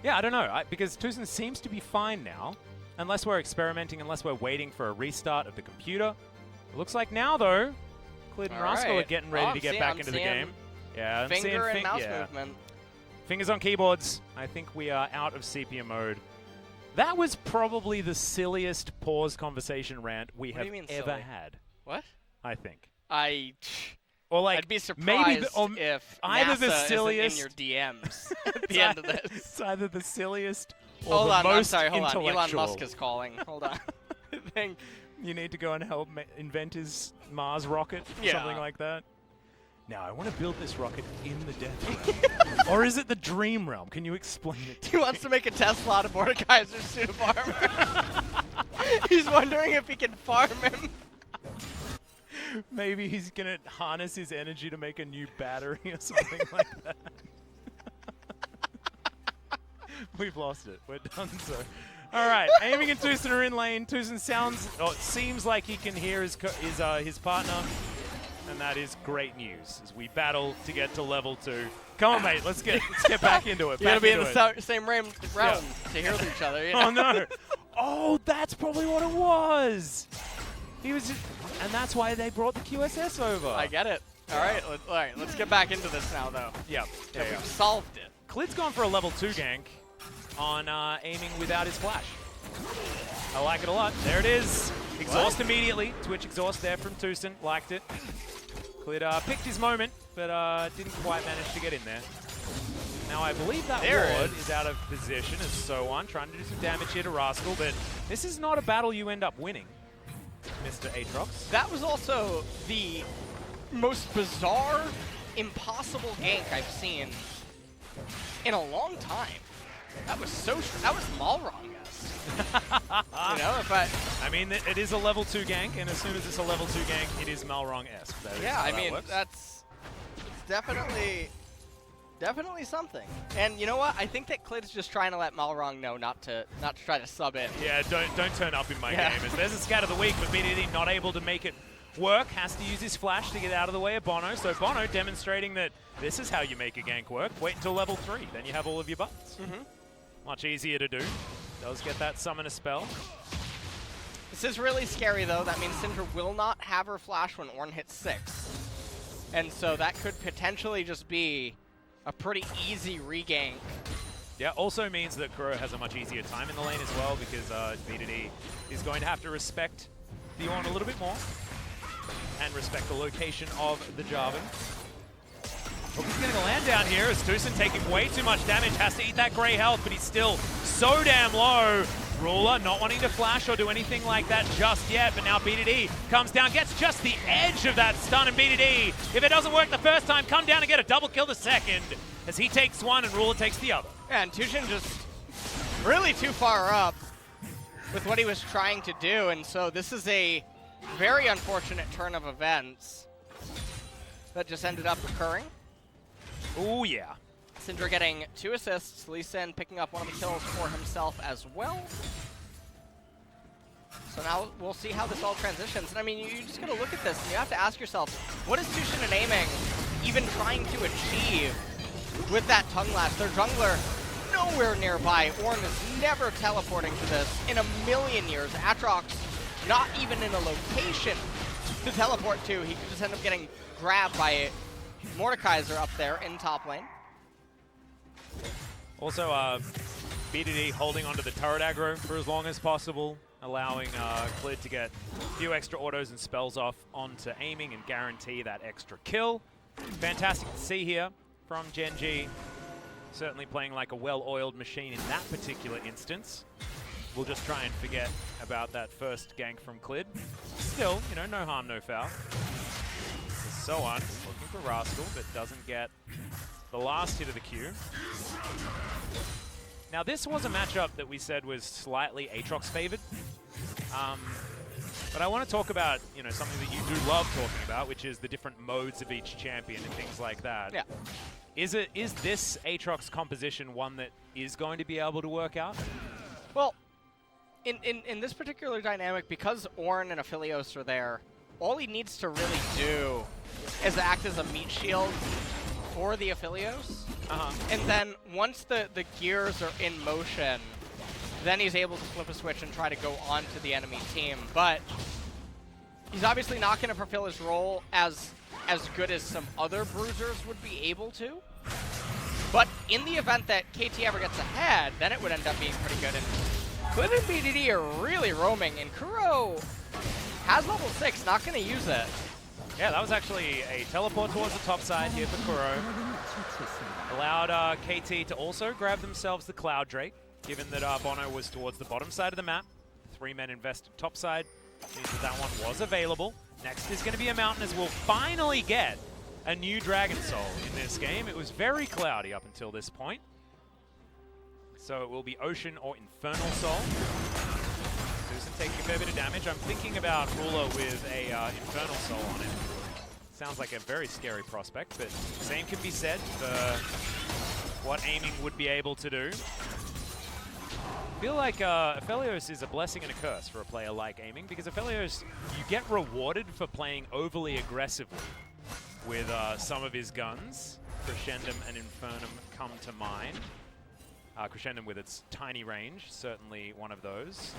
Yeah, I don't know, because Tucson seems to be fine now, unless we're experimenting, unless we're waiting for a restart of the computer. It looks like now, though, Clid and All Rascal are right. getting ready Oh, to get I'm back seeing- into the I'm game. Yeah, I'm Finger seeing and mouse movement. Fingers on keyboards. I think we are out of sepia mode. That was probably the silliest pause conversation rant we What do have you mean ever silly? had. What? I think. Or like I'd be surprised maybe if either NASA the silliest isn't in your DMs at the end of this. It's either the silliest or Hold the on, I'm most sorry, hold on. Elon intellectual. Musk is calling. Hold on. I think You need to go and help invent his Mars rocket, Yeah. something like that. Now, I want to build this rocket in the Death Realm. Or is it the Dream Realm? Can you explain it to he me? wants to make a Tesla out of Mordekaiser's suit of armor. He's wondering if he can farm him. Maybe he's going to harness his energy to make a new battery or something like that. We've lost it. We're done, so. All right, aiming and Tucson are in lane. Tucson seems like he can hear his partner, and that is great news as we battle to get to level 2. Come on, mate. Let's get back into it. You're gonna back be in into the it. same realm to heal each other. You know? Oh no! Oh, that's probably what it was. He was, and that's why they brought the QSS over. I get it. All right, let's get back into this now, though. Yeah, We've solved it. Clid's gone for a level 2 gank on aiming without his flash. I like it a lot. There it is. Exhaust immediately. Twitch exhaust there from Tucson. Liked it. Clid picked his moment, but didn't quite manage to get in there. Now I believe that ward is out of position as so on, trying to do some damage here to Rascal, but this is not a battle you end up winning, Mr. Aatrox. That was also the most bizarre, impossible gank I've seen in a long time. That was Malrong-esque. You know, I mean, it is a level 2 gank, and as soon as it's a level 2 gank, it is Malrong-esque. Yeah, I mean, it's definitely something. And you know what? I think that Clid's just trying to let Malrong know not to try to sub in. Yeah, don't turn up in my game. As there's a scat of the week, but BDD not able to make it work, has to use his flash to get out of the way of Bono. So Bono demonstrating that this is how you make a gank work. Wait until level 3, then you have all of your buttons. Much easier to do. Does get that summon a spell. This is really scary though. That means Syndra will not have her flash when Ornn hits 6. And so that could potentially just be a pretty easy regank. Yeah, also means that Kuro has a much easier time in the lane as well, because DWG is going to have to respect the Ornn a little bit more and respect the location of the Jarvan. Hook is getting a land down here as Tucson taking way too much damage, has to eat that grey health, but he's still so damn low. Ruler not wanting to flash or do anything like that just yet, but now BDD comes down, gets just the edge of that stun, and BDD, if it doesn't work the first time, come down and get a double kill the second, as he takes one and Ruler takes the other. Yeah, and Tushin just really too far up with what he was trying to do, and so this is a very unfortunate turn of events that just ended up occurring. Oh yeah. Syndra getting 2 assists, Lee Sin picking up one of the kills for himself as well. So now we'll see how this all transitions. And I mean, you just gotta look at this and you have to ask yourself, what is Tushin and Aiming even trying to achieve with that tongue lash? Their jungler nowhere nearby. Ornn is never teleporting to this in a million years. Aatrox not even in a location to teleport to. He could just end up getting grabbed by Mordekaiser up there in top lane. Also, BDD holding onto the turret aggro for as long as possible, allowing Clid to get a few extra autos and spells off onto Aiming and guarantee that extra kill. Fantastic to see here from Gen.G. Certainly playing like a well-oiled machine in that particular instance. We'll just try and forget about that first gank from Clid. Still, you know, no harm, no foul. So on, looking for Rascal, but doesn't get the last hit of the queue. Now this was a matchup that we said was slightly Aatrox favored. But I want to talk about, you know, something that you do love talking about, which is the different modes of each champion and things like that. Yeah. Is this Aatrox composition one that is going to be able to work out? Well, in this particular dynamic, because Ornn and Aphelios are there, all he needs to really do is act as a meat shield for the Aphelios. And then once the gears are in motion, then he's able to flip a switch and try to go onto the enemy team. But he's obviously not going to fulfill his role as good as some other bruisers would be able to. But in the event that KT ever gets ahead, then it would end up being pretty good. And Clid and BDD are really roaming, and Kuro has level 6, not going to use it. Yeah, that was actually a teleport towards the top side here for Kuro. Allowed KT to also grab themselves the Cloud Drake, given that Bono was towards the bottom side of the map. 3 men invested top side, means that one was available. Next is going to be a Mountain, as we'll finally get a new Dragon Soul in this game. It was very cloudy up until this point. So it will be Ocean or Infernal Soul. Susan taking a fair bit of damage. I'm thinking about Ruler with a Infernal Soul on it. Sounds like a very scary prospect, but same can be said for what Aiming would be able to do. I feel like Aphelios is a blessing and a curse for a player like Aiming, because Aphelios, you get rewarded for playing overly aggressively with some of his guns. Crescendum and Infernum come to mind. Crescendum with its tiny range, certainly one of those.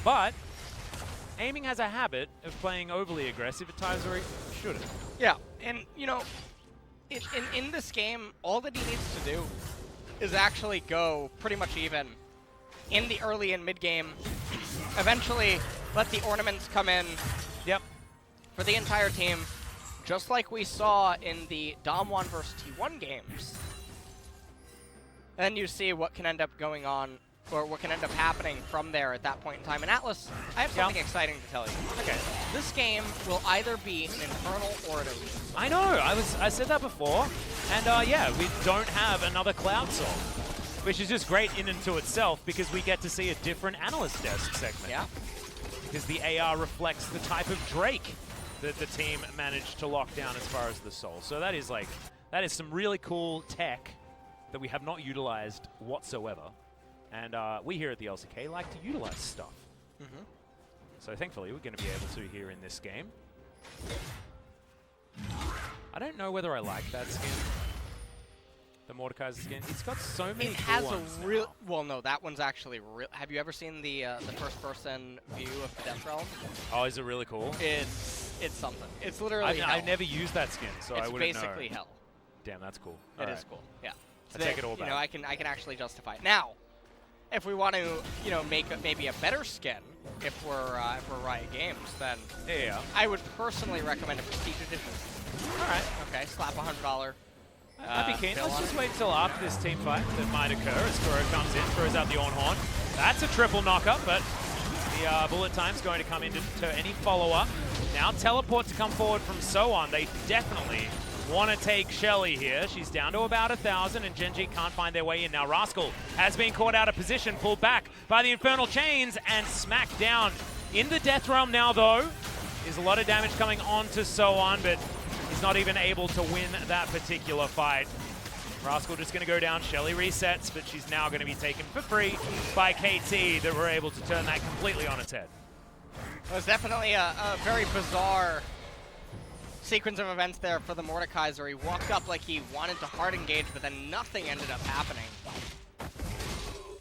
But Aiming has a habit of playing overly aggressive at times where he shouldn't. Yeah, and you know, in this game, all that he needs to do is actually go pretty much even in the early and mid game. Eventually, let the ornaments come in. Yep. For the entire team, just like we saw in the Dom1 versus T1 games. And then you see what can end up going on, or what can end up happening from there at that point in time. And Atlas, I have something exciting to tell you. Okay. This game will either be an Infernal or an Ocean. I know, I said that before. And yeah, we don't have another Cloud Soul, which is just great in and to itself, because we get to see a different Analyst Desk segment. Yeah. Because the AR reflects the type of Drake that the team managed to lock down as far as the Soul. So that is some really cool tech that we have not utilized whatsoever. And we here at the LCK like to utilize stuff. So thankfully we're going to be able to here in this game. I don't know whether I like that skin. The Mordekaiser skin. It's got so many It has cool a ones real. now. Well, no, that one's actually real. Have you ever seen the first-person view of the Death Realm? Oh, is it really cool? It's something. It's literally hell. I've never used that skin, so I wouldn't know. It's basically hell. Damn, that's cool. It is cool. Yeah. I take it all back. You know, I can actually justify it. Now, if we want to, make maybe a better skin, if we're Riot Games, then I would personally recommend a Prestige Edition. All right. Okay. Slap $100. I'd be keen. Let's just wait until after this team fight that might occur as Kuro comes in, throws out the Ornhorn. That's a triple knockup, but the bullet time's going to come into any follow-up. Now teleport to come forward from Soan. They definitely want to take Shelly here. She's down to about 1,000, and Gen.G can't find their way in. Now Rascal has been caught out of position, pulled back by the Infernal Chains, and smacked down. In the Death Realm now, though, is a lot of damage coming onto Soan, but he's not even able to win that particular fight. Rascal just going to go down. Shelly resets, but she's now going to be taken for free by KT that were able to turn that completely on its head. It was definitely a very bizarre sequence of events there for the Mordekaiser. He walked up like he wanted to hard engage, but then nothing ended up happening.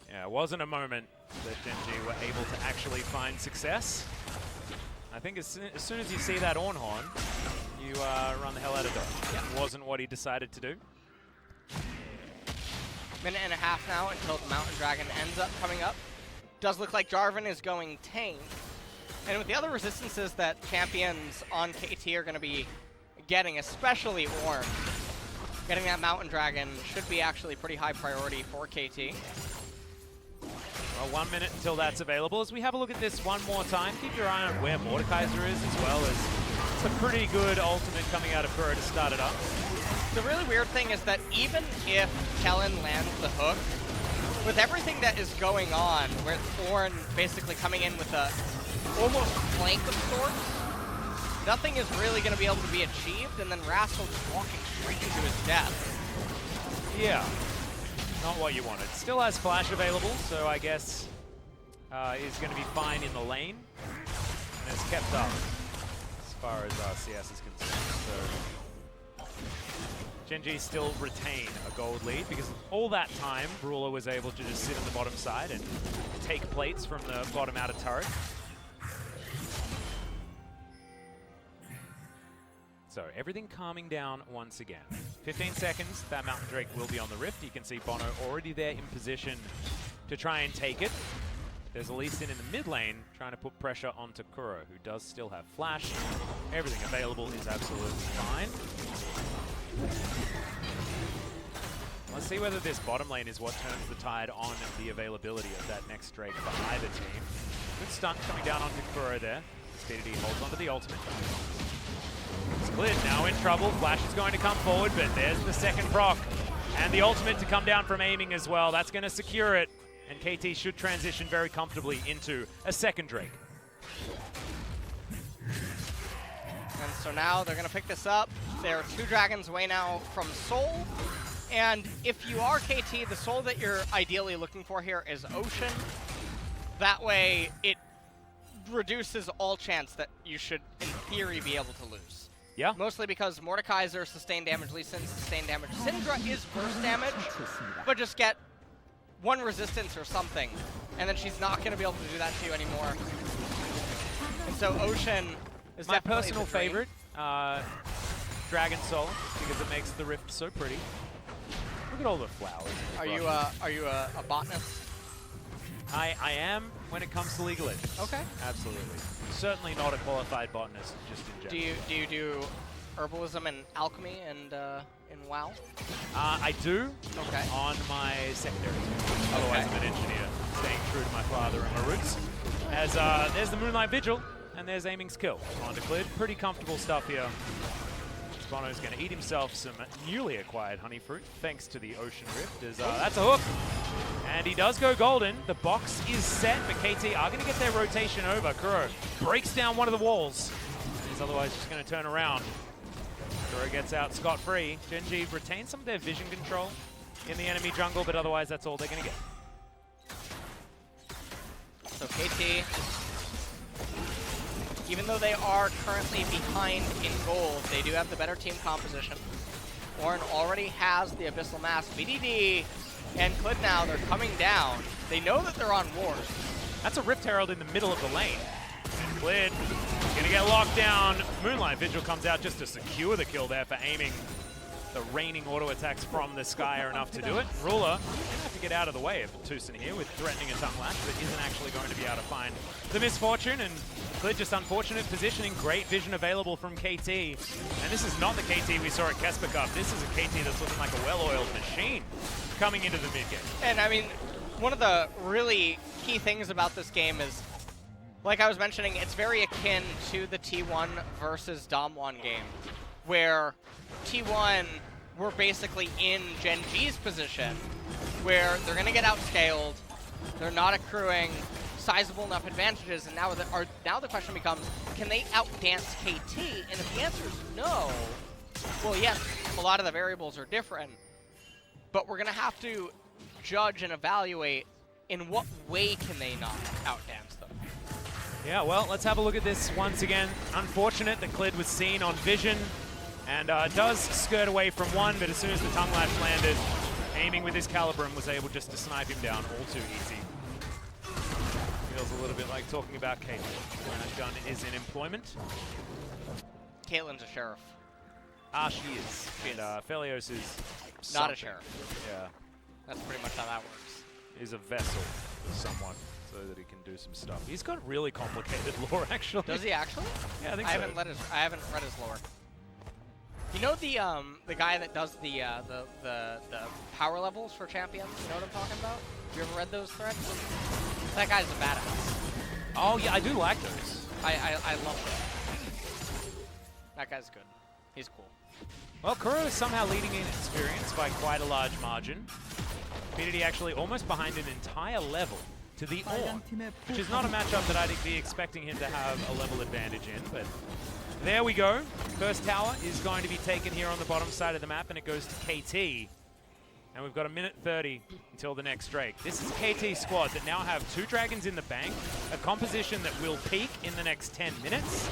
Yeah, it wasn't a moment that Gen.G were able to actually find success. I think as soon as you see that Ornhorn, you run the hell out of dodge. Yeah. Wasn't what he decided to do. Minute and a half now until the Mountain Dragon ends up coming up. Does look like Jarvan is going Tane. And with the other resistances that champions on KT are going to be getting, especially Ornn, getting that Mountain Dragon should be actually pretty high priority for KT. Well, 1 minute until that's available. As we have a look at this one more time, keep your eye on where Mordekaiser is, as well as it's a pretty good ultimate coming out of Kuro to start it up. The really weird thing is that even if Kellen lands the hook, with everything that is going on, with Ornn basically coming in with a almost flank of sorts, nothing is really going to be able to be achieved, and then Rascal just walking straight into his death. Yeah, not what you wanted. Still has flash available, so I guess is going to be fine in the lane, and has kept up as far as CS is concerned. So Gen.G still retain a gold lead because all that time, Brawler was able to just sit on the bottom side and take plates from the bottom outer turret. So everything calming down once again. 15 seconds, that Mountain Drake will be on the Rift. You can see Bono already there in position to try and take it. There's a Lee Sin in the mid lane trying to put pressure onto Kuro, who does still have flash. Everything available is absolutely fine. Let's see whether this bottom lane is what turns the tide on the availability of that next Drake for either team. Good stun coming down onto Kuro there. Speedity holds onto the ultimate. It's cleared, now in trouble. Flash is going to come forward, but there's the second proc. And the ultimate to come down from aiming as well. That's going to secure it. And KT should transition very comfortably into a second Drake. And so now they're going to pick this up. They're 2 dragons away now from Soul. And if you are KT, the Soul that you're ideally looking for here is Ocean. That way, it reduces all chance that you should, in theory, be able to lose. Yeah. Mostly because Mordekaiser sustained damage, Lee Sin sustained damage. Syndra is burst damage, but just get 1 resistance or something, and then she's not going to be able to do that to you anymore. And so Ocean is my definitely personal the dream. favorite, Dragon Soul, because it makes the Rift so pretty. Look at all the flowers. Are you a botanist? I am when it comes to League of Legends. Okay. Absolutely. Certainly not a qualified botanist, just in general. Do you do herbalism and alchemy and in WoW? I do. Okay. On my secondary. Otherwise, I'm an engineer, staying true to my father and my roots. As there's the Moonlight Vigil, and there's Aiming's Kill. On declared, pretty comfortable stuff here. Bono's going to eat himself some newly acquired honey fruit, thanks to the Ocean Rift. As, that's a hook. And he does go golden. The box is set, but KT are going to get their rotation over. Kuro breaks down one of the walls. He's otherwise just going to turn around. Kuro gets out scot-free. Gen.G retains some of their vision control in the enemy jungle, but otherwise that's all they're going to get. So KT even though they are currently behind in gold, they do have the better team composition. Orin already has the Abyssal Mask. VDD and Clid now, they're coming down. They know that they're on ward. That's a Rift Herald in the middle of the lane. Clid gonna get locked down. Moonlight Vigil comes out just to secure the kill there for aiming. The raining auto attacks from the sky are enough to do it. Ruler gonna have to get out of the way of Tucson here with threatening a tongue lash, but isn't actually going to be able to find the misfortune. And Clid just unfortunate positioning, great vision available from KT. And this is not the KT we saw at Kesper Cup. This is a KT that's looking like a well-oiled machine coming into the mid-game. And I mean, one of the really key things about this game is, like I was mentioning, it's very akin to the T1 versus Dom1 game, where T1 were basically in Gen.G's position, where they're going to get outscaled, they're not accruing sizable enough advantages, and now the question becomes, can they outdance KT? And if the answer is no, well, yes, a lot of the variables are different, but we're going to have to judge and evaluate in what way can they not outdance them. Yeah, well, let's have a look at this once again. Unfortunate that Clid was seen on vision and does skirt away from one, but as soon as the tongue lash landed, aiming with his Calibrum was able just to snipe him down all too easy. Feels a little bit like talking about Caitlyn when a gun is in employment. Caitlyn's a sheriff. Ah, she is. And Felios is not something. a sheriff. Yeah. That's pretty much how that works. Is a vessel for someone so that he can do some stuff. He's got really complicated lore, actually. Does he actually? Yeah, I think so. I haven't read his lore. You know the guy that does the power levels for champions? You know what I'm talking about? You ever read those threads? That guy's a badass. Oh yeah, I do like those. I love that. That guy's good. He's cool. Well, Kuro is somehow leading in experience by quite a large margin. Infinity actually almost behind an entire level to the Ornn, which is not a matchup that I'd be expecting him to have a level advantage in, but there we go. First tower is going to be taken here on the bottom side of the map, and it goes to KT. And we've got 1:30 until the next Drake. This is a KT squad that now have 2 dragons in the bank, a composition that will peak in the next 10 minutes,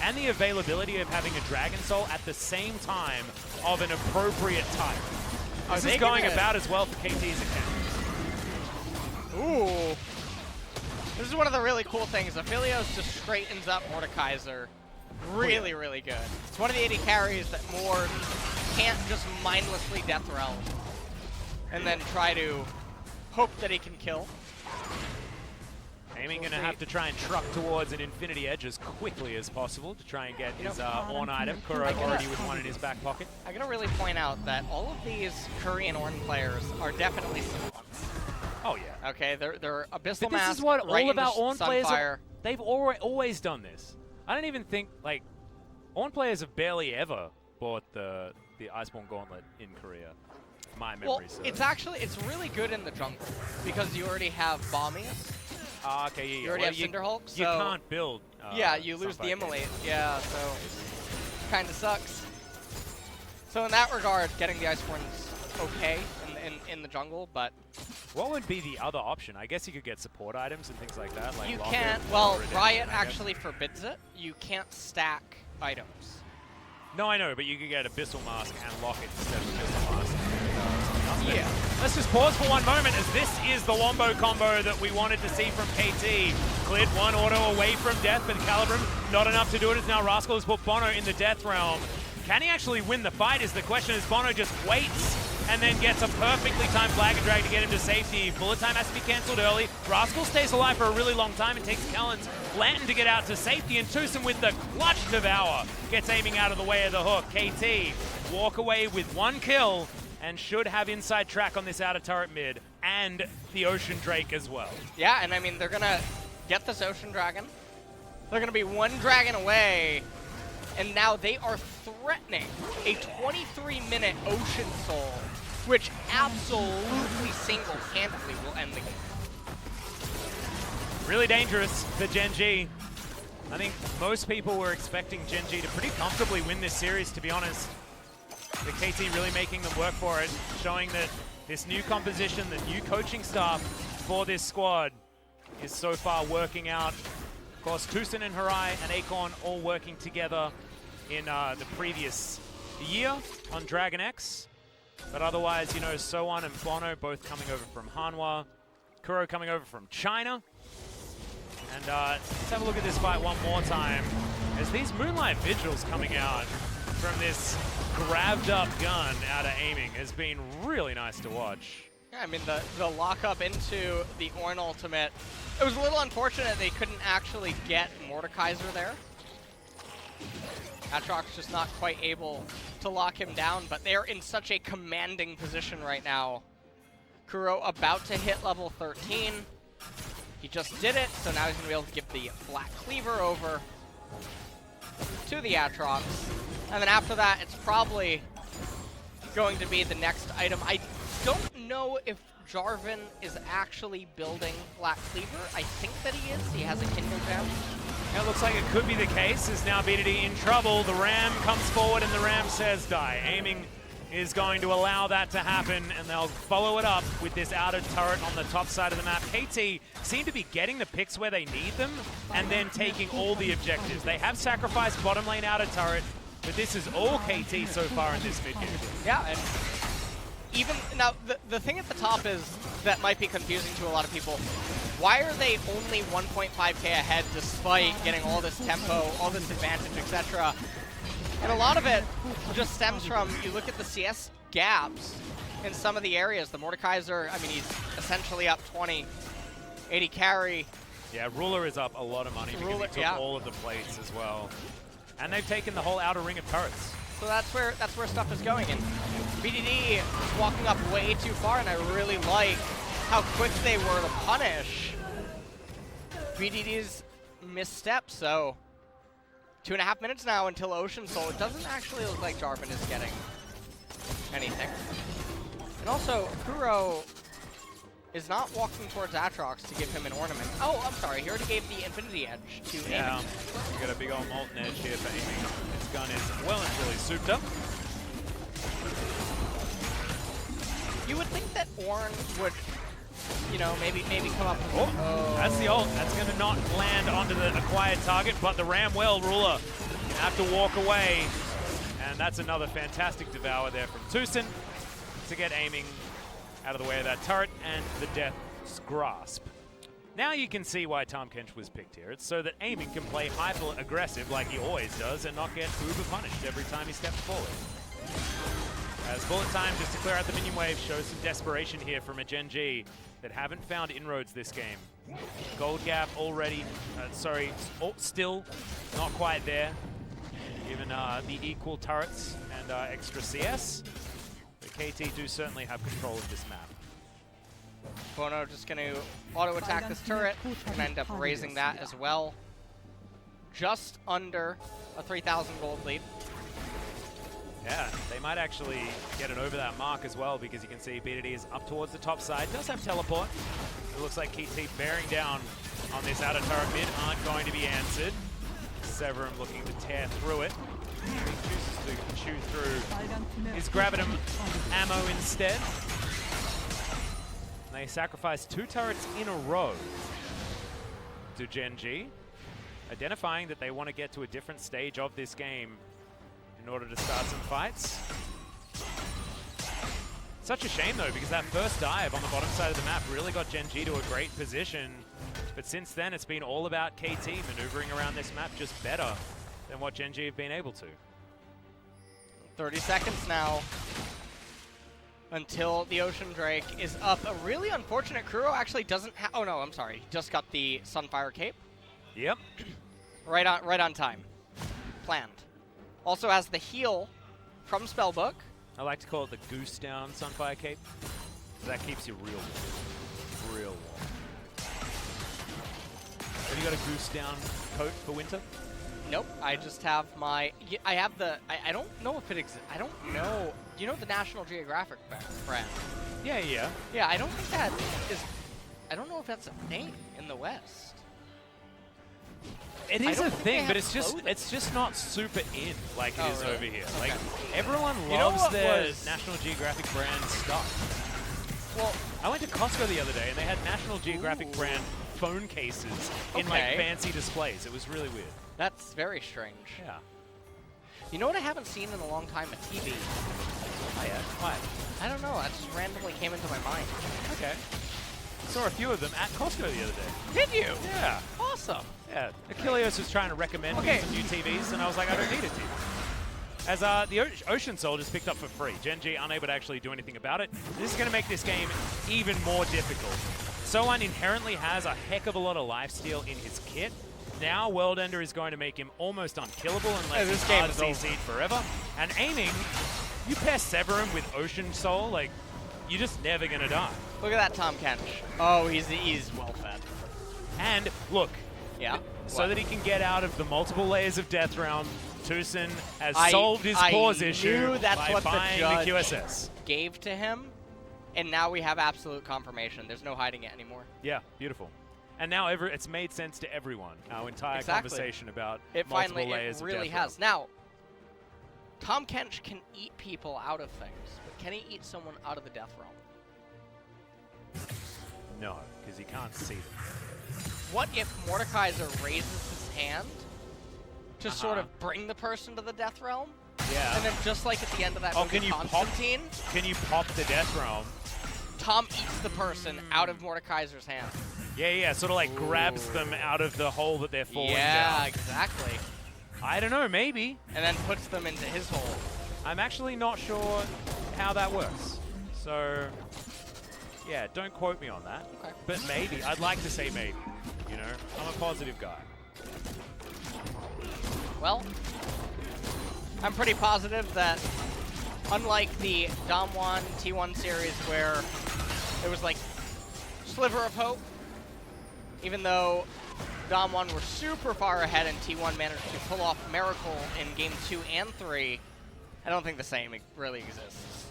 and the availability of having a Dragon Soul at the same time of an appropriate type. This is going about as well for KT as it can. Ooh. This is one of the really cool things. Aphelios just straightens up Mordekaiser. Really, really good. It's one of the 80 carries that Mord can't just mindlessly death realm and then try to hope that he can kill. Aiming gonna have to try and truck towards an Infinity Edge as quickly as possible to try and get his Ornn item. Kuro already with one in his back pocket. I gotta really point out that all of these Korean Ornn players are definitely Simons. Oh yeah. Okay, they're Abyssal But Mask, this is what right all of our Ornn players are. They've always done this. I don't even think, like, Ornn players have barely ever bought the Iceborne Gauntlet in Korea. My memory serves. It's really good in the jungle because you already have Bombius. Okay, yeah. You already have Cinderhulk, so you can't build. Yeah, you lose the Immolate. Yeah, so kind of sucks. So in that regard, getting the Iceborne's okay in the jungle, but what would be the other option? I guess you could get support items and things like that. Like you Locket, can't. Well, Riot actually forbids it. You can't stack items. No, I know, but you could get Abyssal Mask and Locket instead of Abyssal Mask. Yeah. Let's just pause for one moment, as this is the Wombo combo that we wanted to see from KT. Clid one auto away from death, but Calibrum not enough to do it, as now Rascal has put Bono in the death realm. Can he actually win the fight is the question, as Bono just waits and then gets a perfectly timed flag and drag to get him to safety. Bullet time has to be cancelled early. Rascal stays alive for a really long time and takes Kellen's Lantern to get out to safety, and Tucson with the clutch Devour gets aiming out of the way of the hook. KT walk away with 1 kill and should have inside track on this outer turret mid and the Ocean Drake as well. Yeah, and I mean, they're gonna get this Ocean Dragon. They're gonna be 1 dragon away, and now they are threatening a 23-minute Ocean Soul, which absolutely single-handedly will end the game. Really dangerous for Gen.G. I think most people were expecting Gen.G to pretty comfortably win this series, to be honest. The KT really making them work for it, showing that this new composition, the new coaching staff for this squad is so far working out Of course, Tucson and Harai and Acorn all working together in the previous year on Dragon X. But otherwise, you know, Soan and Bono both coming over from Hanwha. Kuro coming over from China. And let's have a look at this fight one more time. As these Moonlight Vigils coming out from this grabbed up gun out of aiming has been really nice to watch. Yeah, I mean, the lockup into the Ornn ultimate, it was a little unfortunate they couldn't actually get Mordekaiser there. Aatrox just not quite able to lock him down, but they're in such a commanding position right now. Kuro about to hit level 13. He just did it, so now he's going to be able to give the Black Cleaver over to the Aatrox. And then after that, it's probably going to be the next item. I don't know if Jarvan is actually building Black Cleaver. I think that he is. He has a Kindle Gem. It looks like it could be the case. Is now BDD in trouble. The Ram comes forward and the Ram says die. Aiming is going to allow that to happen, and they'll follow it up with this outer turret on the top side of the map. KT seem to be getting the picks where they need them and then taking all the objectives. They have sacrificed bottom lane outer turret, but this is all KT so far in this mid game. Yeah, and even now the thing at the top is that might be confusing to a lot of people. Why are they only 1.5k ahead despite getting all this tempo, all this advantage, etc.? And a lot of it just stems from, you look at the CS gaps in some of the areas. The Mordekaiser, I mean, he's essentially up 20, 80 carry. Yeah, Ruler is up a lot of money because he took all of the plates as well. And they've taken the whole outer ring of turrets. So that's where stuff is going. And BDD is walking up way too far, and I really like how quick they were to punish BDD's misstep. So 2.5 minutes now until Ocean Soul. It doesn't actually look like Jarvan is getting anything. And also, Kuro is not walking towards Aatrox to give him an ornament. Oh, I'm sorry. He already gave the Infinity Edge to Yeah, Aiming. we got a big old Molten Edge here for Aiming. His gun is well and truly souped up. You would think that Ornn would, you know, maybe come up with That's the ult. That's going to not land onto the acquired target, but the Ram well Ruler gonna have to walk away. And that's another fantastic devour there from Tucson to get Aiming out of the way of that turret and the Death's Grasp. Now you can see why Tahm Kench was picked here. It's so that Aiming can play hyper-aggressive like he always does and not get uber punished every time he steps forward. As Bullet Time, just to clear out the minion wave, shows some desperation here from a Gen.G that haven't found inroads this game. Gold gap already, still not quite there, given the equal turrets and extra CS. But KT do certainly have control of this map. Bono just going to auto-attack this turret and end up raising that as well. Just under a 3,000 gold lead. Yeah, they might actually get it over that mark as well, because you can see BDD is up towards the top side. Does have teleport. It looks like KT bearing down on this outer turret mid aren't going to be answered. Severum looking to tear through it. He chooses to chew through his Gravitum ammo instead. And they sacrifice 2 turrets in a row to Gen.G, identifying that they want to get to a different stage of this game in order to start some fights. Such a shame though, because that first dive on the bottom side of the map really got Gen.G to a great position. But since then, it's been all about KT maneuvering around this map just better than what Gen.G have been able to. 30 seconds now until the Ocean Drake is up. A really unfortunate Kuro actually doesn't have... Oh no, I'm sorry. He just got the Sunfire Cape. Yep. right on time. Planned. Also has the heal from Spellbook. I like to call it the Goose Down Sunfire Cape. That keeps you real warm. Real warm. Have you got a Goose Down coat for winter? Nope. I just have my... I have the... I don't know if it exists. I don't know. You know the National Geographic brand? Yeah. Yeah, I don't think that is... I don't know if that's a thing in the West. It is a thing, but it's just not super in like it is over here. Like, everyone loves their National Geographic brand stuff. Well, I went to Costco the other day and they had National Geographic brand phone cases in like fancy displays. It was really weird. That's very strange. Yeah. You know what I haven't seen in a long time? A TV. Oh yeah? Why? I don't know. That just randomly came into my mind. Okay. Saw a few of them at Costco the other day. Did you? Yeah. Awesome. Yeah. Achilles was trying to recommend me some new TVs, and I was like, I don't need a TV. As the Ocean Soul just picked up for free. Gen.G unable to actually do anything about it. This is going to make this game even more difficult. Solan inherently has a heck of a lot of lifesteal in his kit. Now World Ender is going to make him almost unkillable unless he's hard CC'd forever. And aiming, you pair Severum with Ocean Soul, like, you're just never going to die. Look at that Tom Kench. Oh, he's well fed. And look, yeah, so that he can get out of the multiple layers of Death Realm, Tucson has solved his pause issue by buying the QSS. Gave to him, and now we have absolute confirmation. There's no hiding it anymore. Yeah, beautiful. And now it's made sense to everyone. Our entire conversation about multiple layers of Death Realm. It really has. Now, Tom Kench can eat people out of things, but can he eat someone out of the Death Realm? No, because he can't see them. What if Mordekaiser raises his hand to sort of bring the person to the Death Realm? Yeah. And then just like at the end of that movie, Constantine, can you pop the Death Realm? Tom eats the person out of Mordekaiser's hand. Yeah, sort of like grabs them out of the hole that they're falling down. Yeah, exactly. I don't know, maybe. And then puts them into his hole. I'm actually not sure how that works. So, yeah, don't quote me on that. Okay. But maybe. I'd like to say maybe. You know, I'm a positive guy. Well, I'm pretty positive that unlike the Dom1 T1 series where it was like sliver of hope, even though Dom1 were super far ahead and T1 managed to pull off Miracle in Game 2 and 3, I don't think the same really exists.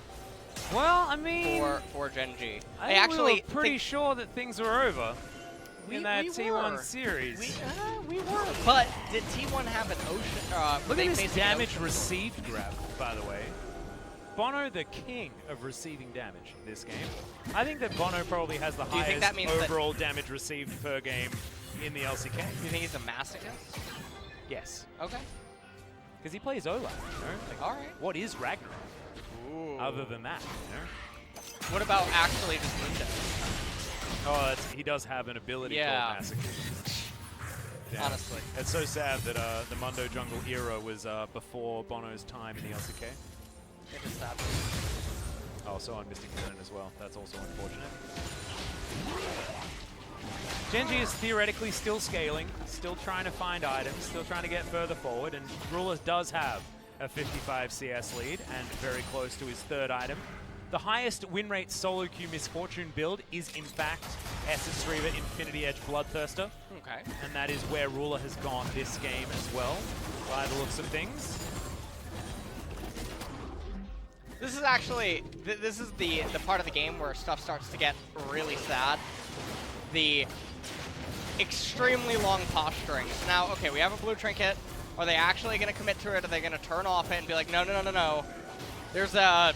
Well, I mean... For Gen.G. I actually were pretty sure that things were over in that T1 series. We were. But did T1 have an ocean... Look at this damage received grab, by the way. Bono, the king of receiving damage in this game. I think that Bono probably has the highest overall damage received per game in the LCK. Do you think he's a masochist? Yes. Okay. Because he plays Olaf, you know? Like, all right. What is Ragnarok? Ooh. Other than that, you know? What about actually just Mundo? Oh, he does have an ability called Masochist. Yeah. Honestly. It's so sad that the Mundo Jungle era was before Bono's time in the LCK. It is sad. Oh, so on Mystic Cannon as well. That's also unfortunate. Gen.G is theoretically still scaling, still trying to find items, still trying to get further forward, and Ruler does have a 55 CS lead and very close to his third item. The highest win rate solo queue Misfortune build is in fact Essence Reaver Infinity Edge Bloodthirster. Okay. And that is where Ruler has gone this game as well, by the looks of things. This is actually, this is the part of the game where stuff starts to get really sad. The extremely long posturing. So now, okay, we have a blue trinket. Are they actually going to commit to it? Are they going to turn off it and be like, no, no, no, no, no. There's a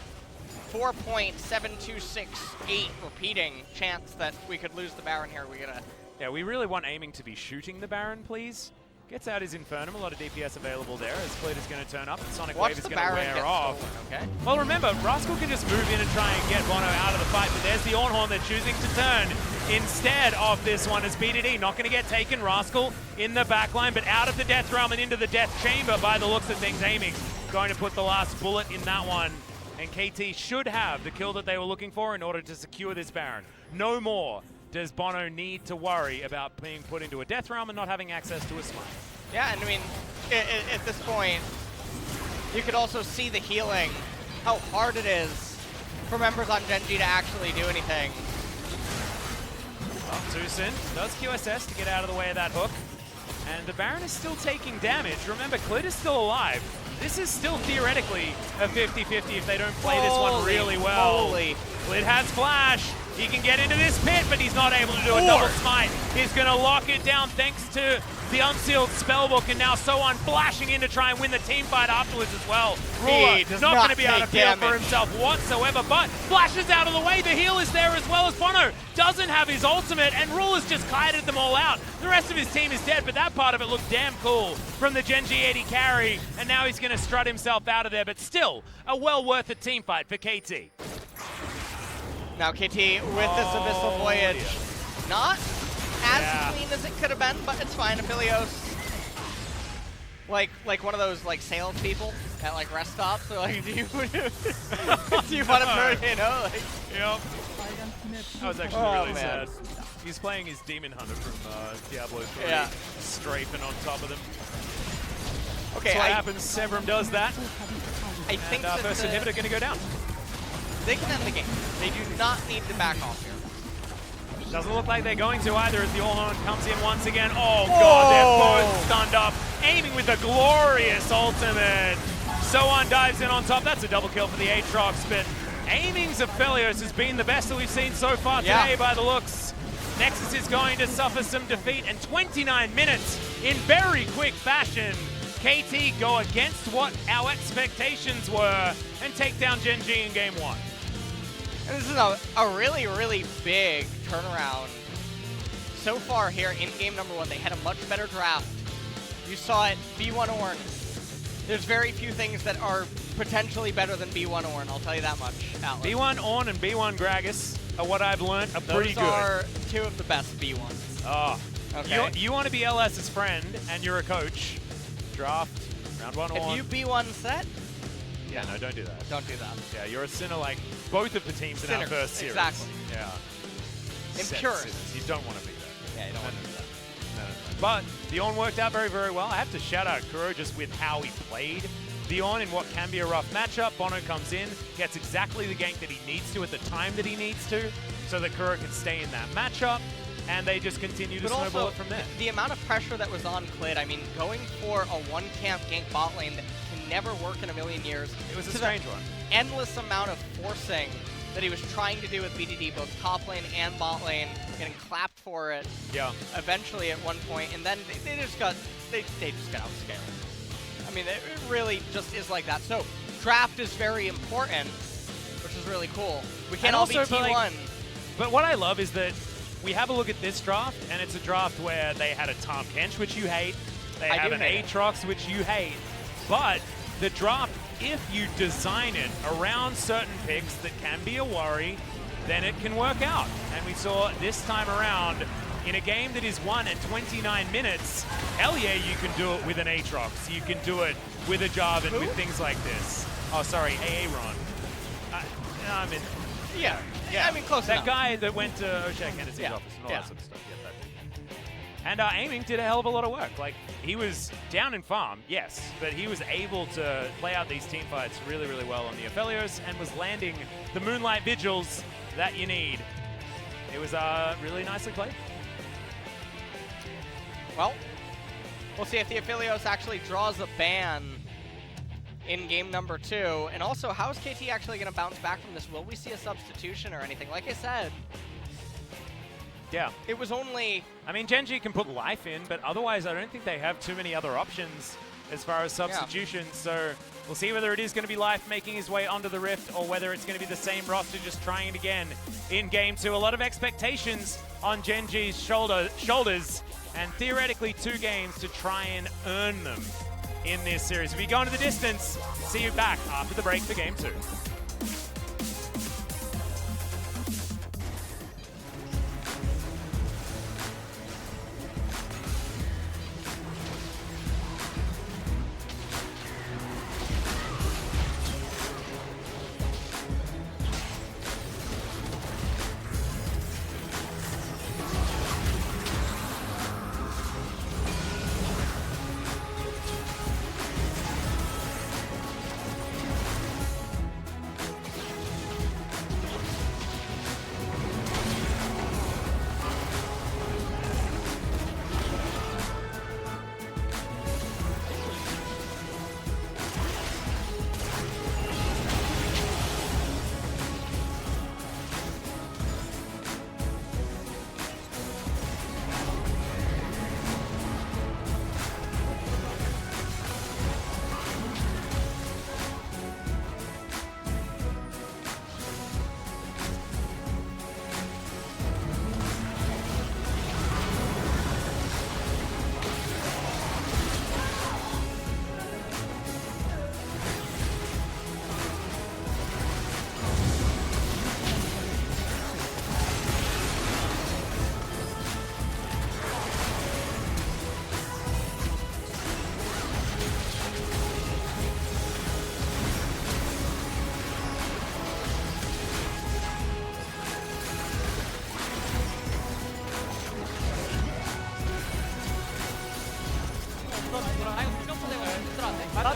4.7268 repeating chance that we could lose the Baron here. We gotta... Yeah, we really want aiming to be shooting the Baron, please. Gets out his Infernum, a lot of DPS available there as Clit is going to turn up and Sonic Wave is going to wear off. Okay. Well, remember, Rascal can just move in and try and get Bono out of the fight, but there's the Ornhorn they're choosing to turn instead of this one as BDD not going to get taken. Rascal in the backline, but out of the Death Realm and into the Death Chamber by the looks of things. Aiming going to put the last bullet in that one, and KT should have the kill that they were looking for in order to secure this Baron. No more does Bono need to worry about being put into a Death Realm and not having access to a smite. Yeah, and I mean, at this point, you could also see the healing, how hard it is for members on Gen.G to actually do anything. Well, Tucson does QSS to get out of the way of that hook, and the Baron is still taking damage. Remember, Clit is still alive. This is still theoretically a 50-50 if they don't play this one really well. Clit has flash. He can get into this pit, but he's not able to do a double smite. He's going to lock it down thanks to the unsealed spellbook, and now Soan flashing in to try and win the team fight afterwards as well. He Ruler does not going to be able to take feel for damage. himself whatsoever, but flashes out of the way. The heal is there as well as Bono doesn't have his ultimate, and Ruler's just kited them all out. The rest of his team is dead, but that part of it looked damn cool from the Gen.G 80 carry, and now he's going to strut himself out of there, but still a well worth a team fight for KT. Now KT with this Abyssal Voyage. Not as clean as it could have been, but it's fine. Aphelios, like one of those like salespeople at like rest stops. They're like, do you want to put, you know, like, yep. That was actually really sad. He's playing his Demon Hunter from Diablo 3, strafing on top of them. Okay, that's what happens. Severum does that. I think that first inhibitor going to go down. They can end the game. They do not need to back off here. Doesn't look like they're going to either as the Allhorn comes in once again. Oh god, they're both stunned up. Aiming with a glorious ultimate. Soan dives in on top. That's a double kill for the Aatrox, but aiming's Aphelios has been the best that we've seen so far today by the looks. Nexus is going to suffer some defeat, and 29 minutes in very quick fashion. KT go against what our expectations were and take down Gen.G in game 1. And this is a really, really big turnaround so far here in game number 1. They had a much better draft. You saw it, B1 Ornn. There's very few things that are potentially better than B1 Ornn, I'll tell you that much, Atlas. B1 Ornn and B1 Gragas are what I've learned are pretty good. Those are two of the best B1s. Oh. Okay. You want to be LS's friend and you're a coach. Draft, round 1 Ornn. If you B1 set, yeah, no, don't do that. Don't do that. Yeah, you're a sinner like both of the teams in our first series. Exactly. Yeah. Impure. You don't want to be that. Yeah, you don't want to do that. No. But the Ornn worked out very, very well. I have to shout out Kuro just with how he played the Ornn in what can be a rough matchup. Bono comes in, gets exactly the gank that he needs to at the time that he needs to, so that Kuro can stay in that matchup, and they just continue to snowball it from there. The amount of pressure that was on Clid, I mean, going for a one-camp gank bot lane that can never work in a million years. It was a strange one. Endless amount of forcing that he was trying to do with BDD, both top lane and bot lane, getting clapped for it. Yeah. Eventually at one point, and then they just got outscaled. I mean, it really just is like that. So draft is very important, which is really cool. We can't all be T1. But what I love is that we have a look at this draft, and it's a draft where they had a Tahm Kench, which you hate. They have an Aatrox, which you hate. But the draft, if you design it around certain picks that can be a worry, then it can work out. And we saw this time around, in a game that is won at 29 minutes, hell yeah, you can do it with an Aatrox. You can do it with a Jarvan, with things like this. Oh, sorry, Aaron. I mean, yeah, I mean, close that enough. guy that went to O'Shea Kennedy's office and all that sort of stuff. Yeah, that. And Aiming did a hell of a lot of work. Like, he was down in farm, yes, but he was able to play out these team fights really, really well on the Aphelios and was landing the Moonlight Vigils that you need. It was really nicely played. Well, we'll see if the Aphelios actually draws a ban in game number 2. And also, how is KT actually going to bounce back from this? Will we see a substitution or anything? Like I said, yeah, it was only... I mean, Gen.G can put life in, but otherwise I don't think they have too many other options as far as substitutions. So we'll see whether it is going to be life making his way onto the Rift or whether it's going to be the same roster just trying it again in game 2. A lot of expectations on Gen.G's shoulders, and theoretically 2 games to try and earn them in this series. If we go into the distance, see you back after the break for game 2.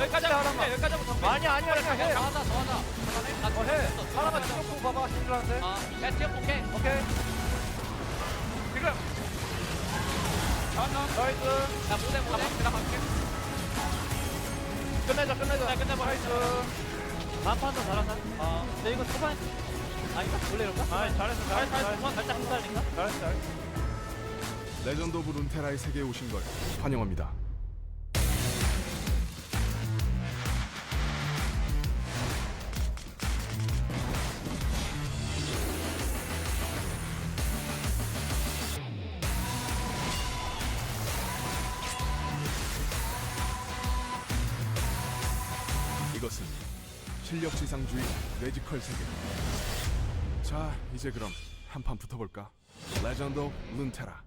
여기까지 하면 여기까지 하면 정비. 아니야 해. 더 하자. 더 해. 하나만 찍고 봐봐 신들한테. 야 뒤에 볼게. 오케이. 지금. 나이스. 야 모대 들어갈게. 끝내자. 끝내봐. 나이스. 다음 판도 잘한다. 근데 이거 초반 아닌가? 원래 이런가? 잘했어. 살짝 흡사하니까. 잘했어. 레전드 오브 룬테라의 세계에 오신 걸 환영합니다. 이것은 실력 지상주의 뇌지컬 세계. 자, 이제 그럼 한판 붙어볼까? 레전드 오브 룬테라.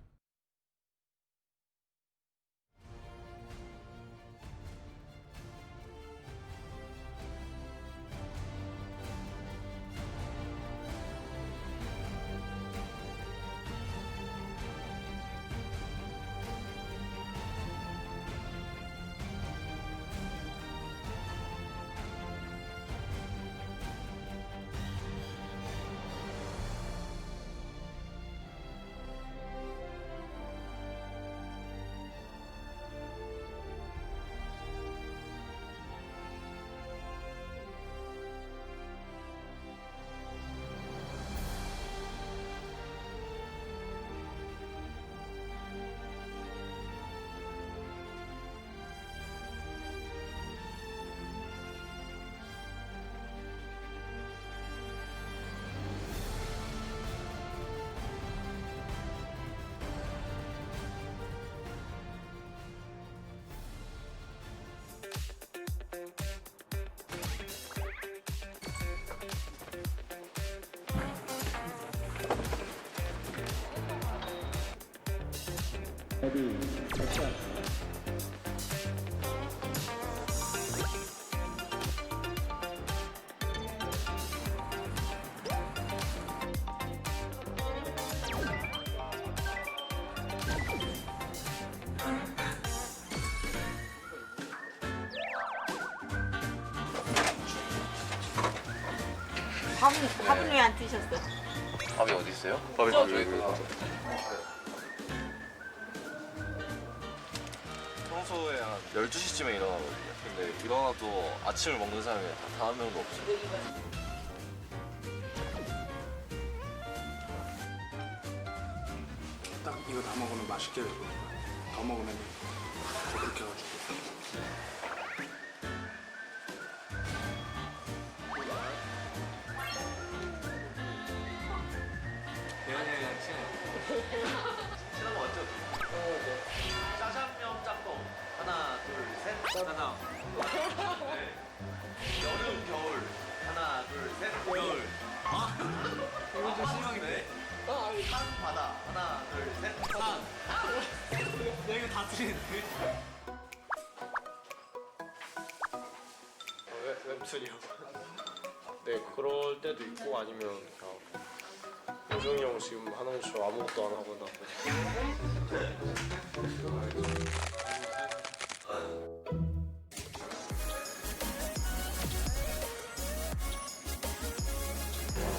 레디, 액션. 밥은 왜 안 드셨어요? 밥이 어디 있어요? 밥이 여기 있어요. 평소에 한 12시쯤에 일어나거든요. 근데 일어나도 아침을 먹는 사람이 단 한 명도 없어요. 딱 이거 다 먹으면 맛있게 되고 더 먹으면 더 그렇게 해가지고 대현이랑 친한 거 맞죠? 짜장면 짬뽕 하나 둘셋 하나 네. 여름 겨울 하나 둘셋 겨울 이거 좀 실망인데 산 바다 하나 둘셋 산 야 이거 다 틀리는데 웹툰이요. 네, 그럴 때도 있고 아니면 그냥 요정이 형 지금 하는 것처럼 아무것도 안 하거나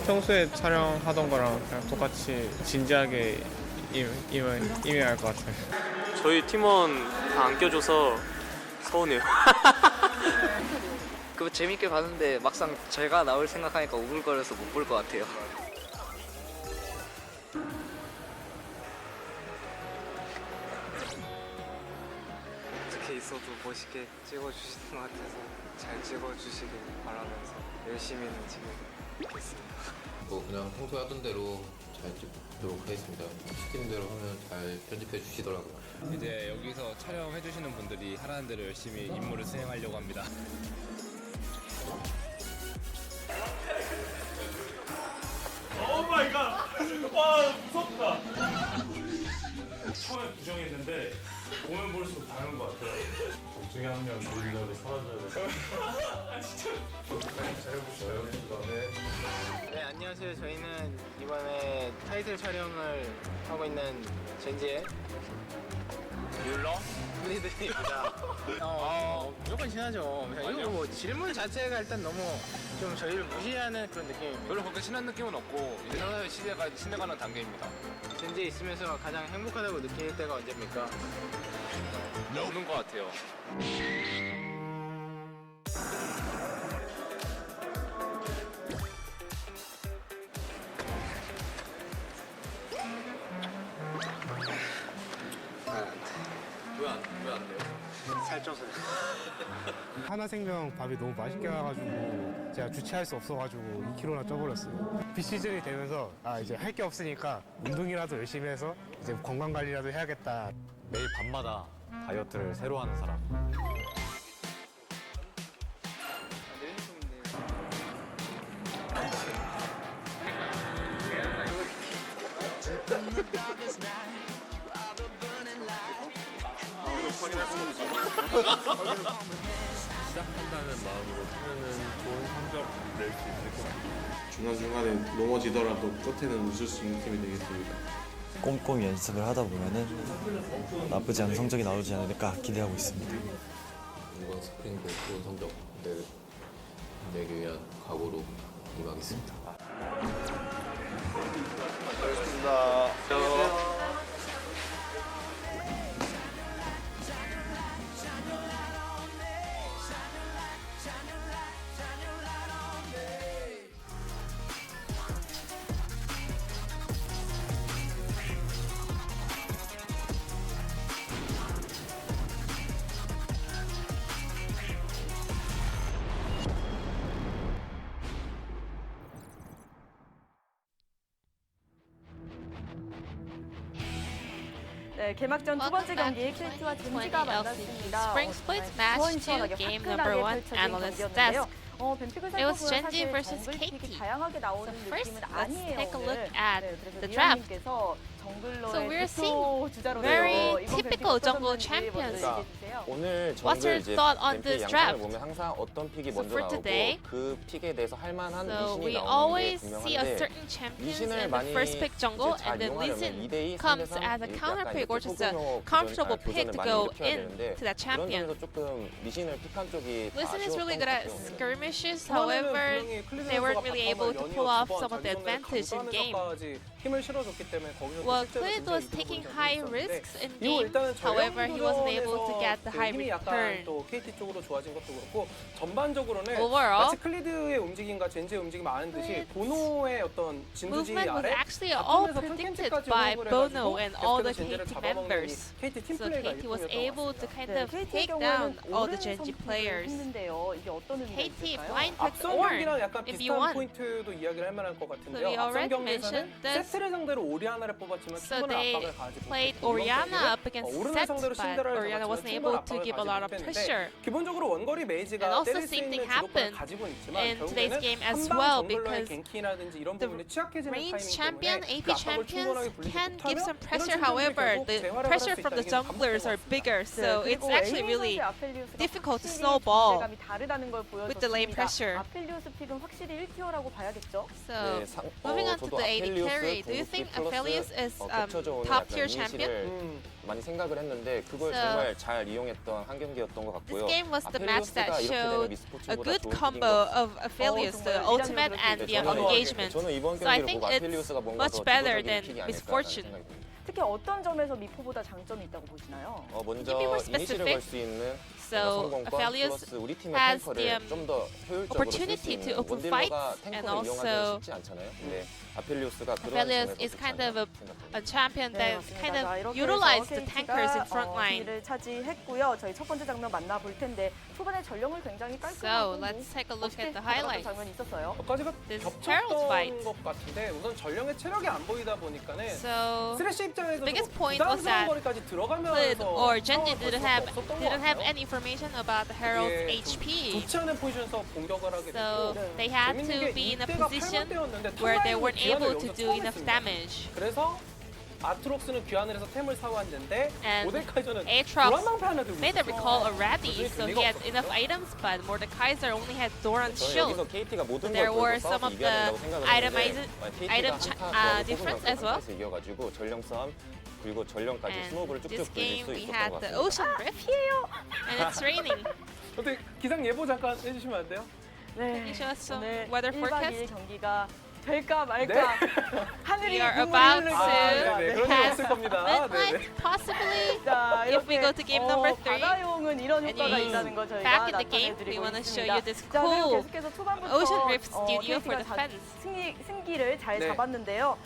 평소에 촬영하던 거랑 그냥 똑같이 진지하게 임해야 할 것 같아요. 저희 팀원 다 안 껴줘서 서운해요. 그거 재밌게 봤는데 막상 제가 나올 생각하니까 오글거려서 못 볼 것 같아요. 어떻게 있어도 멋있게 찍어주시는 것 같아서 잘 찍어주시길 바라면서 열심히는 찍겠습니다. 뭐 그냥 평소에 하던 대로 잘 찍도록 하겠습니다. 시킨 대로 하면 잘 편집해 주시더라고요. 이제 여기서 촬영해 주시는 분들이 하라는 대로 열심히 임무를 수행하려고 합니다. 오 마이 갓! 와 무섭다! 처음에 부정했는데 보면 볼수록 다른 것 같아요. 둘 중에 한 명 놀리려고 사라져야 돼. 아 진짜. 잘해보셔요. 네 안녕하세요. 저희는 이번에 타이틀 촬영을 하고 있는 젠지의 뮬러? 플리드입니다. 무조건 친하죠. 이거 뭐 질문 자체가 일단 너무 좀 저희를 무시하는 그런 느낌이 별로 그렇게 친한 느낌은 없고 이제 서서히 신뢰가는 단계입니다. 젠지에 있으면서 가장 행복하다고 느낄 때가 언제입니까? 없는 것 같아요. 왜안 돼요? 살쪄서요. 하나생명 밥이 너무 맛있게 나와가지고 제가 주체할 수 없어가지고 2kg나 쪄버렸어요. 비시즌이 되면서 이제 할 게 없으니까 운동이라도 열심히 해서 이제 건강 관리라도 해야겠다. 매일 밤마다 다이어트를 새로 하는 사람. 시작한다는 마음으로 하면은 좋은 성적 낼 수 있을 것 같아요. 중간중간에 넘어지더라도 끝에는 웃을 수 있는 팀이 되겠습니다. 꼼꼼히 연습을 하다 보면은 나쁘지 않은 성적이 나오지 않을까 기대하고 있습니다. 이번 스프링도 좋은 성적 내기 위한 각오로 임하겠습니다. 수고하셨습니다. 네, 개막전 두 번째 경기 KT와 젠지가 만났습니다. Spring Split match 2, game number 1, analyst desk. 뱀픽을 It was 살펴보면 Gen.G 사실 versus 정글 픽이 KT. 다양하게 나오는 So first, 느낌은 let's 아니에요. take a 오늘. look at 그래서 the draft. 리아님께서 So 정글러의 we're 대표 seeing 주자로서 very 이번 typical 뱀픽 jungle 어떠셨는지 champions. 먼저 얘기해 주세요. 오늘 What's 정글 your 이제 thought on 뱀픽 this 양상을 draft? 보면 항상 어떤 픽이 So 먼저 for 나오고 today, 그 픽에 대해서 할 만한 So 리신이 we 나오는 게 always see a 분명한데 certain champions 리신을 in the 많이 first pick jungle, 이제 잘 and then 이용하려면 Lee 2대2 comes 3대3 as a counter pick or just a 소규모 comfortable 교전을 pick to 많이 go 일으켜야 되는데 into that 그런 champion. 점에서 조금 리신을 픽한 쪽이 다 Listen is really 아쉬웠던 good 것 at 같아요. skirmishes, however, they weren't really able to pull off some of the advantage in game. 힘을 실어줬기 때문에 거기서 Well, Clid was taking high risks in game, however, he wasn't able to get the high 힘이 약간 return. 또 KT 쪽으로 좋아진 것도 그렇고 전반적으로는 Overall, 마치 클리드의 움직임과 젠지의 움직임이 아는듯이 보노의 어떤 진두지 movement was 아래 actually all 바텀에서 predicted 턴캔치까지 by 호흡을 Bono 해가지고 and all the 계속해서 젠지를 KT 잡아먹는 members. 이 KT 팀 So 플레이가 KT was 일품이었던 것 able to 같습니다. kind 네, of KT의 take 경우에는 down all the 오른 Gen.G 선택을 players. 했는데요. 이게 어떤 의미가 KT 있을까요? blind picked 앞선 경기랑 Ornn 약간 if you 비슷한 want. 포인트도 이야기를 할 만할 것 So 같은데요. we 앞선 already 경기에서는 mentioned this. 세트를 상대로 오리아나를 뽑았지만 So 충분한 they 압박을 가하지 played 못했고 Orianna up against 오른을 Set, 상대로 but 신데렐라를 Orianna 잡았지만 wasn't 충분한 able to 압박을 give a 가하지 lot of 못했는데 pressure. 기본적으로 원거리 메이지가 And also 때릴 수 same 있는 thing 주도권을 happened 가지고 있지만 in today's 결국에는 game as 한방 well 정글러의 because 갱킹이라든지 이런 the 부분이 취약해지는 range 타이밍 champion, 때문에 AP 그 압박을 충분하게 champions 굴리지 can give 못하면 some 이런 pressure. 챔피언들이 However, 결국 the 재활을 pressure 할 수 from the 있다는 게 junglers are 반복된 것 bigger, so it's actually really 아펠리우스가 difficult to 확실히 snowball 존재감이 다르다는 걸 with the lane 보여줬습니다. pressure. 아펠리우스 픽은 확실히 1티어라고 봐야겠죠? So moving on to 저도 the AD 아펠리우스, carry, do you think 궁극기 Aphelios 플러스 is 겹쳐져 오는 top 약간 tier champion? 이니시를 많이 생각을 했는데 그걸 So, 정말 잘 이용했던 한 경기였던 것 같고요. This game was the match that 아펠리우스가 이렇게 되면 showed a 미스포츠보다 good 좋은 combo 픽인 것 of Aphelios, the ultimate and the engagement. 저는 이번 So I 경기를 think 보고 it's 아펠리우스가 뭔가 much 더 better 주도적인 than 픽이 아닐까라는 misfortune. 생각이 듭니다. 특히 어떤 점에서 미포보다 장점이 있다고 보시나요? 먼저 be more 이니시를 specific? 걸 수 있는 So 성공권 Aphelios 플러스 우리 팀의 has 탱커를 the 좀 더 효율적으로 쓸 수 opportunity to 있는 open 원딜러가 fights and 탱커를 이용하기는 also 쉽지 않잖아요. 근데 아펠리우스가 그런 Aphelios 점에서 is 좋지 kind 않나 of a champion 네, that 맞습니다. kind 자, of 이렇게 utilized 해서 the tankers in KT가 front line. 기를 차지했고요. 저희 첫 번째 장면 만나볼 텐데 초반에 전령을 굉장히 So 깔끔하고 let's take a look 멋있게 at the 가져갔던 highlights. 장면이 있었어요. 몇 가지가 This Herald's fight. 겹쳤던 것 같은데 우선 전령의 체력이 안 보이다 보니까는 So 쓰레쉬 입장에서 the biggest point was 부담스러운 that 거리까지 Clid 들어가면서 or Gen.G 상황을 볼 didn't 수밖에 없었던 것 have 같아요. any information about the Herald's 이게 HP. 좋지 않은 포지션에서 공격을 하게 So 됐고 they had 재밌는 to 게 be in a 이때가 position 8번 때였는데 where they 탑라인으로 weren't 기한을 able to 여기서 do 처음 enough 했습니다. damage. 그래서 아트록스는 귀환을 해서 템을 사고 왔는데 And 모데카이저는 Aatrox 도란방패 하나 들고 made the 있었어. recall already, so he had enough items, but Mordekaiser only had Doran's 저는 shield. 여기서 KT가 모든 걸 There were 걸고 some 싸워서 of 이겨야 the 된다고 생각을 했는데 item KT가 difference as well. 이겨가지고 전령 싸움 그리고 전령까지 And 스노우볼을 this 쭉쭉 굴릴 game 수 we 있었던 had 것 the 같습니다. Ocean Rift, and it's raining. 어떻게 기상 예보 잠깐 해주시면 안 돼요? Can you show us some 오늘 weather 1박 2일 forecast? 경기가 될까 말까 하늘이 We are 눈물이 about 흐르고 to 있습니다. 네, 그런 일 pass 없을 겁니다. midnight, 네, 네. possibly. 자, If we go to game number 3, 바다용은 이런 and 효과가 you 있다는 거 저희가 back in the game, we 나타내드리고 want to show 있습니다. you this 자, 그리고 cool 계속해서 초반부터 Ocean Rift studio for KT가 defense. 승기를 잘 네. 잡았는데요.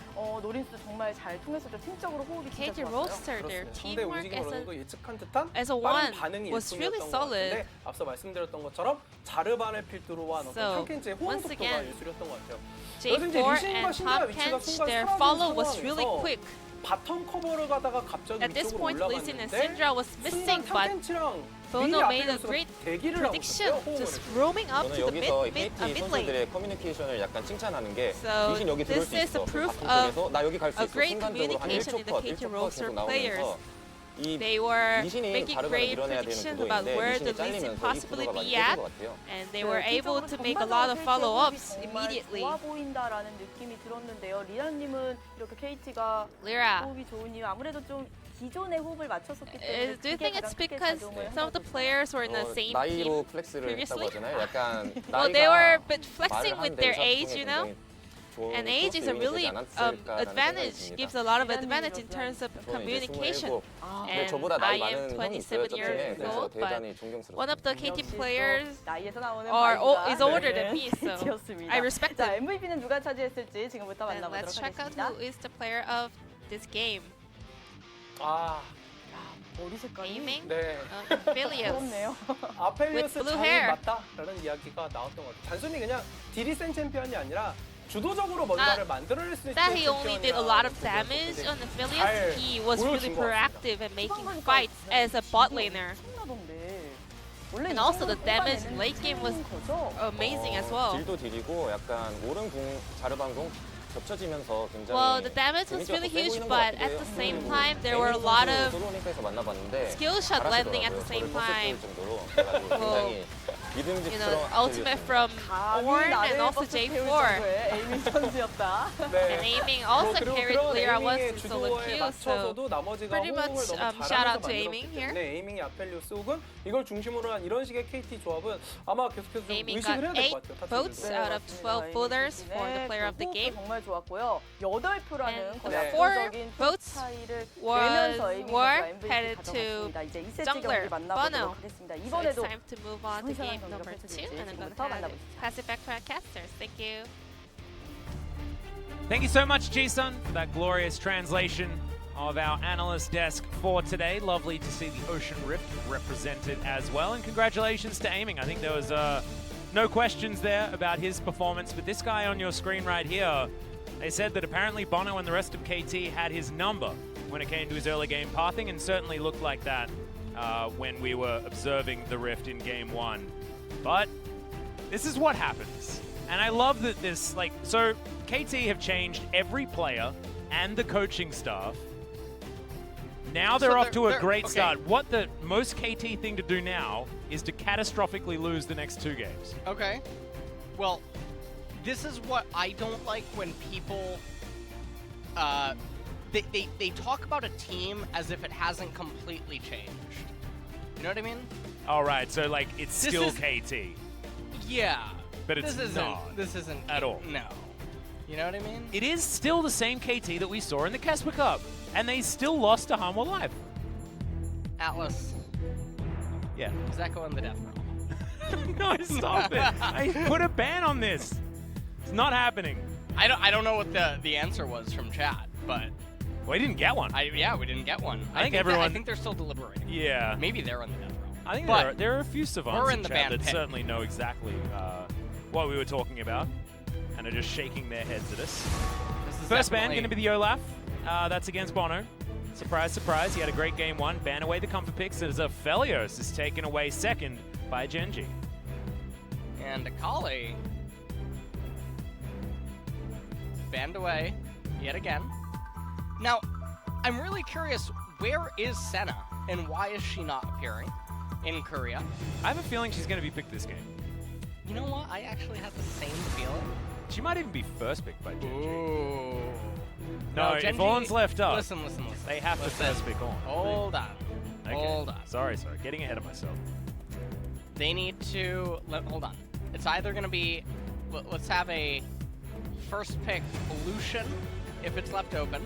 노린스 정말 잘 통했었죠. 팀적으로 호흡이 진짜 KT 좋았어요. roster their 상대 teamwork 움직임 어느 정도 예측한 듯한 as a 빠른 one 반응이 was really 일품이었던 것 solid. 같은데 앞서 말씀드렸던 것처럼 자르반을 필두로 한 어떤 So, 탐켄즈의 호응 once 속도가 again, 예술이었던 것 같아요. J4 그래서 이제 리신과 and 신드라 Top 위치가 Kench, 순간 their 사라진 follow was really 상황에서 quick. 바텀 커버를 가다가 갑자기 At this 위쪽으로 point, Lee Sin and 올라갔는데 Syndra was missing, 순간 but 탐켄치랑 Bono 미리 made a 앞에 great 대기를 하고 prediction, 있었어요, 호응을 just 해서. roaming up 저는 to the 여기서 mid KT lane. 선수들의 커뮤니케이션을 약간 칭찬하는 게 So 리신 여기 들어올 this 수 is 있어. a proof 바텀 쪽에서 나 여기 갈 수 a 있어. great 순간적으로 한 communication 1초 in the 컷, KT 1초 컷 roster 계속 players. 나오면서 이 They were 리신이 making 자르반을 great 밀어내야 되는 predictions about 구도인데 where 리신이 the Lee Sin 잘리면서 이 possibly 구도가 많이 be 깨진 at, 것 같아요. and they were able to make a lot of follow-ups immediately. 좋아 보인다라는 느낌이 들었는데요. 리아님은 이렇게 KT가 Lyra, 호흡이 좋은 이유 아무래도 좀 기존의 호흡을 맞췄었기 때문에 do you 그게 think it's 가장 크게 because 작용을 한 some of the players were in the same 나이로 team 플렉스를 previously? 했다고 하잖아요. 약간 Well, they were 나이가 but flexing with their age, you know? And age is a really advantage, gives a lot of advantage in terms of communication. And 저보다 나이 I am 많은 형이 있어요, 27 저 팀에. years 그래서 old, but 대단히 존경스럽습니다. one of the KT players 나이에서 나오는 is older than me, so I respect 자, them. MVP는 누가 차지했을지 지금부터 And 만나보도록 let's check out 하겠습니다. who is the player of this game. 아, 머리 색깔이 Aiming, 네. Philios. 부럽네요. 아펠리오스 With blue 장이 hair. 맞다라는 이야기가 나왔던 것 같아요. 단순히 그냥 딜이 센 챔피언이 아니라 주도적으로 뭔가를 만들어낼 수 있는 That he only did a lot of damage on Aphelios, he was really proactive and making fights as a bot laner. And also the damage in late game was amazing as well. 딜도 딜이고 약간 오른 궁, 자르반 궁 겹쳐지면서 굉장히 Well, the damage was really huge, but at the same time, there were a lot of 솔로링크에서 만나봤는데 skill shot landing at the same time. 굉장히 You know, 믿음직스러운 ultimate from Ornn and also J4. 에이밍 선수였다. And aiming also 그리고 carried 그런 Lyra once 에이밍의 in solo 주도에 queue, so 맞춰서도 나머지가 pretty 호응을 much 너무 shout out 잘하면서 to aiming 만들었기 here. 때문에 에이밍이 아펠리오스 혹은 이걸 중심으로 한 이런 식의 KT 조합은 아마 계속해서 좀 Aiming 의식을 해야 got 될 8 것 같아요. votes 타치들도. out of 12 voters for the player of the game. 정말 좋았고요. 8표라는 And 거의 the 압도적인 4 votes 차이를 was 내면서 에이밍 were 선수가 MVP headed to 가져갔습니다. 이제 2세트 jungler 경기 만나보도록 Bono. 하겠습니다. So it's 이번에도 time to move on to game 경기가 number 2, 펼쳐질지 and I'm going 지금부터 to 만나보시죠. pass it back to our casters. Thank you. Thank you so much, Jisun, for that glorious translation of our analyst desk for today. Lovely to see the Ocean Rift represented as well. And congratulations to Aiming. I think there was no questions there about his performance. But this guy on your screen right here, they said that apparently Bono and the rest of KT had his number when it came to his early game pathing, and certainly looked like that when we were observing the Rift in Game 1. But this is what happens. And I love that this, so KT have changed every player and the coaching staff. Now they're off to a great start. What the most KT thing to do now is to catastrophically lose the next 2 games. Okay. Well, this is what I don't like when people they talk about a team as if it hasn't completely changed. You know what I mean? All right, so it's This still is- KT, Yeah. but it's this not. This isn't at all. No. You know what I mean? It is still the same KT that we saw in the Casper Cup, and they still lost to Harmwell Live. Atlas. Yeah. Does that go in the death row? No, stop it! I put a ban on this. It's not happening. I don't know what the answer was from chat, but we didn't get one. Yeah, we didn't get one. I think I everyone. think they're still deliberating. Yeah. Maybe they're in the death row. I think But there are a few savants we're in in the chat ban that pit. certainly know exactly what we were talking about, and are just shaking their heads at us. First ban going to be the Olaf. That's against Bono. Surprise, surprise. He had a great game 1. Ban away the comfort picks as Aphelios is taken away second by Gen.G. And Akali banned away yet again. Now, I'm really curious, where is Senna and why is she not appearing in Korea? I have a feeling she's going to be picked this game. You know what? I actually have the same feeling. She might even be first pick by Gen.G. Ooh. No, if Gen.G, Orn's left up, listen. they have to first pick on. Hold on. Okay. Hold on. Sorry. Getting ahead of myself. They need to... hold on. It's either going to be... Let's have a first pick Lucian if it's left open.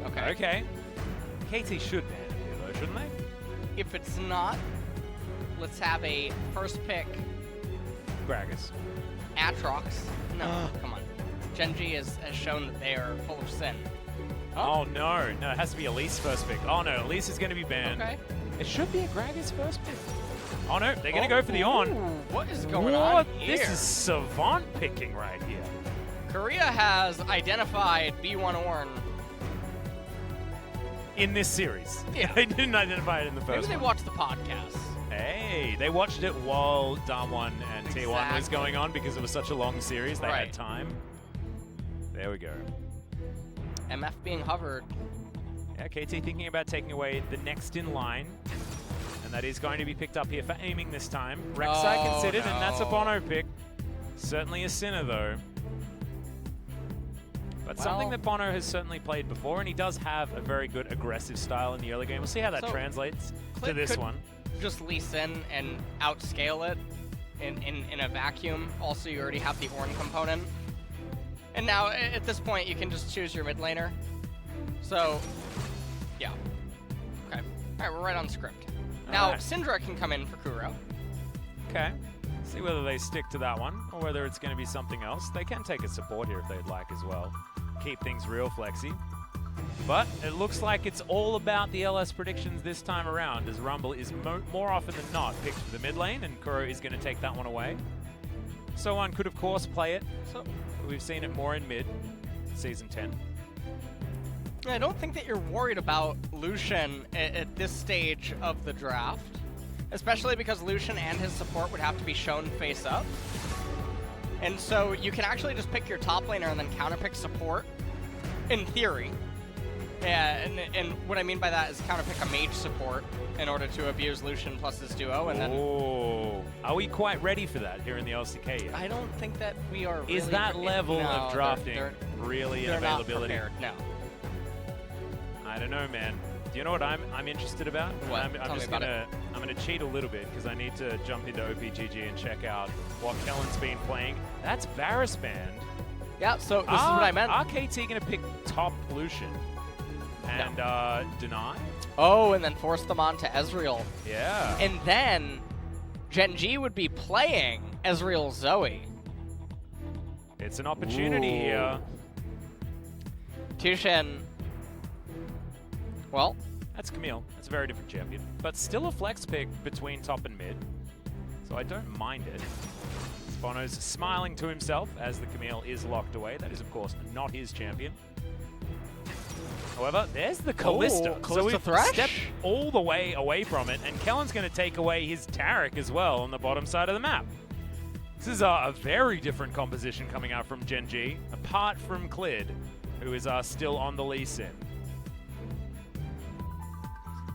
Okay. Okay. KT should ban it here, though, shouldn't they? If it's not, let's have a first pick Gragas. Atrox. No, come on. Gen.G has shown that they are full of sin. Oh, no, it has to be Elise first pick. Oh, no, Elise is going to be banned. Okay. It should be a Gragas first pick. Oh, no, they're going to go for the on. What is going on here? This is savant picking right here. Korea has identified B1 Orn. In this series. Yeah. They didn't identify it in the first one. Maybe they watched the podcast. Hey, they watched it while Damwon and T1 was going on because it was such a long series. They had time. There we go. MF being hovered. Yeah, KT thinking about taking away the next in line. And that is going to be picked up here for aiming this time. Rek'Sai considered, and that's a Bono pick. Certainly a sinner, though. But something that Bono has certainly played before, and he does have a very good aggressive style in the early game. We'll see how that translates to this one. Just lease in and outscale it in a vacuum. Also, you already have the Ornn component. And now, at this point, you can just choose your mid laner. So, yeah. Okay. All right, we're right on script. Now, Syndra can come in for Kuro. Okay. See whether they stick to that one, or whether it's going to be something else. They can take a support here if they'd like as well. Keep things real flexy. But it looks like it's all about the LS predictions this time around, as Rumble is more often than not picked for the mid lane, and Kuro is going to take that one away. So one could, of course, play it. We've seen it more in mid, Season 10. I don't think that you're worried about Lucian at this stage of the draft, especially because Lucian and his support would have to be shown face up. And so you can actually just pick your top laner and then counterpick support, in theory. Yeah, and what I mean by that is counterpick a mage support in order to abuse Lucian plus his duo, and then... Oh, are we quite ready for that here in the LCK yet? I don't think that we are really... Is that level of drafting they're really an availability? Not prepared, no. I don't know, man. Do you know what I'm interested about? What? I'm just gonna cheat a little bit because I need to jump into OPGG and check out what Kellen's been playing. That's Varus banned. Yeah, so this is what I meant. Are KT gonna pick top Lucian and deny? Oh, and then force them on to Ezreal. Yeah. And then Gen.G would be playing Ezreal Zoe. It's an opportunity here. Tushen. Well, that's Camille. That's a very different champion. But still a flex pick between top and mid. So I don't mind it. Bono's smiling to himself as the Camille is locked away. That is, of course, not his champion. However, there's the Kalista. So we've stepped all the way away from it, and Kellen's going to take away his Taric as well on the bottom side of the map. This is a very different composition coming out from Gen.G, apart from Clid, who is still on the lease in.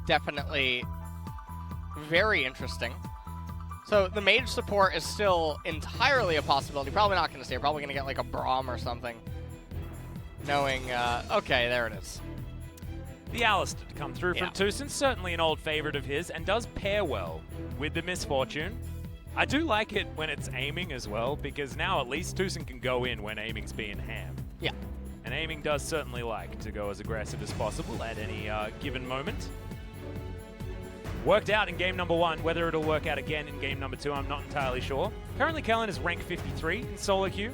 Definitely very interesting. So the mage support is still entirely a possibility. Probably not going to stay. Probably going to get like a Braum or something. Knowing, okay, there it is. The Alistair to come through from Tucson, certainly an old favorite of his, and does pair well with the Misfortune. I do like it when it's aiming as well, because now at least Tucson can go in when aiming's being ham. Yeah. And aiming does certainly like to go as aggressive as possible at any given moment. Worked out in game number 1. Whether it'll work out again in game number 2, I'm not entirely sure. Currently, Kellen is ranked 53 in solo queue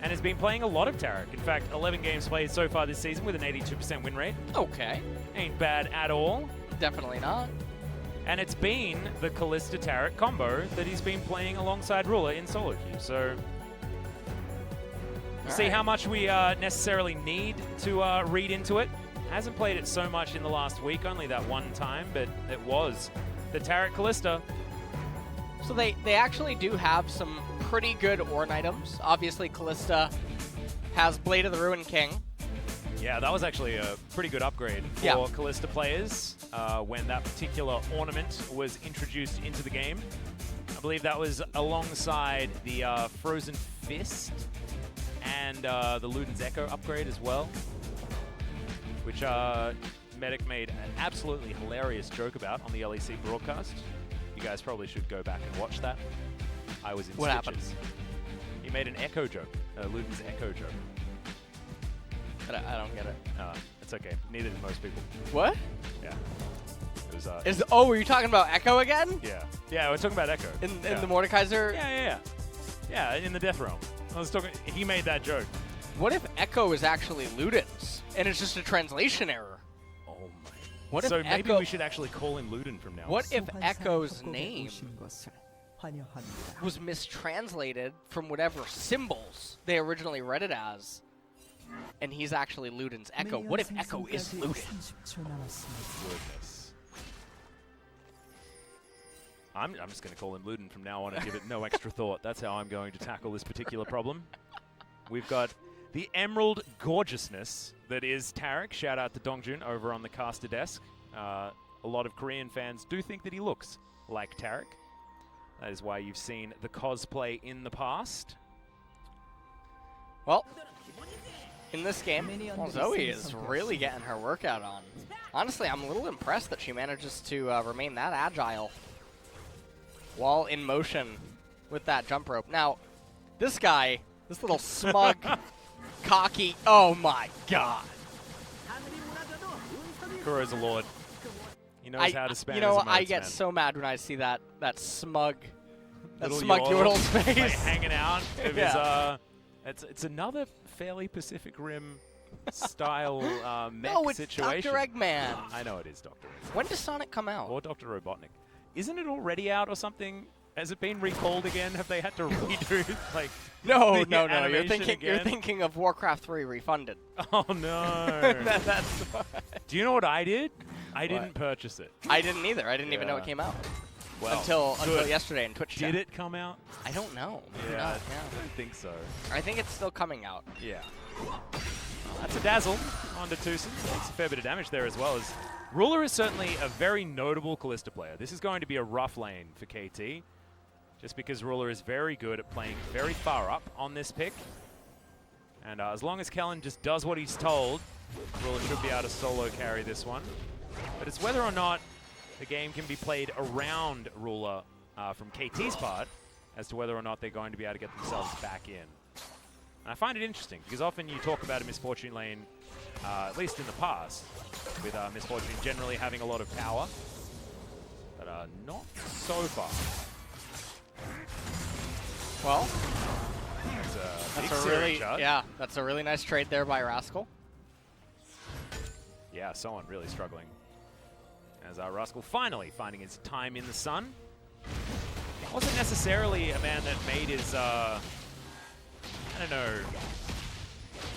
and has been playing a lot of Taric. In fact, 11 games played so far this season with an 82% win rate. Okay. Ain't bad at all. Definitely not. And it's been the Kalista Taric combo that he's been playing alongside Ruler in solo queue. So we'll see how much we necessarily need to read into it. Hasn't played it so much in the last week, only that one time, but it was the Taric Kalista. So they actually do have some pretty good Ornn items. Obviously, Kalista has Blade of the Ruined King. Yeah, that was actually a pretty good upgrade for Kalista players when that particular ornament was introduced into the game. I believe that was alongside the Frozen Fist and the Luden's Echo upgrade as well, which Medic made an absolutely hilarious joke about on the LEC broadcast. You guys probably should go back and watch that. I was in What stitches. happened? He made an Echo joke, Luden's Echo joke. I don't get it. It's okay. Neither did most people. What? Yeah. It was. Were you talking about Echo again? Yeah. Yeah, we're talking about Echo. In the Mordekaiser? Yeah, in the Death Realm. I was talking. He made that joke. What if Echo is actually Luden's and it's just a translation error? Oh my. What so if maybe Echo, we should actually call him Luden from now on. What if Echo's name was mistranslated from whatever symbols they originally read it as, and he's actually Luden's Echo? What if Echo is Luden? Goodness. I'm just going to call him Luden from now on and give it no extra thought. That's how I'm going to tackle this particular problem. We've got the emerald gorgeousness that is Tarek. Shout out to Dongjun over on the caster desk. A lot of Korean fans do think that he looks like Tarek. That is why you've seen the cosplay in the past. Well, in this game, Zoe is really getting her workout on. Honestly, I'm a little impressed that she manages to remain that agile while in motion with that jump rope. Now, this guy, this little smug, cocky, oh my god. Kuro's a lord. He knows how to spam You know, his emotes, I get man. so mad when I see that smug, Little Yodel's face. Like hanging out of Yeah. his, it's another fairly Pacific Rim style mech No, it's situation. Dr. Eggman. I know it is Dr. Eggman. When does Sonic come out? Or Dr. Robotnik. Isn't it already out or something? Has it been recalled again? Have they had to redo like No. the You're animation again? thinking of Warcraft 3 refunded. Oh no. That's Do you know what I did? I didn't purchase it. I didn't either. I didn't even know it came out. Well, until good. yesterday in Twitch chat. Did it come out? I don't know. Maybe Yeah, not, I don't think so. I think it's still coming out. Yeah. That's a dazzle onto Tucson. Makes a fair bit of damage there as well. As Ruler is certainly a very notable Kalista player. This is going to be a rough lane for KT, just because Ruler is very good at playing very far up on this pick. And as long as Kellen just does what he's told, Ruler should be able to solo carry this one. But it's whether or not the game can be played around Ruler from KT's part as to whether or not they're going to be able to get themselves back in. And I find it interesting because often you talk about a Misfortune lane, at least in the past, with Misfortune generally having a lot of power, but not so far. Well, that's that's a really nice trade there by Rascal. Yeah, someone really struggling. As Rascal finally finding his time in the sun. Wasn't necessarily a man that made his, I don't know,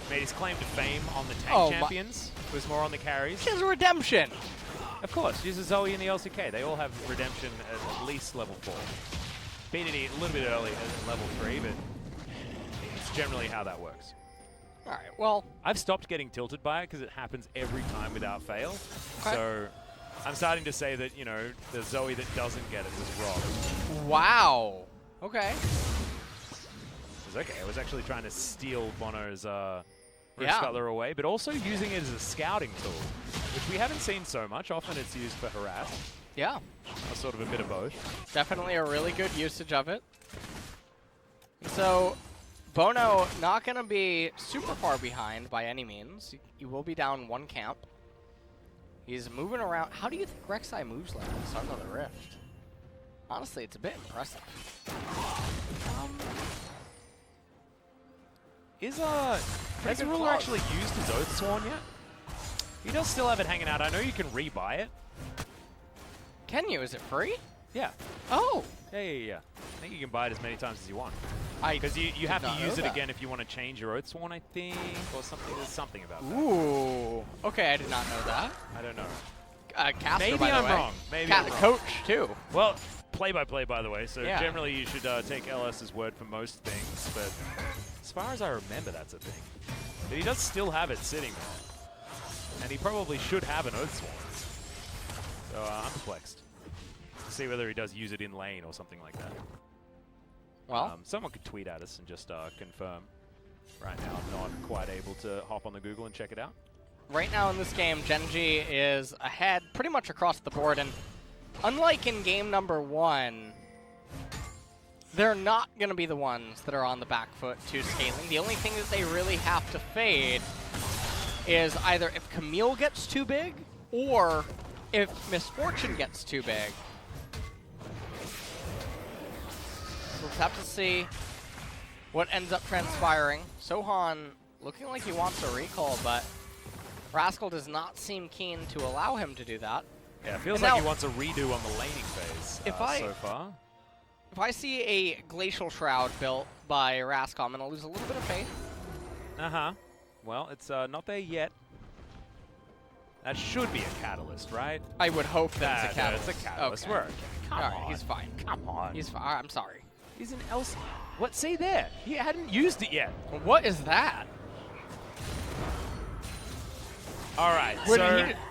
made his claim to fame on the tank champions. It was more on the carries. She has a redemption. Of course, uses Zoe in the LCK. They all have redemption at least level 4. Beat it a little bit early at level 3, but it's generally how that works. All right, well, I've stopped getting tilted by it because it happens every time without fail. Okay. So I'm starting to say that, you know, the Zoe that doesn't get it is wrong. Wow. Okay. It's okay. I was actually trying to steal Bono's Yeah. Scuttler away, but also using it as a scouting tool, which we haven't seen so much. Often it's used for harass. Yeah. Or sort of a bit of both. Definitely a really good usage of it. So, Bono not going to be super far behind by any means. He will be down 1 camp. He's moving around. How do you think Rek'Sai moves like this under the Rift? Honestly, it's a bit impressive. Has Ruler actually used his Oathsworn yet? He does still have it hanging out. I know you can rebuy it. Can you? Is it free? Yeah. Oh. Yeah. I think you can buy it as many times as you want. Because you have to use it again if you want to change your Oathsworn, I think, or something. There's something about that. Ooh. Okay, I did not know that. I don't know. Caster, Maybe by the I'm way. wrong. Maybe I'm wrong. Coach, too. Well, play-by-play, by the way. So Yeah. generally you should take LS's word for most things. But as far as I remember, that's a thing. But he does still have it sitting there. And he probably should have an Oath Swarm. So I'm perplexed. To see whether he does use it in lane or something like that. Well, someone could tweet at us and just confirm. Right now, I'm not quite able to hop on the Google and check it out. Right now in this game, Gen.G is ahead pretty much across the board, and unlike in game number 1, they're not going to be the ones that are on the back foot to scaling. The only thing that they really have to fade is either if Camille gets too big or if Misfortune gets too big. So we'll have to see what ends up transpiring. Sohan looking like he wants a recall, but Rascal does not seem keen to allow him to do that. Yeah, it feels like he wants a redo on the laning phase so far. If I see a Glacial Shroud built by Rascal, I'm going to lose a little bit of faith. Uh-huh. Well, it's not there yet. That should be a catalyst, right? I would hope that's a catalyst. It's a catalyst. Okay. We're okay. Come on. He's fine. Come on. He's fine. I'm sorry. He's an LCK. What? See there. He hadn't used it yet. What is that? All right.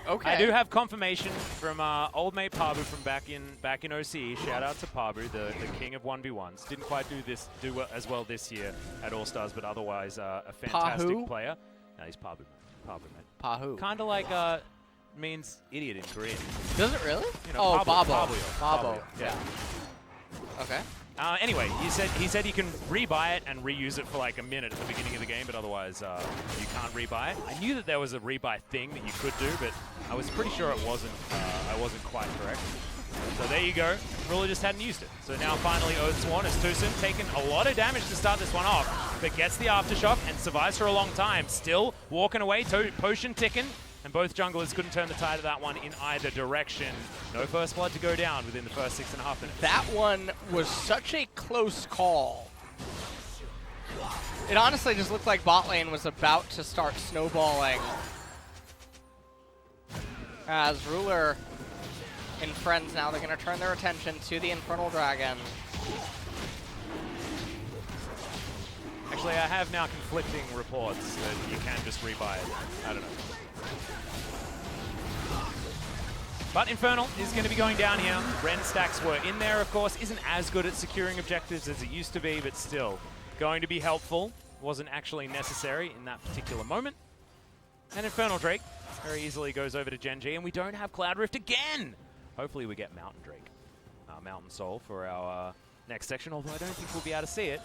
Okay. I do have confirmation from old mate Pabu from back in OCE. Shout out to Pabu, the king of 1v1s. Didn't quite do as well this year at All Stars, but otherwise a fantastic player. No, he's Pabu. Pabu, man. Pahu. Kind of like means idiot in Korean. Does it really? You know, Babo. Babo. Yeah. Okay. Anyway, he said you can rebuy it and reuse it for like a minute at the beginning of the game, but otherwise you can't rebuy it. I knew that there was a rebuy thing that you could do, but I was pretty sure it wasn't. I wasn't quite correct. So there you go. Ruler just hadn't used it. So now finally Oath Sworn is Tucson, taking a lot of damage to start this one off, but gets the aftershock and survives for a long time. Still walking away, potion ticking. And both junglers couldn't turn the tide of that one in either direction. No first blood to go down within the first 6.5 minutes. That one was such a close call. It honestly just looked like bot lane was about to start snowballing. As Ruler and friends now, they're going to turn their attention to the Infernal Dragon. Actually, I have now conflicting reports that you can just rebuy it. I don't know. But Infernal is going to be going down here. Ren stacks were in there, of course. Isn't as good at securing objectives as it used to be, but still going to be helpful. Wasn't actually necessary in that particular moment. And Infernal Drake very easily goes over to Gen.G, and we don't have Cloud Rift again! Hopefully we get Mountain Drake, Mountain Soul for our next section, although I don't think we'll be able to see it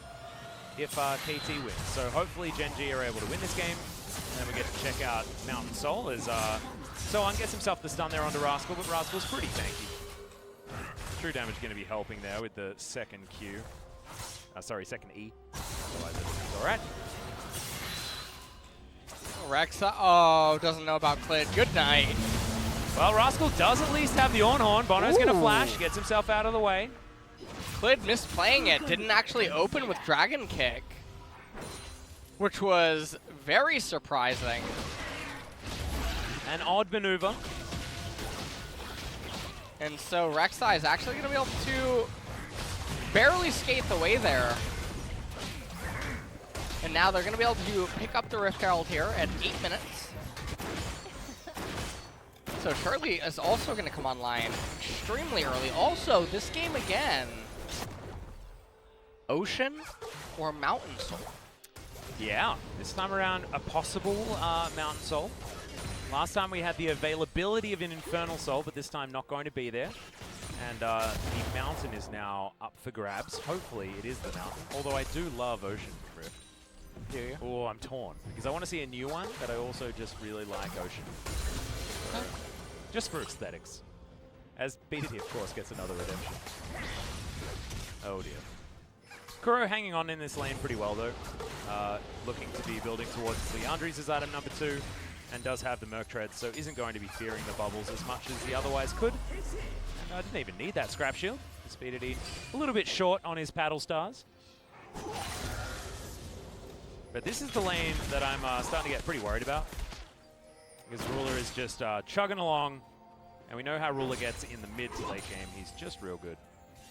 if KT wins. So hopefully Gen.G are able to win this game, and then we get to check out Mountain Soul as Sohan gets himself the stun there onto Rascal, but Rascal's pretty tanky. True damage going to be helping there with the second Q. Sorry, second E. Otherwise it's alright. Rexa, doesn't know about Clid. Good night. Well, Rascal does at least have the Ornhorn. Bono's going to flash, gets himself out of the way. Clid misplaying it, didn't actually open with Dragon Kick, which was very surprising. An odd maneuver. And so Rek'Sai is actually going to be able to barely skate the way there. And now they're going to be able to pick up the Rift Herald here at 8 minutes. So Shirley is also going to come online extremely early. Also, this game again, Ocean or Mountain Soul? Yeah, this time around a possible Mountain Soul. Last time we had the availability of an Infernal Soul, but this time not going to be there. And the Mountain is now up for grabs. Hopefully it is the Mountain, although I do love Ocean Rift. Do you? Oh, I'm torn, because I want to see a new one, but I also just really like Ocean. Just for aesthetics. As BDT, of course, gets another redemption. Oh dear. Kuro hanging on in this lane pretty well, though. Looking to be building towards Leandri's as item number 2, and does have the Merc Tread, so isn't going to be fearing the bubbles as much as he otherwise could. And didn't even need that Scrap Shield. Speeded a little bit short on his Paddle Stars. But this is the lane that I'm starting to get pretty worried about. Because Ruler is just chugging along, and we know how Ruler gets in the mid to late game. He's just real good.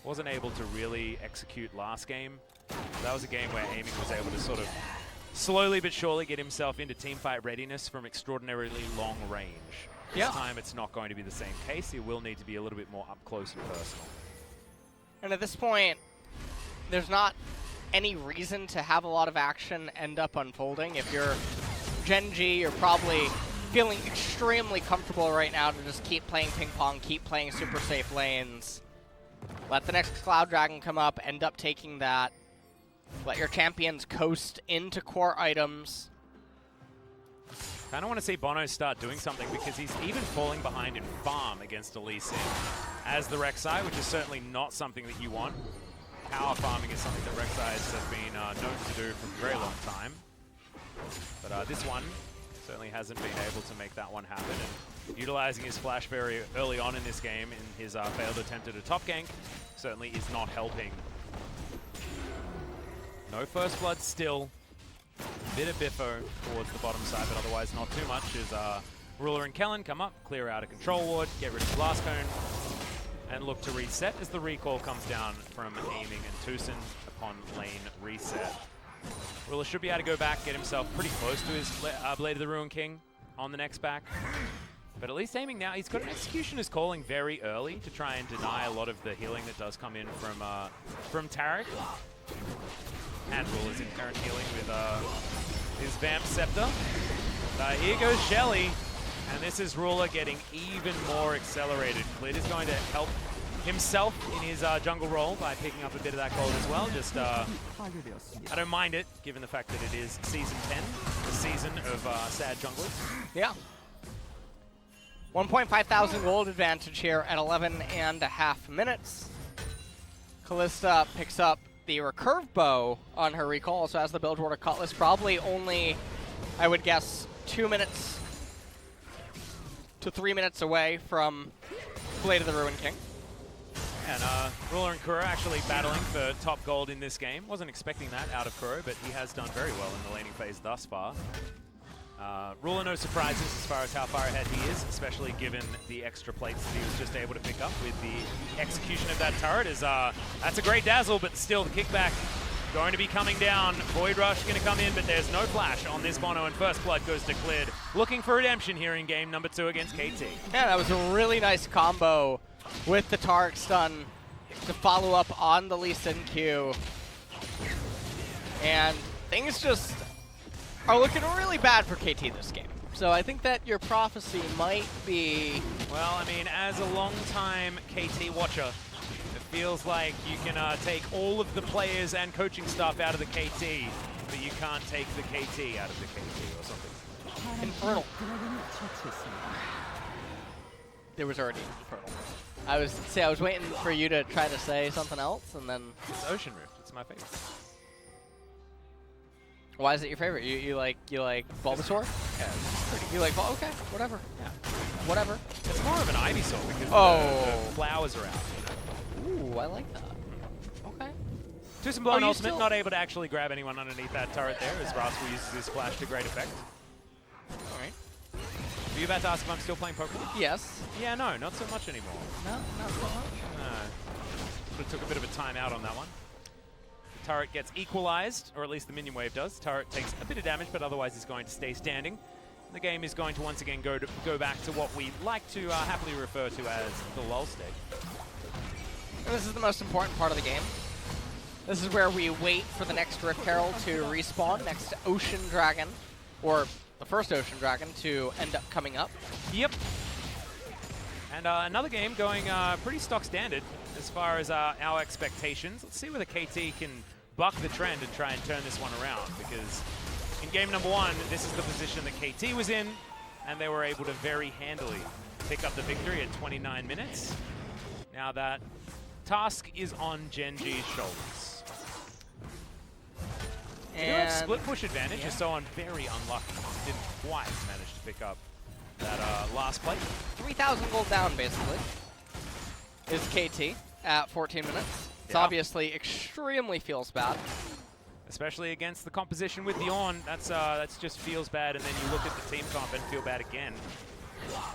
Wasn't able to really execute last game. That was a game where aiming was able to sort of slowly but surely get himself into teamfight readiness from extraordinarily long range. This time it's not going to be the same case. He will need to be a little bit more up close and personal. And at this point, there's not any reason to have a lot of action end up unfolding. If you're Gen.G, you're probably feeling extremely comfortable right now to just keep playing ping pong, keep playing super safe lanes. Let the next Cloud Dragon come up, end up taking that. Let your champions coast into core items. I don't want to see Bono start doing something because he's even falling behind in farm against Elise as the Rek'Sai, which is certainly not something that you want. Power farming is something that Rek'Sai have been known to do for a very long time. But this one certainly hasn't been able to make that one happen. And utilizing his flash very early on in this game in his failed attempt at a top gank certainly is not helping. No first blood still. Bit of biffo towards the bottom side, but otherwise not too much as Ruler and Kellen come up, clear out a control ward, get rid of the blast cone, and look to reset as the recall comes down from Aiming and Tucson upon lane reset. Ruler should be able to go back, get himself pretty close to his Blade of the Ruin King on the next back. But at least Aiming now, he's got an Executioner's Calling very early to try and deny a lot of the healing that does come in from Taric. And Ruler's inherent healing with his Vamp Scepter. Here goes Shelly, and this is Ruler getting even more accelerated. Clit is going to help himself in his jungle role by picking up a bit of that gold as well. Just, I don't mind it, given the fact that it is Season 10, the season of sad junglers. Yeah. 1,500 gold advantage here at 11.5 minutes. Kalista picks up the recurve bow on her recall, also has the Bilgewater Cutlass, probably only, I would guess, 2 minutes to 3 minutes away from Blade of the Ruin King. And Ruler and Kuro actually battling for top gold in this game. Wasn't expecting that out of Kuro, but he has done very well in the laning phase thus far. Ruler, no surprises as far as how far ahead he is, especially given the extra plates that he was just able to pick up with the execution of that turret. That's a great dazzle, but still the kickback going to be coming down. Void Rush going to come in, but there's no flash on this Bono, and First Blood goes to Cleared. Looking for redemption here in game number 2 against KT. Yeah, that was a really nice combo with the Taric stun to follow up on the Lee Sin Q. And things just are looking really bad for KT this game. So I think that your prophecy might be... Well, I mean, as a long-time KT watcher, it feels like you can take all of the players and coaching staff out of the KT, but you can't take the KT out of the KT or something. Infernal. There was already Infernal. I was waiting for you to try to say something else, and then... It's Ocean Rift. It's my favorite. Why is it your favorite? You like Bulbasaur? Yeah. You like okay, whatever. Yeah. Whatever. It's more of an Ivysaur because the flowers are out. Ooh, I like that. Okay. Tucson Blown Ultimate, not able to actually grab anyone underneath that turret there as Rascal uses his flash to great effect. Alright. Were you about to ask if I'm still playing Pokemon? Yes. Yeah, no, not so much anymore. No, not so much. No. Took a bit of a timeout on that one. Turret gets equalized, or at least the minion wave does. Turret takes a bit of damage, but otherwise is going to stay standing. The game is going to once again go back to what we like to happily refer to as the lull state. And this is the most important part of the game. This is where we wait for the next Rift Herald to respawn, next Ocean Dragon, or the first Ocean Dragon to end up coming up. Yep. And another game going pretty stock standard as far as our expectations. Let's see whether KT can buck the trend and try and turn this one around, because in game number 1, this is the position that KT was in, and they were able to very handily pick up the victory at 29 minutes. Now that task is on Gen.G's shoulders. They do have split push advantage, just so I'm very unlucky. Didn't quite manage to pick up that last plate. 3,000 gold down, basically, is KT at 14 minutes. It's obviously extremely feels bad. Especially against the composition with the Ornn, that's just feels bad, and then you look at the team comp and feel bad again.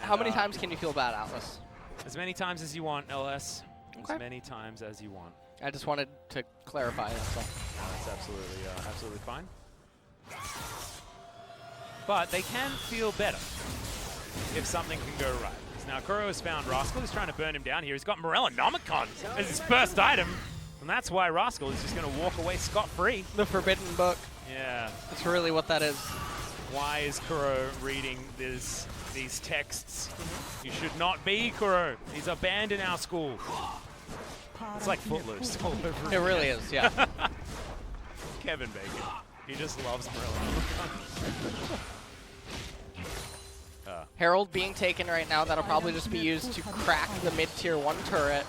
How many times can you feel bad, Atlas? As many times as you want, LS. Okay. As many times as you want. I just wanted to clarify that. So. No, that's absolutely fine. but they can feel better if something can go right. Now Kuro has found Rascal. He's trying to burn him down here. He's got Morellonomicon as his first item, and that's why Rascal is just going to walk away scot-free. The Forbidden Book. Yeah. That's really what that is. Why is Kuro reading these texts? You should not be Kuro. He's a banned in our school. It's like Footloose all over It again. really is, yeah. Kevin Bacon. He just loves Morellonomicon. Herald being taken right now. That'll probably just be used to crack the mid-tier 1 turret.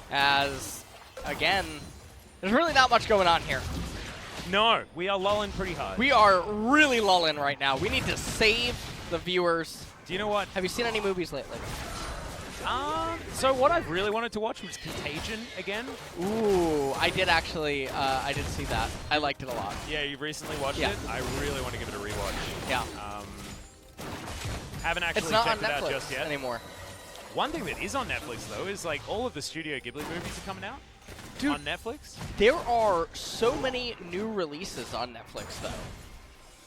As, again, there's really not much going on here. No, we are lulling pretty hard. We are really lulling right now. We need to save the viewers. Do you know what? Have you seen any movies lately? So what I really wanted to watch was Contagion again. Ooh, I did actually, I did see that. I liked it a lot. Yeah, you recently watched it? I really want to give it a rewatch. Yeah. Haven't actually it's not checked on it out Netflix just yet. anymore. One thing that is on Netflix, though, is like all of the Studio Ghibli movies are coming out on Netflix. There are so many new releases on Netflix, though.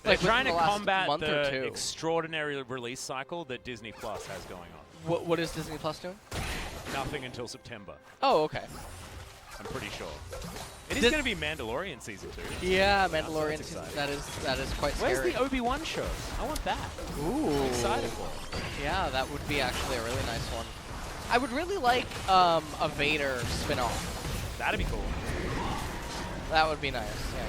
They're trying within to the last combat month or the two. extraordinary release cycle that Disney Plus has going on. What is Disney Plus doing? Nothing until September. Oh, okay. I'm pretty sure. It is going to be Mandalorian season 2. Yeah, So Mandalorian that's season. exciting. That is quite Where's scary. the Obi-Wan show? I want that. Ooh. I'm excited for it. Yeah, that would be actually a really nice one. I would really like a Vader spin-off. That'd be cool. That would be nice, yeah.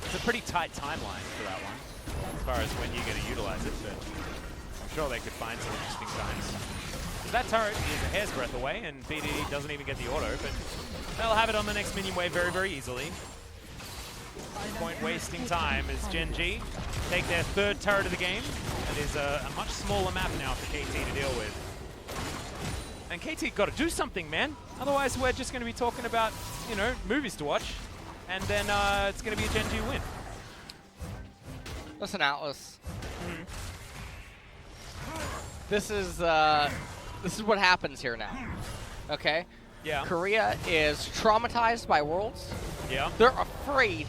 It's a pretty tight timeline for that one, as far as when you're going to utilize it, but I'm sure they could find some interesting times. That turret is a hair's breadth away, and BD doesn't even get the auto, but they'll have it on the next minion wave very, very easily. Point wasting time as Gen.G take their third turret of the game. It is a much smaller map now for KT to deal with. And KT got to do something, man. Otherwise, we're just going to be talking about, you know, movies to watch, and then it's going to be a Gen.G win. Listen, Atlas. This is what happens here now. Okay? Yeah. Korea is traumatized by Worlds. Yeah. They're afraid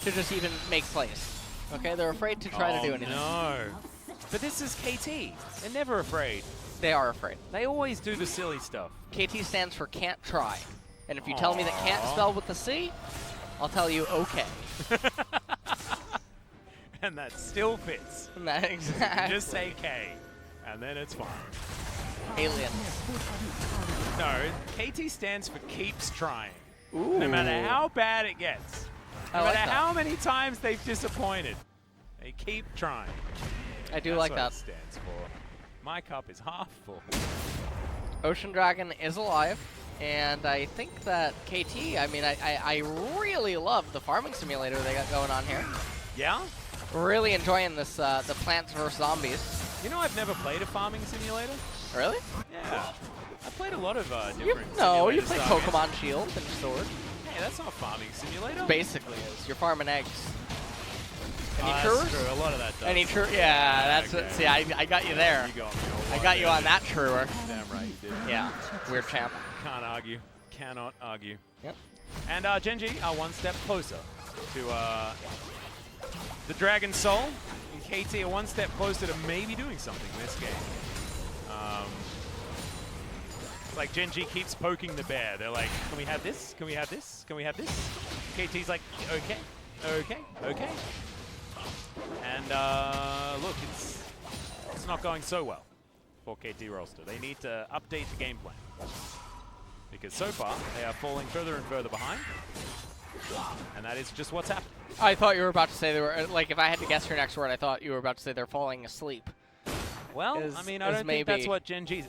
to just even make plays. Okay? They're afraid to try to do anything. No. But this is KT. They're never afraid. They are afraid. They always do the silly stuff. KT stands for can't try. And if you tell me that can't is spelled with a C, I'll tell you okay. And that still fits. That exactly. Just say K, and then it's fine. Alien. No, KT stands for keeps trying. Ooh. No matter how bad it gets. No I like matter that. how many times they've disappointed. They keep trying. I do That's like what that. It stands for. My cup is half full. Ocean Dragon is alive, and I think that KT, I mean, I really love the farming simulator they got going on here. Yeah? Really enjoying this, the Plants vs. Zombies. You know, I've never played a farming simulator. Really? Yeah. I played a lot of different You simulators, play so I guess- Pokemon Shield and Sword. Hey, that's not farming simulator. Basically is. You're farming eggs. Any That's truers? true. A lot of that does. Any true? Yeah, that's it. See, I got you there. You got me I got you on that truer. Damn right you did. Yeah, weird champ. Can't argue. Cannot argue. Yep. And Gen.G are one step closer to the Dragon Soul, and KT are one step closer to maybe doing something in this game. It's like Gen.G keeps poking the bear. They're like, can we have this? Can we have this? Can we have this? KT's like, okay, okay, okay. And look, it's not going so well for KT roster. They need to update the game plan. Because so far, they are falling further and further behind. And that is just what's happening. I thought you were about to say they were, like, if I had to guess your next word, I thought you were about to say they're falling asleep. Well, I mean, I don't think that's maybe- what Gen.G's,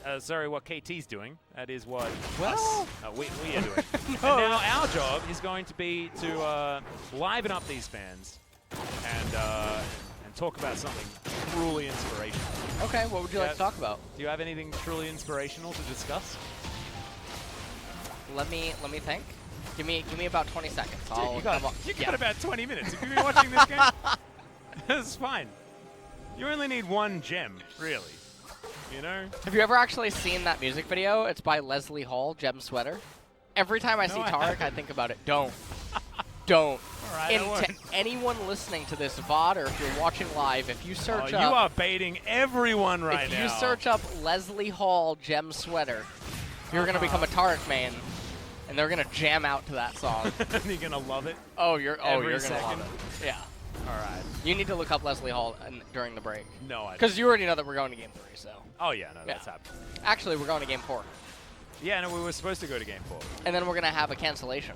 what KT's doing. That is what Well- we are doing. No. And now our job is going to be to liven up these fans and talk about something truly inspirational. Okay, what would you like to talk about? Do you have anything truly inspirational to discuss? Let me think. Give me about 20 seconds. Dude, you got yeah. about 20 minutes. If you've been watching this game, it's fine. You only need one gem, really. You know? Have you ever actually seen that music video? It's by Leslie Hall, Gem Sweater. Every time I see I Tarek, I haven't. think about it. Don't. Don't. All right, I won't. Into anyone listening to this VOD or if you're watching live, if you search you are baiting everyone right now. If you search up Leslie Hall Gem Sweater, you're going to become a Tarek main, and they're going to jam out to that song. You're going to love it? You're going to love it. Yeah. All right. You need to look up Leslie Hall during the break. No, I don't. Because you already know that we're going to Game 3, so. Oh, yeah, no, that's happening. Actually, we're going to Game 4. Yeah, no, we were supposed to go to Game 4. And then we're going to have a cancellation.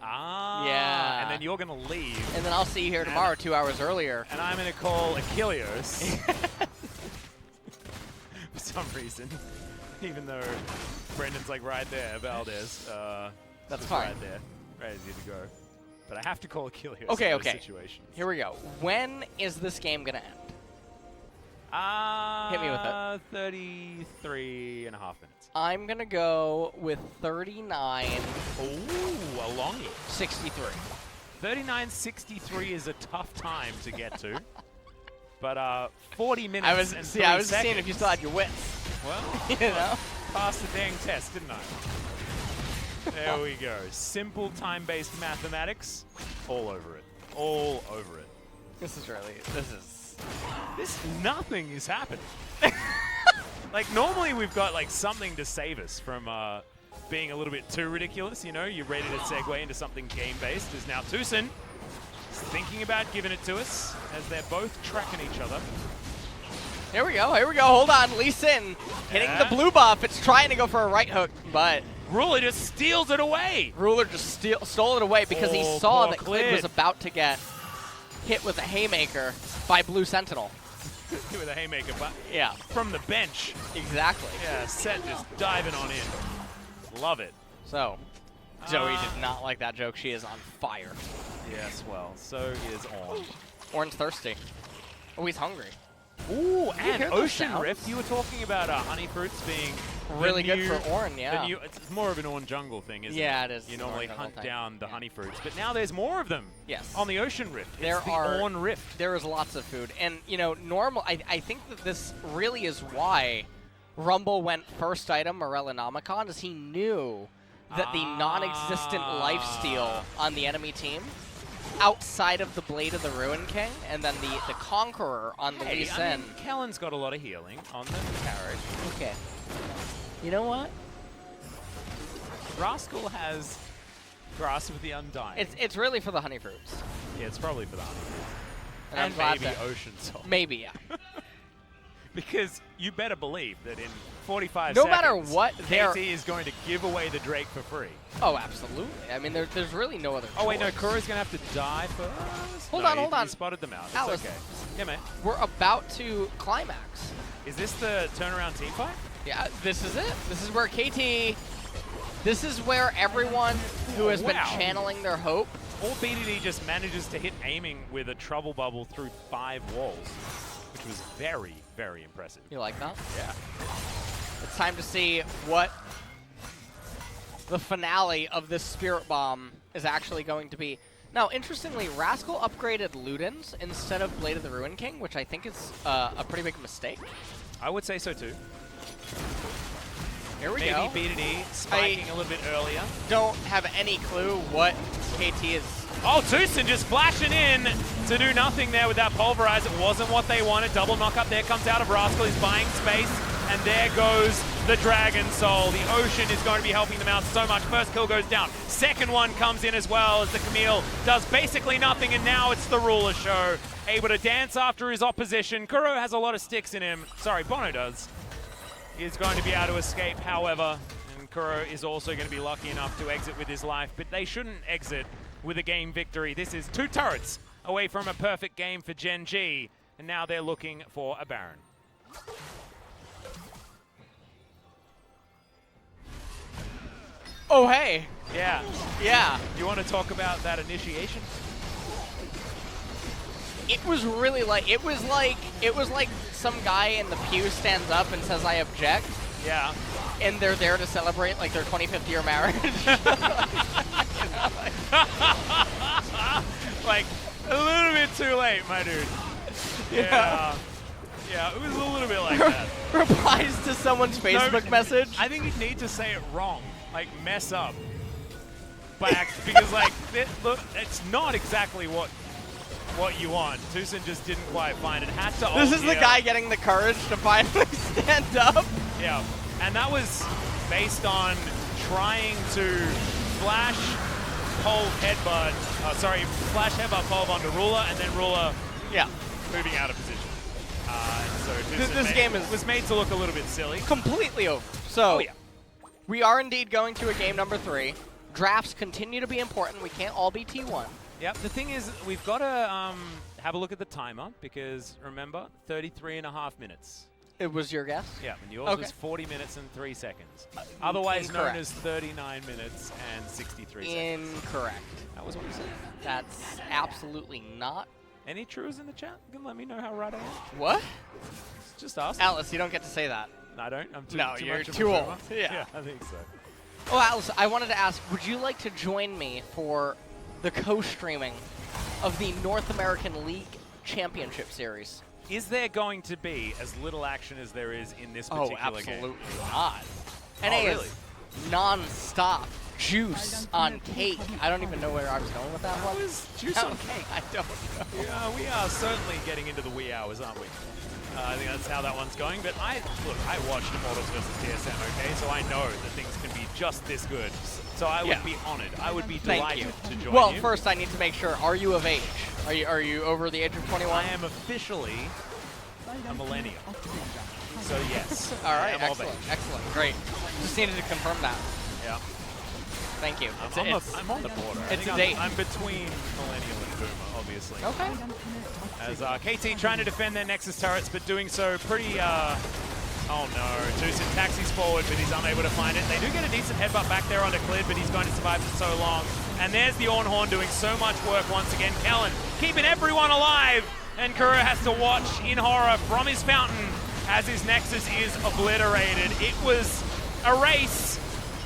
Ah. Yeah. And then you're going to leave. And then I'll see you here tomorrow 2 hours earlier. And I'm going to call Achilles. For some reason. Even though Brendan's like right there, Valdez. That's fine. Right there, ready to go. But I have to call Achilles. Okay, in okay. those situations. Here we go. When is this game gonna end? Hit me with it. 33 and a half minutes. I'm gonna go with 39. Ooh, a longie. 63. 39.63 is a tough time to get to. But 40 minutes I was and seeing if seconds. you still had your wits. Well, you know, passed the dang test, didn't I? There we go. Simple time-based mathematics. All over it. All over it. Nothing is happening. Like, normally we've got, like, something to save us from being a little bit too ridiculous, you know? You're ready to segue into something game-based. Is now Tucson thinking about giving it to us as they're both tracking each other. Here we go. Here we go. Hold on. Lee Sin hitting the blue buff. It's trying to go for a right hook, but Ruler just steals it away. Ruler just stole it away because he saw that Clid was about to get hit with a haymaker by Blue Sentinel. With a haymaker, but yeah, from the bench. Exactly. Yeah, Set just diving on in. Love it. So, Zoe did not like that joke. She is on fire. Yes, well, so is Orange. Orange thirsty. Oh, he's hungry. Ooh, You and hear those Ocean sounds? Rift. You were talking about honey fruits being Really good for Oran, yeah. It's more of an Oran jungle thing, isn't it? Yeah, it is. You normally Oran hunt jungle down the honey fruits, but now there's more of them. Yes. On the Ocean Rift. There it's the are Oran Rift. There is lots of food, and you know, I think that this really is why Rumble went first item Morellonomicon, is he knew that the non-existent lifesteal on the enemy team, outside of the Blade of the Ruin King, and then the Conqueror on the Lee Sin. I mean, Kellen's got a lot of healing on the carriage. Okay. You know what? Rascal has Grasp of the Undying. It's really for the honey fruits. Yeah, it's probably for the honey fruits. And I'm glad maybe that- Ocean Salt. Maybe, yeah. Because you better believe that in 45 No seconds, matter what, KT is going to give away the Drake for free. Oh, absolutely. I mean, there's really no other Oh, wait, no, choice. Kuro's going to have to die first? Hold No, on, hold on. He spotted them out. It's Alice, okay. Yeah, man. we're about to climax. Is this the turnaround team fight? Yeah, this is it. This is where KT, this is where everyone who has been channeling their hope. All BDD just manages to hit aiming with a trouble bubble through 5 walls, which was very, very impressive. You like that? Yeah. It's time to see what the finale of this Spirit Bomb is actually going to be. Now, interestingly, Rascal upgraded Ludens instead of Blade of the Ruin King, which I think is a pretty big mistake. I would say so too. Here we Maybe go. Maybe BDD spiking a little bit earlier. Don't have any clue what KT is. Oh, Tucson just flashing in to do nothing there with that Pulverize. It wasn't what they wanted. Double knock up there comes out of Rascal. He's buying space. And there goes the Dragon Soul. The Ocean is going to be helping them out so much. First kill goes down. Second one comes in as well as the Camille does basically nothing. And now it's the Ruler show. Able to dance after his opposition. Kuro has a lot of sticks in him. Sorry, Bono does. He is going to be able to escape, however. And Kuro is also going to be lucky enough to exit with his life. But they shouldn't exit with a game victory. This is 2 turrets away from a perfect game for Gen.G. And now they're looking for a Baron. Oh, hey. Yeah. Yeah. You want to talk about that initiation? It was really like, it was like some guy in the pew stands up and says, "I object." Yeah. And they're there to celebrate like their 25th year marriage. Like, a little bit too late, my dude. Yeah. Yeah, it was a little bit like that. Replies to someone's Facebook message. I think you'd need to say it wrong. Like, mess up. back because, like, look, it's not exactly what you want. Tucson just didn't quite find it. Had to. This is the guy getting the courage to finally stand up. Yeah, and that was based on trying to flash headbutt Pulve onto Ruler, and then Ruler moving out of position. So this game was made to look a little bit silly. Completely over. So we are indeed going to a game number 3. Drafts continue to be important. We can't all be T1. Yep, the thing is, we've got to have a look at the timer, because remember, 33.5 minutes. It was your guess? Yeah, and yours was 40 minutes and 3 seconds. Otherwise known as 39 minutes and 63 seconds. Incorrect. That was what you said? That's absolutely not. Any trues in the chat? You can let me know how right I am. What? Just ask. Alice, you don't get to say that. No, I don't. I'm too, no, too you're much of a too old. boomer. Yeah, I think so. Oh, Alice, I wanted to ask, would you like to join me for the co-streaming of the North American League Championship Series? Is there going to be as little action as there is in this particular game? Oh, absolutely not. NA is non-stop juice on cake. I don't even know where I was going with that one. Juice on cake? I don't know. Yeah, we are certainly getting into the wee hours, aren't we? I think that's how that one's going. But I watched Immortals versus TSM, okay? So I know that things can be just this good. So I would be honored. I would be delighted to join you. Well, first I need to make sure, are you of age? Are you over the age of 21? I am officially a millennial. So yes. All right, excellent, great. Just needed to confirm that. Yeah. Thank you. I'm on the border. It's a date. I'm between millennial and boomer, obviously. Okay. As KT trying to defend their Nexus turrets, but doing so pretty, oh no, Tucson taxis forward, but he's unable to find it. They do get a decent headbutt back there onto Clid, but he's going to survive for so long. And there's the Ornhorn doing so much work once again. Kellen keeping everyone alive, and Kuro has to watch in horror from his fountain as his Nexus is obliterated. It was a race,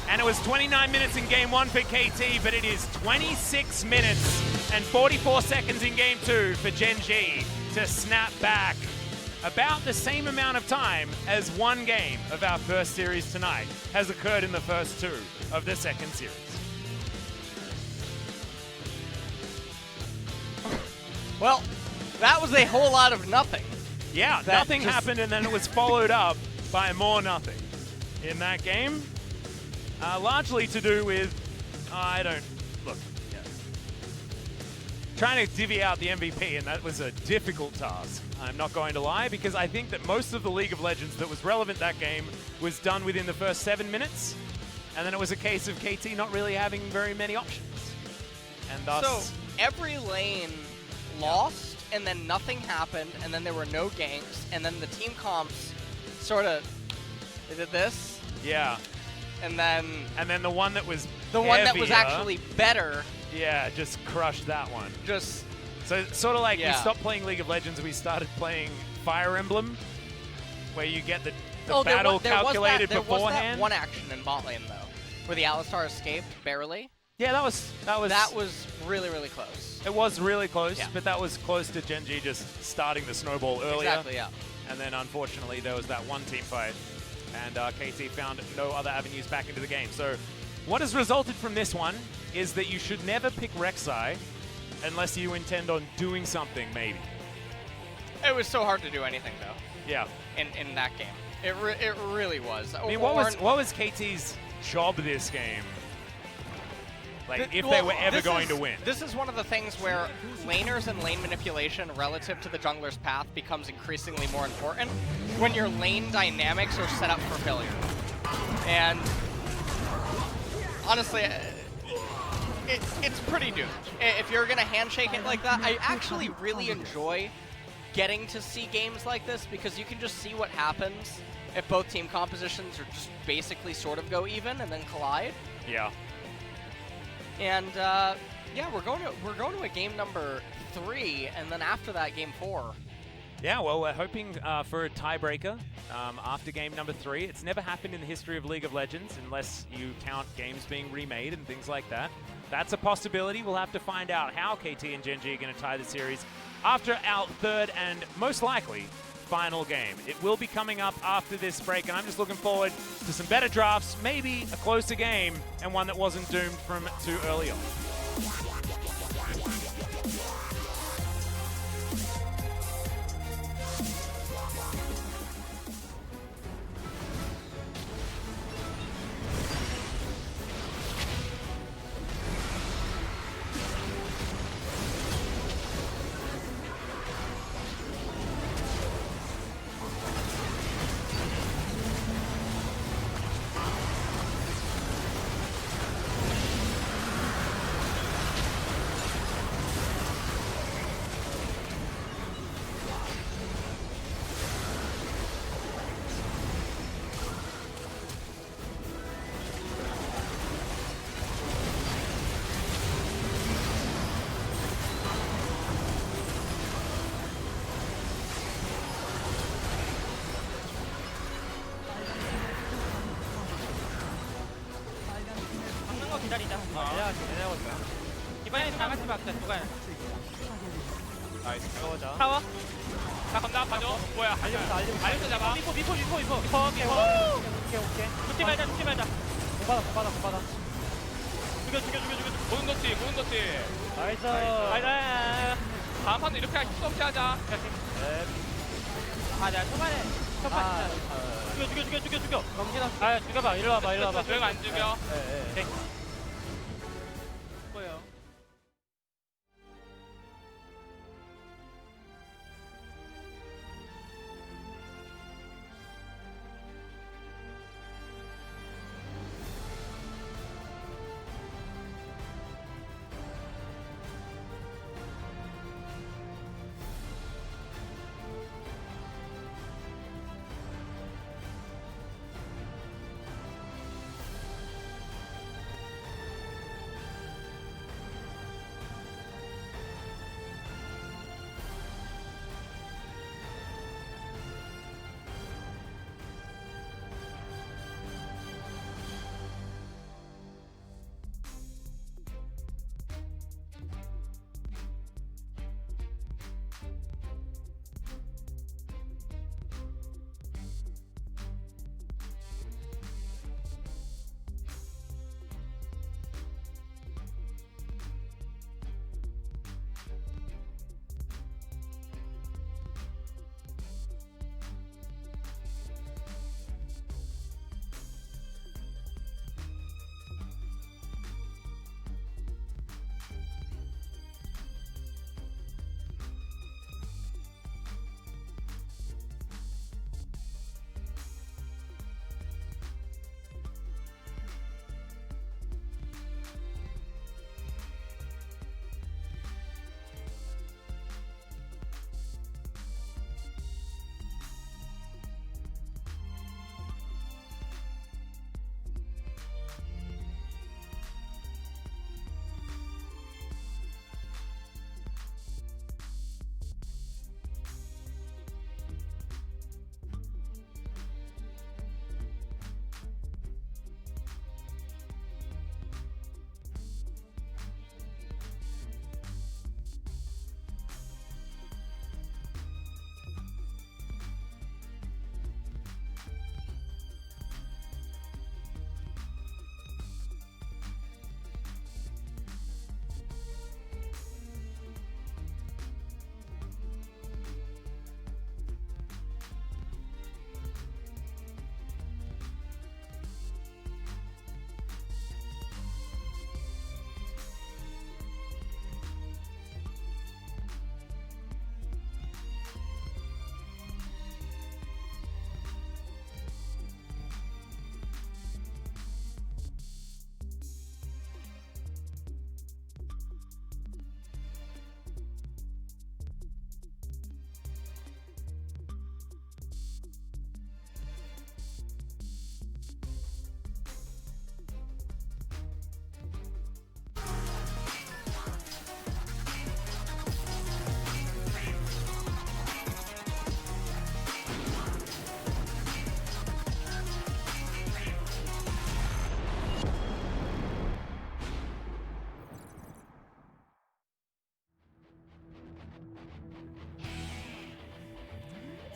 and it was 29 minutes in game 1 for KT, but it is 26 minutes and 44 seconds in game 2 for Gen.G to snap back. About the same amount of time as one game of our first series tonight has occurred in the first 2 of the second series. Well, that was a whole lot of nothing. Yeah, nothing happened, and then it was followed up by more nothing in that game. Largely to do with, trying to divvy out the MVP, and that was a difficult task. I'm not going to lie, because I think that most of the League of Legends that was relevant that game was done within the first 7 minutes, and then it was a case of KT not really having very many options. And thus... So, every lane lost, and then nothing happened, and then there were no ganks, and then the team comps sort of did this. Yeah. And then the one that was one that was actually better. Yeah, just crushed that one. Just so it's sort of like we stopped playing League of Legends, we started playing Fire Emblem, where you get the battle calculated beforehand. There was that one action in bot lane though, where the Alistar escaped barely. Yeah, that was really, really close. It was really close, but that was close to Gen.G just starting the snowball earlier. Exactly, yeah. And then unfortunately there was that one team fight, and KT found no other avenues back into the game. So what has resulted from this one is that you should never pick Rek'Sai unless you intend on doing something, maybe. It was so hard to do anything though. Yeah. In that game, it really was. I mean, what was KT's job this game? Like, if they were ever going to win. This is one of the things where laners and lane manipulation relative to the jungler's path becomes increasingly more important when your lane dynamics are set up for failure. And honestly, it's pretty doomed. If you're going to handshake it like that, I actually really enjoy getting to see games like this because you can just see what happens if both team compositions are just basically sort of go even and then collide. Yeah. And yeah, we're going to a game number 3, and then after that, game 4. Yeah, well, we're hoping for a tiebreaker after game number 3. It's never happened in the history of League of Legends unless you count games being remade and things like that. That's a possibility. We'll have to find out how KT and Gen.G are going to tie the series after our third and most likely final game. It will be coming up after this break, and I'm just looking forward to some better drafts, maybe a closer game, and one that wasn't doomed from too early on. 기다리자. 내려갈 거야. 이번에는 다 같이 막자. 누가? 나이스. 들어가자. 타워. 나 건다 봐줘. 뭐야? 알림부터 잡아. 미포. 오케이. 죽지 말자. 못 받아. 죽여. 고든 더티. 나이스. 다음 판도 이렇게 할 수 없게 하자. 내가 초반에 죽여. 죽여봐. 일로 와봐. 왜 안 죽여? 오케이. 뭐예요?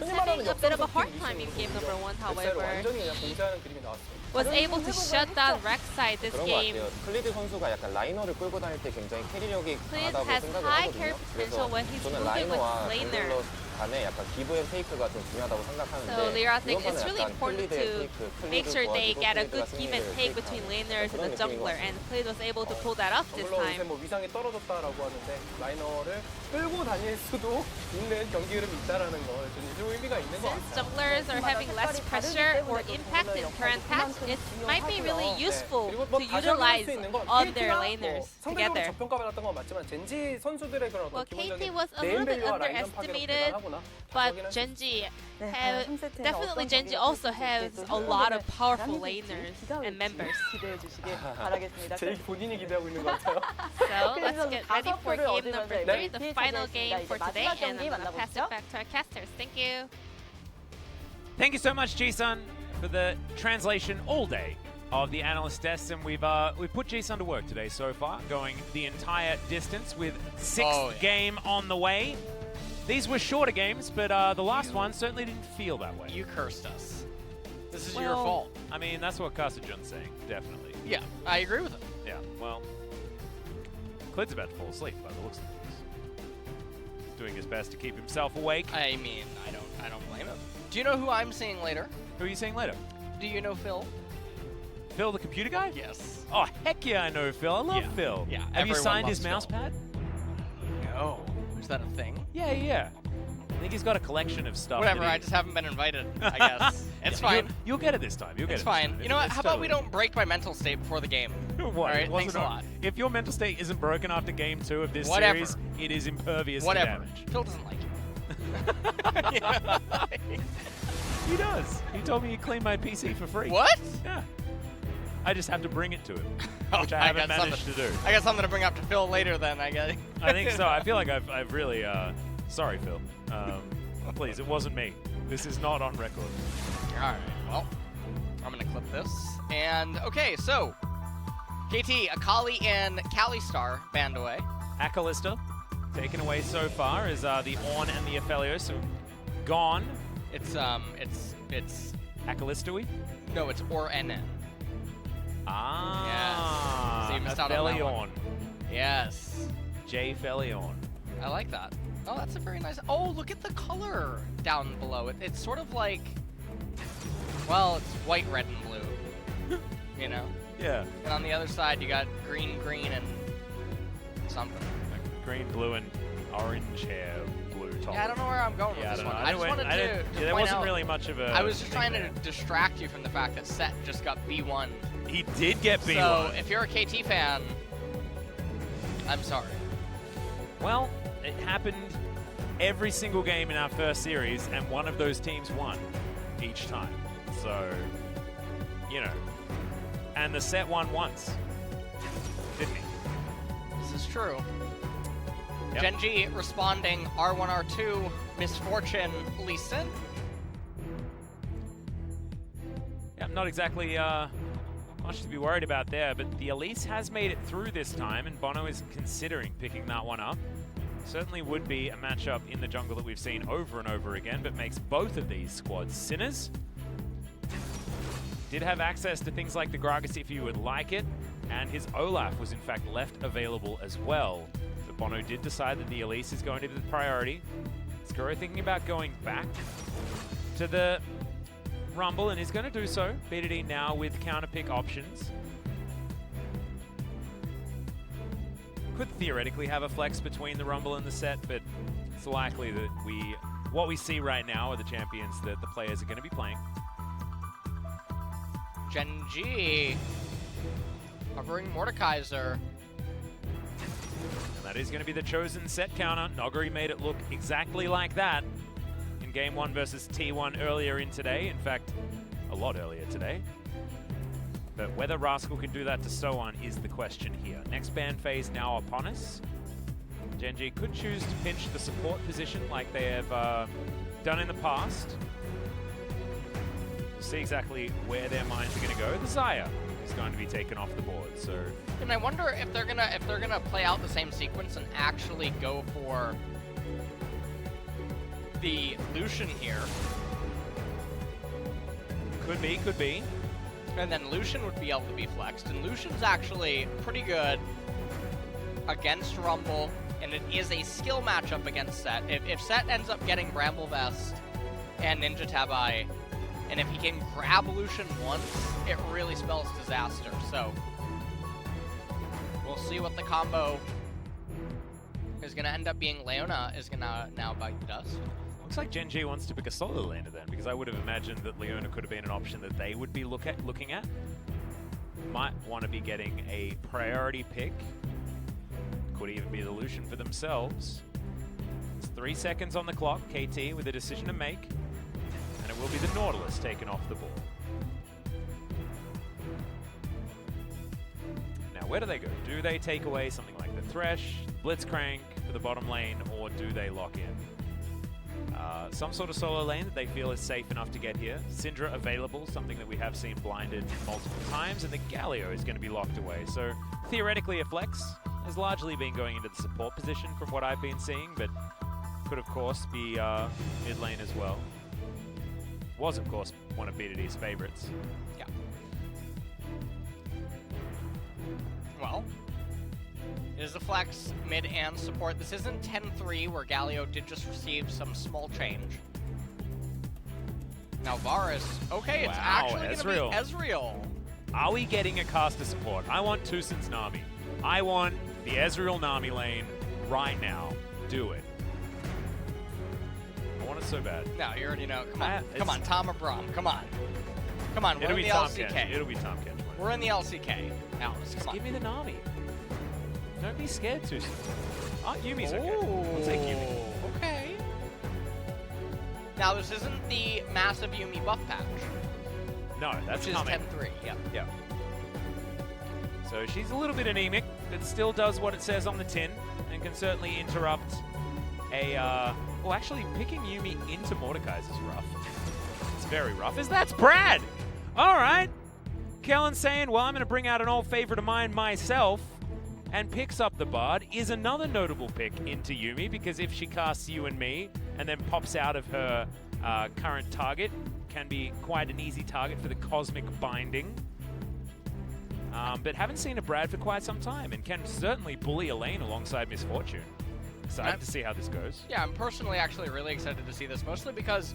was having a bit of a hard time in game number 1, however. 완전히 그냥 공세하는 그림이 나왔어요. Was able to shut down Rek'Sai this 그런 것 game. 같아요. 클리드 선수가 약간 라이너를 끌고 다닐 때 굉장히 캐리력이 Clid 강하다고 has 생각을 high 하거든요. carry potential when he's 저는 moving with 라이너와 laner. 정글러 간에 약간 기브 앤 테이크가 좀 중요하다고 생각하는데 So Lira thinks 이번 it's 판은 really 약간 important 클리드 앤 to 테이크, make sure 클리드 they 도와주고 get a 클리드가 good give and 승리를 take 테이크하는 between laners and 그런 the 느낌인 것 jungler, and Clid was able to pull that off this 물론 요새 time. 뭐 위상이 떨어졌다라고 하는데 라이너를 끌고 다닐 수도 있는 경기 흐름이 있다라는 거 좀 의미가 있는 것 Since 같아요. junglers are having less pressure or impact in current patch, it might be really useful 그리고 뭐 to 다시 확인할 utilize 수 있는 건 all their KT가 laners 상대적으로 together. 저평가받았던 건 맞지만 젠지 선수들의 그런 Well, 어떤 KT 기본적인 was a 네임 little bit 밸류와 라인전 파괴가 underestimated, 대단하구나. but Gen.G definitely Gen.G also has a lot of powerful laners and members. 기대해 주시길 바라겠습니다. 제일 본인이 기대하고 있는 것 같아요. So let's get ready for game number 3, the 네. final game for today, 마지막 and 경기 I'm gonna pass 만나보시죠. it back to our casters. Thank you. Thank you so much, Jisun, for the translation all day of the analyst tests, and we've put Jisun to work today so far, going the entire distance with sixth game on the way. These were shorter games, but the last one certainly didn't feel that way. You cursed us. This is Well, your fault. I mean, that's what Kasajun's saying, definitely. Yeah, I agree with him. Yeah, well, Clid's about to fall asleep by the looks of things. He's doing his best to keep himself awake. I mean, I don't blame him. Do you know who I'm seeing later? Who are you seeing later? Do you know Phil? Phil, the computer guy? Yes. Oh, heck yeah, I know Phil. I love Phil. Yeah. Have you everyone signed loves his mouse Phil. pad? No. Is that a thing? Yeah. I think he's got a collection of stuff. Whatever, that he- I just haven't been invited, I guess. It's fine. You'll get it this time. You'll get It's it this fine. time. You know what? It's How about we totally- don't break my mental state before the game? What? All right, It wasn't thanks a lot. If your mental state isn't broken after game 2 of this Whatever. series, it is impervious Whatever. to damage. Phil doesn't like it. He does. He told me he'd clean my PC for free. What? Yeah. I just have to bring it to him, Oh, which I haven't got managed to something- do. I got something to bring up to Phil later then, I guess. I think so. I feel like I've really... sorry, Phil. Please, it wasn't me. This is not on record. Alright, well, I'm gonna clip this. And, okay, so, KT, Akali and Kalistar banned away. Akalister taken away so far is the Ornn and the Aphelios have gone. It's Akalister-y? No, it's ORNN. Ah. Yes. So you missed out on that one. Aphelion. Yes. J. Felion. I like that. Oh, that's a very nice... Oh, look at the color down below. It's sort of like... Well, it's white, red, and blue. You know? Yeah. And on the other side, you got green, and something. Like green, blue, and orange hair, blue top. Yeah, I don't know where I'm going with Yeah, I this don't one. know. I just wanted to there point wasn't out, really much of a... I was just thing trying there. to distract you from the fact that Set just got B1. He did get B1. So, if you're a KT fan, I'm sorry. Well, it happened every single game in our first series, and one of those teams won each time. So, you know. And the Set won once, didn't he? This is true. Yep. Gen.G responding R1, R2, Misfortune, Lee Sin. Yeah, not exactly much to be worried about there, but the Elise has made it through this time, and Bono is considering picking that one up. Certainly would be a matchup in the jungle that we've seen over and over again, but makes both of these squads sinners. Did have access to things like the Gragas if you would like it, and his Olaf was in fact left available as well. But Bono did decide that the Elise is going to be the priority. Skuro thinking about going back to the Rumble, and is going to do so. BDD now with counter pick options. Could theoretically have a flex between the Rumble and the Set, but it's likely that what we see right now are the champions that the players are going to be playing. Gen.G covering Mordekaiser. And that is going to be the chosen Set counter. Noguri made it look exactly like that in Game 1 versus T1 earlier in today. In fact, a lot earlier today. But whether Rascal can do that to Soan is the question here. Next ban phase now upon us. Gen.G could choose to pinch the support position like they have done in the past. We'll see exactly where their minds are going to go. The Xayah is going to be taken off the board. So, And I wonder if they're gonna play out the same sequence and actually go for the Lucian here. Could be. And then Lucian would be able to be flexed. And Lucian's actually pretty good against Rumble in and it is a skill matchup against Set. If Set ends up getting Bramble Vest and Ninja Tabai, and if he can grab Lucian once, it really spells disaster. So we'll see what the combo is going to end up being. Leona is going to now bite the dust. Looks like Gen.G wants to pick a solo laner then, because I would have imagined that Leona could have been an option that they would be looking at. Might want to be getting a priority pick. Could even be the Lucian for themselves. It's 3 seconds on the clock, KT with a decision to make. And it will be the Nautilus taken off the ball. Now, where do they go? Do they take away something like the Thresh, Blitzcrank for the bottom lane, or do they lock in? Some sort of solo lane that they feel is safe enough to get here. Syndra available, something that we have seen blinded multiple times, and the Galio is going to be locked away. So, theoretically, a flex has largely been going into the support position from what I've been seeing, but could, of course, be mid lane as well. Was, of course, one of BDD's favorites. Yeah. Well, it is a flex, mid and support. This isn't 10-3, where Galio did just receive some small change. Now Varus, okay, it's actually going to be Ezreal. Are we getting a caster support? I want Tucson's Nami. I want the Ezreal Nami lane right now. Do it. I want it so bad. No, you already know. Come on, Tom or Braum. Come on. Come on, we're in the LCK. It'll be Tom Kench. We're in the LCK. Alice, come on. Give me the Nami. Don't be scared, Tucson. Oh, Yumi's okay. We'll take Yumi. Okay. Now, this isn't the massive Yumi buff patch. No, that's which coming. Is 10-3, yeah. Yeah. So she's a little bit anemic, but still does what it says on the tin, and can certainly interrupt a, well, actually, picking Yumi into Mordekaiser's is rough. It's very rough. That's Brad! All right. Kellen saying, well, I'm going to bring out an old favorite of mine myself, and picks up the Bard, is another notable pick into Yumi, because if she casts you and me, and then pops out of her current target, can be quite an easy target for the Cosmic Binding. But haven't seen a Brad for quite some time, and can certainly bully a lane alongside Misfortune. Excited to see how this goes. Yeah, I'm personally actually really excited to see this, mostly because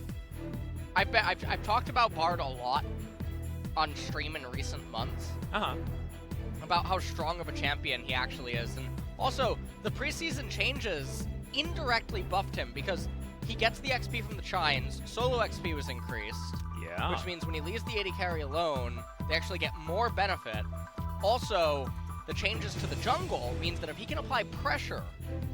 I've talked about Bard a lot on stream in recent months. About how strong of a champion he actually is. And also, the preseason changes indirectly buffed him because he gets the XP from the Chines, solo XP was increased. Yeah. Which means when he leaves the AD carry alone, they actually get more benefit. Also, the changes to the jungle means that if he can apply pressure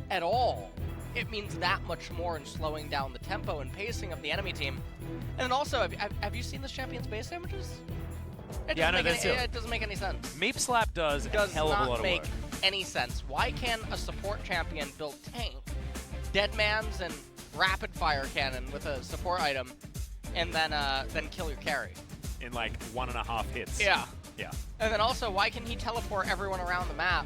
at all, it means that much more in slowing down the tempo and pacing of the enemy team. And then also, have you seen this champion's base damages? It doesn't make any sense. Meep Slap does a hell of a lot of work. Does not make any sense. Why can a support champion build tank, Deadmans, and rapid fire cannon with a support item, and then kill your carry? In like 1.5 hits. Yeah. Yeah. And then also, why can he teleport everyone around the map?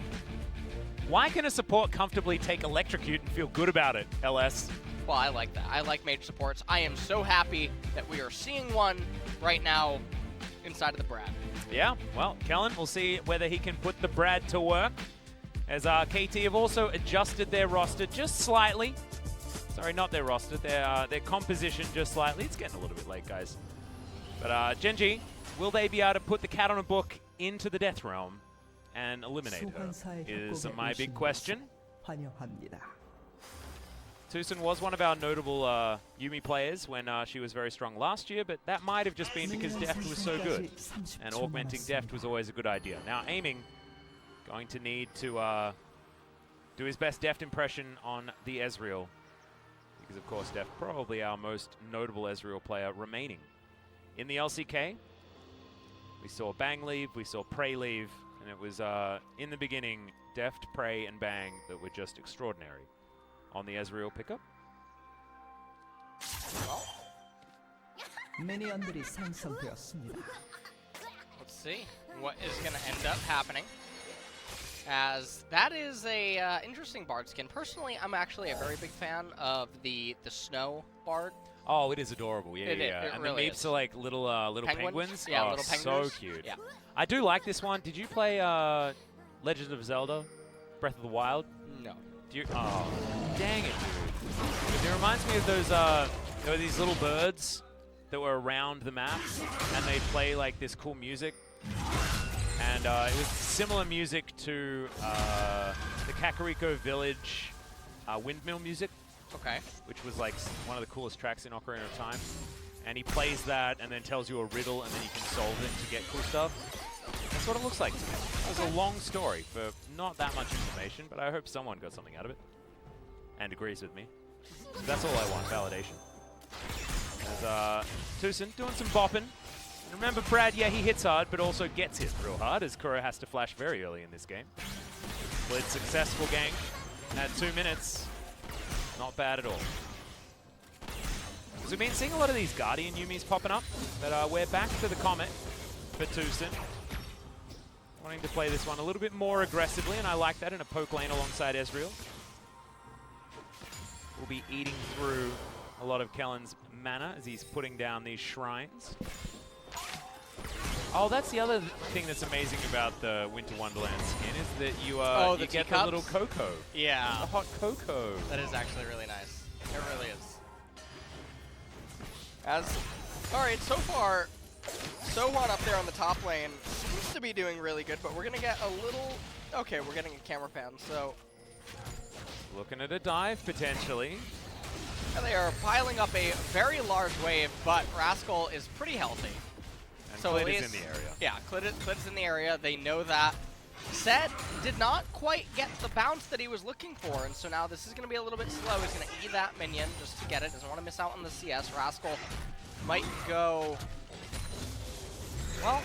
Why can a support comfortably take Electrocute and feel good about it, LS? Well, I like that. I like mage supports. I am so happy that we are seeing one right now inside of the Brad. Yeah, well, Kellen, we'll see whether he can put the Brad to work. As KT have also adjusted their roster just slightly. Sorry, not their roster, their composition just slightly. It's getting a little bit late, guys. But Gen.G, will they be able to put the cat on a book into the Death Realm and eliminate her, is my big question. Tucson was one of our notable Yumi players when she was very strong last year, but that might have just been because Deft was so good. And augmenting Deft was always a good idea. Now Aiming, going to need to do his best Deft impression on the Ezreal. Because of course Deft probably our most notable Ezreal player remaining. In the LCK, we saw Bang leave, we saw Prey leave, and it was in the beginning Deft, Prey, and Bang that were just extraordinary. On the Ezreal pickup. Let's see what is going to end up happening. As that is a interesting Bard skin. Personally, I'm actually a very big fan of the snow Bard. Oh, it is adorable. Yeah, It and really the Meeps are like little penguins. Yeah, oh, little penguins. so cute. Yeah. I do like this one. Did you play Legend of Zelda, Breath of the Wild? No. Oh, dang it, dude. It reminds me of those, there were these little birds that were around the map, and they play like this cool music. And it was similar music to the Kakariko Village windmill music. Okay. Which was like one of the coolest tracks in Ocarina of Time. And he plays that and then tells you a riddle, and then you can solve it to get cool stuff. That's what it looks like to me. It was a long story for not that much information, but I hope someone got something out of it and agrees with me. So that's all I want, validation. As Tucson doing some bopping. And remember, Brad, yeah, he hits hard, but also gets hit real hard, as Kuro has to flash very early in this game. Split successful gank at 2 minutes. Not bad at all. So we've been seeing a lot of these Guardian Yumis popping up, but we're back to the Comet for Tucson. Wanting to play this one a little bit more aggressively, and I like that in a poke lane alongside Ezreal. We'll be eating through a lot of Kellen's mana as he's putting down these shrines. Oh, that's the other thing that's amazing about the Winter Wonderland skin is that you you get the little cocoa. Yeah. The hot cocoa. That is actually really nice. It really is. Alright, so far, Sohan up there on the top lane seems to be doing really good, but we're going to get a little... Okay, we're getting a camera pan, so... Looking at a dive, potentially. And they are piling up a very large wave, but Rascal is pretty healthy. And so Clit is in the area. Yeah, Clit's in the area. They know that. Set did not quite get the bounce that he was looking for, and so now this is going to be a little bit slow. He's going to E that minion just to get it. Doesn't want to miss out on the CS. Rascal might go... Well,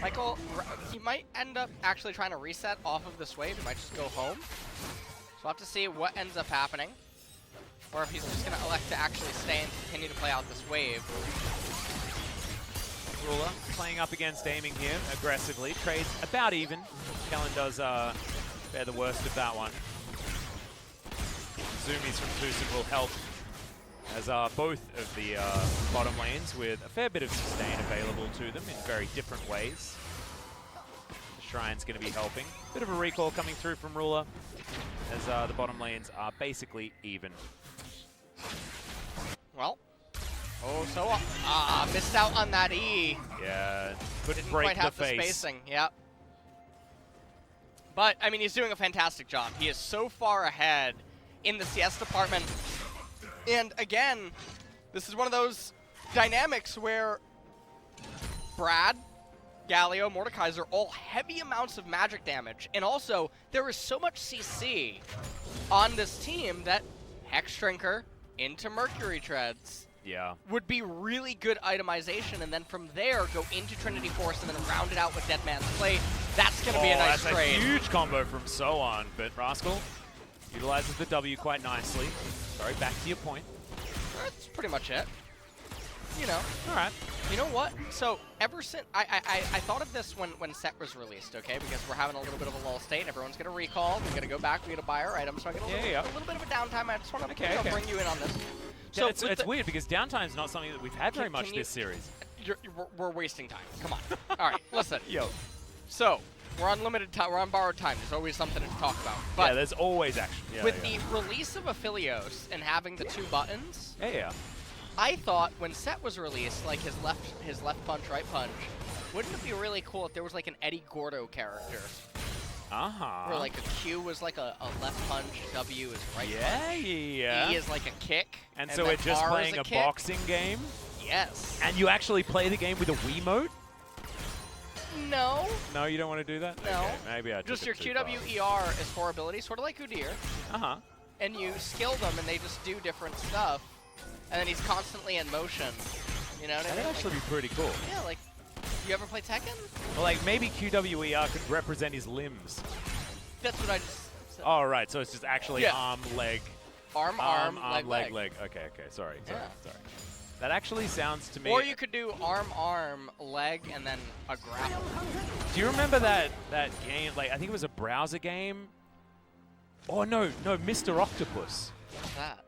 Michael, he might end up actually trying to reset off of this wave. He might just go home. So we'll have to see what ends up happening. Or if he's just going to elect to actually stay and continue to play out this wave. Ruler playing up against aiming here aggressively. Trades about even. Kellen does bear the worst of that one. Zoomies from Tucson will help as both of the bottom lanes with a fair bit of sustain available to them in very different ways. The Shrine's going to be helping. Bit of a recall coming through from Ruler as the bottom lanes are basically even. Well, missed out on that E. Yeah, couldn't Didn't break quite have the face. spacing, yep. But, I mean, he's doing a fantastic job. He is so far ahead in the CS department. And again, this is one of those dynamics where Brad, Galio, Mordekaiser, all heavy amounts of magic damage. And also, there is so much CC on this team that Hex Shrinker into Mercury Treads would be really good itemization, and then from there go into Trinity Force and then round it out with Dead Man's Plate. That's going to be a nice trade. That's a huge combo from Sohan, but Rascal utilizes the W quite nicely. Sorry, back to your point. That's pretty much it. You know. All right. You know what? So ever since I thought of this when Set was released, okay? Because we're having a little bit of a lull state. Everyone's gonna recall. We're gonna go back. We're gonna buy our items. So I get a little bit of a downtime. I just want to bring you in on this. So it's weird because downtime is not something that we've had very much this series. We're wasting time. Come on. All right, listen. So we're on limited time. We're on borrowed time. There's always something to talk about. But yeah, there's always action. With the release of Aphelios and having the 2 buttons. Yeah. I thought when Set was released, like his left punch, right punch, wouldn't it be really cool if there was like an Eddie Gordo character? Where like a Q was like a left punch, W is right punch. Yeah. E is like a kick. And so we're just R playing is a kick. boxing game? Yes. And you actually play the game with a Wiimote? No. No, you don't want to do that? No. Okay, maybe I took Just your it too far. QWER is 4 abilities, sort of like Udyr. And you skill them and they just do different stuff. And then he's constantly in motion. You know what I mean? That'd actually be pretty cool. Yeah, like, you ever play Tekken? Well, like, maybe QWER could represent his limbs. That's what I just said. Oh, right, so it's just actually arm, leg. Arm, leg. Okay, sorry. That actually sounds to me... Or you could do arm, leg, and then a grapple. Do you remember that game, like, I think it was a browser game? Oh, no, Mr. Octopus. What's that?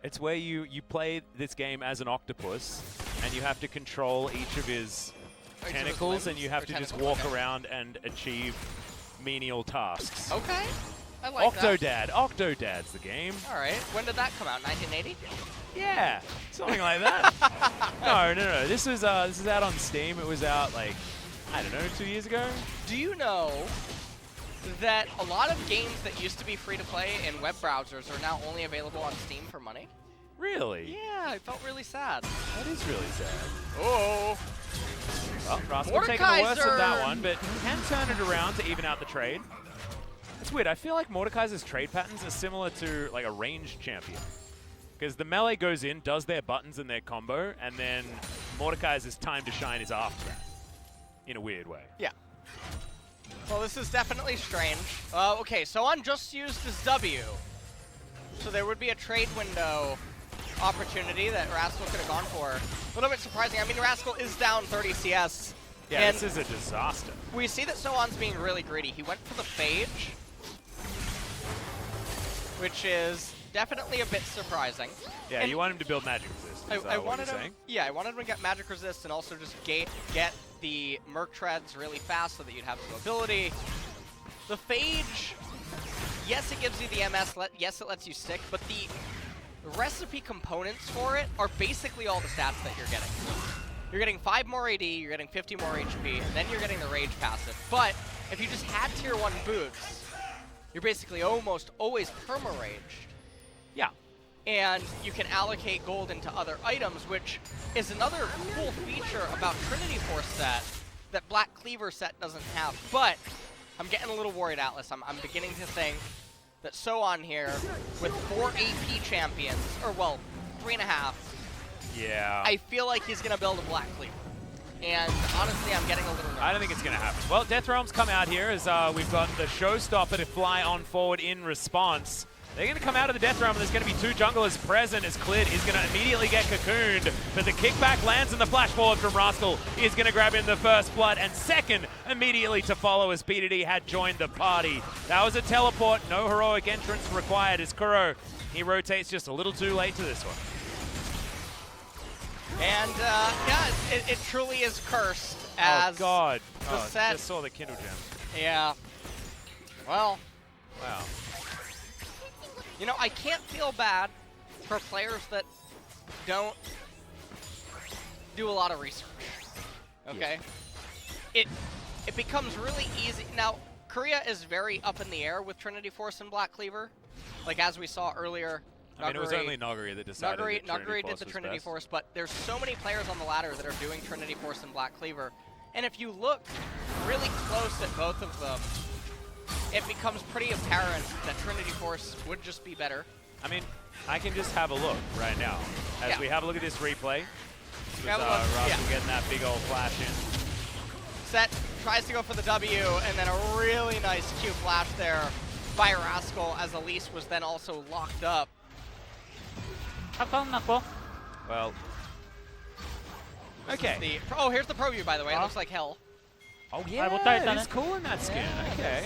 It's where you play this game as an octopus, and you have to control each of his tentacles, and you have to just walk around and achieve menial tasks. Okay. I like Octodad. Octodad's the game. All right. When did that come out? 1980? Yeah, something like that. No. This is out on Steam. It was out like, I don't know, 2 years ago. Do you know that a lot of games that used to be free to play in web browsers are now only available on Steam for money? Really? Yeah, I felt really sad. That is really sad. Oh. Well, Rascal taking the worst of that one, but he can turn it around to even out the trade. It's weird. I feel like Mordekaiser's trade patterns are similar to like a ranged champion. Because the melee goes in, does their buttons and their combo, and then Mordekaiser's time to shine is after that. In a weird way. Yeah. Well, this is definitely strange. Okay, so on just used his W. So there would be a trade window opportunity that Rascal could have gone for. A little bit surprising. I mean, Rascal is down 30 CS. Yeah, and this is a disaster. We see that Soan's being really greedy. He went for the Phage, which is definitely a bit surprising. Yeah, and you want him to build magic resist. Is I what wanted you're him. saying? Yeah, I wanted him to get magic resist and also just get the Merc Treads really fast so that you'd have the mobility. The Phage, yes, it gives you the MS. Yes, it lets you stick, but the recipe components for it are basically all the stats that you're getting. You're getting 5 more AD, you're getting 50 more HP, and then you're getting the Rage passive. But if you just had tier 1 boots, you're basically almost always perma-raged. Yeah. And you can allocate gold into other items, which is another cool feature about Trinity Force set that Black Cleaver set doesn't have. But I'm getting a little worried, Atlas. I'm beginning to think that Soan here, with 4 AP champions, or well, 3.5, yeah. I feel like he's going to build a Black Cleaver. And honestly, I'm getting a little nervous. I don't think it's going to happen. Well, Death Realm's come out here as we've got the Showstopper to fly on forward in response. They're going to come out of the Death Realm, and there's going to be 2 junglers present as Clid is going to immediately get cocooned. But the kickback lands, and the flash forward from Rascal is going to grab in the first blood, and second immediately to follow as PDD had joined the party. That was a teleport, no heroic entrance required as Kuro, he rotates just a little too late to this one. And yeah, it truly is cursed as oh God, the set. Just saw the Kindle Gem. Yeah. Well. Wow. You know, I can't feel bad for players that don't do a lot of research. Okay? Yeah. It becomes really easy. Now, Korea is very up in the air with Trinity Force and Black Cleaver. Like, as we saw earlier, I mean, it was only Noguri that decided Noguri did the Trinity Force, but there's so many players on the ladder that are doing Trinity Force and Black Cleaver. And if you look really close at both of them, it becomes pretty apparent that Trinity Force would just be better. I mean, I can just have a look right now. As we have a look at this replay. Rascal getting that big old flash in. Set tries to go for the W, and then a really nice Q flash there by Rascal, as Elise was then also locked up. Well, okay. Oh, here's the pro view, by the way. It looks like hell. Oh, yeah, it is cool in that skin. Okay.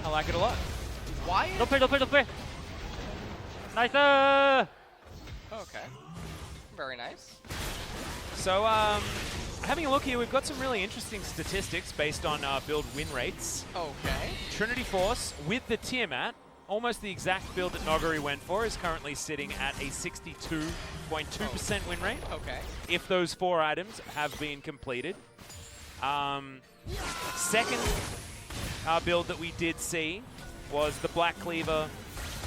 I like it a lot. Why? Doppel. Nice. Okay. Very nice. So, having a look here, we've got some really interesting statistics based on build win rates. Okay. Trinity Force with the Tiamat, almost the exact build that Noguri went for, is currently sitting at a 62.2% win rate. Okay. If those 4 items have been completed. Second build that we did see was the Black Cleaver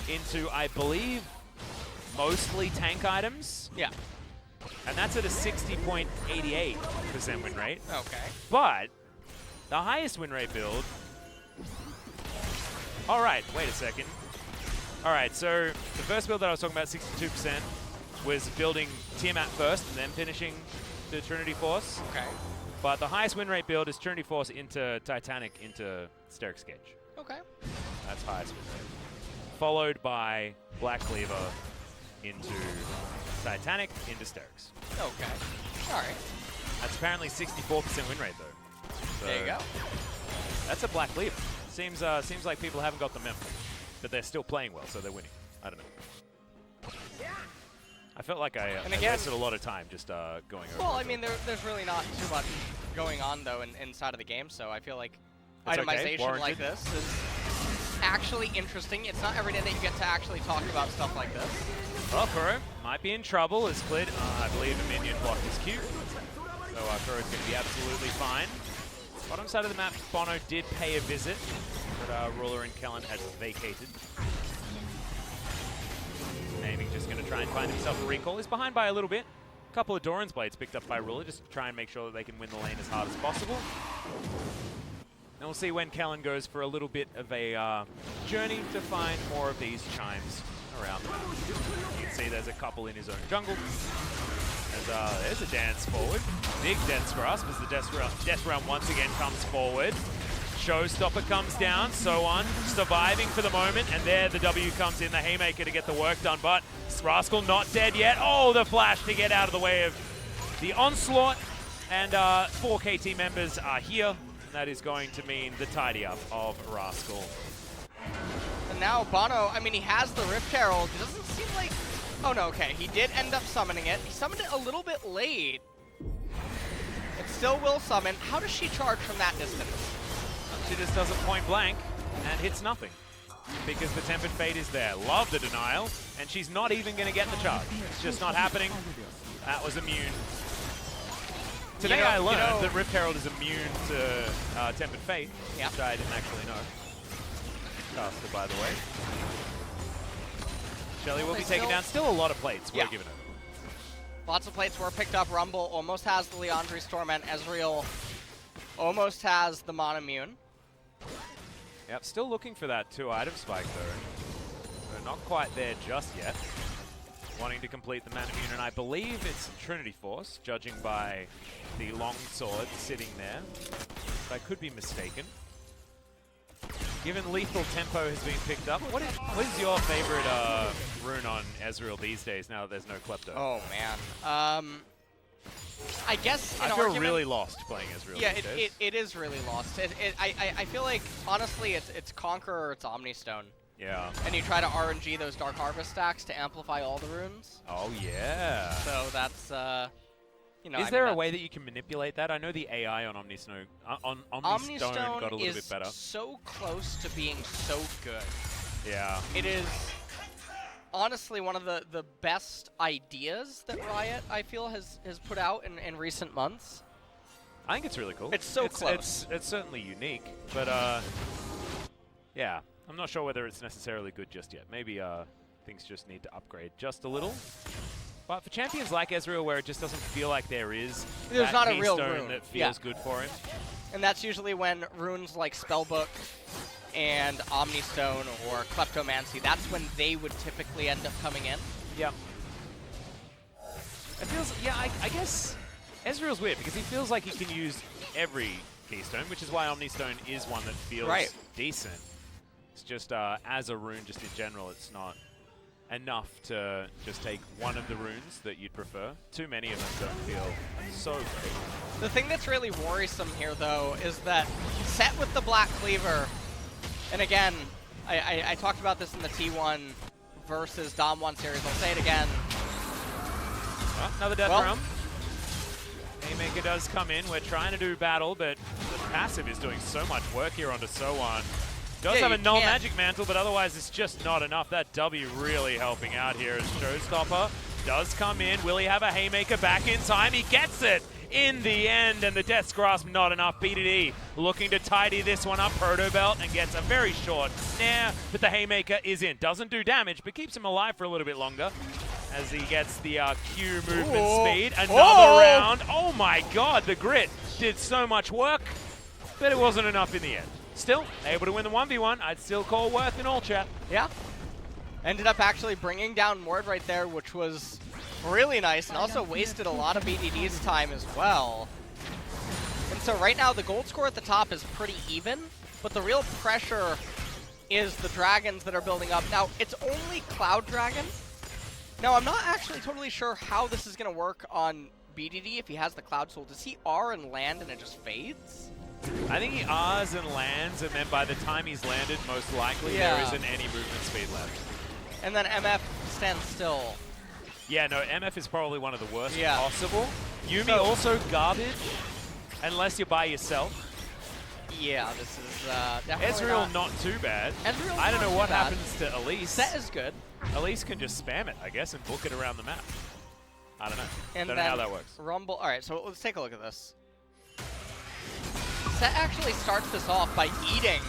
into, I believe, mostly tank items. Yeah. And that's at a 60.88% win rate. Okay. But the highest win rate build... All right, wait a second. All right, so the first build that I was talking about, 62%, was building Tiamat first and then finishing the Trinity Force. Okay. But the highest win rate build is Trinity Force into Titanic into Steric Sketch. Okay. That's highest win rate. Followed by Black Cleaver into Titanic into Sterix. Okay. All right. That's apparently 64% win rate, though. So there you go. That's a Black Cleaver. Seems like people haven't got the memo, but they're still playing well, so they're winning. I don't know. I felt like I wasted a lot of time just going over. Well, I mean, there's really not too much going on, though, inside of the game, so I feel like itemization like this is actually interesting. It's not every day that you get to actually talk about stuff like this. Well, Kuro might be in trouble as Split, I believe, a minion blocked his Q. So Kuro's going to be absolutely fine. Bottom side of the map, Bono did pay a visit, but Ruler and Kellen has vacated. Aiming just going to try and find himself a recall. He's behind by a little bit. A couple of Doran's Blades picked up by Ruler, just to try and make sure that they can win the lane as hard as possible. And we'll see when Kellen goes for a little bit of a journey to find more of these chimes around the map. You can see there's a couple in his own jungle. There's a dance forward. Big Death's Grasp as the Death Realm once again comes forward. Showstopper comes down, so on, surviving for the moment, and there the W comes in, the Haymaker to get the work done, but Rascal not dead yet. Oh, the flash to get out of the way of the onslaught, and 4 KT members are here, and that is going to mean the tidy up of Rascal. And now Bono, I mean, he has the Rift Herald. It doesn't seem like... Oh no, okay, he did end up summoning it. He summoned it a little bit late. It still will summon. How does she charge from that distance? She just does it point blank and hits nothing because the Tempered Fate is there. Love the denial, and she's not even going to get the charge. It's just not happening. That was immune. Today I learned that Rift Herald is immune to Tempered Fate, which I didn't actually know. Caster, by the way. Shelly will be taken down. Still a lot of plates we're giving it. Lots of plates were picked up. Rumble almost has the Leandri's Torment. Ezreal almost has the Monomune. Yep, still looking for that 2-item spike though. We're not quite there just yet. Wanting to complete the Monomune, and I believe it's Trinity Force, judging by the long sword sitting there. But I could be mistaken. Given lethal tempo has been picked up, what is your favorite rune on Ezreal these days now that there's no Klepto? Oh man. I guess I feel really lost playing Ezreal Yeah, these days. it is really lost. I feel like, honestly, it's Conqueror or it's Omnistone. Yeah. And you try to RNG those Dark Harvest stacks to amplify all the runes. Oh, yeah. So that's, you know... Is there a way that you can manipulate that? I know the AI on Omnistone, Omnistone got a little bit better. Is so close to being so good. Yeah. It is... honestly one of the best ideas that Riot, I feel, has put out in recent months. I think it's really cool. It's so close. It's certainly unique, but yeah, I'm not sure whether it's necessarily good just yet. Maybe things just need to upgrade just a little. But for champions like Ezreal, where it just doesn't feel like there's not that a real keystone rune that feels good for him. And that's usually when runes like Spellbook and Omnistone or Kleptomancy, that's when they would typically end up coming in. Yeah. It feels, yeah, I guess Ezreal's weird because he feels like he can use every keystone, which is why Omnistone is one that feels decent. It's just, as a rune, just in general, it's not enough to just take one of the runes that you'd prefer. Too many of them don't feel so great. The thing that's really worrisome here, though, is that set with the Black Cleaver, and again, I talked about this in the T1 versus Dom 1 series. I'll say it again. Well, another Death Realm. Haymaker does come in. We're trying to do battle, but the passive is doing so much work here onto So-On. Does have a null magic mantle, but otherwise it's just not enough. That W really helping out here as Showstopper does come in. Will he have a Haymaker back in time? He gets it in the end, and the Death's Grasp not enough. BDD looking to tidy this one up. Protobelt and gets a very short snare, but the Haymaker is in. Doesn't do damage, but keeps him alive for a little bit longer as he gets the Q movement speed. Another round. Oh my god, the Grit did so much work, but it wasn't enough in the end. Still able to win the 1v1. I'd still call worth in all chat. Yeah. Ended up actually bringing down Mord right there, which was really nice, and also wasted a lot of BDD's time as well. And so right now the gold score at the top is pretty even, but the real pressure is the dragons that are building up. Now, it's only Cloud Dragon. Now, I'm not actually totally sure how this is going to work on BDD if he has the Cloud Soul. Does he R and land and it just fades? I think he R's and lands, and then by the time he's landed, most likely there isn't any movement speed left. And then MF stands still. Yeah, no, MF is probably one of the worst possible. Yuumi also garbage, unless you're by yourself. Yeah, this is definitely Ezreal not too bad. Ezreal's I don't not know too what bad. happens to Elise. Set is good. Elise can just spam it, I guess, and book it around the map. I don't know. And Don't know how then that works. Rumble. All right, so let's take a look at this. Set actually starts this off by eating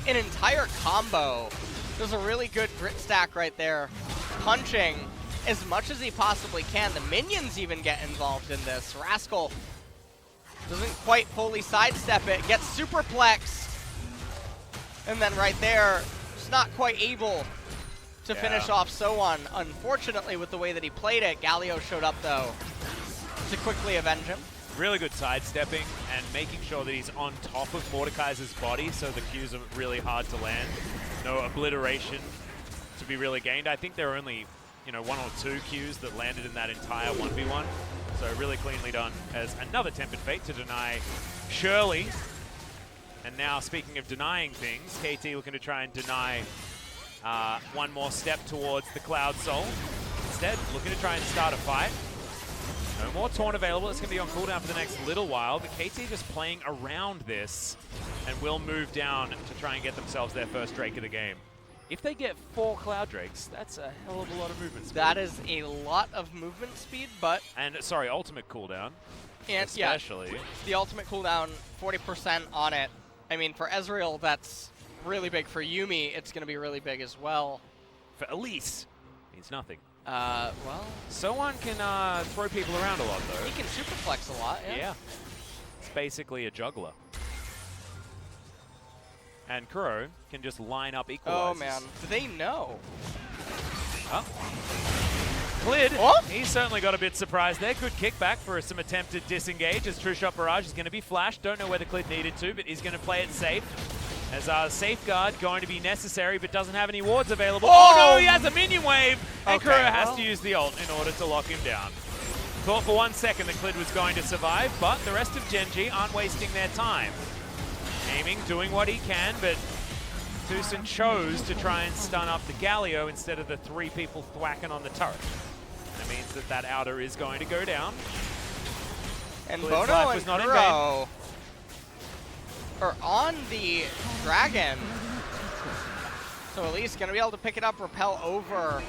an entire combo. There's a really good grit stack right there. Punching as much as he possibly can. The minions even get involved in this. Rascal doesn't quite fully sidestep it. Gets superplexed. And then right there, just not quite able to finish off Soan. Unfortunately, with the way that he played it, Galio showed up, though, to quickly avenge him. Really good sidestepping and making sure that he's on top of Mordekaiser's body so the Qs are really hard to land. No obliteration to be really gained. I think there are only, you know, 1 or 2 Qs that landed in that entire 1v1. So really cleanly done as another Tempered Fate to deny Shirley. And now, speaking of denying things, KT looking to try and deny one more step towards the Cloud Soul. Instead, looking to try and start a fight. No more Taunt available. It's going to be on cooldown for the next little while, but KT just playing around this and will move down to try and get themselves their first Drake of the game. If they get 4 Cloud Drakes, that's a hell of a lot of movement speed. That is a lot of movement speed, but... And, sorry, ultimate cooldown, and especially. Yeah, the ultimate cooldown, 40% on it. I mean, for Ezreal, that's really big. For Yuumi, it's going to be really big as well. For Elise, means nothing. Well... Soan can throw people around a lot, though. He can superflex a lot, yeah. Yeah. It's basically a juggler. And Kuro can just line up equalizers. Oh, man. Do they know? Oh. Clid, oh? He's certainly got a bit surprised there. Good kickback for some attempted disengage as True Shot Barrage is going to be flashed. Don't know whether Clid needed to, but he's going to play it safe. As our safeguard going to be necessary, but doesn't have any wards available. Oh, no, he has a minion wave! And Kuro has to use the ult in order to lock him down. Thought for 1 second that Clid was going to survive, but the rest of Gen.G aren't wasting their time. Aiming, doing what he can, but Tucson chose to try and stun up the Galio instead of the 3 people thwacking on the turret. That means that that outer is going to go down. And Clid's Bono life and was not in Kuro are on the dragon. So Elise going to be able to pick it up, repel over.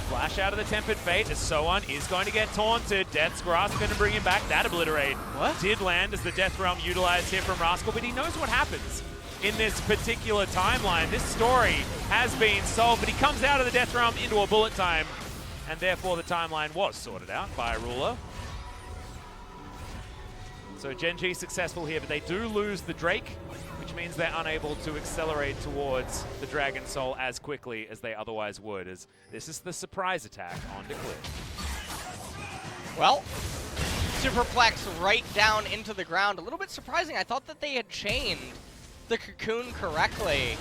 Flash out of the Tempered Fate as Soan is going to get taunted. Death's Grasp going to bring him back. That obliterate did land as the Death Realm utilized here from Rascal, but he knows what happens in this particular timeline. This story has been solved, but he comes out of the Death Realm into a bullet time, and therefore the timeline was sorted out by Ruler. So Gen.G successful here, but they do lose the Drake, which means they're unable to accelerate towards the Dragon Soul as quickly as they otherwise would, as this is the surprise attack on Declare. Well, superplex right down into the ground. A little bit surprising. I thought that they had chained the cocoon correctly.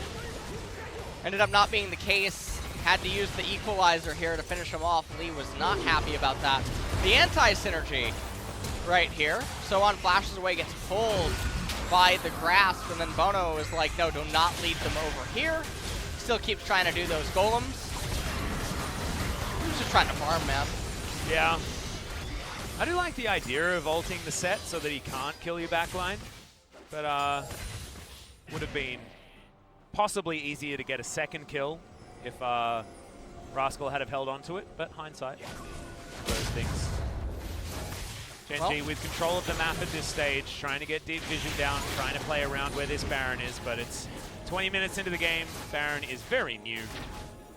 Ended up not being the case. Had to use the equalizer here to finish him off. Lee was not happy about that. The anti-synergy right here. Soan flashes away, gets pulled by the grasp, and then Bono is like, no, do not lead them over here. Still keeps trying to do those golems. He's just trying to farm, man. Yeah. I do like the idea of ulting the set so that he can't kill your backline, but would have been possibly easier to get a second kill if Rascal had have held on to it, but hindsight, those things. Gen.G with control of the map at this stage, trying to get deep vision down, trying to play around where this Baron is, but it's 20 minutes into the game. Baron is very new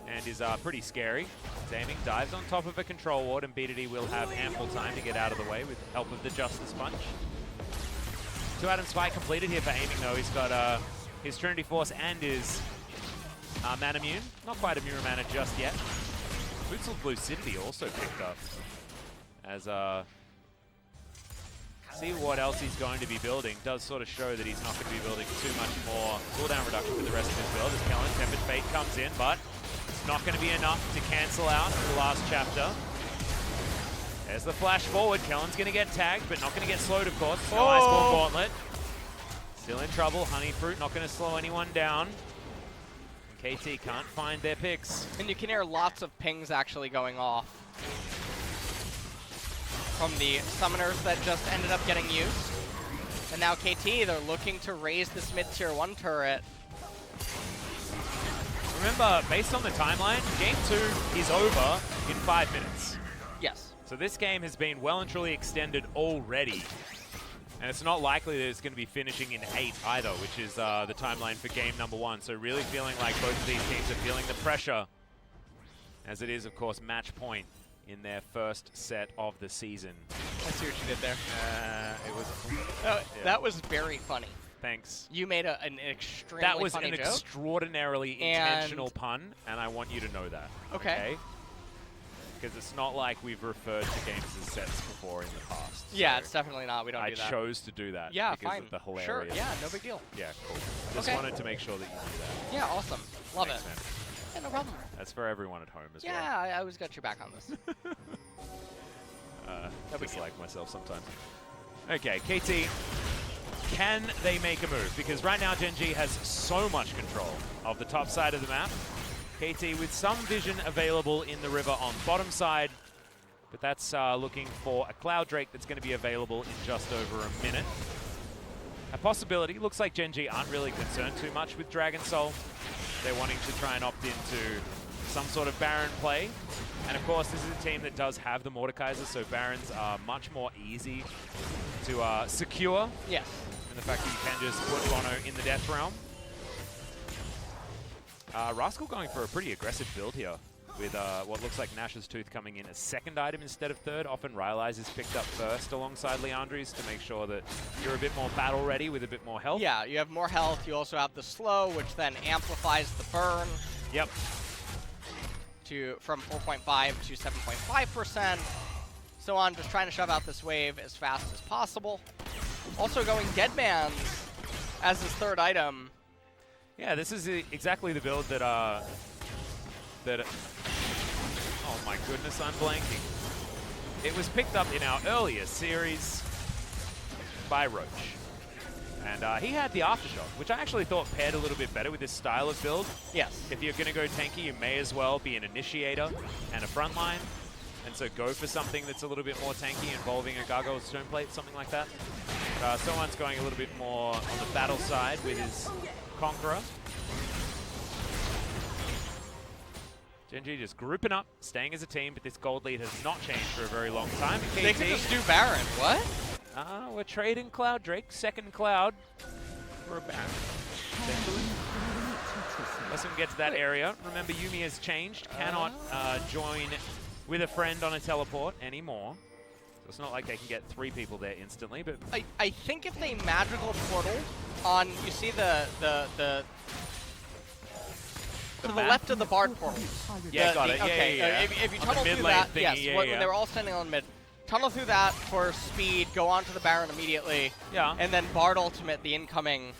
and is pretty scary. Aiming, dives on top of a control ward, and BDD will have ample time to get out of the way with help of the Justice Punch. 2 Atom Spike completed here for Aiming, though. He's got his Trinity Force and his Mana Immune. Not quite a Mirror Mana just yet. Boots of Lucidity also picked up as see what else he's going to be building. Does sort of show that he's not going to be building too much more cooldown reduction for the rest of his build as Kellen Tempered Fate comes in, but it's not going to be enough to cancel out the last chapter. There's the flash forward. Kellen's going to get tagged, but not going to get slowed, of course. No Iceborne Gauntlet. Still in trouble. Honey Fruit not going to slow anyone down. And KT can't find their picks. And you can hear lots of pings actually going off from the summoners that just ended up getting used. And now KT, they're looking to raise this mid-tier 1 turret. Remember, based on the timeline, Game 2 is over in 5 minutes. Yes. So this game has been well and truly extended already. And it's not likely that it's going to be finishing in 8 either, which is the timeline for game number 1. So really feeling like both of these teams are feeling the pressure, as it is, of course, match point in their first set of the season. I see what you did there. It was... yeah. That was very funny. Thanks. You made an extremely That was funny an joke. Extraordinarily intentional pun, and I want you to know that. Okay. Because it's not like we've referred to games as sets before in the past. Yeah, so it's definitely not. We don't do that. I chose to do that Yeah, because fine. of the hilarious. Sure, yeah, no big deal. Yeah, cool. Just Okay. wanted to make sure that you knew that. Yeah, awesome. Love Thanks, it. man. Yeah, no problem. That's for everyone at home as well. Yeah, I always got your back on this. Just like myself sometimes. Okay, KT, can they make a move? Because right now Gen.G has so much control of the top side of the map. KT with some vision available in the river on bottom side, but that's looking for a Cloud Drake that's going to be available in just over a minute. A possibility. Looks like Gen.G aren't really concerned too much with Dragon Soul. They're wanting to try and opt into some sort of Baron play. And of course, this is a team that does have the Mordekaiser, so Barons are much more easy to secure. Yes. And the fact that you can just put Bono in the Death Realm. Rascal going for a pretty aggressive build here, with what looks like Nash's Tooth coming in as second item instead of third. Often Rylai's is picked up first alongside Leandri's to make sure that you're a bit more battle ready with a bit more health. Yeah, you have more health. You also have the slow, which then amplifies the burn. Yep. From 4.5 to 7.5%. So on, just trying to shove out this wave as fast as possible. Also going Deadman's as his third item. Yeah, this is exactly the build that oh my goodness, I'm blanking. It was picked up in our earlier series by Roach. And he had the Aftershock, which I actually thought paired a little bit better with this style of build. Yes. If you're going to go tanky, you may as well be an Initiator and a Frontline. And so go for something that's a little bit more tanky, involving a Gargoyle Stoneplate, something like that. Someone's going a little bit more on the battle side with his Conqueror. Gen.G just grouping up, staying as a team, but this gold lead has not changed for a very long time. KT, they could just do Baron. What? We're trading Cloud Drake, second Cloud for a Baron. Unless we can get to that area. Remember, Yuumi has changed, cannot join with a friend on a teleport anymore. So it's not like they can get 3 people there instantly, but... I think if they magical portal on, you see to the left of the Bard portal. Yeah, got it. Okay, yeah. If you tunnel through that, yes, when they were all standing on mid. Tunnel through that for speed, go onto the Baron immediately. Yeah. And then Bard ultimate the incoming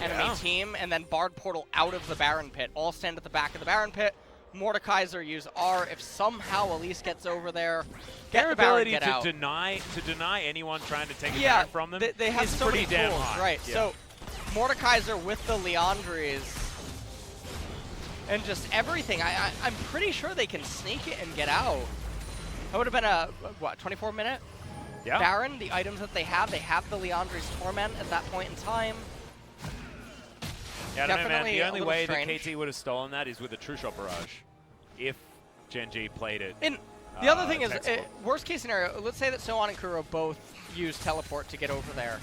enemy team, and then Bard portal out of the Baron pit. All stand at the back of the Baron pit. Mordekaiser use R if somehow Elise gets over there. Their ability get out. to deny anyone trying to take a Baron from them they have is so pretty many damn tools, high. right? Yeah. So Mordekaiser with the Leandri's and just everything. I'm pretty sure they can sneak it and get out. That would have been a, what, 24-minute Baron? The items that they have the Leandri's Torment at that point in time. Yeah, I don't know, man. The a only little way strange. that KT would have stolen that is with a True Shot Barrage, if Gen.G played it. And the other thing is, textbook. worst case scenario, let's say that Sohan and Kuro both use teleport to get over there.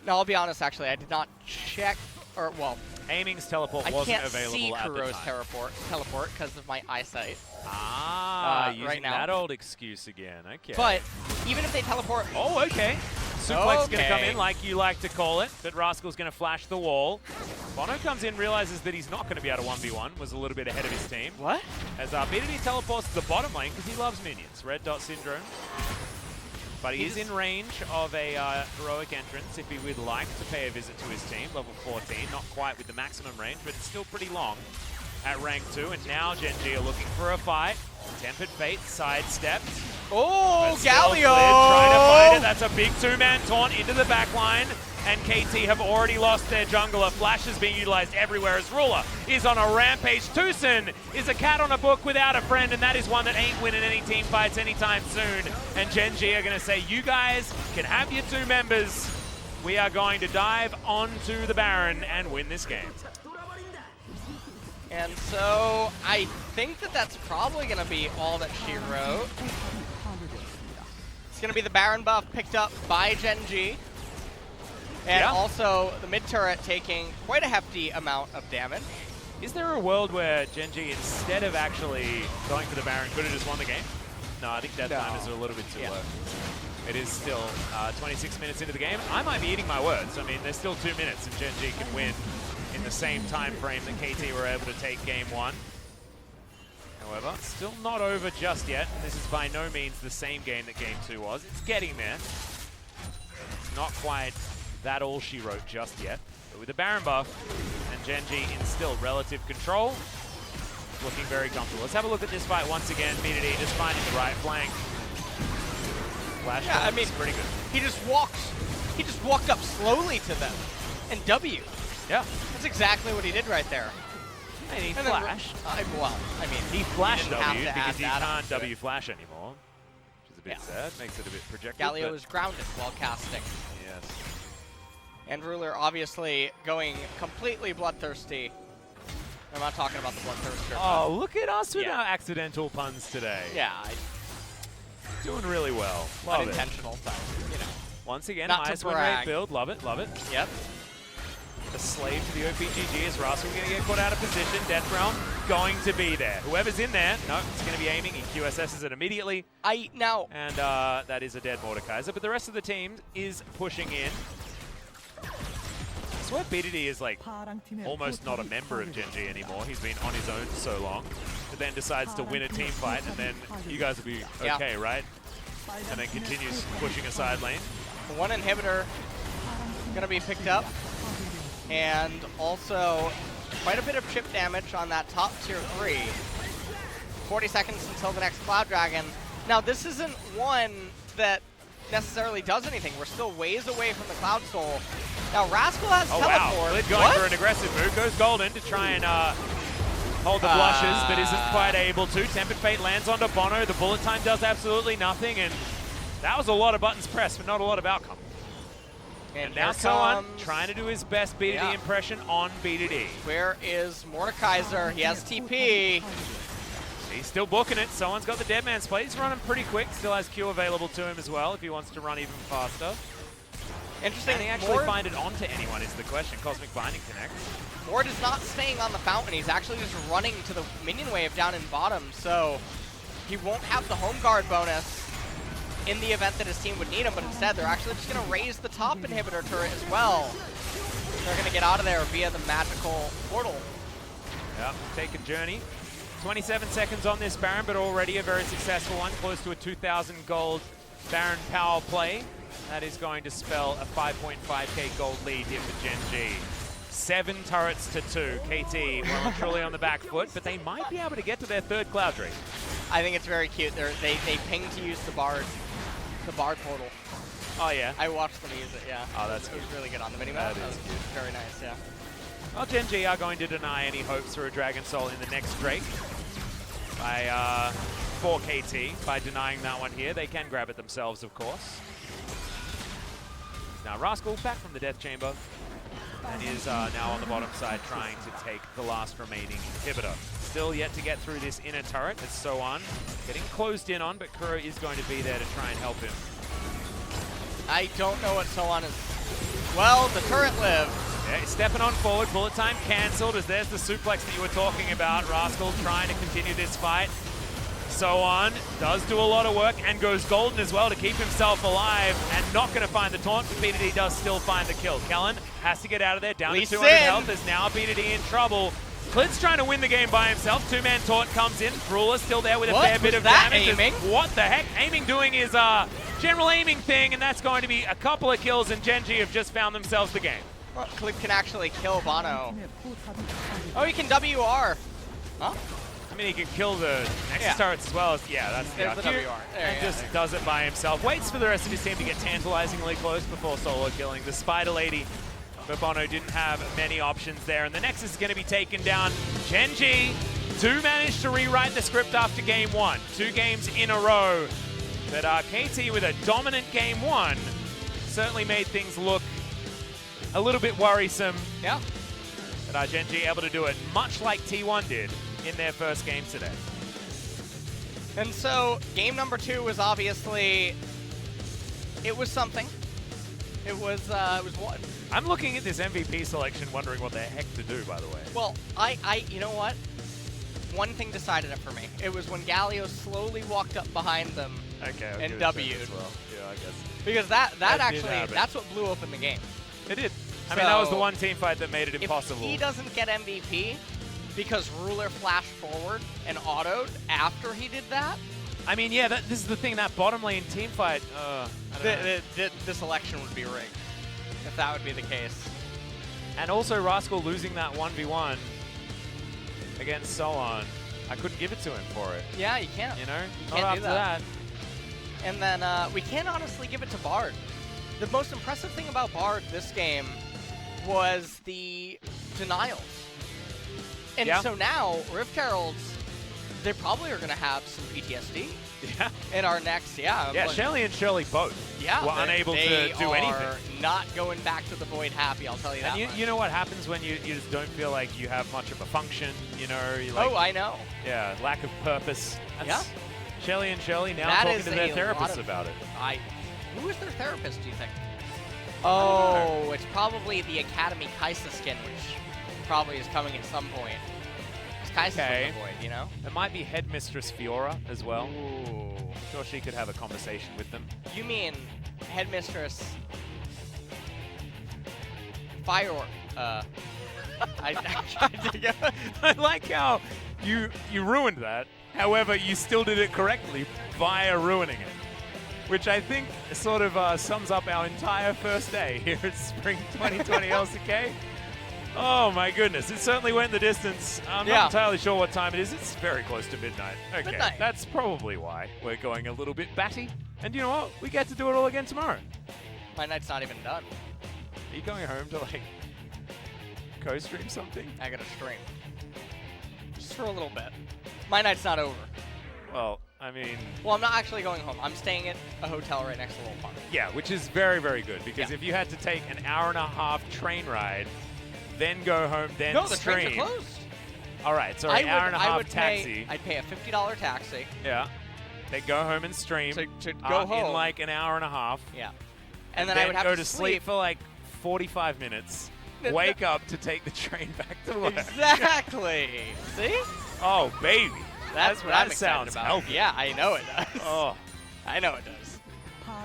Now, I'll be honest, actually, I did not check, or, well... Aiming's teleport wasn't available at the time. I can't see Kuro's teleport because of my eyesight. Using right now. that old excuse again. Okay. But even if they teleport... Oh, okay. Suplex is going to come in like you like to call it, but Rascal's going to flash the wall. Bono comes in, realizes that he's not going to be able to 1v1, was a little bit ahead of his team. What? As BDD teleports to the bottom lane because he loves minions. Red Dot Syndrome. But he is in range of a heroic entrance if he would like to pay a visit to his team. Level 14, not quite with the maximum range, but it's still pretty long at rank 2. And now Gen.G are looking for a fight. Tempered Fate sidestepped. Oh, Galio! Trying to fight it. That's a big 2-man taunt into the back line. And KT have already lost their jungler. Flash is being utilized everywhere as Ruler is on a rampage. Tucson is a cat on a book without a friend, and that is one that ain't winning any team fights anytime soon. And Gen.G are going to say, you guys can have your 2 members. we are going to dive onto the Baron and win this game. And so I think that that's probably going to be all that she wrote. It's going to be the Baron buff picked up by Gen.G. And also the mid turret taking quite a hefty amount of damage. Is there a world where Gen.G, instead of actually going for the Baron, could have just won the game? No, I think that time is a little bit too low. It is still 26 minutes into the game. I might be eating my words. I mean, there's still 2 minutes and Gen.G can win in the same time frame that KT were able to take game 1. However, still not over just yet. And this is by no means the same game that game 2 was. It's getting there. It's not quite that all she wrote just yet. But with the Baron buff and Gen.G in still relative control, looking very comfortable. Let's have a look at this fight once again. BDD just finding the right flank. Flash I mean, pretty good. He just walked up slowly to them and W. Yeah. That's exactly what he did right there. And he flashed. Well, I mean, he flashed W to because he that can't W flash anymore. Which is a bit sad. Makes it a bit projected. Galio is grounded while casting. Yes. And Ruler obviously going completely bloodthirsty. I'm not talking about the bloodthirster. Oh, look at us with our accidental puns today. Yeah. Doing really well. Love Unintentional, it. but, you know. Once again, Not highest to win rate brag. build. Love it, love it. Yep. A slave to the OPGG is Russell going to get caught out of position. Death Realm going to be there. Whoever's in there, no, it's going to be aiming. He QSS's it immediately. And that is a dead Mordekaiser. But the rest of the team is pushing in. I swear BDD is like almost not a member of Gen.G anymore. He's been on his own so long. But then decides to win a team fight and then you guys will be okay, right? And then continues pushing a side lane. One inhibitor going to be picked up. And also quite a bit of chip damage on that top tier 3. 40 seconds until the next Cloud Dragon. Now this isn't one that necessarily does anything. We're still ways away from the Cloud Soul. Now Rascal has teleport. Lid going for an aggressive move. Goes Golden to try and hold the blushes, but isn't quite able to. Tempered Fate lands onto Bono. The bullet time does absolutely nothing, and that was a lot of buttons pressed, but not a lot of outcome. And now Soan trying to do his best BDD impression on BDD. Where is Mordekaiser? He has TP. He's still booking it. Soan's got the Dead Man's Play. He's running pretty quick. Still has Q available to him as well if he wants to run even faster. Interesting. Can he actually find it onto anyone is the question. Cosmic Binding connect. Mord is not staying on the fountain. He's actually just running to the minion wave down in bottom. So he won't have the home guard bonus in the event that his team would need him, but instead they're actually just going to raise the top inhibitor turret as well. They're going to get out of there via the magical portal. Yeah, take a journey. 27 seconds on this Baron, but already a very successful one, close to a 2,000 gold Baron power play. That is going to spell a 5.5k gold lead here for Gen.G. 7 turrets to 2. KT well and truly on the back foot, but they might be able to get to their third Cloud Drake. I think it's very cute. They ping to use the Bard portal. Oh yeah? I watched them use it, yeah. Oh, that's It good. was really good on the minimap. That That is was cute. very nice, yeah. Well, Gen.G are going to deny any hopes for a Dragon Soul in the next Drake for KT by denying that one here. They can grab it themselves, of course. Now Rascal back from the Death Chamber and is now on the bottom side trying to take the last remaining inhibitor. Still yet to get through this inner turret. It's Soan getting closed in on, but Kuro is going to be there to try and help him. I don't know what Soan is. Well, the turret lived. Yeah, he's stepping on forward. Bullet time cancelled as there's the suplex that you were talking about. Rascal trying to continue this fight. Soan does do a lot of work and goes Golden as well to keep himself alive and not going to find the taunt, but BDD does still find the kill. Kellen has to get out of there, down to 200 health. There's now BDD in trouble. Klid's trying to win the game by himself. Two-man taunt comes in. Ruler still there with a fair bit of damage. Aiming? What the heck? Aiming doing his general aiming thing, and that's going to be a couple of kills, and Gen.G have just found themselves the game. Well, Klid can actually kill Bono. Oh, he can WR. Huh? I mean, he can kill the next turrets as well. That's the There's the cute. WR. And just does it by himself. Waits for the rest of his team to get tantalizingly close before solo killing the Spider Lady. But Bono didn't have many options there. And the Nexus is going to be taken down. Gen.G do manage to rewrite the script after game 1. 2 games in a row. But KT with a dominant game 1 certainly made things look a little bit worrisome. Yeah. That Gen.G able to do it, much like T1 did in their first game today. And so, game number 2 was obviously, it was something. It was what? I'm looking at this MVP selection, wondering what the heck to do, by the way. Well, you know what? One thing decided it for me. It was when Galio slowly walked up behind them and W'd. Well. Yeah, I guess. Because that actually, happen. that's what blew open the game. It did. I mean, that was the one team fight that made it If impossible. he doesn't get MVP because Ruler flashed forward and autoed after he did that, I mean, yeah, this is the thing, that bottom lane team fight, I don't know. this election would be rigged, if that would be the case. And also Rascal losing that 1v1 against Solon. I couldn't give it to him for it. Yeah, you can't. You know? You Not can't after do that. And then we can't honestly give it to Bard. The most impressive thing about Bard this game was the denials. And so now, Rift Heralds, they probably are going to have some PTSD. Yeah. In our next, Yeah, Shelly and Shirley both were unable to do anything. Not going back to the void happy, I'll tell you that And you know what happens when you just don't feel like you have much of a function, you know? You're like, oh, I know. Yeah, lack of purpose. Yeah. Shelly and Shirley now That talking is to their a therapists lot of- about it. Who is their therapist, do you think? Oh, it's probably the Academy Kaisa skin, which probably is coming at some point. Kaisa's in the void, you know? It might be Headmistress Fiora as well. Ooh. Sure, she could have a conversation with them. You mean Headmistress Firework? I tried to go. I like how you ruined that. However, you still did it correctly via ruining it, which I think sort of sums up our entire first day here at Spring 2020 LCK. Oh my goodness, it certainly went the distance. I'm not entirely sure what time it is. It's very close to midnight. Okay, Midnight. That's probably why we're going a little bit batty. And you know what? We get to do it all again tomorrow. My night's not even done. Are you going home to like co-stream something? I gotta stream. Just for a little bit. My night's not over. Well, I mean... Well, I'm not actually going home. I'm staying at a hotel right next to Little Park. Yeah, which is very, very good, because if you had to take an hour-and-a-half train ride, then go home, then No, the stream... trains are closed. All right, so an hour-and-a-half taxi. I'd pay a $50 taxi. Yeah. Then go home and stream to go home. in like an hour and a half. Yeah. And then I would have go to sleep for like 45 minutes. Wake up to take the train back to work. Exactly. See? Oh, baby. That's what I'm excited sounds about. healthy. Yeah, I know it does. Oh. I know it does.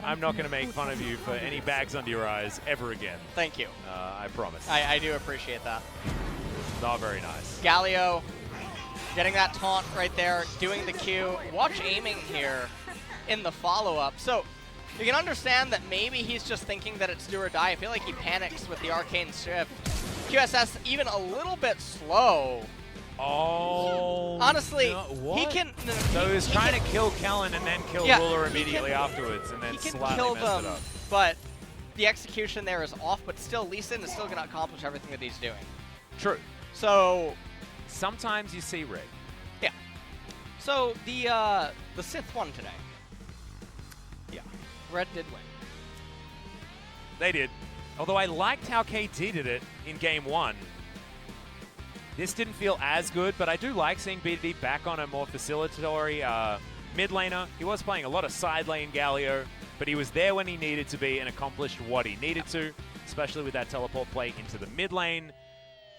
I'm not going to make fun of you for any bags under your eyes ever again. Thank you. I promise. I do appreciate that. Not very nice. Galio getting that taunt right there, doing the Q. Watch aiming here in the follow-up. So you can understand that maybe he's just thinking that it's do or die. I feel like he panics with the Arcane Shift. QSS even a little bit slow. Oh. Honestly, no, he can... So he was trying to kill Kellen and then kill Ruler immediately afterwards, and then he can slightly kill messed them, it up. but the execution there is off, but still, Lee Sin is still going to accomplish everything that he's doing. True. So... Sometimes you see red. Yeah. So, the Sith won today. Yeah. Red did win. They did. Although I liked how KT did it in game one. This didn't feel as good, but I do like seeing BDD back on a more facilitatory mid laner. He was playing a lot of side lane Galio, but he was there when he needed to be and accomplished what he needed to, especially with that teleport play into the mid lane.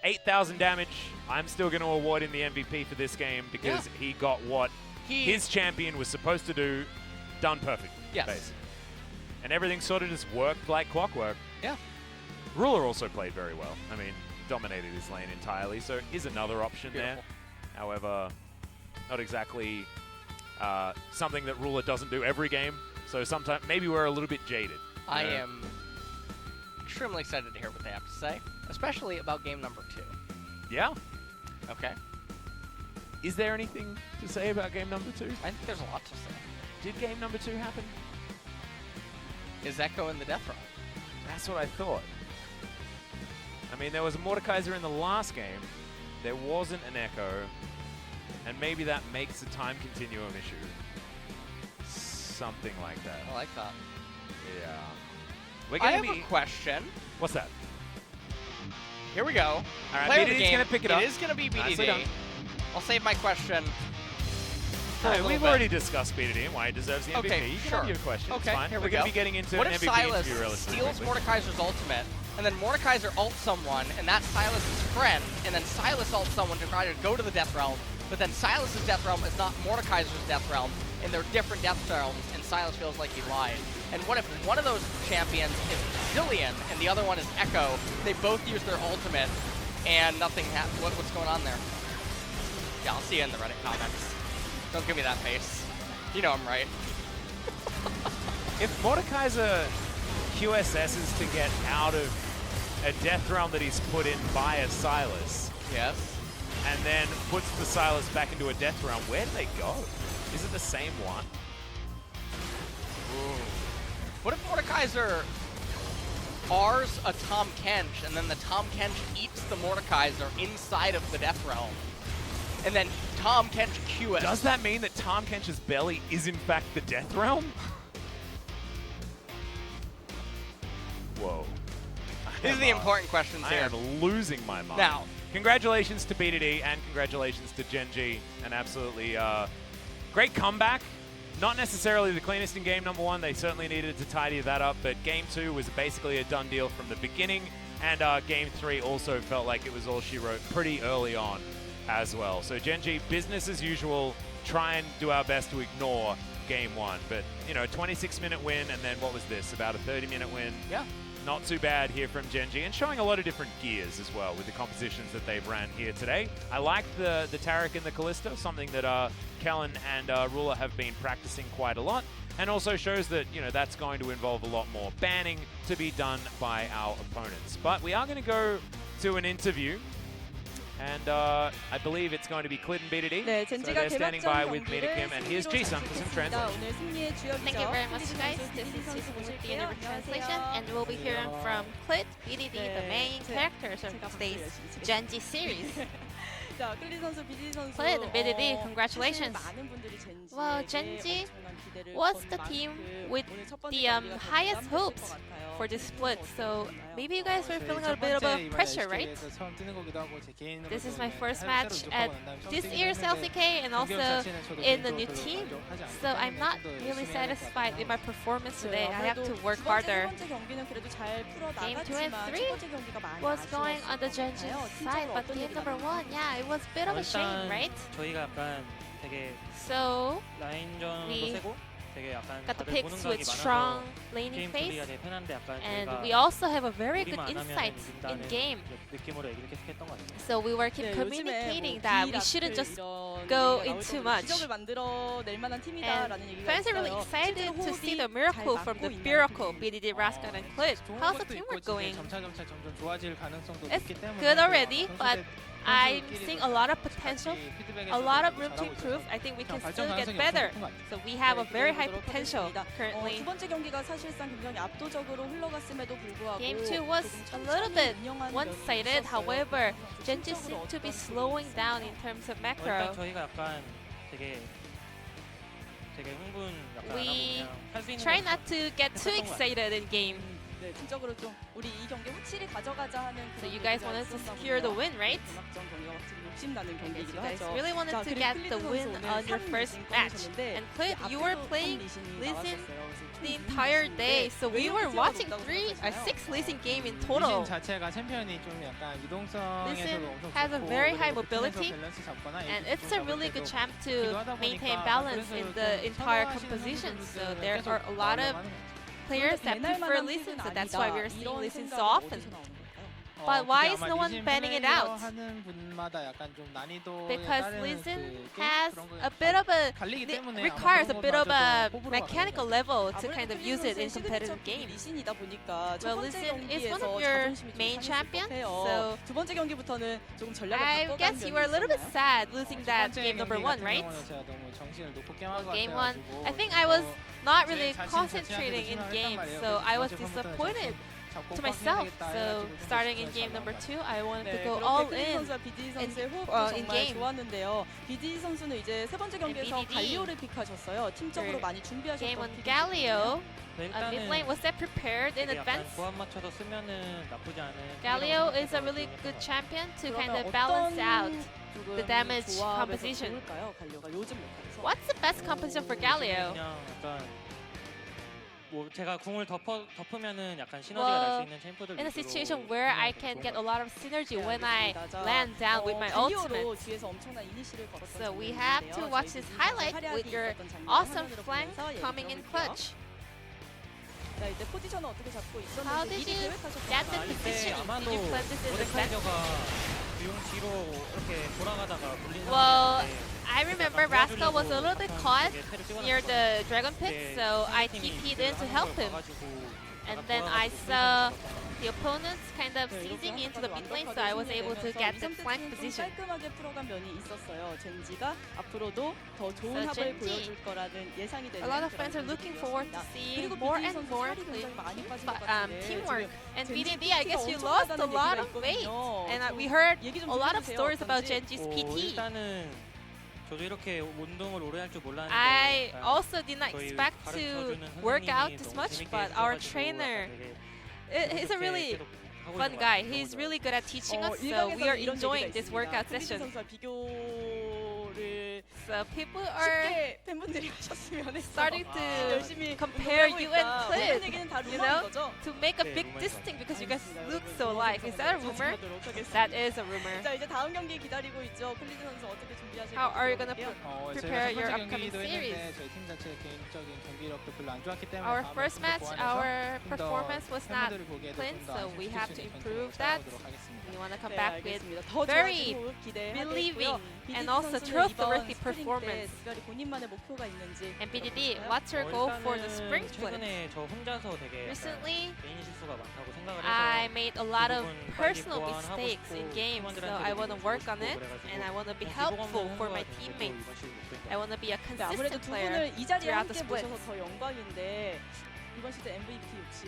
8,000 damage. I'm still going to award him the MVP for this game because he got what his champion was supposed to do done perfect. Yes. Basically. And everything sort of just worked like clockwork. Yeah. Ruler also played very well. I mean, dominated his lane entirely, so is another option there. However, not exactly something that Ruler doesn't do every game. So sometimes maybe we're a little bit jaded. I am extremely excited to hear what they have to say, especially about game number 2. Yeah. Okay. Is there anything to say about game number 2? I think there's a lot to say. Did game number 2 happen? Is Echo in the death run? That's what I thought. I mean, there was a Mordekaiser in the last game. There wasn't an Echo. And maybe that makes a time continuum issue. Something like that. I like that. Yeah. We're I gonna have a question. What's that? Here we go. All right, Player of the BDD's game. gonna pick it up. It is going to be Nicely done. BDD. I'll save my question. for a Hey, little we've bit. already discussed BDD and why he deserves the MVP. Okay, you can sure. have your question. Okay, it's fine. here We're we going go. to be getting into What an if MVP Silas interview relatively steals quickly. Mordekaiser's ultimate, and then Mordekaiser ults someone, and that's Silas's friend, and then Silas ults someone to try to go to the Death Realm, but then Silas's Death Realm is not Mordekaiser's Death Realm, and they're different Death Realms, and Silas feels like he lied. And what if one of those champions is Zillion, and the other one is Echo? They both use their ultimate, and nothing happens. What's going on there? Yeah, I'll see you in the Reddit comments. Don't give me that face. You know I'm right. If Mordekaiser QSSs to get out of a Death Realm that he's put in via Silas, yes, and then puts the Silas back into a Death Realm, where do they go? Is it the same one? Ooh. What if Mordekaiser R's a Tahm Kench, and then the Tahm Kench eats the Mordekaiser inside of the Death Realm? And then Tahm Kench QS. Does that mean that Tahm Kench's belly is in fact the Death Realm? Whoa. These are the important questions I here. am losing my mind. Now, congratulations to BDD and congratulations to Gen.G. An absolutely great comeback. Not necessarily the cleanest in game number one. They certainly needed to tidy that up, but game two was basically a done deal from the beginning, and game three also felt like it was all she wrote pretty early on as well. So Gen.G, business as usual, try and do our best to ignore game one. But, you know, 26-minute win, and then what was this, about a 30-minute win? Yeah. Not too bad here from Gen.G, and showing a lot of different gears as well with the compositions that they've ran here today. I like the Taric and the Kalista, something that Kellen and Ruler have been practicing quite a lot, and also shows that, you know, that's going to involve a lot more banning to be done by our opponents. But we are going to go to an interview, and I believe it's going to be Clit and BDD. 네, So 젠지가 they're standing by 개막전 with Mina 경기를 Kim, and here's 승리로 Ji-sun for some 시작했습니다. translation. 오늘 승리의 주역이죠. Thank you very much, BDD guys. 선수, This BDD is 선수 Ji-sun with the 모실게요. Universe Translation, 안녕하세요. and we'll be hearing from Clit, BDD, the 네, main characters of today's Gen.G series. 자, 클리 선수, BDD 선수. Clit and BDD, congratulations. 많은 분들이 젠지에게 Well, Gen.G 엄청난 기대를 was 건 the 만큼 team 오늘 with 첫 번째 the 경기가 더 highest 부담됐을 hopes 것 같아요. for this split, so maybe you guys were feeling a 첫 bit of 번째 a 이번에 pressure, right? LCK에서 처음 뜨는 거기도 하고 제 개인으로도 This is my 네, first 새로 match 접하고 at 난 다음에 처음 this 뛰긴 year's 했는데 LCK and 경기 also 자체는 저도 in the 개인적으로 new 별로 team, 만족하지 않기 so I'm 때문에 not 좀더 really 열심히 해야 될것 satisfied with my performance today. I have to work 두 harder. 번째 경기는 그래도 잘 풀어 Game 2 and 나갔지만 3 첫 번째 경기가 많이 was going on the Gen.G side, but game number 1, yeah, it was a bit of a shame, right? 저희가 약간 되게 So 라인전도 we 세고 되게 약간 got the 다들 picks 보는 with 각이 strong 많아서 laning 게임 phase, 분위기가 되게 편한데 약간 and 저희가 we also have a very good 우리만 안 하면은 insight in 이긴다는 game. 느낌으로 얘기를 계속했던 것 같아요. So we were keep 네, communicating 요즘에 that 뭐 we shouldn't just 이런 go 얘기가 in 나올 too 정도로 much. 기적을 만들어낼 만한 팀이다라는 And 얘기가 fans are really 있어요. excited 실제로 to see the 호흡이 miracle 잘 from the 맞고 있는 miracle, BDD, Rascal, and Clit. 좋은 How's the 것도 teamwork 있고 going? 점차 점점 좋아질 가능성도 It's 있기 때문에 good already, but I'm 선수들끼리도 seeing a lot of potential, a lot of room to 잘하고 improve. 있어서 I think we can 발전 still get 가능성이 better. 엄청 높은 것 같아요. So we have a very high 기대해보도록 potential 하겠습니다. currently. 두 번째 경기가 사실상 굉장히 압도적으로 흘러갔음에도 불구하고 Game 2 was a little bit one-sided. However, Gen.G seemed to be slowing down in terms of 일단 macro. 저희가 약간 되게 흥분 약간 안 하고 We 그냥 할 수 있는 try 거 not to get too excited in game. 네, 팀적으로 좀 우리 이 경기 확실히 가져가자 하는 So 그런 you guys 얘기가 wanted to 있었나 secure the 보네요. win, right? 개막전 경기가 확실히 욕심나는 You 경기이기도 guys 하죠. really wanted 자, to 그리고 get 클리드 the 선수 win 오늘 on your 3 first 리신 match. 꺼내셨는데 And Clit, you were 앞에도 playing 리신이 Lee Sin 나왔었어요. 그래서 the 총 entire 리신인데 day, so we were 왜 watching 높다고 6 losing game in 리신 total. 자체가 챔피언이 좀 약간 이동성에서도 Listen 엄청 has a 좋고 very high 그리고 mobility, 밸런스 잡거나 and 이렇게 it's a 잡을 really 때도 good champ to 기도 하다 maintain 보니까 balance 그래서 in 좀 the entire 선호하시는 composition. So 선수들은 there 계속 are a lot of 나오려고 하는 거죠. players that prefer Lee Sin, so that's why we're seeing Lee Sin so often. But why is no one banning it out? 하는 분마다 약간 좀 난이도에 Because 따른 Lee Sin 그 has 그런 거 a bit of a 갈리기 때문에 requires a 아마 bit of 그런 a 것마저도 호불호가 mechanical level to 아무래도 kind of 클리드 use it in 선수의 competitive 시그니처 games. 리신이다 보니까 첫 Well, 번째 Lee Sin is one 경기에서 of your 자존심이 좀 main 상했을 champions, 것 같아요. so 두 번째 경기부터는 조금 전략을 I 바꿔가는 guess you were a little bit sad losing that game number 1, right? 제가 너무 정신을 놓고 게임한 것 Game 1, 같아가지고 I think I was not 제 really 자신 concentrating in 자체한테도 game, 실망을 했단 so 말이에요. I was 그래서 두 번째 disappointed to myself. So starting in game number 2, I wanted to go 그렇게 all 클린 in 선수와 BDD 선수의 호흡도 in 정말 game. 좋았는데요. BDD 선수는 이제 세 번째 경기에서 BDD. 갈리오를 픽하셨어요. 팀적으로 많이 준비하셨던 Game on 픽이거든요. Galio. 네, Mid lane was set prepared in 되게 약간 advance. 조합 맞춰서 쓰면은 나쁘지 않은. Galio is a really good champion to kind of balance out the damage composition. 좋을까요? 갈리오가 요즘 메타에서. What's the best composition for Galio? 그냥 약간 뭐 제가 궁을 덮으면은 약간 시너지가 날 수 있는 챔프들. In a situation where I can get a lot of synergy when I land down with my ultimate. 뒤에서 엄청난 이니시를 걸었던 So we have to watch this highlight with your awesome flank coming in clutch. 자, 이때 포지션을 어떻게 잡고 How 있었는지 did 미리 you 계획하셨던 get the position? Did you plan this in advance? 용 뒤로 이렇게 돌아가다가 물린 Well, I remember Rascal was a little bit caught near the dragon pit, so I TP'd in to help him. And then I saw the opponents kind of seizing into the mid lane, so I was able to get the flank position. 깔끔하게 풀어간 면이 있었어요. 젠지가 앞으로도 더 좋은 So 합을 Gen.G. 보여줄 거라는 예상이 되는 A lot of fans are looking forward to seeing more and more teamwork. And BDD, I guess you lost a lot of weight. And we heard a lot of stories about Gen.G's PT. 일단은 저도 이렇게 운동을 오래 할 줄 몰랐는데. I also did not expect to work out this much, but our trainer, he's a really fun guy. He's really good at teaching us, so we are enjoying this workout session. So people are starting to compare you and Clid, you know, to make a big distinct because you guys look so alike. Is that a rumor? That is a rumor. 자, 이제 다음 경기 기다리고 있죠. 클리드 선수 어떻게 준비하실지. How are you gonna prepare your 저희가 첫 번째 upcoming 경기도 series? 했는데 저희 팀 자체의 개인적인 경기력도 별로 안 좋았기 때문에 Our 다음에 first 좀더 match, 보완해서 our 좀더 performance was not 팬분들이 보기에도 clean, 좀더 so we have to 안심할 수 있는 improve 경기로 that. 찾아오도록 하겠습니다. We want to come 네, back with 알겠습니다. 더 very 좋아진 호흡 기대하겠고요. believing and BDD also 선수는 trustworthy 이번 스프링 때 performance. 특별히 본인만의 목표가 있는지. And BDD, what's your goal for the spring split? 최근에 저 혼자서 되게 Recently, 개인 실수가 많다고 생각을 해서 I made a lot of 그 부분 빨리 personal 보완하고 mistakes 싶고 in games, so 팀원들한테도 I want to 보여주고 work on 싶고 it, 그래가지고 and I want to be 기복 helpful 없는 for my 행동을 teammates. 이번 시즌 목표입니다. I want to be a 네, 아무래도 consistent 두 player 분을 이 자리에 throughout the 함께 split. 모셔서 더 영광인데 이번 시즌 MVP 욕심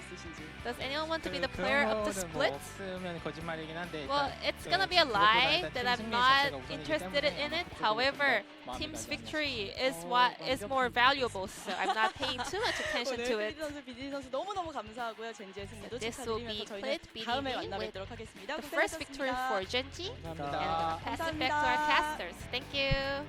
있으신지. Does anyone want to be the player of the split? 없으면 거짓말이긴 한데 Well, it's gonna be a lie that I'm not interested in it. However, team's victory is what is more valuable, so I'm not paying too much attention to it. 클리드 선수, BDD 선수 너무너무 감사하고요. 젠지의 승리도 This will be 축하드리면서 저희는 Clid, 다음에 BDD 만나 with 뵙도록 하겠습니다. the first victory for Gen.G, and I'm gonna pass it back to our casters. Thank you.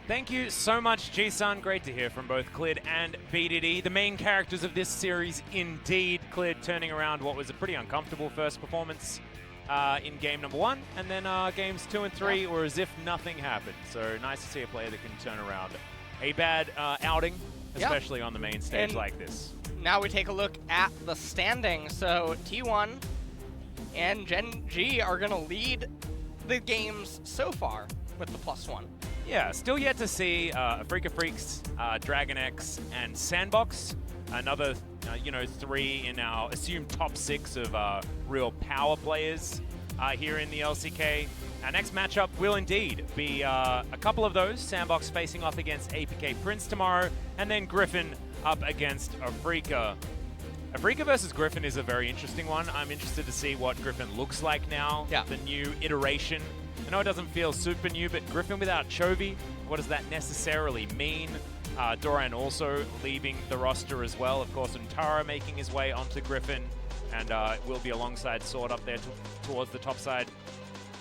Thank you so much, G-Sun. Great to hear from both Clid and BDD, the main characters of this series indeed. Clid turning around what was a pretty uncomfortable first performance in game number 1, and then games 2 and 3 were as if nothing happened. So nice to see a player that can turn around a bad outing, especially on the main stage like this. Now we take a look at the standing. So T1 and Gen.G are going to lead the games so far with the +1. Yeah, still yet to see Afrika Freaks, Dragon X, and Sandbox. Another, 3 in our assumed top 6 of real power players here in the LCK. Our next matchup will indeed be a couple of those. Sandbox facing off against APK Prince tomorrow, and then Griffin up against Afrika. Afrika versus Griffin is a very interesting one. I'm interested to see what Griffin looks like now, the new iteration. I know it doesn't feel super new, but Griffin without Chovy, what does that necessarily mean? Doran also leaving the roster as well. Of course, Untara making his way onto Griffin, and will be alongside Sword up there towards the top side.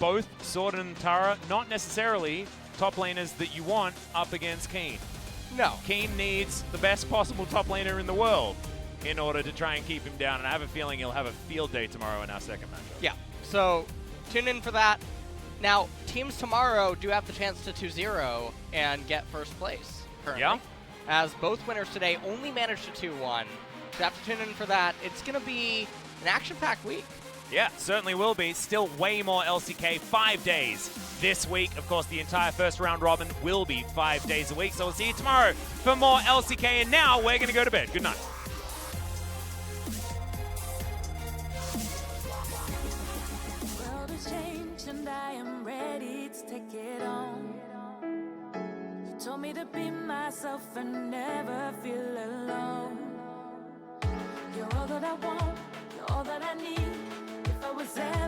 Both Sword and Untara, not necessarily top laners that you want up against Keen. No. Keen needs the best possible top laner in the world in order to try and keep him down, and I have a feeling he'll have a field day tomorrow in our second matchup. Yeah, so tune in for that. Now, teams tomorrow do have the chance to 2-0 and get first place currently. Yeah. As both winners today only managed to 2-1. So you have to tune in for that. It's going to be an action-packed week. Yeah, certainly will be. Still way more LCK, 5 days this week. Of course, the entire first round robin will be 5 days a week. So we'll see you tomorrow for more LCK. And now we're going to go to bed. Good night. And I am ready to take it on. You told me to be myself and never feel alone. You're all that I want, that I need if I was ever